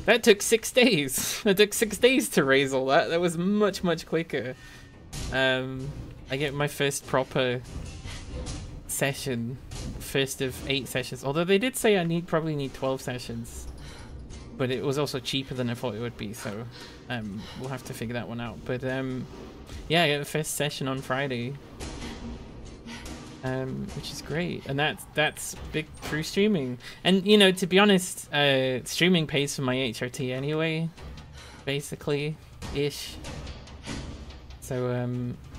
that took 6 days. It took 6 days to raise all that. That was much quicker. I get my first proper session, first of 8 sessions, although they did say I probably need 12 sessions, but it was also cheaper than I thought it would be, so we'll have to figure that one out. But yeah, I got the first session on Friday, which is great, and that's big through streaming. And you know, to be honest, streaming pays for my HRT anyway, basically ish. So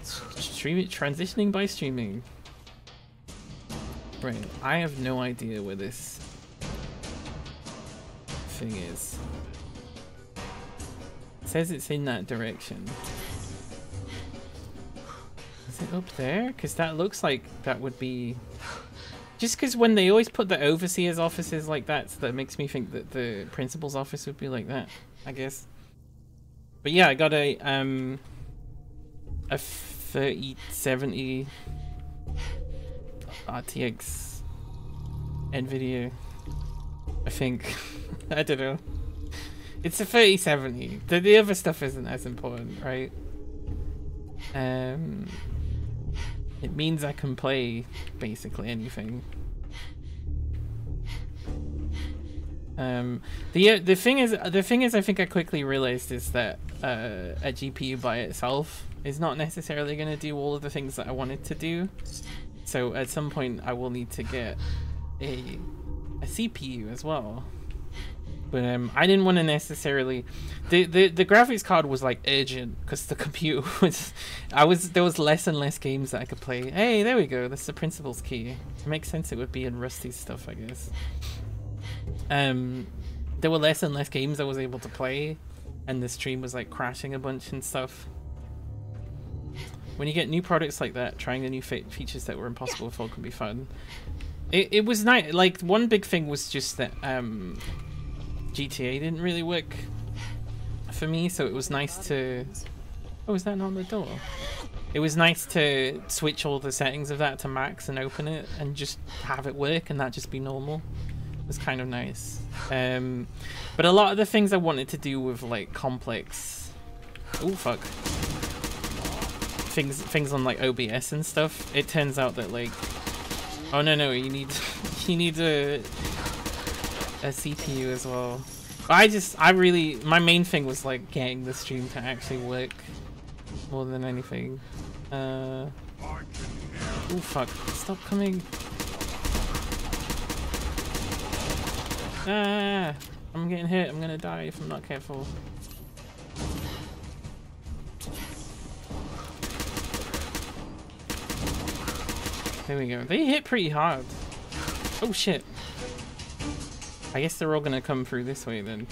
transitioning by streaming. Right, I have no idea where this thing is. It says it's in that direction. Is it up there? Because that looks like that would be... Just because when they always put the overseer's offices like that, so that makes me think that the principal's office would be like that, I guess. But yeah, I got a 3070 RTX NVIDIA, I think. I don't know. It's a 3070. The other stuff isn't as important, right? It means I can play basically anything. The thing is, I think I quickly realized is that a GPU by itself is not necessarily going to do all of the things that I wanted to do. So at some point I will need to get a CPU as well. But I didn't want to necessarily... The graphics card was like urgent because the computer was... there was less and less games that I could play. Hey, there we go. That's the principal's key. It makes sense it would be in Rusty's stuff, I guess. There were less and less games I was able to play, and the stream was like crashing a bunch and stuff. When you get new products like that, trying the new features that were impossible before can be fun. It was nice. Like, one big thing was just that GTA didn't really work for me, so it was nice to... Oh, is that not on the door? It was nice to switch all the settings of that to max and open it and just have it work and that just be normal. It was kind of nice. But a lot of the things I wanted to do with like complex... Oh, fuck. Things on like OBS and stuff, it turns out that like... Oh no, you need a CPU as well. My main thing was like getting the stream to actually work more than anything. Oh fuck, stop coming. Ah, I'm getting hit, I'm gonna die if I'm not careful. There we go. They hit pretty hard. Oh shit. I guess they're all gonna come through this way then.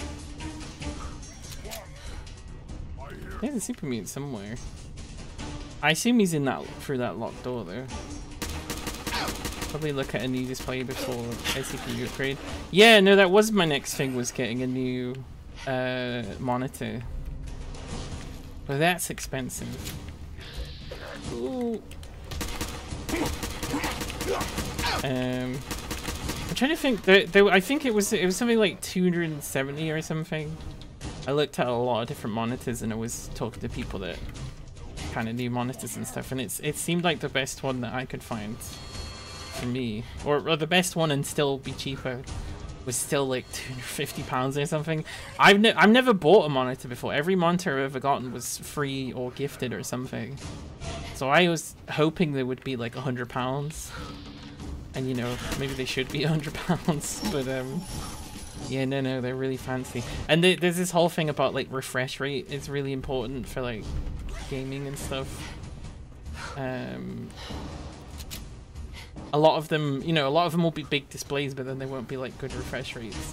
There's a super mutant somewhere. I assume he's in that through that locked door though. Probably look at a new display before a CPU upgrade. Yeah, no, that was my next thing, was getting a new monitor. But that's expensive. Ooh. I'm trying to think. I think it was something like 270 or something. I looked at a lot of different monitors and I was talking to people that kind of knew monitors and stuff, and it seemed like the best one that I could find for me, or the best one and still be cheaper, was still like £250 or something. I've never bought a monitor before. Every monitor I've ever gotten was free or gifted or something. So I was hoping they would be like £100, and you know, maybe they should be £100, but yeah, no, they're really fancy. And there's this whole thing about like refresh rate is really important for like gaming and stuff. A lot of them, you know, a lot of them will be big displays, but then they won't be like good refresh rates.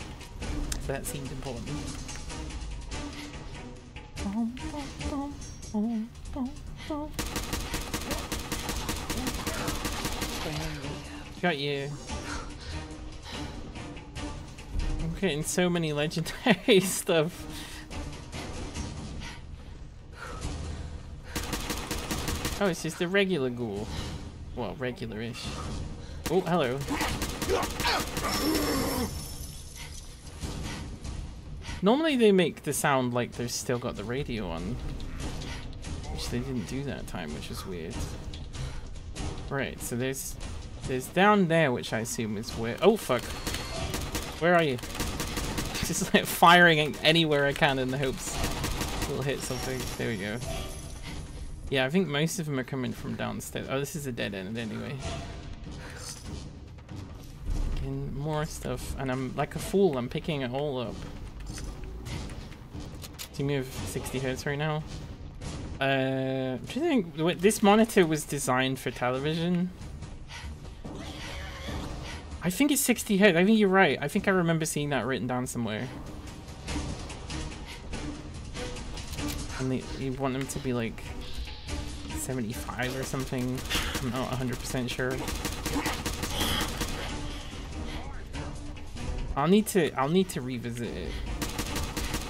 So that seemed important. Got you. getting so many legendary stuff. Oh, it's just a regular ghoul. Well, regular-ish. Oh, hello. Normally they make the sound like they've still got the radio on. Which they didn't do that time, which is weird. Right, so there's down there, which I assume is where... Oh, fuck. Where are you? Just like firing anywhere I can in the hopes it'll hit something. There we go. Yeah, I think most of them are coming from downstairs. Oh, this is a dead end anyway. Getting more stuff, and I'm like a fool. I'm picking it all up. Do you have 60 Hz right now? Do you think this monitor was designed for television? I think it's 60 Hz. I think you're right. I think I remember seeing that written down somewhere. And you want them to be like 75 or something. I'm not 100% sure. I'll need to revisit it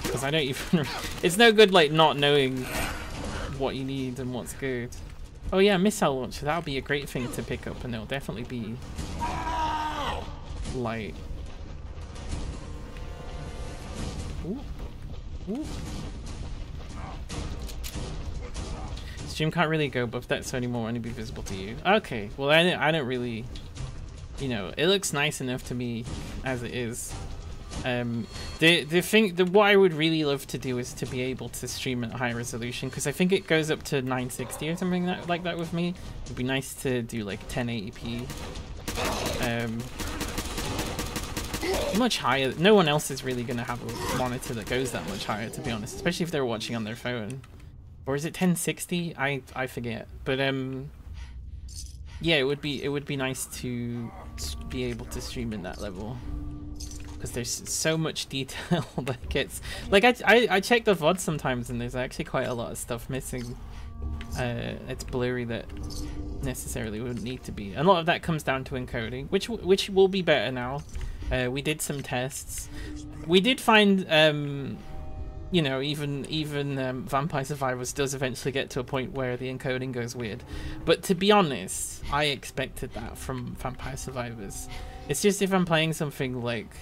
because I don't even. It's no good like not knowing what you need and what's good. Oh yeah, missile launcher. That'll be a great thing to pick up, and it'll definitely be light. Ooh. Ooh. Stream can't really go above that, so anymore only be visible to you. Okay, well I don't really, you know, it looks nice enough to me as it is. What I would really love to do is to be able to stream at high resolution, because I think it goes up to 960 or something like that with me. It'd be nice to do like 1080p. Much higher. No one else is really gonna have a monitor that goes that much higher, to be honest, especially if they're watching on their phone. Or is it 1060? I forget. But yeah, it would be nice to be able to stream in that level, because there's so much detail that gets like I check the VOD sometimes and there's actually quite a lot of stuff missing. It's blurry that necessarily wouldn't need to be. And a lot of that comes down to encoding, which will be better now. We did some tests. We did find you know, even Vampire Survivors does eventually get to a point where the encoding goes weird. But to be honest, I expected that from Vampire Survivors. It's just if I'm playing something like,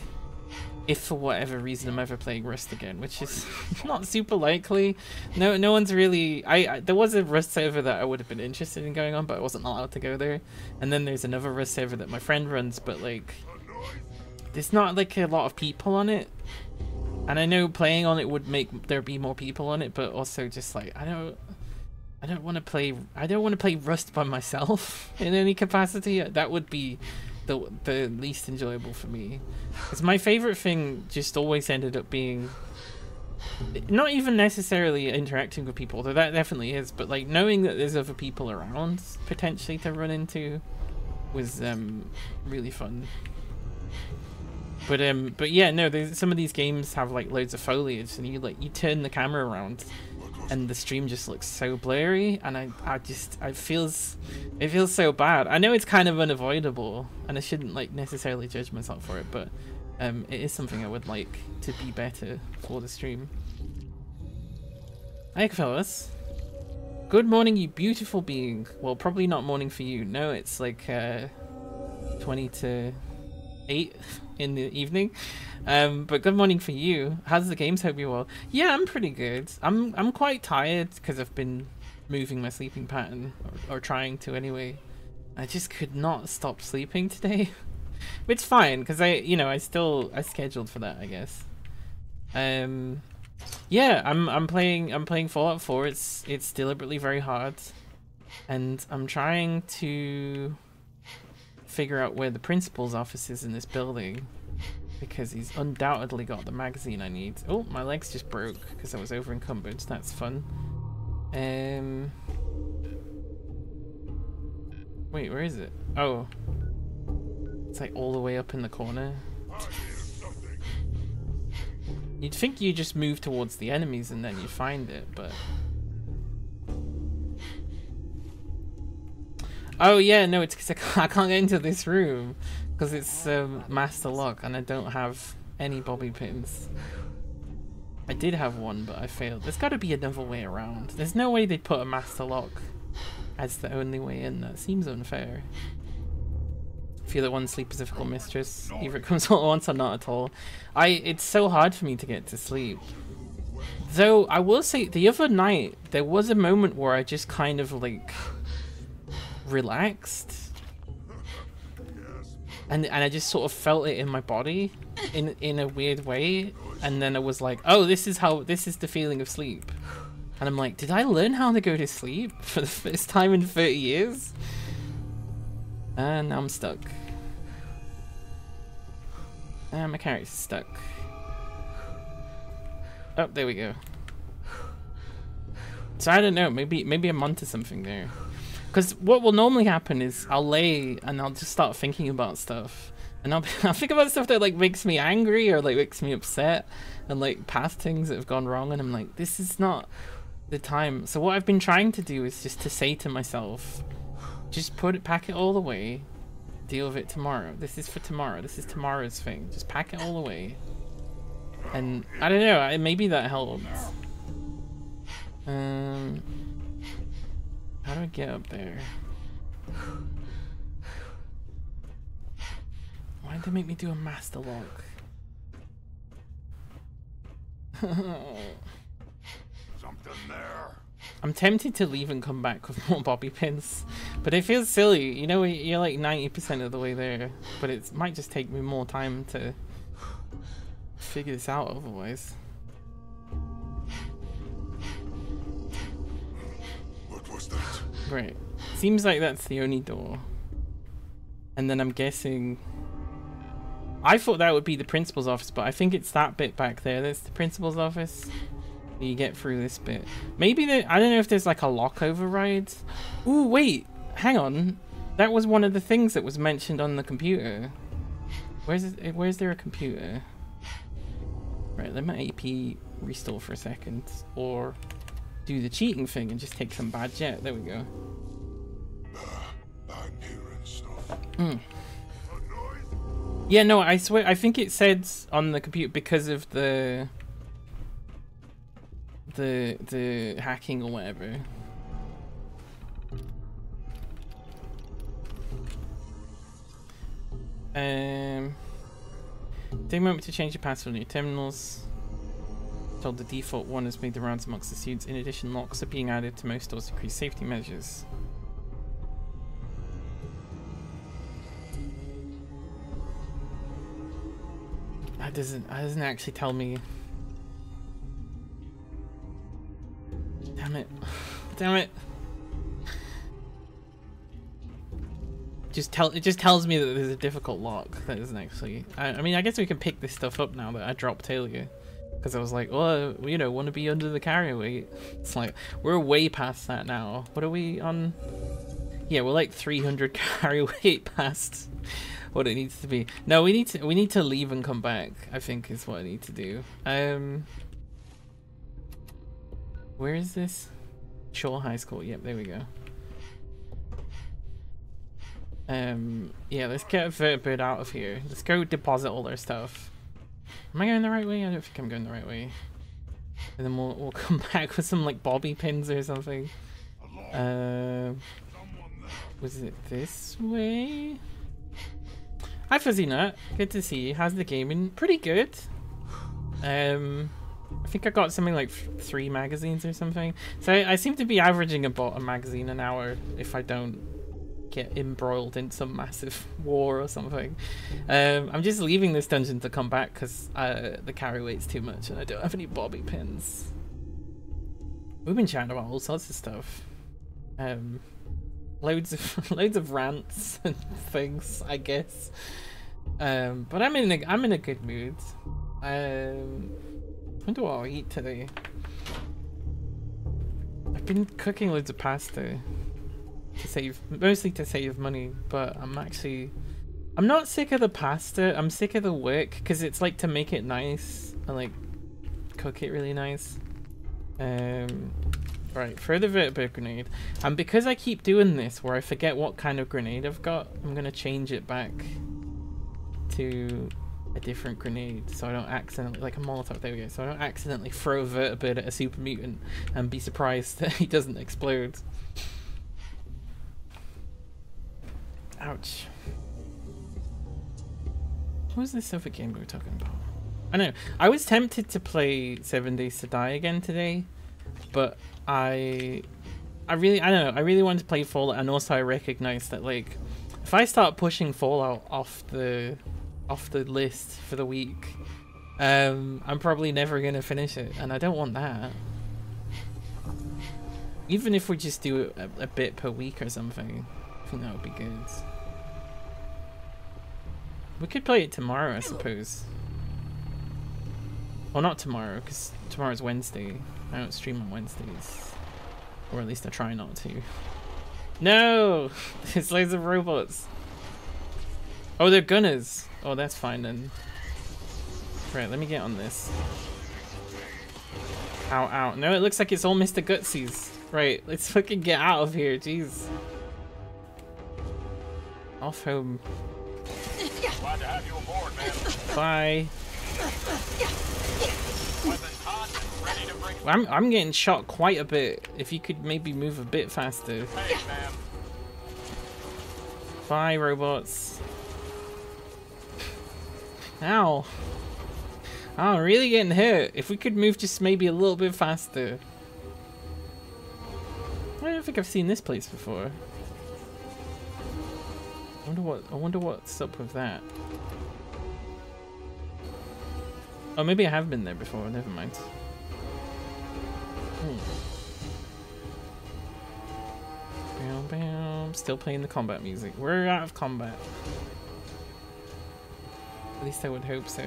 if for whatever reason I'm ever playing Rust again, which is not super likely. No one's really. There was a Rust server that I would have been interested in going on, but I wasn't allowed to go there. And then there's another Rust server that my friend runs, but like, there's not like a lot of people on it. And I know playing on it would make there be more people on it, but also just like I don't want to play Rust by myself in any capacity. That would be the least enjoyable for me. Because my favorite thing just always ended up being not even necessarily interacting with people, though that definitely is, but like knowing that there's other people around potentially to run into was really fun. But yeah, no, some of these games have like loads of foliage, and you turn the camera around and the stream just looks so blurry, and it feels so bad. I know it's kind of unavoidable and I shouldn't like necessarily judge myself for it, but it is something I would like to be better for the stream. Hey fellas. Good morning, you beautiful being. Well, probably not morning for you. No, it's like 20 to 8 in the evening. But good morning for you. How's the games? Hope you're well. Yeah, I'm pretty good. I'm quite tired because I've been moving my sleeping pattern, or trying to anyway. I just could not stop sleeping today. It's fine because I scheduled for that, I guess. Yeah, I'm playing Fallout 4. It's deliberately very hard, and I'm trying to figure out where the principal's office is in this building, because he's undoubtedly got the magazine I need. Oh, my legs just broke because I was over encumbered. That's fun. Wait, where is it? Oh, it's like all the way up in the corner. You'd think you just move towards the enemies and then you find it, but oh yeah, no, it's because I can't get into this room because it's master lock, and I don't have any bobby pins. I did have one, but I failed. There's got to be another way around. There's no way they'd put a master lock as the only way in. That seems unfair. Feel that one sleep is difficult, mistress. Either it comes all at once or not at all. It's so hard for me to get to sleep. Though I will say, the other night there was a moment where I just kind of like relaxed, and I just sort of felt it in my body in a weird way, and then I was like, oh, this is the feeling of sleep. And I'm like, did I learn how to go to sleep for the first time in 30 years? And now I'm stuck. And my character's stuck. Oh, there we go. So I don't know, maybe I'm onto something there. Because what will normally happen is I'll lay and I'll just start thinking about stuff. And I'll think about stuff that like makes me angry or like makes me upset, and like past things that have gone wrong, and I'm like, this is not the time. So what I've been trying to do is just to say to myself, just pack it all away, deal with it tomorrow. This is for tomorrow. This is tomorrow's thing. Just pack it all away. And I don't know, maybe that helps. How do I get up there? Why did they make me do a master lock? Something there. I'm tempted to leave and come back with more bobby pins, but it feels silly. You know, you're like 90% of the way there, but it might just take me more time to figure this out otherwise. What was that? Right. Seems like that's the only door. And then I'm guessing... I thought that would be the principal's office, but I think it's that bit back there that's the principal's office. You get through this bit. Maybe I don't know if there's like a lock override. Ooh, wait. Hang on. That was one of the things that was mentioned on the computer. Where's there a computer? Right, let my AP restore for a second. Or do the cheating thing and just take some bad jet. There we go. I'm hearing stuff. Yeah, no, I swear, I think it said on the computer because of the hacking or whatever. Take a moment to change your password on your terminals. Told the default one has made the rounds amongst the students. In addition, locks are being added to most stores to increase safety measures. That doesn't actually tell me. Damn it. Damn it. It just tells me that there's a difficult lock. That isn't actually... I mean, I guess we can pick this stuff up now that I dropped earlier. Because I was like, well, you know, want to be under the carrier weight. It's like, we're way past that now. What are we on? Yeah, we're like 300 carrier weight past what it needs to be. No, we need to leave and come back, I think is what I need to do. Where is this? Shaw High School. Yep, there we go. Yeah, let's get Vertibird out of here. Let's go deposit all our stuff. Am I going the right way? I don't think I'm going the right way. And then we'll come back with some like bobby pins or something. Was it this way? Hi Fuzzy Nut, good to see you. How's the gaming? Pretty good. I think I got something like 3 magazines or something. So I seem to be averaging about a magazine an hour if I don't get embroiled in some massive war or something. I'm just leaving this dungeon to come back because the carry weight's too much and I don't have any bobby pins. We've been chatting about all sorts of stuff. Loads of rants and things, I guess. But I'm in a good mood. I wonder what I'll eat today. I've been cooking loads of pasta mostly to save money, but I'm not sick of the pasta. I'm sick of the work because it's like to make it nice and like cook it really nice. Right, further Vertibird grenade. And because I keep doing this where I forget what kind of grenade I've got, I'm gonna change it back to a different grenade so I don't accidentally, like a Molotov, there we go, so I don't accidentally throw a vertibird at a super mutant and be surprised that he doesn't explode. Ouch. What was this other game we were talking about? I know, I was tempted to play 7 Days to Die again today, but I don't know, I really wanted to play Fallout, and also I recognized that, like, if I start pushing Fallout off the list for the week, I'm probably never gonna finish it, and I don't want that. Even if we just do a bit per week or something, I think that would be good. We could play it tomorrow, I suppose. Well, not tomorrow, because tomorrow's Wednesday. I don't stream on Wednesdays. Or at least I try not to. No! There's loads of robots. Oh, they're gunners. Oh, that's fine then. Right, let me get on this. Ow, ow. No, it looks like it's all Mr. Gutsies. Right, let's fucking get out of here, jeez. Off home. Glad to have you aboard, man. Bye. Weapons hot and ready to bring. I'm getting shot quite a bit. If you could maybe move a bit faster. Hey, man. Bye, robots. Ow. Oh, I'm really getting hurt. If we could move just maybe a little bit faster. I don't think I've seen this place before. I wonder what's up with that. Oh, maybe I have been there before. Never mind. Bam, bam. Still playing the combat music. We're out of combat. At least I would hope so.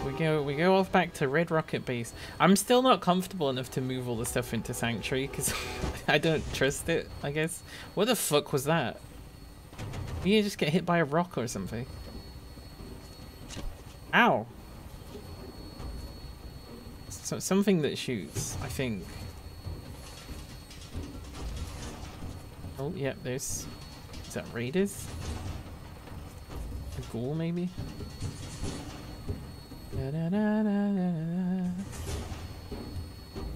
We go off back to Red Rocket Base. I'm still not comfortable enough to move all the stuff into Sanctuary because I don't trust it, I guess. What the fuck was that? Did you just get hit by a rock or something? Ow! So, something that shoots, I think. Oh, yeah, there's... Is that raiders? A ghoul, maybe?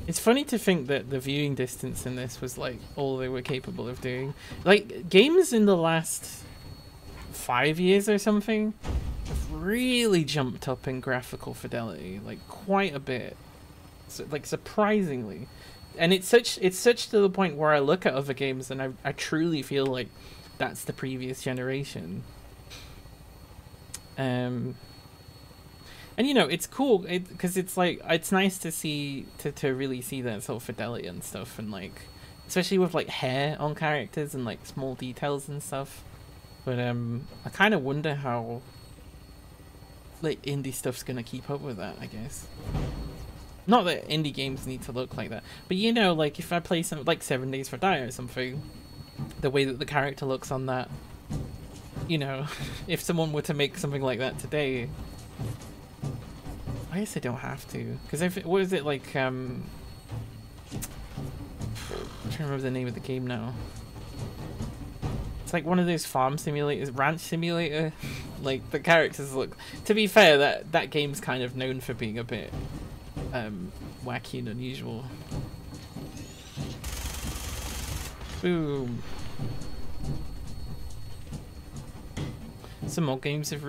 It's funny to think that the viewing distance in this was like all they were capable of doing. Like, games in the last 5 years or something have really jumped up in graphical fidelity, like quite a bit. So, like, surprisingly. And it's such to the point where I look at other games and I truly feel like that's the previous generation. And you know, it's cool because it's like, it's nice to see to really see that sort of fidelity and stuff, and like especially with like hair on characters and like small details and stuff. But I kind of wonder how like indie stuff's gonna keep up with that, I guess. Not that indie games need to look like that, but you know, like if I play something like 7 Days to Die or something, the way that the character looks on that, you know, if someone were to make something like that today, I guess I don't have to, because if what is it like? I'm trying to remember the name of the game now. It's like one of those farm simulators, ranch simulator. Like the characters look. To be fair, that game's kind of known for being a bit wacky and unusual. Boom. Some more games have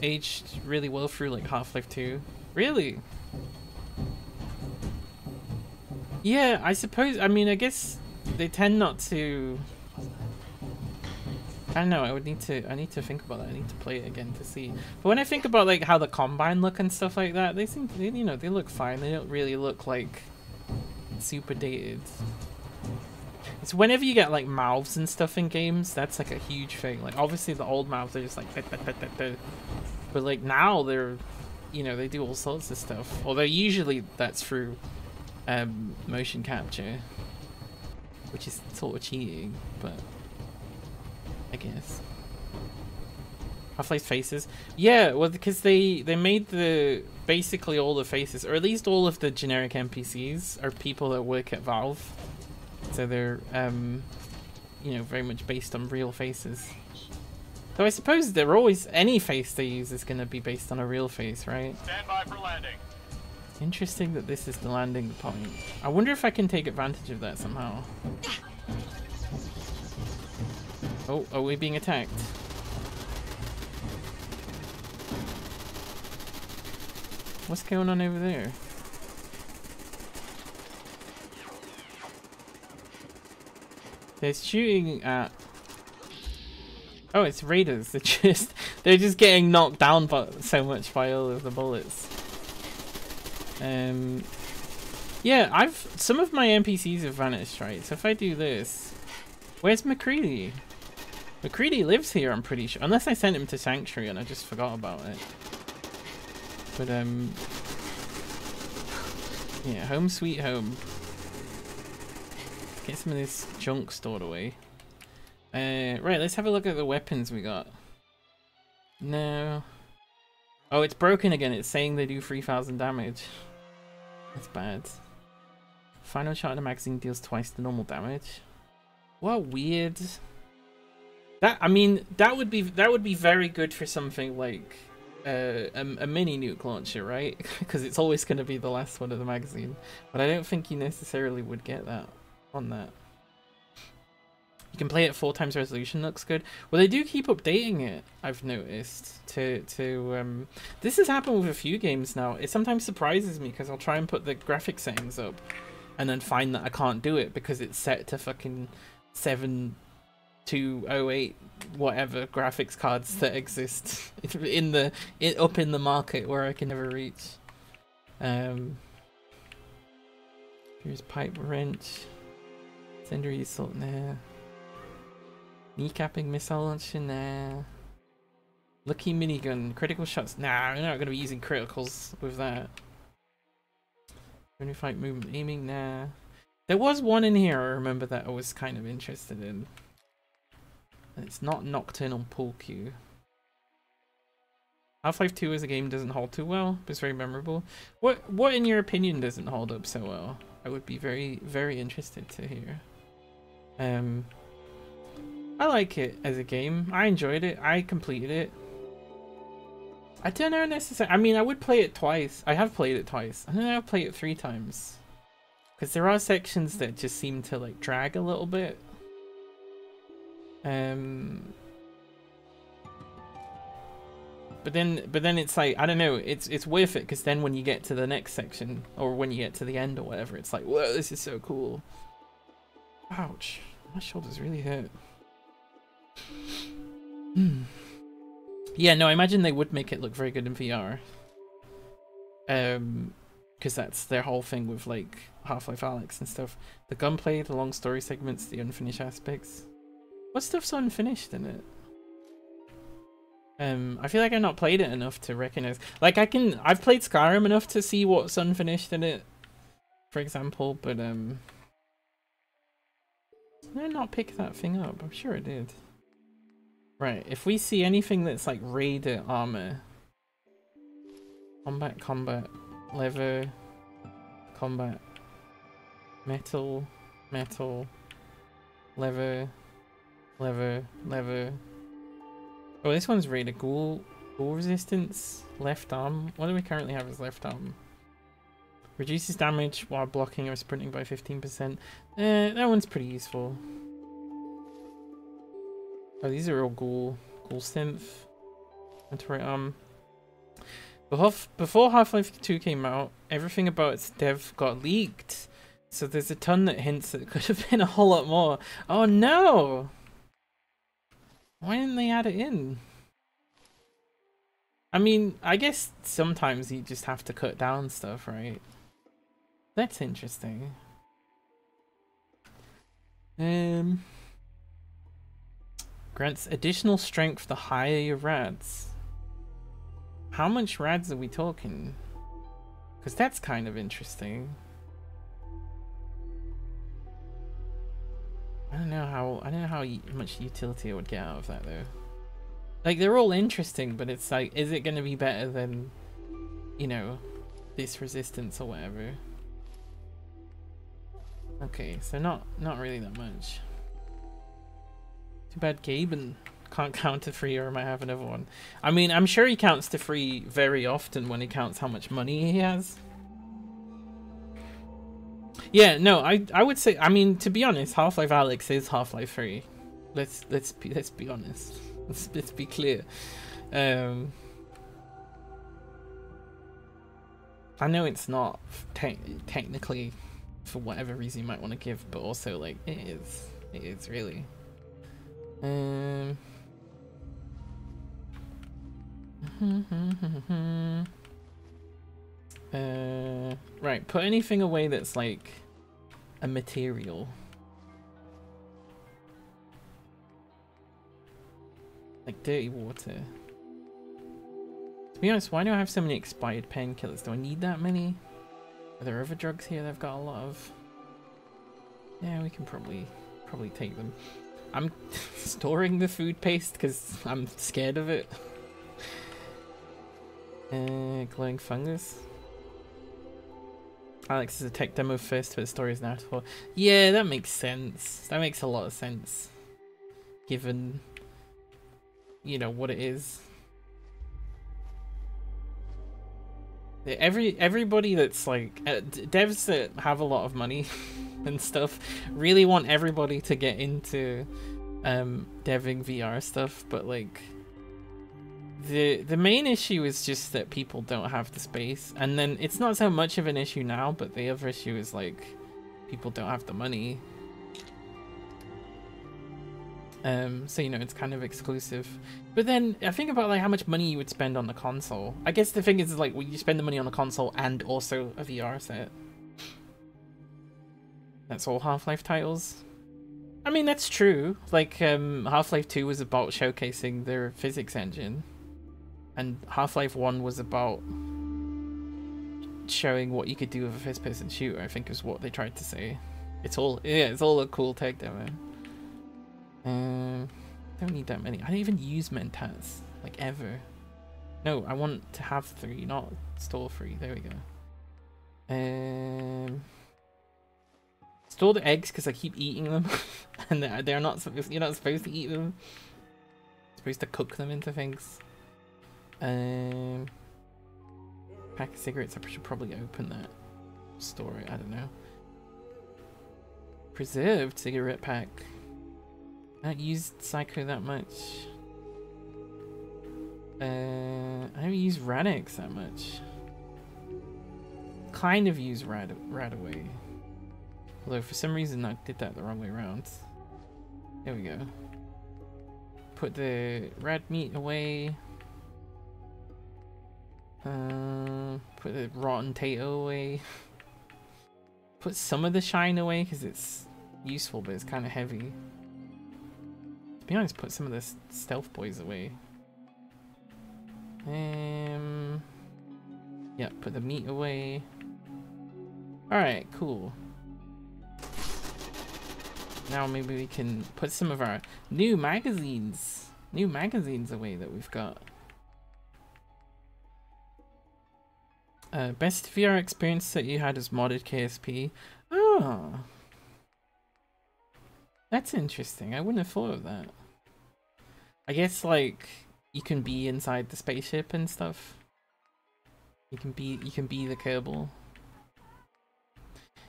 aged really well through, like Half-Life 2. Really? Yeah, I suppose. I mean, I guess they tend not to. I don't know. I need to think about that. I need to play it again to see. But when I think about like how the Combine look and stuff like that, they seem, you know, they look fine. They don't really look like super dated. It's whenever you get like mouths and stuff in games, that's like a huge thing. Like obviously the old mouths are just like, but like now they're, you know, they do all sorts of stuff. Although usually that's through motion capture, which is sort of cheating, but I guess. Half-Life faces, yeah. Well, because they made basically all the faces, or at least all of the generic NPCs, are people that work at Valve. So they're, you know, very much based on real faces. So I suppose they're always, any face they use is going to be based on a real face, right? Stand by for landing. Interesting that this is the landing point. I wonder if I can take advantage of that somehow. Oh, are we being attacked? What's going on over there? They're shooting at... Oh, it's raiders. They're just getting knocked down so much by all of the bullets. Yeah, some of my NPCs have vanished, right? So if I do this, where's McCready? McCready lives here, I'm pretty sure, unless I sent him to Sanctuary and I just forgot about it. But yeah, home sweet home. Get some of this junk stored away. Right, let's have a look at the weapons we got. No. Oh, it's broken again. It's saying they do 3,000 damage. That's bad. Final shot in the magazine deals twice the normal damage. What weird. That, I mean, that would be very good for something like a mini nuke launcher, right? Because it's always going to be the last one of the magazine. But I don't think you necessarily would get that on that. You can play it 4 times resolution, looks good. Well, they do keep updating it, I've noticed. This has happened with a few games now. It sometimes surprises me because I'll try and put the graphic settings up and then find that I can't do it because it's set to fucking 7208 whatever graphics cards that exist up in the market where I can never reach. Here's pipe wrench. Incendiary assault, nah. Kneecapping missile launcher, nah. Lucky minigun, critical shots, nah, we're not gonna be using criticals with that. Fight movement aiming, nah. There was one in here I remember that I was kind of interested in. And it's not Nocturnal Pool Cue. Half-Life 2 as a game doesn't hold too well, but it's very memorable. What in your opinion doesn't hold up so well? I would be very, very interested to hear. I like it as a game. I enjoyed it. I completed it. I don't know necessarily. I mean, I would play it twice. I have played it twice. I don't know. I've played it 3 times. Because there are sections that just seem to like drag a little bit. But then it's like, I don't know. It's worth it because then when you get to the next section or when you get to the end or whatever, it's like, whoa, this is so cool. Ouch. My shoulders really hurt. Yeah, no, I imagine they would make it look very good in VR. Because that's their whole thing with like Half-Life Alyx and stuff. The gunplay, the long story segments, the unfinished aspects. What stuff's unfinished in it? I feel like I've not played it enough to recognize. Like I've played Skyrim enough to see what's unfinished in it, for example, but did I not pick that thing up? I'm sure I did. Right, if we see anything that's like Raider armor, combat, leather, combat, metal, leather. Oh, this one's Raider ghoul resistance, left arm. What do we currently have as left arm? Reduces damage while blocking or sprinting by 15%. That one's pretty useful. Oh, these are all ghoul synth. Right arm. Before Half-Life 2 came out, everything about its dev got leaked. So there's a ton that hints that it could have been a whole lot more. Oh no! Why didn't they add it in? I mean, I guess sometimes you just have to cut down stuff, right? That's interesting. Grants additional strength the higher your rads. How much rads are we talking? Because that's kind of interesting. I don't know how much utility I would get out of that though. Like they're all interesting, but it's like, is it going to be better than, you know, this resistance or whatever? Okay, so not really that much. Too bad Gaben Can't count to 3 or I might have another one. I mean, I'm sure he counts to 3 very often when he counts how much money he has. Yeah, no, I would say, I mean, to be honest, Half-Life Alyx is Half-Life 3. Let's be honest. Let's be clear. I know it's not technically for whatever reason you might want to give, but also like it is really. Right, put anything away that's like a material. Like dirty water. To be honest, why do I have so many expired painkillers? Do I need that many? Are there other drugs here that I've got a lot of? Yeah, we can probably take them. I'm storing the food paste because I'm scared of it. Glowing fungus. Alyx is a tech demo first, but the story is now for. Yeah, that makes sense. That makes a lot of sense, given, you know, what it is. Everybody that's like devs that have a lot of money and stuff really want everybody to get into deving VR stuff, but like the main issue is just that people don't have the space, and then it's not so much of an issue now, but the other issue is like people don't have the money. So you know, it's kind of exclusive. But then I think about like how much money you would spend on the console. I guess the thing is like, will you spend the money on the console and also a VR set? That's all Half-Life titles. I mean, that's true. Like Half-Life 2 was about showcasing their physics engine, and Half-Life 1 was about showing what you could do with a first-person shooter, I think is what they tried to say. It's all a cool tech demo. Don't need that many. I don't even use mentats, like ever. No, I want to have 3, not store 3. There we go. Store the eggs because I keep eating them, and they're not supposed. You're not supposed to eat them. You're supposed to cook them into things. Pack of cigarettes. I should probably open that. Store it. I don't know. Preserved cigarette pack. I don't use Psycho that much. I don't use Radix that much. Kind of use Radaway. Although for some reason I did that the wrong way around. There we go. Put the rad meat away. Put the rotten tato away. Put some of the shine away because it's useful, but it's kind of heavy. To be honest, put some of the stealth boys away. Yeah, put the meat away. Alright, cool. Now maybe we can put some of our new magazines away that we've got. Best VR experience that you had as modded KSP. Oh, that's interesting. I wouldn't have thought of that. I guess like you can be inside the spaceship and stuff. You can be the Kerbal.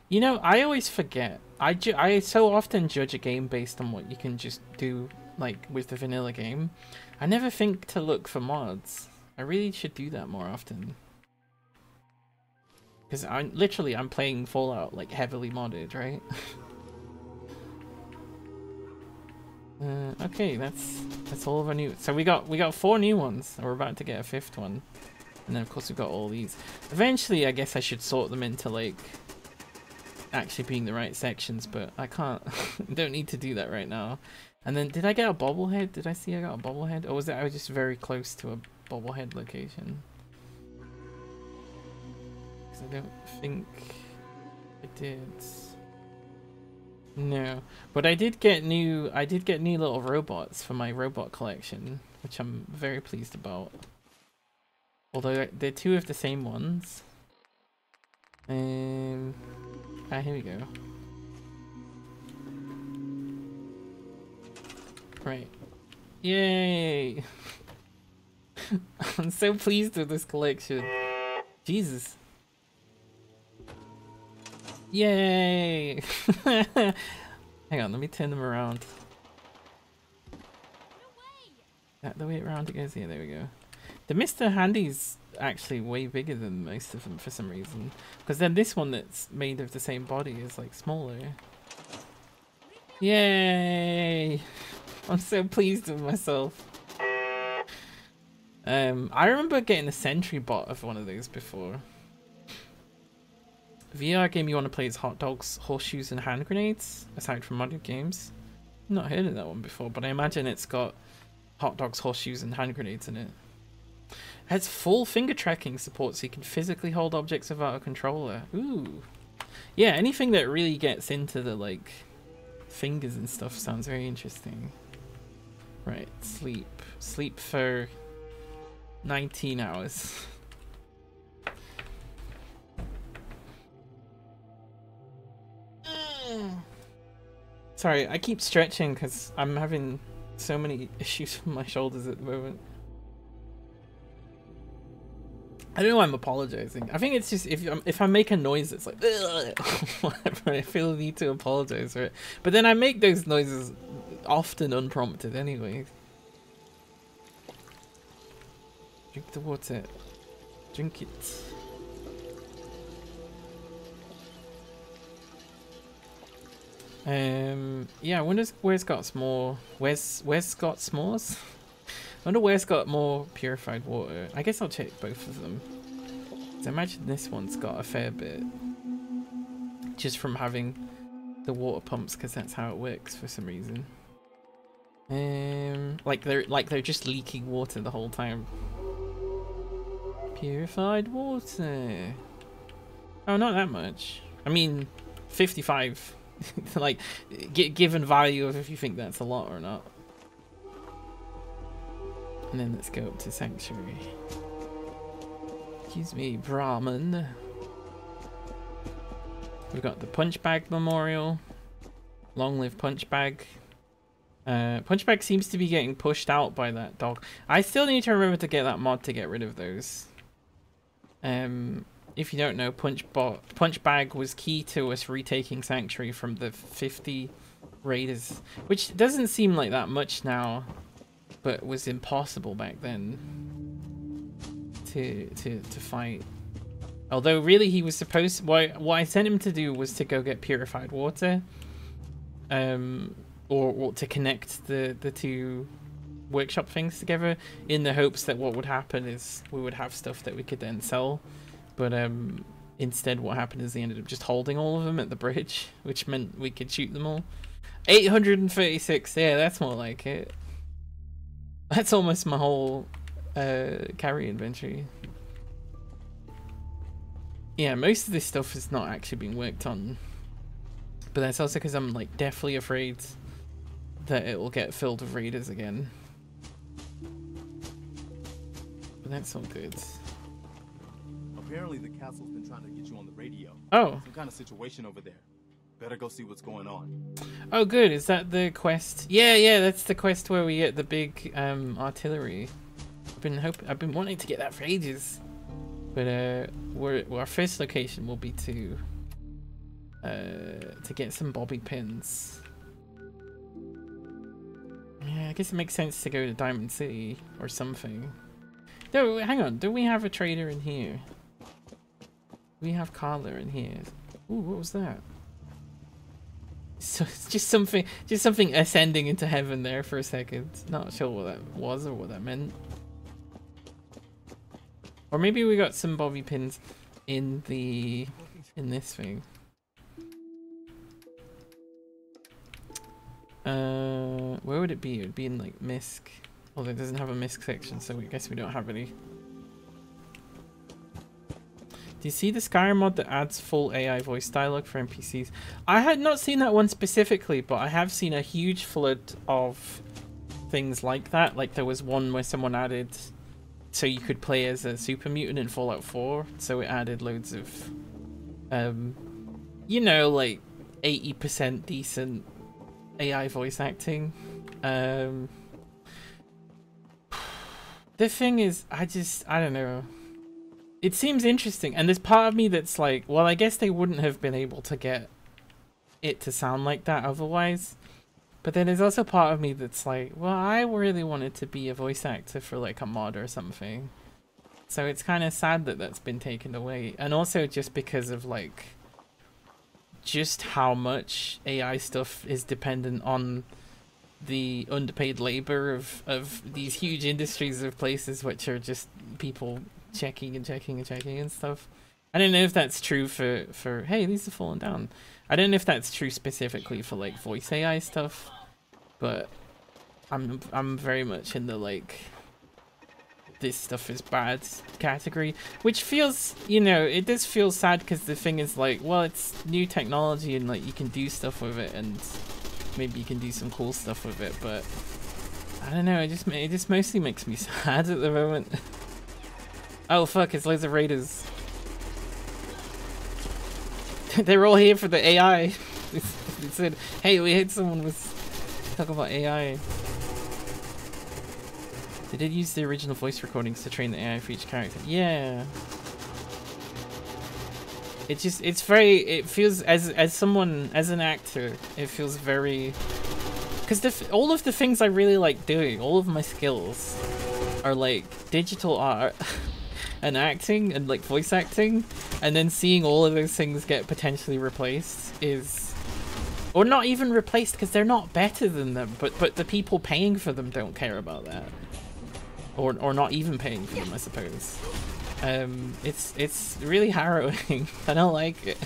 You know, I always forget. I so often judge a game based on what you can just do, like with the vanilla game. I never think to look for mods. I really should do that more often. Because I'm playing Fallout like heavily modded, right? Okay, that's all of our new. So we got 4 new ones. And we're about to get a 5th one, and then of course we've got all these. Eventually, I guess I should sort them into like actually being the right sections, but I can't. I don't need to do that right now. And then did I get a bobblehead? Did I see I got a bobblehead? Or was it I was just very close to a bobblehead location? Because I don't think I did. No, but I did get new little robots for my robot collection, which I'm very pleased about. Although they're 2 of the same ones. Here we go. Right. Yay! I'm so pleased with this collection. Jesus. Yay! Hang on, let me turn them around. That the way around it goes? Yeah, there we go. The Mr. Handy's actually way bigger than most of them for some reason. Because then this one that's made of the same body is like smaller. Yay! I'm so pleased with myself. I remember getting a Sentry bot of one of those before. VR game you want to play is Hot Dogs, Horseshoes and Hand Grenades, aside from modded games. Not heard of that one before, but I imagine it's got Hot Dogs, Horseshoes and Hand Grenades in it. It has full finger tracking support, so you can physically hold objects without a controller. Ooh. Yeah, anything that really gets into the, like, fingers and stuff sounds very interesting. Right, sleep. Sleep for 19 hours. Sorry, I keep stretching because I'm having so many issues with my shoulders at the moment. I don't know why I'm apologizing. I think it's just if I make a noise it's like whatever, I feel the need to apologize for it. But then I make those noises often unprompted anyway. Drink the water. Drink it. Yeah, I wonder where's got s'more. Where's got s'mores? I wonder where's got more purified water. I guess I'll check both of them. So I imagine this one's got a fair bit. Just from having the water pumps, because that's how it works for some reason. Like they're just leaking water the whole time. Purified water. Oh, not that much. I mean, 55. Like, given value of if you think that's a lot or not. And then let's go up to Sanctuary. Excuse me, Brahman. We've got the Punch Bag Memorial. Long live Punch Bag. Punch Bag seems to be getting pushed out by that dog. I still need to remember to get that mod to get rid of those. If you don't know, Punch Bag was key to us retaking Sanctuary from the 50 raiders, which doesn't seem like that much now, but was impossible back then to fight. Although really he was supposed to, what I sent him to do was to go get purified water, or to connect the two workshop things together in the hopes that what would happen is we would have stuff that we could then sell. But instead what happened is they ended up just holding all of them at the bridge, which meant we could shoot them all. 836, yeah, that's more like it. That's almost my whole carry inventory. Yeah, most of this stuff is not actually being worked on. But that's also because I'm like deathly afraid that it will get filled with raiders again. But that's all good. Apparently the castle's been trying to get you on the radio. Oh. Some kind of situation over there. Better go see what's going on. Oh good, is that the quest? Yeah, that's the quest where we get the big artillery. I've been wanting to get that for ages. But our first location will be to get some bobby pins. Yeah, I guess it makes sense to go to Diamond City or something. No, hang on, do we have a trader in here? We have Carla in here. Ooh, what was that? So it's just something ascending into heaven there for a second. Not sure what that was or what that meant. Or maybe we got some bobby pins in this thing. Where would it be? It would be in like MISC. Although it doesn't have a MISC section, so I guess we don't have any. Do you see the Skyrim mod that adds full AI voice dialogue for NPCs? I had not seen that one specifically, but I have seen a huge flood of things like that. Like there was one where someone added so you could play as a super mutant in Fallout 4, so it added loads of you know, like 80% decent AI voice acting. the thing is, I don't know. It seems interesting, and there's part of me that's like, well, I guess they wouldn't have been able to get it to sound like that otherwise. But then there's also part of me that's like, well, I really wanted to be a voice actor for like a mod or something. So it's kind of sad that that's been taken away. And also just because of like, just how much AI stuff is dependent on the underpaid labor of these huge industries of places which are just people checking and stuff. I don't know if that's true for hey, these are falling down. I don't know if that's true specifically for like voice AI stuff, but I'm very much in the like this stuff is bad category, which feels, you know, it does feel sad because the thing is like, well, it's new technology and like you can do stuff with it and maybe you can do some cool stuff with it, but I don't know, it just mostly makes me sad at the moment. Oh fuck, it's loads of raiders. They're all here for the AI. They said, hey, we heard someone was talking about AI. They did use the original voice recordings to train the AI for each character. Yeah. It feels, as someone, as an actor, it feels very, because all of the things I really like doing, all of my skills are like digital art and acting and like voice acting, and then seeing all of those things get potentially replaced is, or not even replaced because they're not better than them, but the people paying for them don't care about that, or not even paying for them, I suppose. It's really harrowing. I don't like it.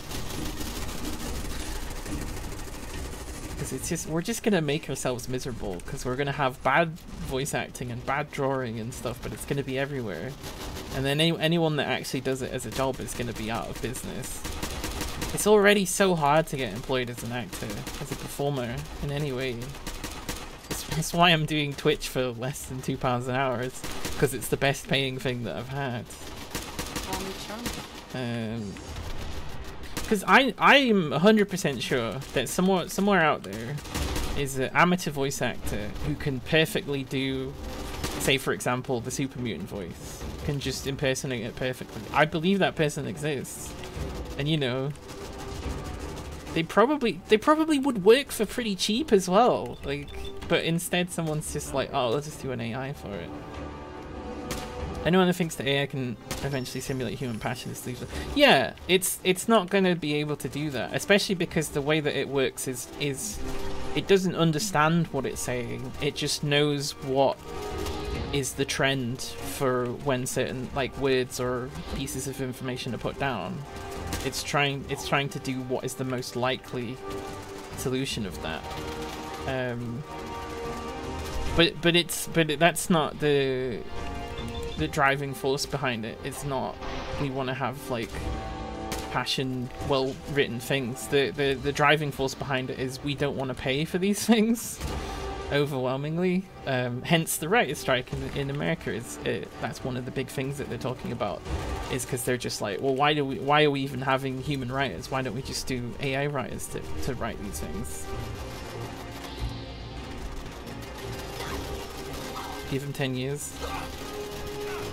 Because it's just, we're just gonna make ourselves miserable because we're gonna have bad voice acting and bad drawing and stuff, but it's gonna be everywhere. And then anyone that actually does it as a job is gonna be out of business. It's already so hard to get employed as an actor, as a performer, in any way. That's why I'm doing Twitch for less than £2 an hour, because it's the best paying thing that I've had. Because I'm 100% sure that somewhere out there is an amateur voice actor who can perfectly do, say for example, the Super Mutant voice, can just impersonate it perfectly. I believe that person exists, and you know, they probably would work for pretty cheap as well. Like, but instead someone's just like, oh, let's just do an AI for it. Anyone that thinks the AI can eventually simulate human passions, yeah, it's not going to be able to do that, especially because the way that it works is it doesn't understand what it's saying. It just knows what is the trend for when certain like words or pieces of information are put down. It's trying to do what is the most likely solution of that. But that's not the driving force behind it. It's not, we want to have like passion, well written things. The driving force behind it is we don't want to pay for these things overwhelmingly. Hence the writers' strike in America is that's one of the big things that they're talking about, is because they're just like, well, why are we even having human writers? Why don't we just do AI writers to write these things? Give them 10 years.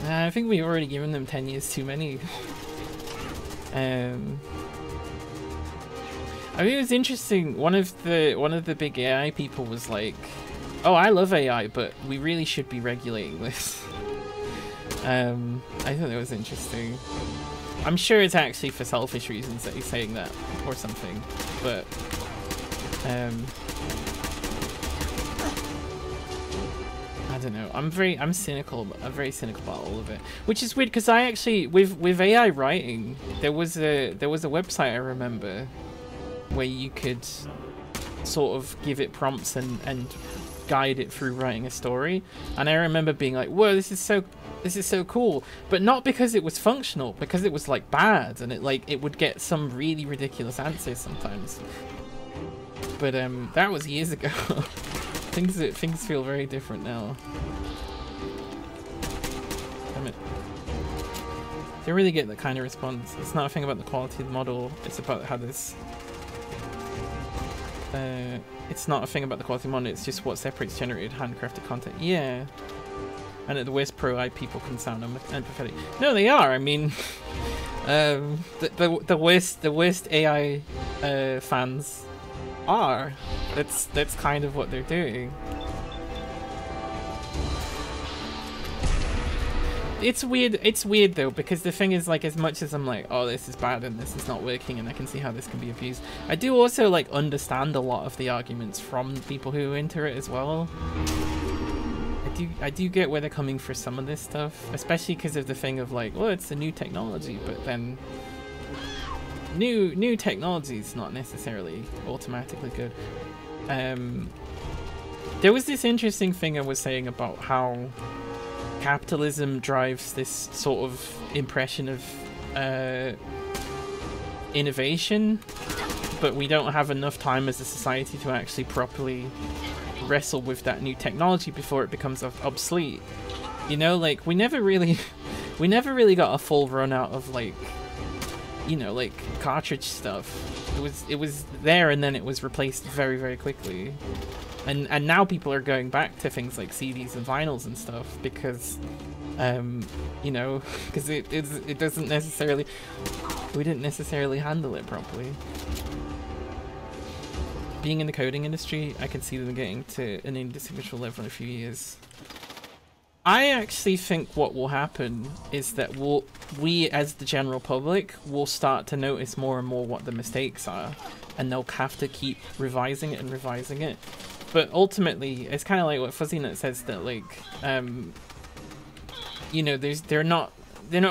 I think we've already given them 10 years too many. I mean, it was interesting. One of the big AI people was like, "Oh, I love AI, but we really should be regulating this." I thought that was interesting. I'm sure it's actually for selfish reasons that he's saying that, or something. But I don't know. I'm very cynical. I'm very cynical about all of it, which is weird because I actually with AI writing, there was a website I remember where you could sort of give it prompts and guide it through writing a story, and I remember being like, whoa, this is so cool, but not because it was functional, because it was like bad, and it would get some really ridiculous answers sometimes. But that was years ago. Things feel very different now. Damn it. They really get that kind of response. It's not a thing about the quality of the model, it's about how this it's not a thing about the quality of the model, it's just what separates generated handcrafted content. Yeah. and at the worst, pro-AI people can sound empathetic. No, they are. I mean, the worst AI fans are. That's kind of what they're doing. It's weird though, because the thing is, like, as much as I'm like, oh, this is bad and this is not working and I can see how this can be abused, I do also like understand a lot of the arguments from people who enter it as well. I do get where they're coming for some of this stuff, especially because of the thing of like, well, it's a new technology, but then new technology is not necessarily automatically good. There was this interesting thing I was saying about how capitalism drives this sort of impression of innovation, but we don't have enough time as a society to actually properly wrestle with that new technology before it becomes obsolete. You know, like we never really got a full run out of, like, you know, like cartridge stuff. It was there and then it was replaced very, very quickly. And now people are going back to things like CDs and vinyls and stuff because, you know, because it doesn't necessarily, we didn't necessarily handle it properly. Being in the coding industry, I can see them getting to an indistinguishable level in a few years. I actually think what will happen is that we as the general public will start to notice more and more what the mistakes are, and they'll have to keep revising it and revising it. But ultimately, it's kind of like what Fuzzinut says, that like, you know, they're not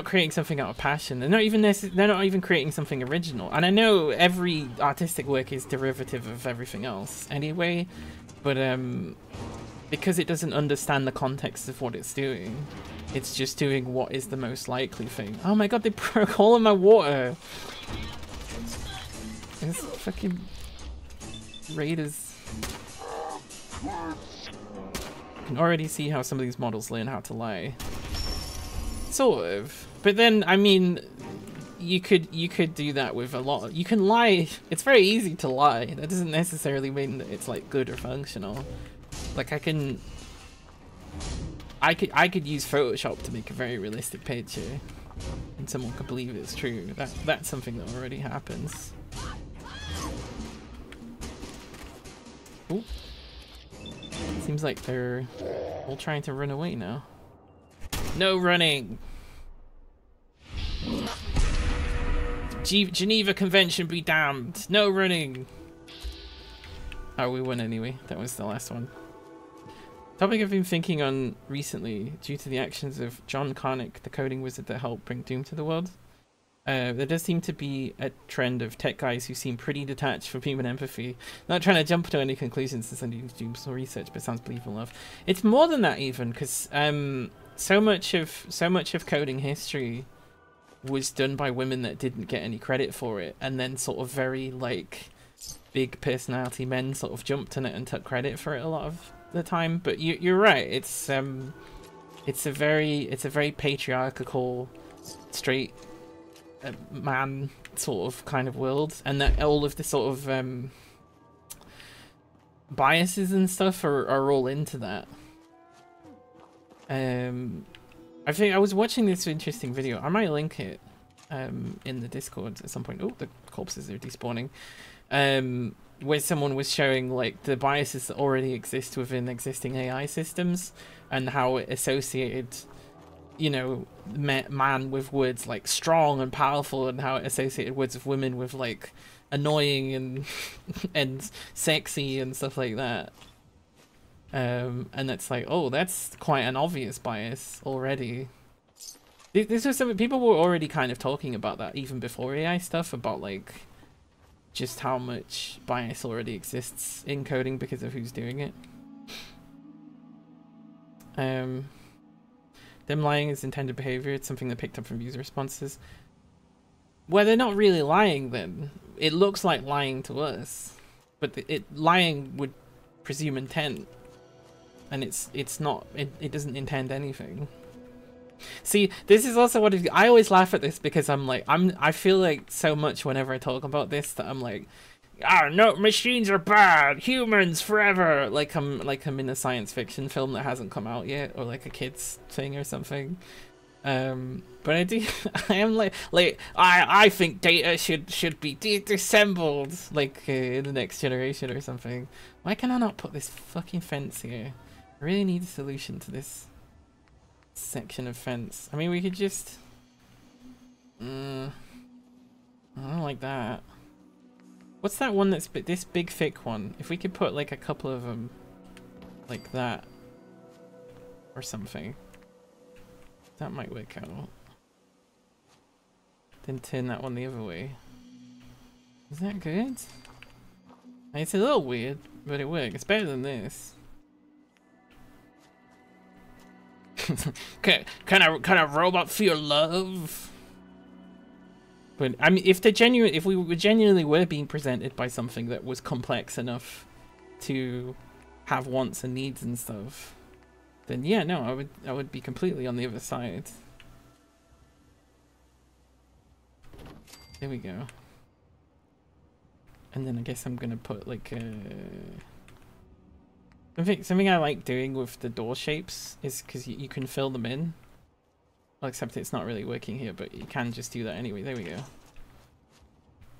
creating something out of passion. They're not even creating something original. And I know every artistic work is derivative of everything else anyway, but because it doesn't understand the context of what it's doing, it's just doing what is the most likely thing. Oh my god, they broke all of my water. This fucking raiders. I can already see how some of these models learn how to lie. Sort of. But then, I mean, you could do that with a lot. You can lie. It's very easy to lie. That doesn't necessarily mean that it's like good or functional. Like I could use Photoshop to make a very realistic picture, and someone could believe it's true. That's something that already happens. Ooh. Seems like they're all trying to run away now. No running! Geneva Convention be damned! No running! Oh, we won anyway. That was the last one. Topic I've been thinking on recently, due to the actions of John Carnick, the coding wizard that helped bring Doom to the world. There does seem to be a trend of tech guys who seem pretty detached from human empathy. Not trying to jump to any conclusions since I need to do some research, but it sounds believable enough. It's more than that even, because so much of coding history was done by women that didn't get any credit for it, and then sort of very like big personality men sort of jumped on it and took credit for it a lot of the time. But you're right. It's a very patriarchal, straight man sort of kind of world, and that all of the sort of biases and stuff are all into that. I think I was watching this interesting video. I might link it in the Discord at some point. Oh, the corpses are despawning. Where someone was showing like the biases that already exist within existing AI systems and how it associated, you know, man with words like strong and powerful, and how it associated words of women with like annoying and and sexy and stuff like that. And that's like, oh, that's quite an obvious bias already. This was something people were already kind of talking about that even before AI stuff, about like just how much bias already exists in coding because of who's doing it. Them lying is intended behavior. It's something they picked up from user responses. Well, they're not really lying then. It looks like lying to us, but lying would presume intent, and it's not. It doesn't intend anything. See, this is also what I always laugh at this, because I'm like, I feel like so much whenever I talk about this that I'm like, ah, no, machines are bad, humans forever. Like I'm in a science fiction film that hasn't come out yet, or like a kids thing or something. But I do, I am like I think data should be disassembled, like in the next generation or something. Why can I not put this fucking fence here? I really need a solution to this section of fence. I mean, we could just, I don't like that. What's that one that's this big thick one? If we could put like a couple of them like that or something, that might work out. Then turn that one the other way. Is that good? It's a little weird, but it works. It's better than this. Can a robot feel love? But I mean, if we were genuinely being presented by something that was complex enough to have wants and needs and stuff, then yeah, no, I would be completely on the other side. There we go. And then I guess I'm gonna put like something I like doing with the door shapes is because you can fill them in. Well, except it's not really working here, but you can just do that anyway. There we go.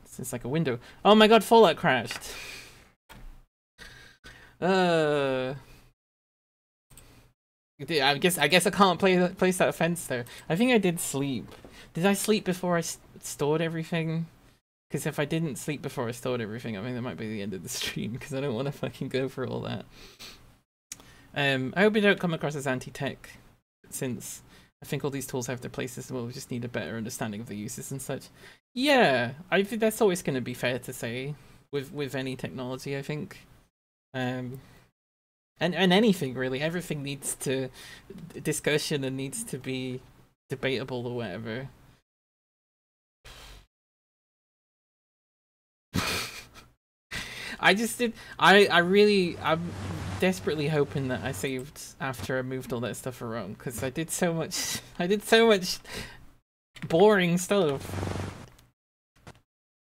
It's like a window. Oh my god, Fallout crashed. I guess I can't place that fence there. I think I did sleep. Did I sleep before I stored everything? Because if I didn't sleep before I stored everything, I think that might be the end of the stream, because I don't want to fucking go for all that. I hope you don't come across as anti-tech, since I think all these tools have their places, we'll just need a better understanding of the uses and such. Yeah, I think that's always going to be fair to say with any technology, I think. And anything really, everything needs to discussion and needs to be debatable or whatever. I'm desperately hoping that I saved after I moved all that stuff around, because I did so much boring stuff.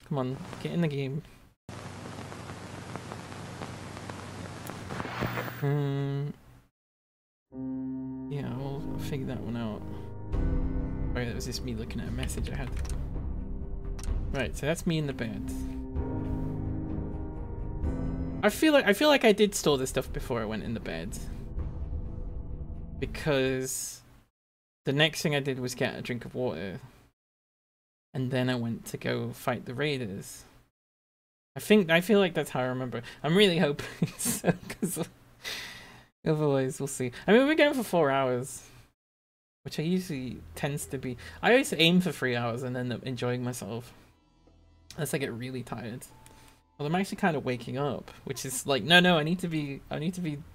Come on, get in the game. Yeah, we'll figure that one out. Sorry, that was just me looking at a message I had. Right, so that's me in the bed. I feel like I did store this stuff before I went in the bed, because the next thing I did was get a drink of water, and then I went to go fight the raiders. I feel like that's how I remember. I'm really hoping so, because otherwise we'll see. I mean, we're going for 4 hours, which I usually tends to be. I always aim for 3 hours and end up enjoying myself, unless I get really tired. Well, I'm actually kind of waking up, which is like, no, I need to be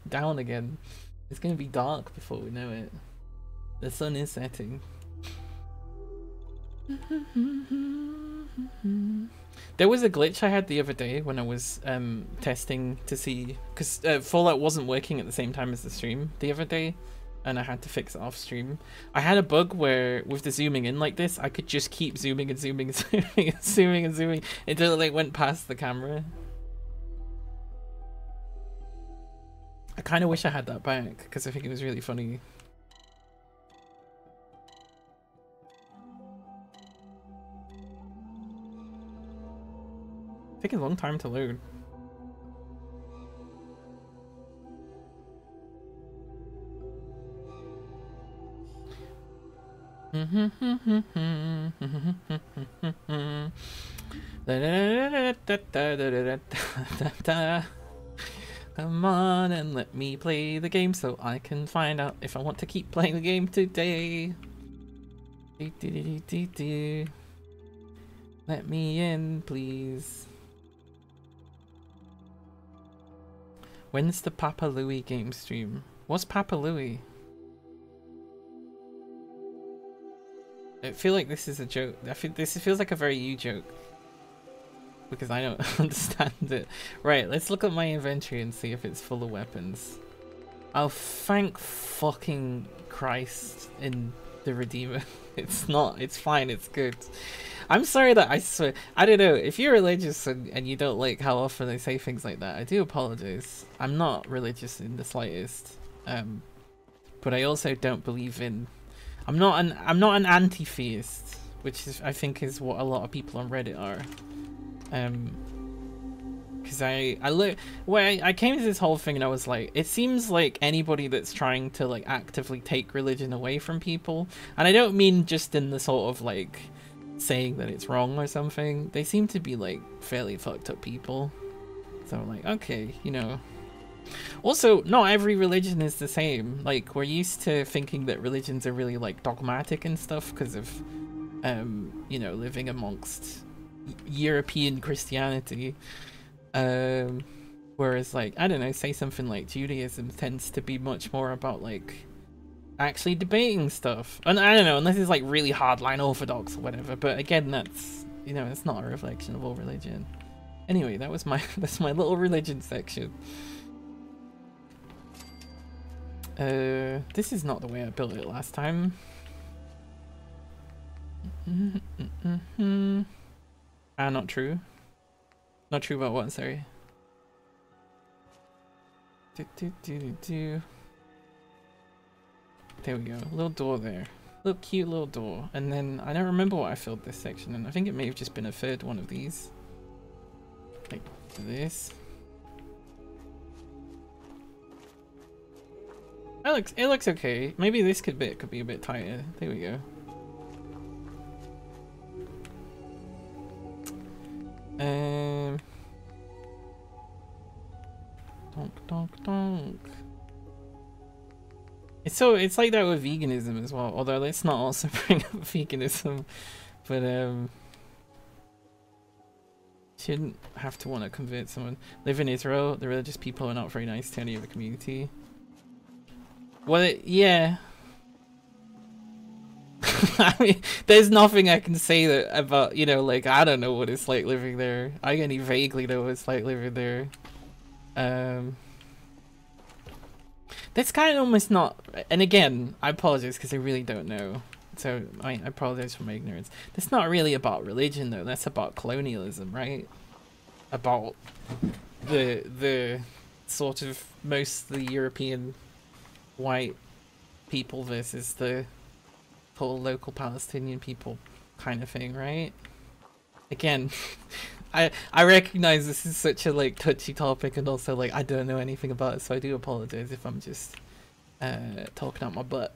down again. It's gonna be dark before we know it. The sun is setting. There was a glitch I had the other day when I was testing to see, because Fallout wasn't working at the same time as the stream the other day, and I had to fix it off stream. I had a bug where with the zooming in like this, I could just keep zooming and zooming and zooming and zooming and zooming until it like went past the camera. I kind of wish I had that back, because I think it was really funny. Taking a long time to load. Come on and let me play the game so I can find out if I want to keep playing the game today. Let me in, please. When's the Papa Louie game stream? What's Papa Louie? I feel like this is a joke. I feel this feels like a very you joke, because I don't understand it. Right, let's look at my inventory and see if it's full of weapons. Oh, thank fucking Christ in the Redeemer. It's not, it's fine, it's good. I'm sorry that I swear, I don't know, if you're religious and you don't like how often they say things like that, I do apologize. I'm not religious in the slightest. But I also don't believe in, I'm not an anti-theist, which is, I think is what a lot of people on Reddit are. Because I came to this whole thing and I was like, it seems like anybody that's trying to like actively take religion away from people, and I don't mean just in the sort of like saying that it's wrong or something, they seem to be like fairly fucked up people. So I'm like, okay, you know. Also, not every religion is the same. Like, we're used to thinking that religions are really like dogmatic and stuff because of you know, living amongst European Christianity. Whereas like, I don't know, say something like Judaism tends to be much more about like actually debating stuff. And I don't know, unless it's like really hardline orthodox or whatever, but again, that's, you know, it's not a reflection of all religion. Anyway, that was my that's my little religion section. This is not the way I built it last time. Not true. Not true about what, sorry. There we go, little door there. Little cute little door. And then, I don't remember what I filled this section in. I think it may have just been a third one of these. Like this. It looks okay. Maybe this could be a bit tighter. There we go. Donk. It's like that with veganism as well. Although let's not also bring up veganism, but shouldn't have to want to convert someone. Live in Israel. The religious people are not very nice to any of the community. Well, yeah. I mean, there's nothing I can say that about, you know, like, I don't know what it's like living there. I only vaguely know what it's like living there. That's kind of almost not, and again, I apologize because I really don't know. So I apologize for my ignorance. That's not really about religion though. That's about colonialism, right? About the sort of mostly European white people versus the whole local Palestinian people kind of thing, right? Again, I recognize this is such a like touchy topic, and also like I don't know anything about it, so I do apologize if I'm just talking out my butt.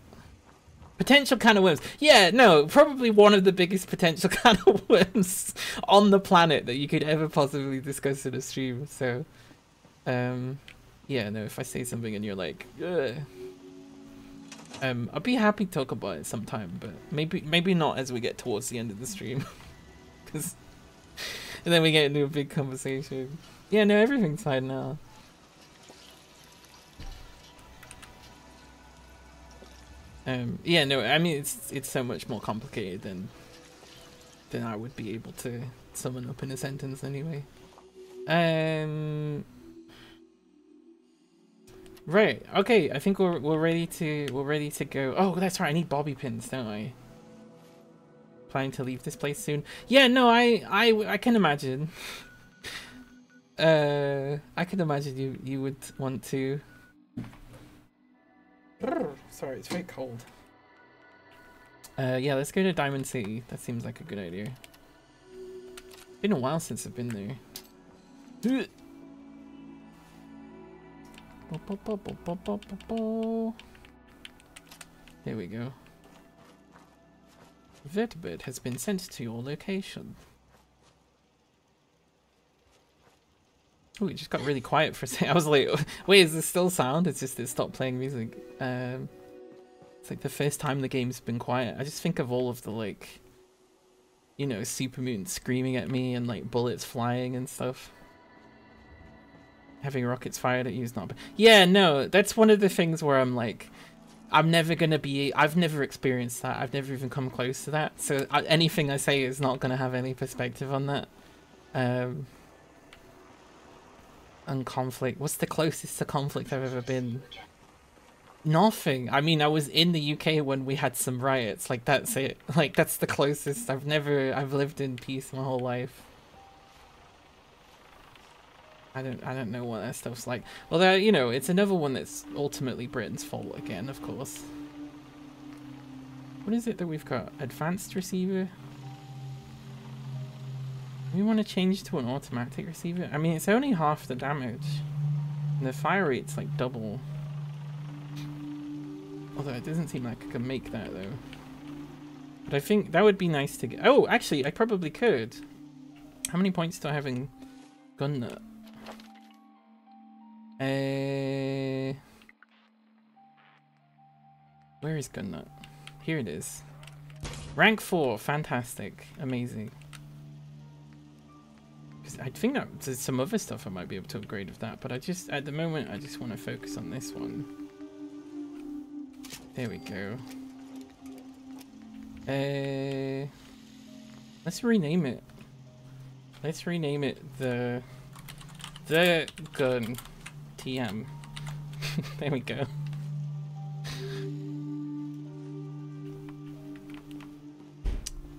Potential can of worms. Yeah, no, probably one of the biggest potential can of worms on the planet that you could ever possibly discuss in a stream. So yeah, no, if I say something and you're like, ugh. I'll be happy to talk about it sometime, but maybe not as we get towards the end of the stream. Cause and then we get into a big conversation. Yeah, no, everything's fine now. Yeah, no, I mean it's so much more complicated than I would be able to sum up in a sentence anyway. Right, okay, I think we're ready to go. Oh, that's right, I need bobby pins, don't I? Planning to leave this place soon. Yeah, no, I can imagine. I can imagine you would want to. Sorry, it's very cold. Yeah, let's go to Diamond City. That seems like a good idea. Been a while since I've been there. There we go. Vertibird has been sent to your location. Oh, it just got really quiet for a second. I was like, wait, is this still sound? It's just it stopped playing music. It's like the first time the game's been quiet. I just think of all of the like, you know, super mutants screaming at me and like bullets flying and stuff. Having rockets fired at you is not bad. Yeah, no, that's one of the things where I'm like, I'm never gonna be, I've never experienced that. I've never even come close to that. So anything I say is not gonna have any perspective on that. And conflict, what's the closest to conflict I've ever been? Nothing. I mean, I was in the UK when we had some riots. Like, that's it. Like, that's the closest. I've lived in peace my whole life. I don't know what that stuff's like. Although, you know, it's another one that's ultimately Britain's fault again, of course. What is it that we've got? Advanced receiver? We want to change to an automatic receiver? I mean, it's only half the damage. And the fire rate's like double. Although it doesn't seem like I can make that though. But I think that would be nice to get. Oh, actually, I probably could. How many points do I have in gun nut? Where is gun nut? Here it is. Rank 4, fantastic, amazing. Because I think that there's some other stuff I might be able to upgrade with that, but at the moment I just want to focus on this one. There we go. Let's rename it. Let's rename it the gun TM. There we go.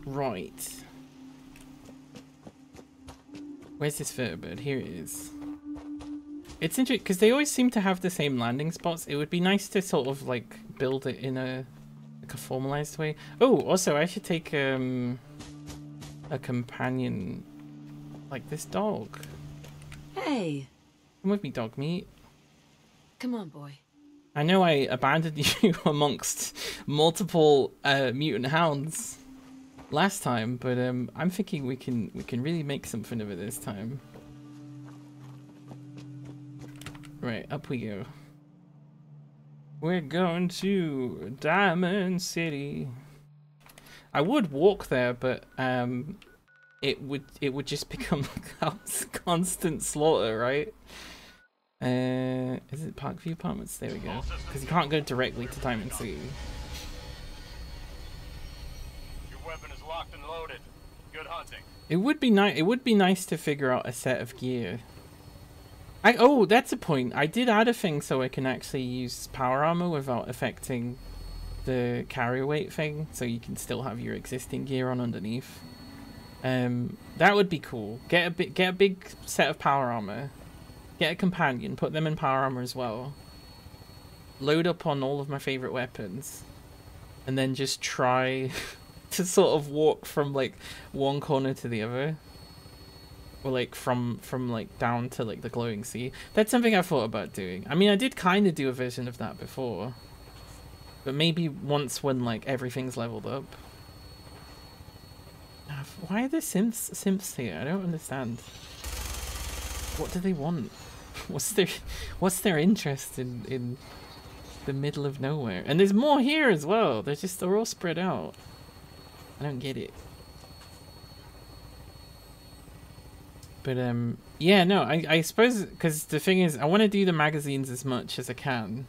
Right. Where's this vertibird? Here it is. It's interesting because they always seem to have the same landing spots. It would be nice to sort of like build it in a formalized way. Oh, also I should take a companion like this dog. Hey. Come with me, dog meat. Come on, boy. I know I abandoned you amongst multiple mutant hounds last time, but I'm thinking we can really make something of it this time. Right, up we go. We're going to Diamond City. I would walk there, but it would just become constant slaughter, right? Is it Parkview Apartments? There we go. Because you can't go directly to Diamond City. Your weapon is locked and loaded. Good hunting. It would be nice. It would be nice to figure out a set of gear. Oh, that's a point. I did add a thing so I can actually use power armor without affecting the carry weight thing, so you can still have your existing gear on underneath. That would be cool. Get a big set of power armor. Get a companion. Put them in power armor as well. Load up on all of my favorite weapons, and then just try to sort of walk from like one corner to the other. Or like from like down to like the glowing sea. That's something I thought about doing. I mean, I did kind of do a version of that before, but maybe once when like everything's leveled up. Why are the simps here? I don't understand. What do they want? What's their interest in the middle of nowhere? And there's more here as well. They're all spread out. I don't get it. But yeah, no, I suppose because the thing is, I want to do the magazines as much as I can,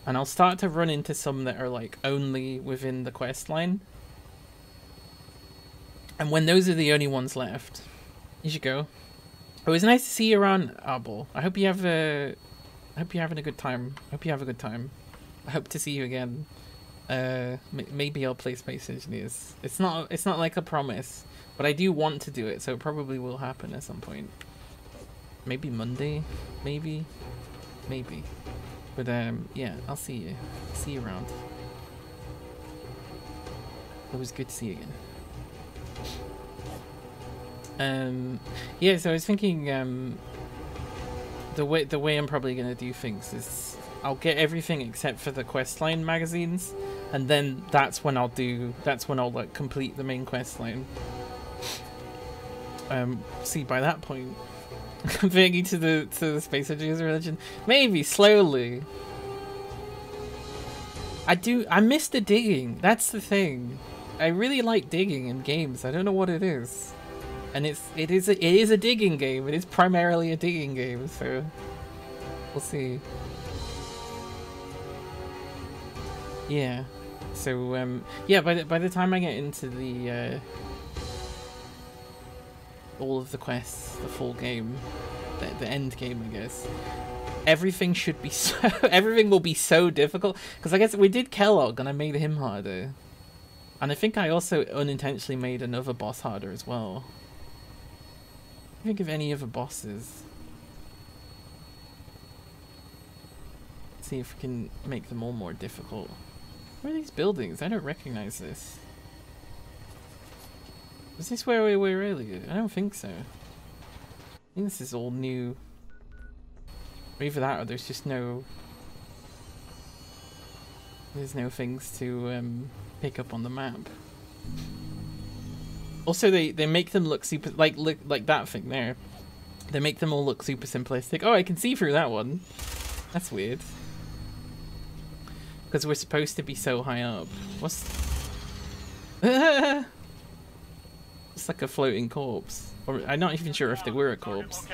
and I'll start to run into some that are like only within the quest line. And when those are the only ones left, you should go. It was nice to see you around, Arbol. I hope you have I hope you're having a good time. I hope you have a good time. I hope to see you again. Maybe I'll play Space Engineers. It's not like a promise, but I do want to do it, so it probably will happen at some point. Maybe Monday, maybe. But yeah, I'll see you. See you around. It was good to see you again. Yeah, so I was thinking the way I'm probably gonna do things is I'll get everything except for the questline magazines, and then that's when I'll like complete the main questline. See, by that point, converting to the Space Engineers religion, maybe slowly. I miss the digging. That's the thing. I really like digging in games. I don't know what it is. And it is a digging game. It is primarily a digging game, so we'll see. Yeah. So yeah, by the time I get into the all of the quests, the full game, the end game, I guess, everything should be so everything will be so difficult, because I guess we did Kellogg and I made him harder, and I think I also unintentionally made another boss harder as well. Think of any other bosses. Let's see if we can make them all more difficult. Where are these buildings? I don't recognize this. Was this where we were earlier? I don't think so. I think this is all new. Or either that or there's just no... There's no things to pick up on the map. Also, they make them look super... Like that thing there. They make them all look super simplistic. Oh, I can see through that one. That's weird. Because we're supposed to be so high up. What's... It's like a floating corpse. Or I'm not even sure if they were a corpse.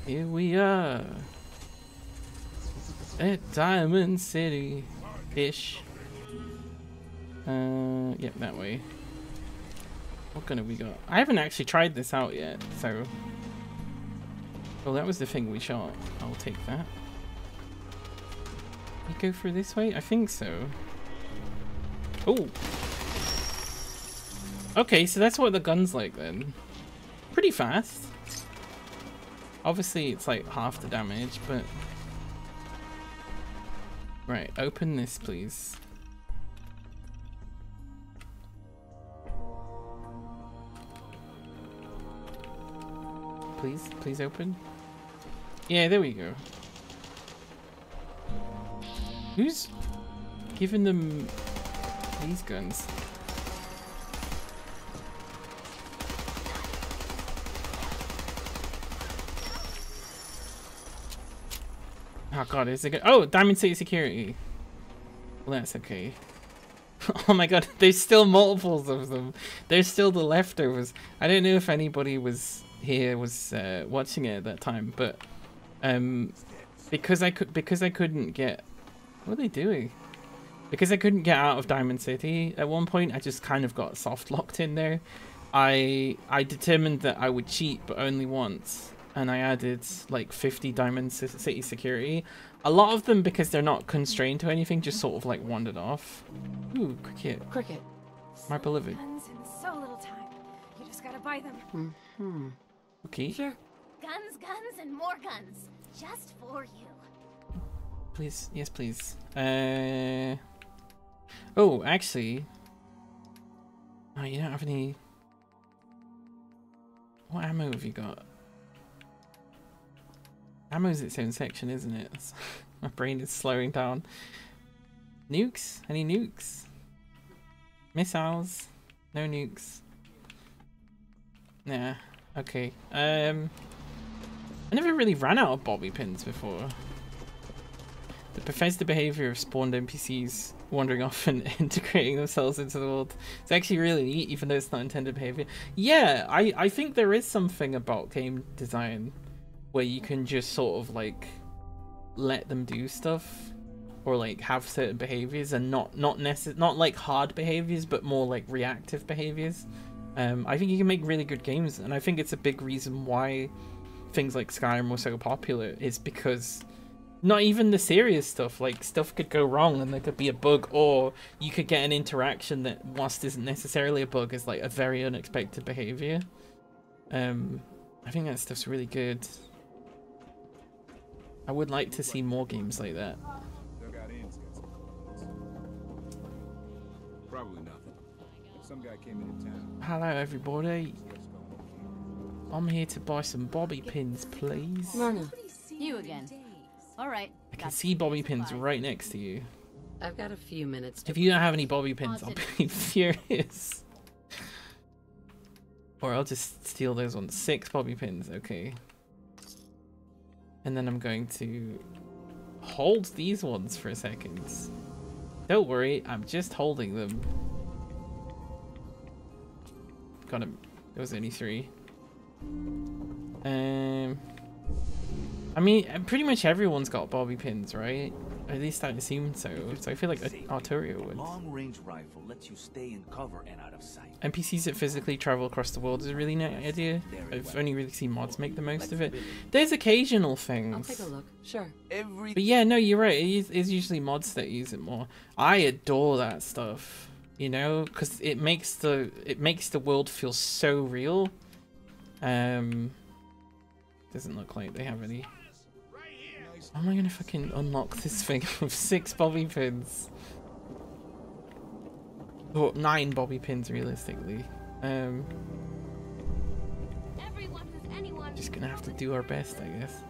Here we are. At Diamond City-ish. Yep, that way. What gun have we got? I haven't actually tried this out yet, so... Oh, that was the thing we shot. I'll take that. You go through this way? I think so. Oh! Okay, so that's what the gun's like then. Pretty fast. Obviously, it's like half the damage, but... Right, open this, please. Please open. Yeah, there we go. Who's giving them these guns? Oh god, is it good? Oh, Diamond City Security. Well, that's okay. Oh my god, there's still multiples of them. There's still the leftovers. I don't know if anybody was watching it at that time, but because I couldn't get... What are they doing? Because I couldn't get out of Diamond City at one point, I just kind of got soft locked in there. I determined that I would cheat, but only once. And I added like 50 Diamond City security. A lot of them, because they're not constrained to anything, just sort of like wandered off. Ooh, cricket. Cricket. My beloved. Guns in so little time. You just gotta buy them. Mm-hmm. Okay. Sure. Guns, guns, and more guns. Just for you. Please, yes, please. Oh, actually. Oh, you don't have any. What ammo have you got? Ammo's its own section, isn't it? My brain is slowing down. Nukes? Any nukes? Missiles? No nukes. Nah. Okay. I never really ran out of bobby pins before. The Bethesda behavior of spawned NPCs wandering off and integrating themselves into the world. It's actually really neat, even though it's not intended behavior. Yeah, I think there is something about game design where you can just sort of like let them do stuff or like have certain behaviors and not like hard behaviors, but more like reactive behaviors. I think you can make really good games, and I think it's a big reason why things like Skyrim were so popular, is because not even the serious stuff, like stuff could go wrong and there could be a bug, or you could get an interaction that, whilst isn't necessarily a bug, is like a very unexpected behavior. I think that stuff's really good. I would like to see more games like that. Probably nothing. Some guy came into town. Hello everybody. I'm here to buy some bobby pins, please. Myrna, You again. All right. I can see bobby pins right next to you. I've got a few minutes to... If you don't have any bobby pins, I'll be furious. Or I'll just steal those ones. 6 bobby pins, okay. And then I'm going to hold these ones for a second. Don't worry, I'm just holding them. Got him. There was only 3. I mean, pretty much everyone's got bobby pins, right? At least I assumed so. So I feel like Arturio would. Long-range rifle lets you stay in cover and out of sight. NPCs that physically travel across the world is a really neat idea. I've only really seen mods make the most of it. There's occasional things. I'll take a look. Sure. But yeah, no, you're right. It's usually mods that use it more. I adore that stuff, you know, because it makes the world feel so real. Doesn't look like they have any. How am I gonna fucking unlock this thing with 6 bobby pins? Or 9 bobby pins, realistically. Just gonna have to do our best, I guess.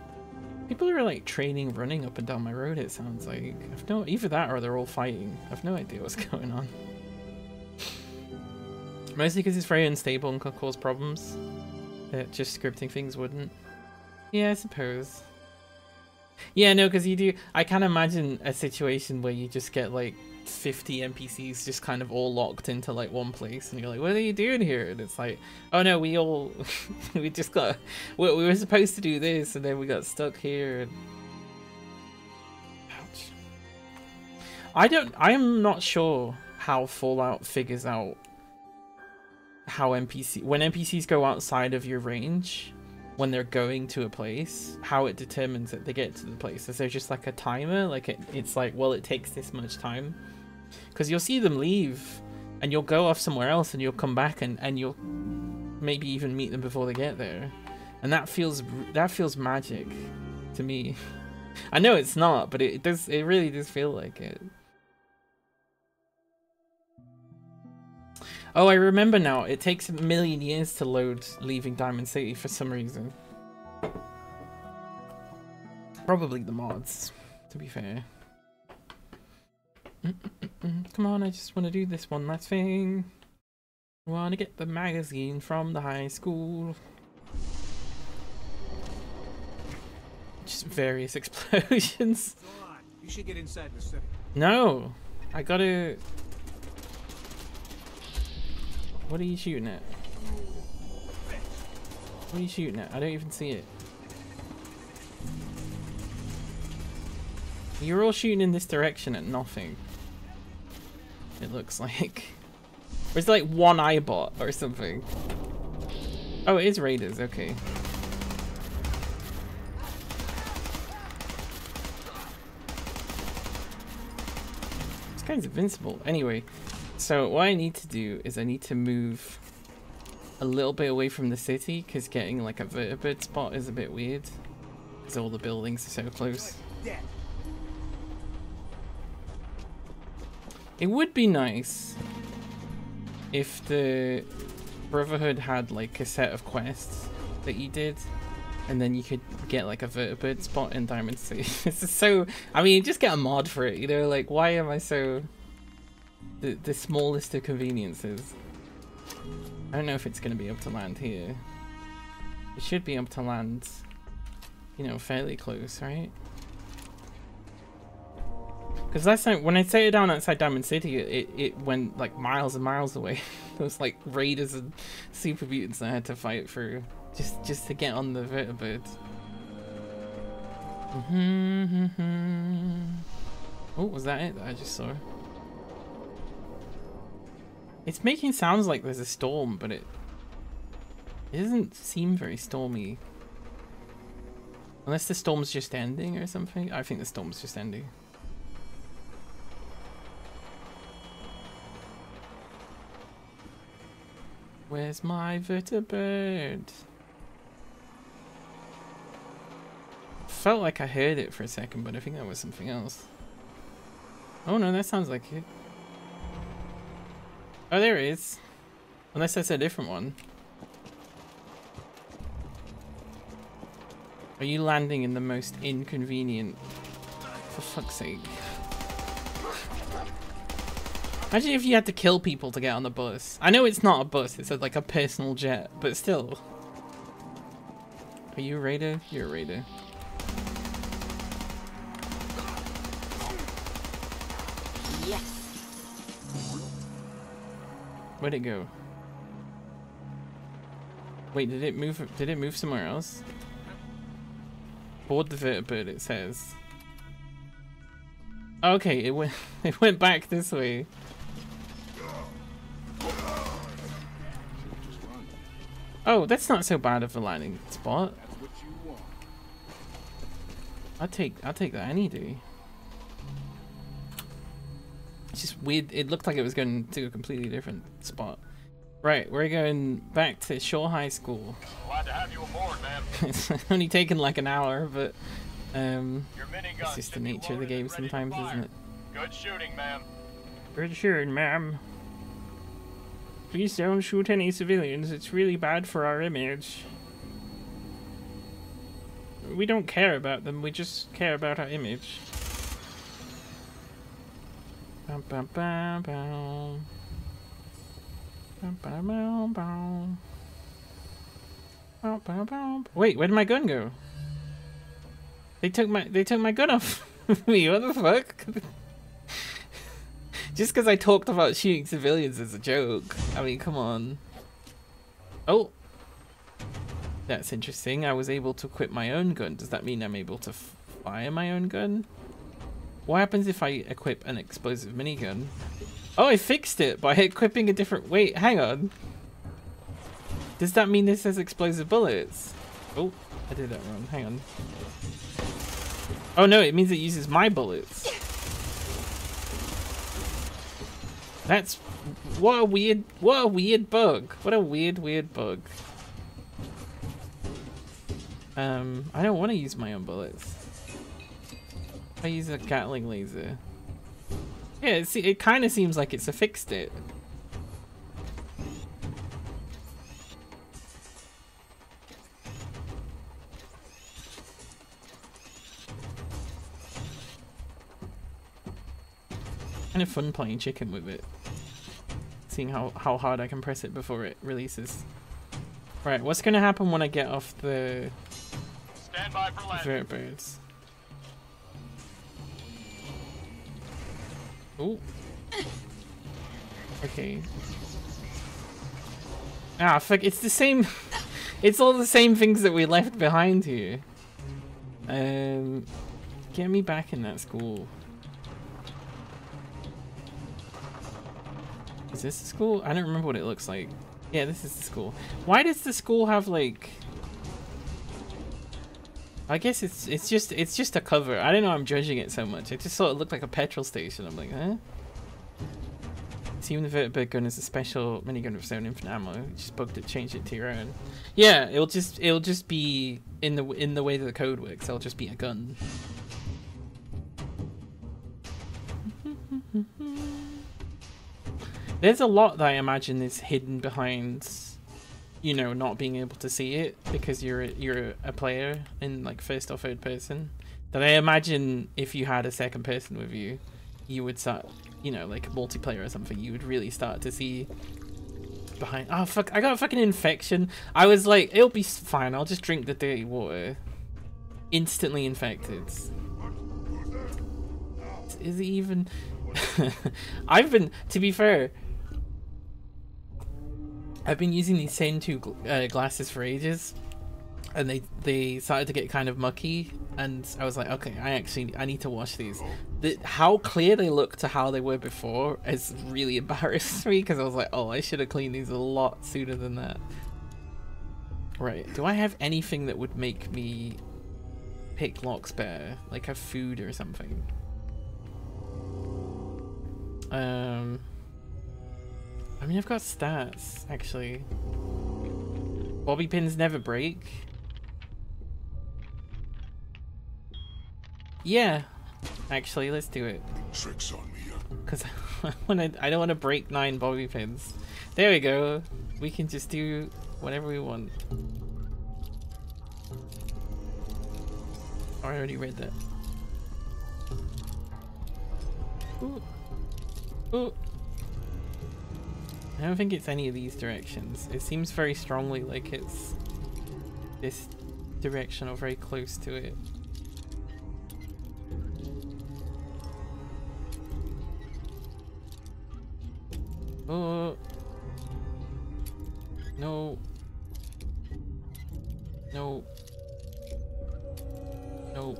People are like training, running up and down my road. It sounds like I've no either that or they're all fighting. I've no idea what's going on. Mostly because it's very unstable and could cause problems that just scripting things wouldn't. Yeah, I suppose. Yeah, no, because you do. I can't imagine a situation where you just get like 50 NPCs just kind of all locked into like one place, and you're like, "What are you doing here?" And it's like, "Oh no, we all we just got we were supposed to do this, and then we got stuck here." And... Ouch. I'm not sure how Fallout figures out how when NPCs go outside of your range. When they're going to a place, how it determines that they get to the place. Is there just like a timer? Like it's like, well, it takes this much time? Because you'll see them leave and you'll go off somewhere else and you'll come back and you'll maybe even meet them before they get there. And that feels magic to me. I know it's not, but it really does feel like it. Oh, I remember now. It takes a million years to load leaving Diamond City for some reason. Probably the mods, to be fair. Come on, I just want to do this one last thing. I want to get the magazine from the high school. Just various explosions. You should get inside the city. No, I gotta... What are you shooting at? What are you shooting at? I don't even see it. You're all shooting in this direction at nothing. It looks like. Or is it like one eyebot or something? Oh, it is raiders, okay. This guy's invincible. Anyway. So what I need to do is I need to move a little bit away from the city because getting like a vertibird spot is a bit weird because all the buildings are so close. It would be nice if the Brotherhood had like a set of quests that you did and then you could get like a vertibird spot in Diamond City. This is so... I mean, just get a mod for it, you know? Like, why am I so... The smallest of conveniences. I don't know if it's going to be able to land here. It should be able to land, you know, fairly close, right? Because last time, when I set it down outside Diamond City, it went like miles and miles away. There was like raiders and super mutants I had to fight through just to get on the vertibird. Oh, was that it that I just saw? It's making sounds like there's a storm, but it doesn't seem very stormy. Unless the storm's just ending or something. I think the storm's just ending. Where's my vertibird? Felt like I heard it for a second, but I think that was something else. Oh no, that sounds like it. Oh, there it is. Unless that's a different one. Are you landing in the most inconvenient... For fuck's sake. Imagine if you had to kill people to get on the bus. I know it's not a bus, it's like a personal jet, but still. Are you a raider? You're a raider. Yes. Where'd it go? Wait, did it move? Did it move somewhere else? Board the vertibird, it says. Okay, it went it went back this way. Oh, that's not so bad of a landing spot. I'll take that any day. It's just weird. It looked like it was going to a completely different spot. Right, we're going back to Shore High School. Glad to have you aboard, man. It's only taken like an hour, but Your it's minigun just the should be nature of the loaded game and ready to sometimes, fire. isn't it? Good shooting, ma'am. Good shooting, ma'am. Please don't shoot any civilians. It's really bad for our image. We don't care about them. We just care about our image. Bum, bum, bum, bum. Bum, bum, bum, bum. Bum, bum, bum. Wait, where did my gun go? They took my gun off me. What the fuck? Just because I talked about shooting civilians as a joke. I mean, come on. Oh. That's interesting. I was able to equip my own gun. Does that mean I'm able to fire my own gun? What happens if I equip an explosive minigun? Oh, I fixed it by equipping a different... Wait, hang on. Does that mean this has explosive bullets? Oh, I did that wrong. Hang on. Oh no, it means it uses my bullets. That's... What a weird bug. What a weird bug. I don't want to use my own bullets. I use a Gatling laser. Yeah, it kind of seems like it's fixed it. Kind of fun playing chicken with it. Seeing how hard I can press it before it releases. Right, what's gonna happen when I get off the Stand by for landing. vertibirds? Oh. Okay. Ah, fuck, it's the same. It's all the same things that we left behind here. Get me back in that school. Is this the school? I don't remember what it looks like. Yeah, this is the school. Why does the school have like... I guess it's just a cover. I don't know, I'm judging it so much. I just thought it looked like a petrol station. I'm like, huh? Assuming the vertibird gun is a special minigun with its own infinite ammo. You just bugged it, changed it to your own. Yeah, it'll just be in the way that the code works. It'll just be a gun. There's a lot that I imagine is hidden behind, you know, not being able to see it because you're a player in like first or third person. That I imagine if you had a second person with you, you would start, you know, like multiplayer or something, you would really start to see behind. Oh fuck! I got a fucking infection. I was like, it'll be fine. I'll just drink the dirty water. Instantly infected. Is it even? I've been, to be fair, I've been using these same two glasses for ages, and they started to get kind of mucky, and I was like, okay, I need to wash these. How clear they look to how they were before has really embarrassed me, because I was like, oh, I should have cleaned these a lot sooner than that. Right, do I have anything that would make me pick locks better, like a food or something? I mean, I've got stats, actually. Bobby pins never break. Yeah, actually, let's do it. Tricks on me. Because I don't want to break 9 bobby pins. There we go. We can just do whatever we want. Oh, I already read that. Ooh. Ooh. I don't think it's any of these directions. It seems very strongly like it's this direction or very close to it. Oh. No. No. No.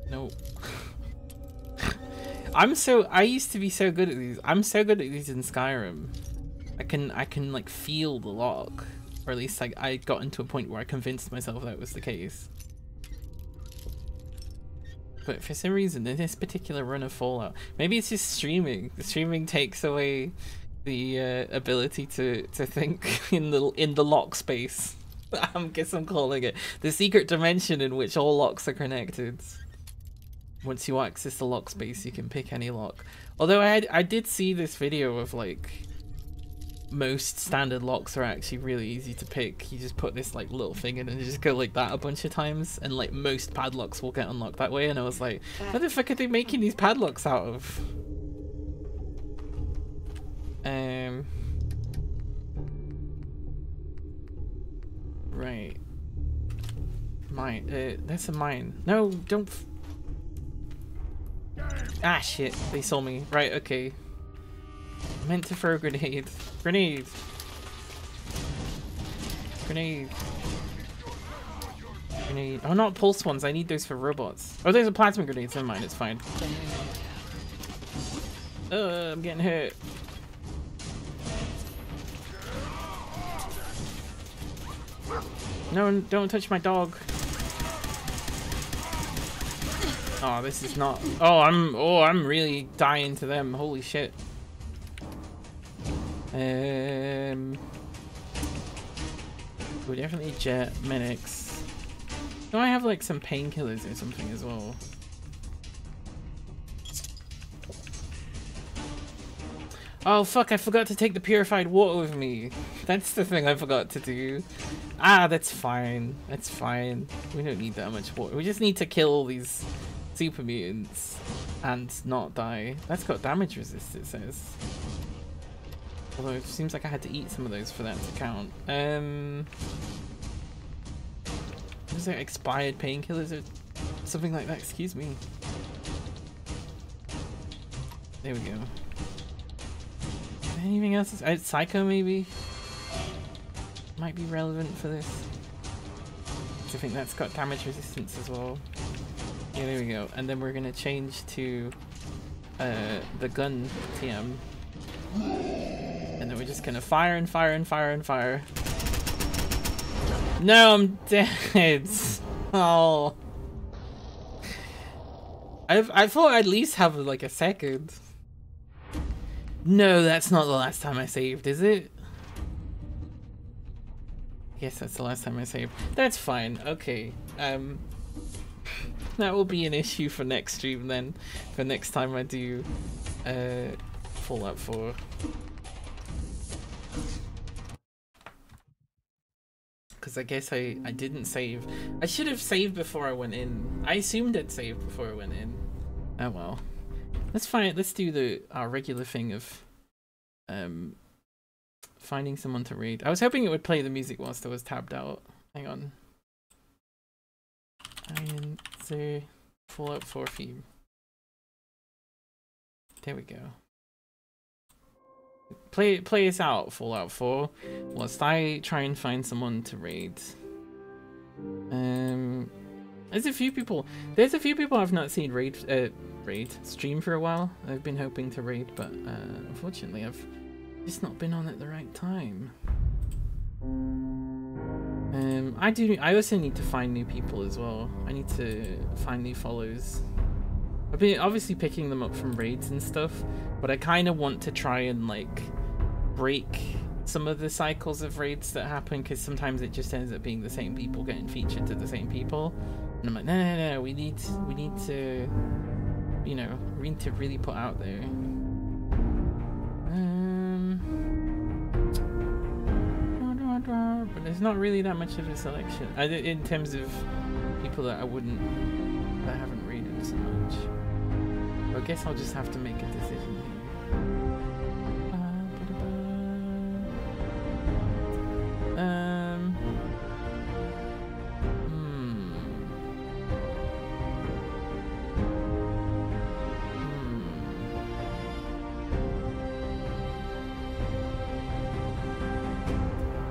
No. I used to be so good at these. I'm so good at these in Skyrim. I can like feel the lock, or at least like I got into a point where I convinced myself that was the case. But for some reason, in this particular run of Fallout, maybe it's just streaming. The streaming takes away the ability to think in the lock space. I guess I'm calling it the secret dimension in which all locks are connected. Once you access the lock space, you can pick any lock. Although I did see this video of like most standard locks are actually really easy to pick. You just put this like little thing in and you just go like that a bunch of times, and like most padlocks will get unlocked that way. And I was like, what the fuck are they making these padlocks out of? Right. Mine. That's a mine. No, don't. Ah, shit. They saw me. Right, okay. I meant to throw a grenade. Grenade. Grenade. Grenade. Oh, not pulse ones. I need those for robots. Oh, there's a plasma grenade. Never mind. It's fine. I'm getting hurt. No, don't touch my dog. Oh, this is not. Oh, I'm really dying to them. Holy shit. We definitely jet medics. Do I have like some painkillers or something as well? Oh fuck, I forgot to take the purified water with me. That's the thing I forgot to do. Ah, that's fine. That's fine. We don't need that much water. We just need to kill all these super mutants and not die. That's got damage resist, it says. Although it seems like I had to eat some of those for that to count. Was there expired painkillers or something like that? Excuse me. There we go. Anything else? Psycho maybe? Might be relevant for this. I think that's got damage resistance as well. Yeah, there we go. And then we're gonna change to the gun TM. And then we're just gonna fire and fire and fire and fire. No, I'm dead. Oh. I thought I'd at least have like a second. No, that's not the last time I saved, is it? Yes, that's the last time I saved. That's fine. Okay. That will be an issue for next stream then. For next time I do Fallout 4. Because I guess I didn't save. I should have saved before I went in. I assumed I'd saved before I went in. Oh well. Let's do our regular thing of finding someone to raid. I was hoping it would play the music whilst I was tabbed out. Hang on. The Fallout 4 theme. There we go. Play us out, Fallout 4, whilst I try and find someone to raid. There's a few people I've not seen raid stream for a while. I've been hoping to raid, but unfortunately I've just not been on at the right time. I also need to find new people as well. I need to find new follows. I've been obviously picking them up from raids and stuff, but I kind of want to try and like break some of the cycles of raids that happen, because sometimes it just ends up being the same people getting featured to the same people, and I'm like, no, we need to, you know, we need to really put out there. But there's not really that much of a selection in terms of people that I haven't raided so much. I guess I'll just have to make a decision here.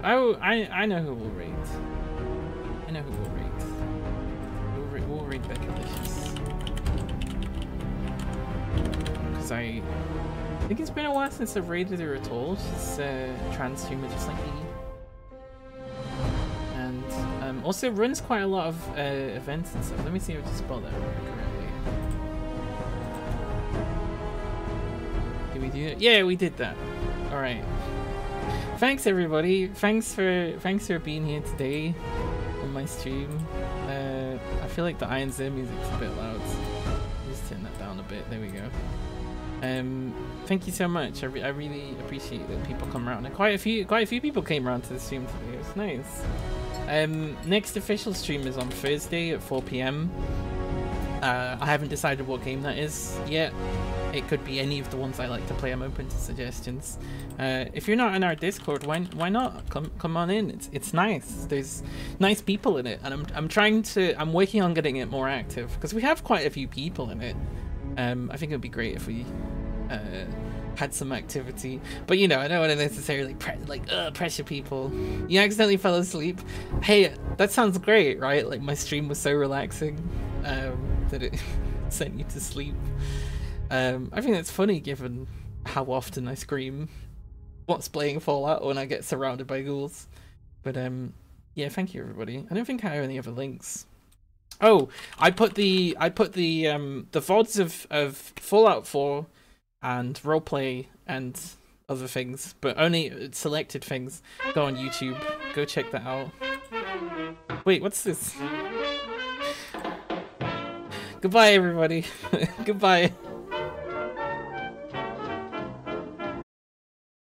Oh, I know who will raid. I know who will raid. We'll raid Beckalicious. because I think it's been a while since I've raided her at all. She's a trans streamer just like me. And also runs quite a lot of events and stuff. Let me see if I spell that correctly. Did we do that? Yeah, we did that. Alright. Thanks everybody. Thanks for being here today on my stream. I feel like the Iron Zero music's a bit loud. Just turn that down a bit. There we go. Thank you so much. I really appreciate that people come around. And quite a few people came around to the stream today. It's nice. Next official stream is on Thursday at 4 PM. I haven't decided what game that is yet. It could be any of the ones I like to play. I'm open to suggestions. If you're not in our Discord, why not come on in? It's nice. There's nice people in it, and I'm working on getting it more active because we have quite a few people in it. I think it would be great if we had some activity, but you know, I don't want to necessarily pressure people. You accidentally fell asleep. Hey, that sounds great, right? Like my stream was so relaxing that it sent you to sleep. I think that's funny given how often I scream what's playing Fallout when I get surrounded by ghouls. But yeah, thank you everybody. I don't think I have any other links. Oh, I put the VODs of Fallout 4 and roleplay and other things, but only selected things. Go on YouTube. Go check that out. Wait, what's this? Goodbye everybody. Goodbye.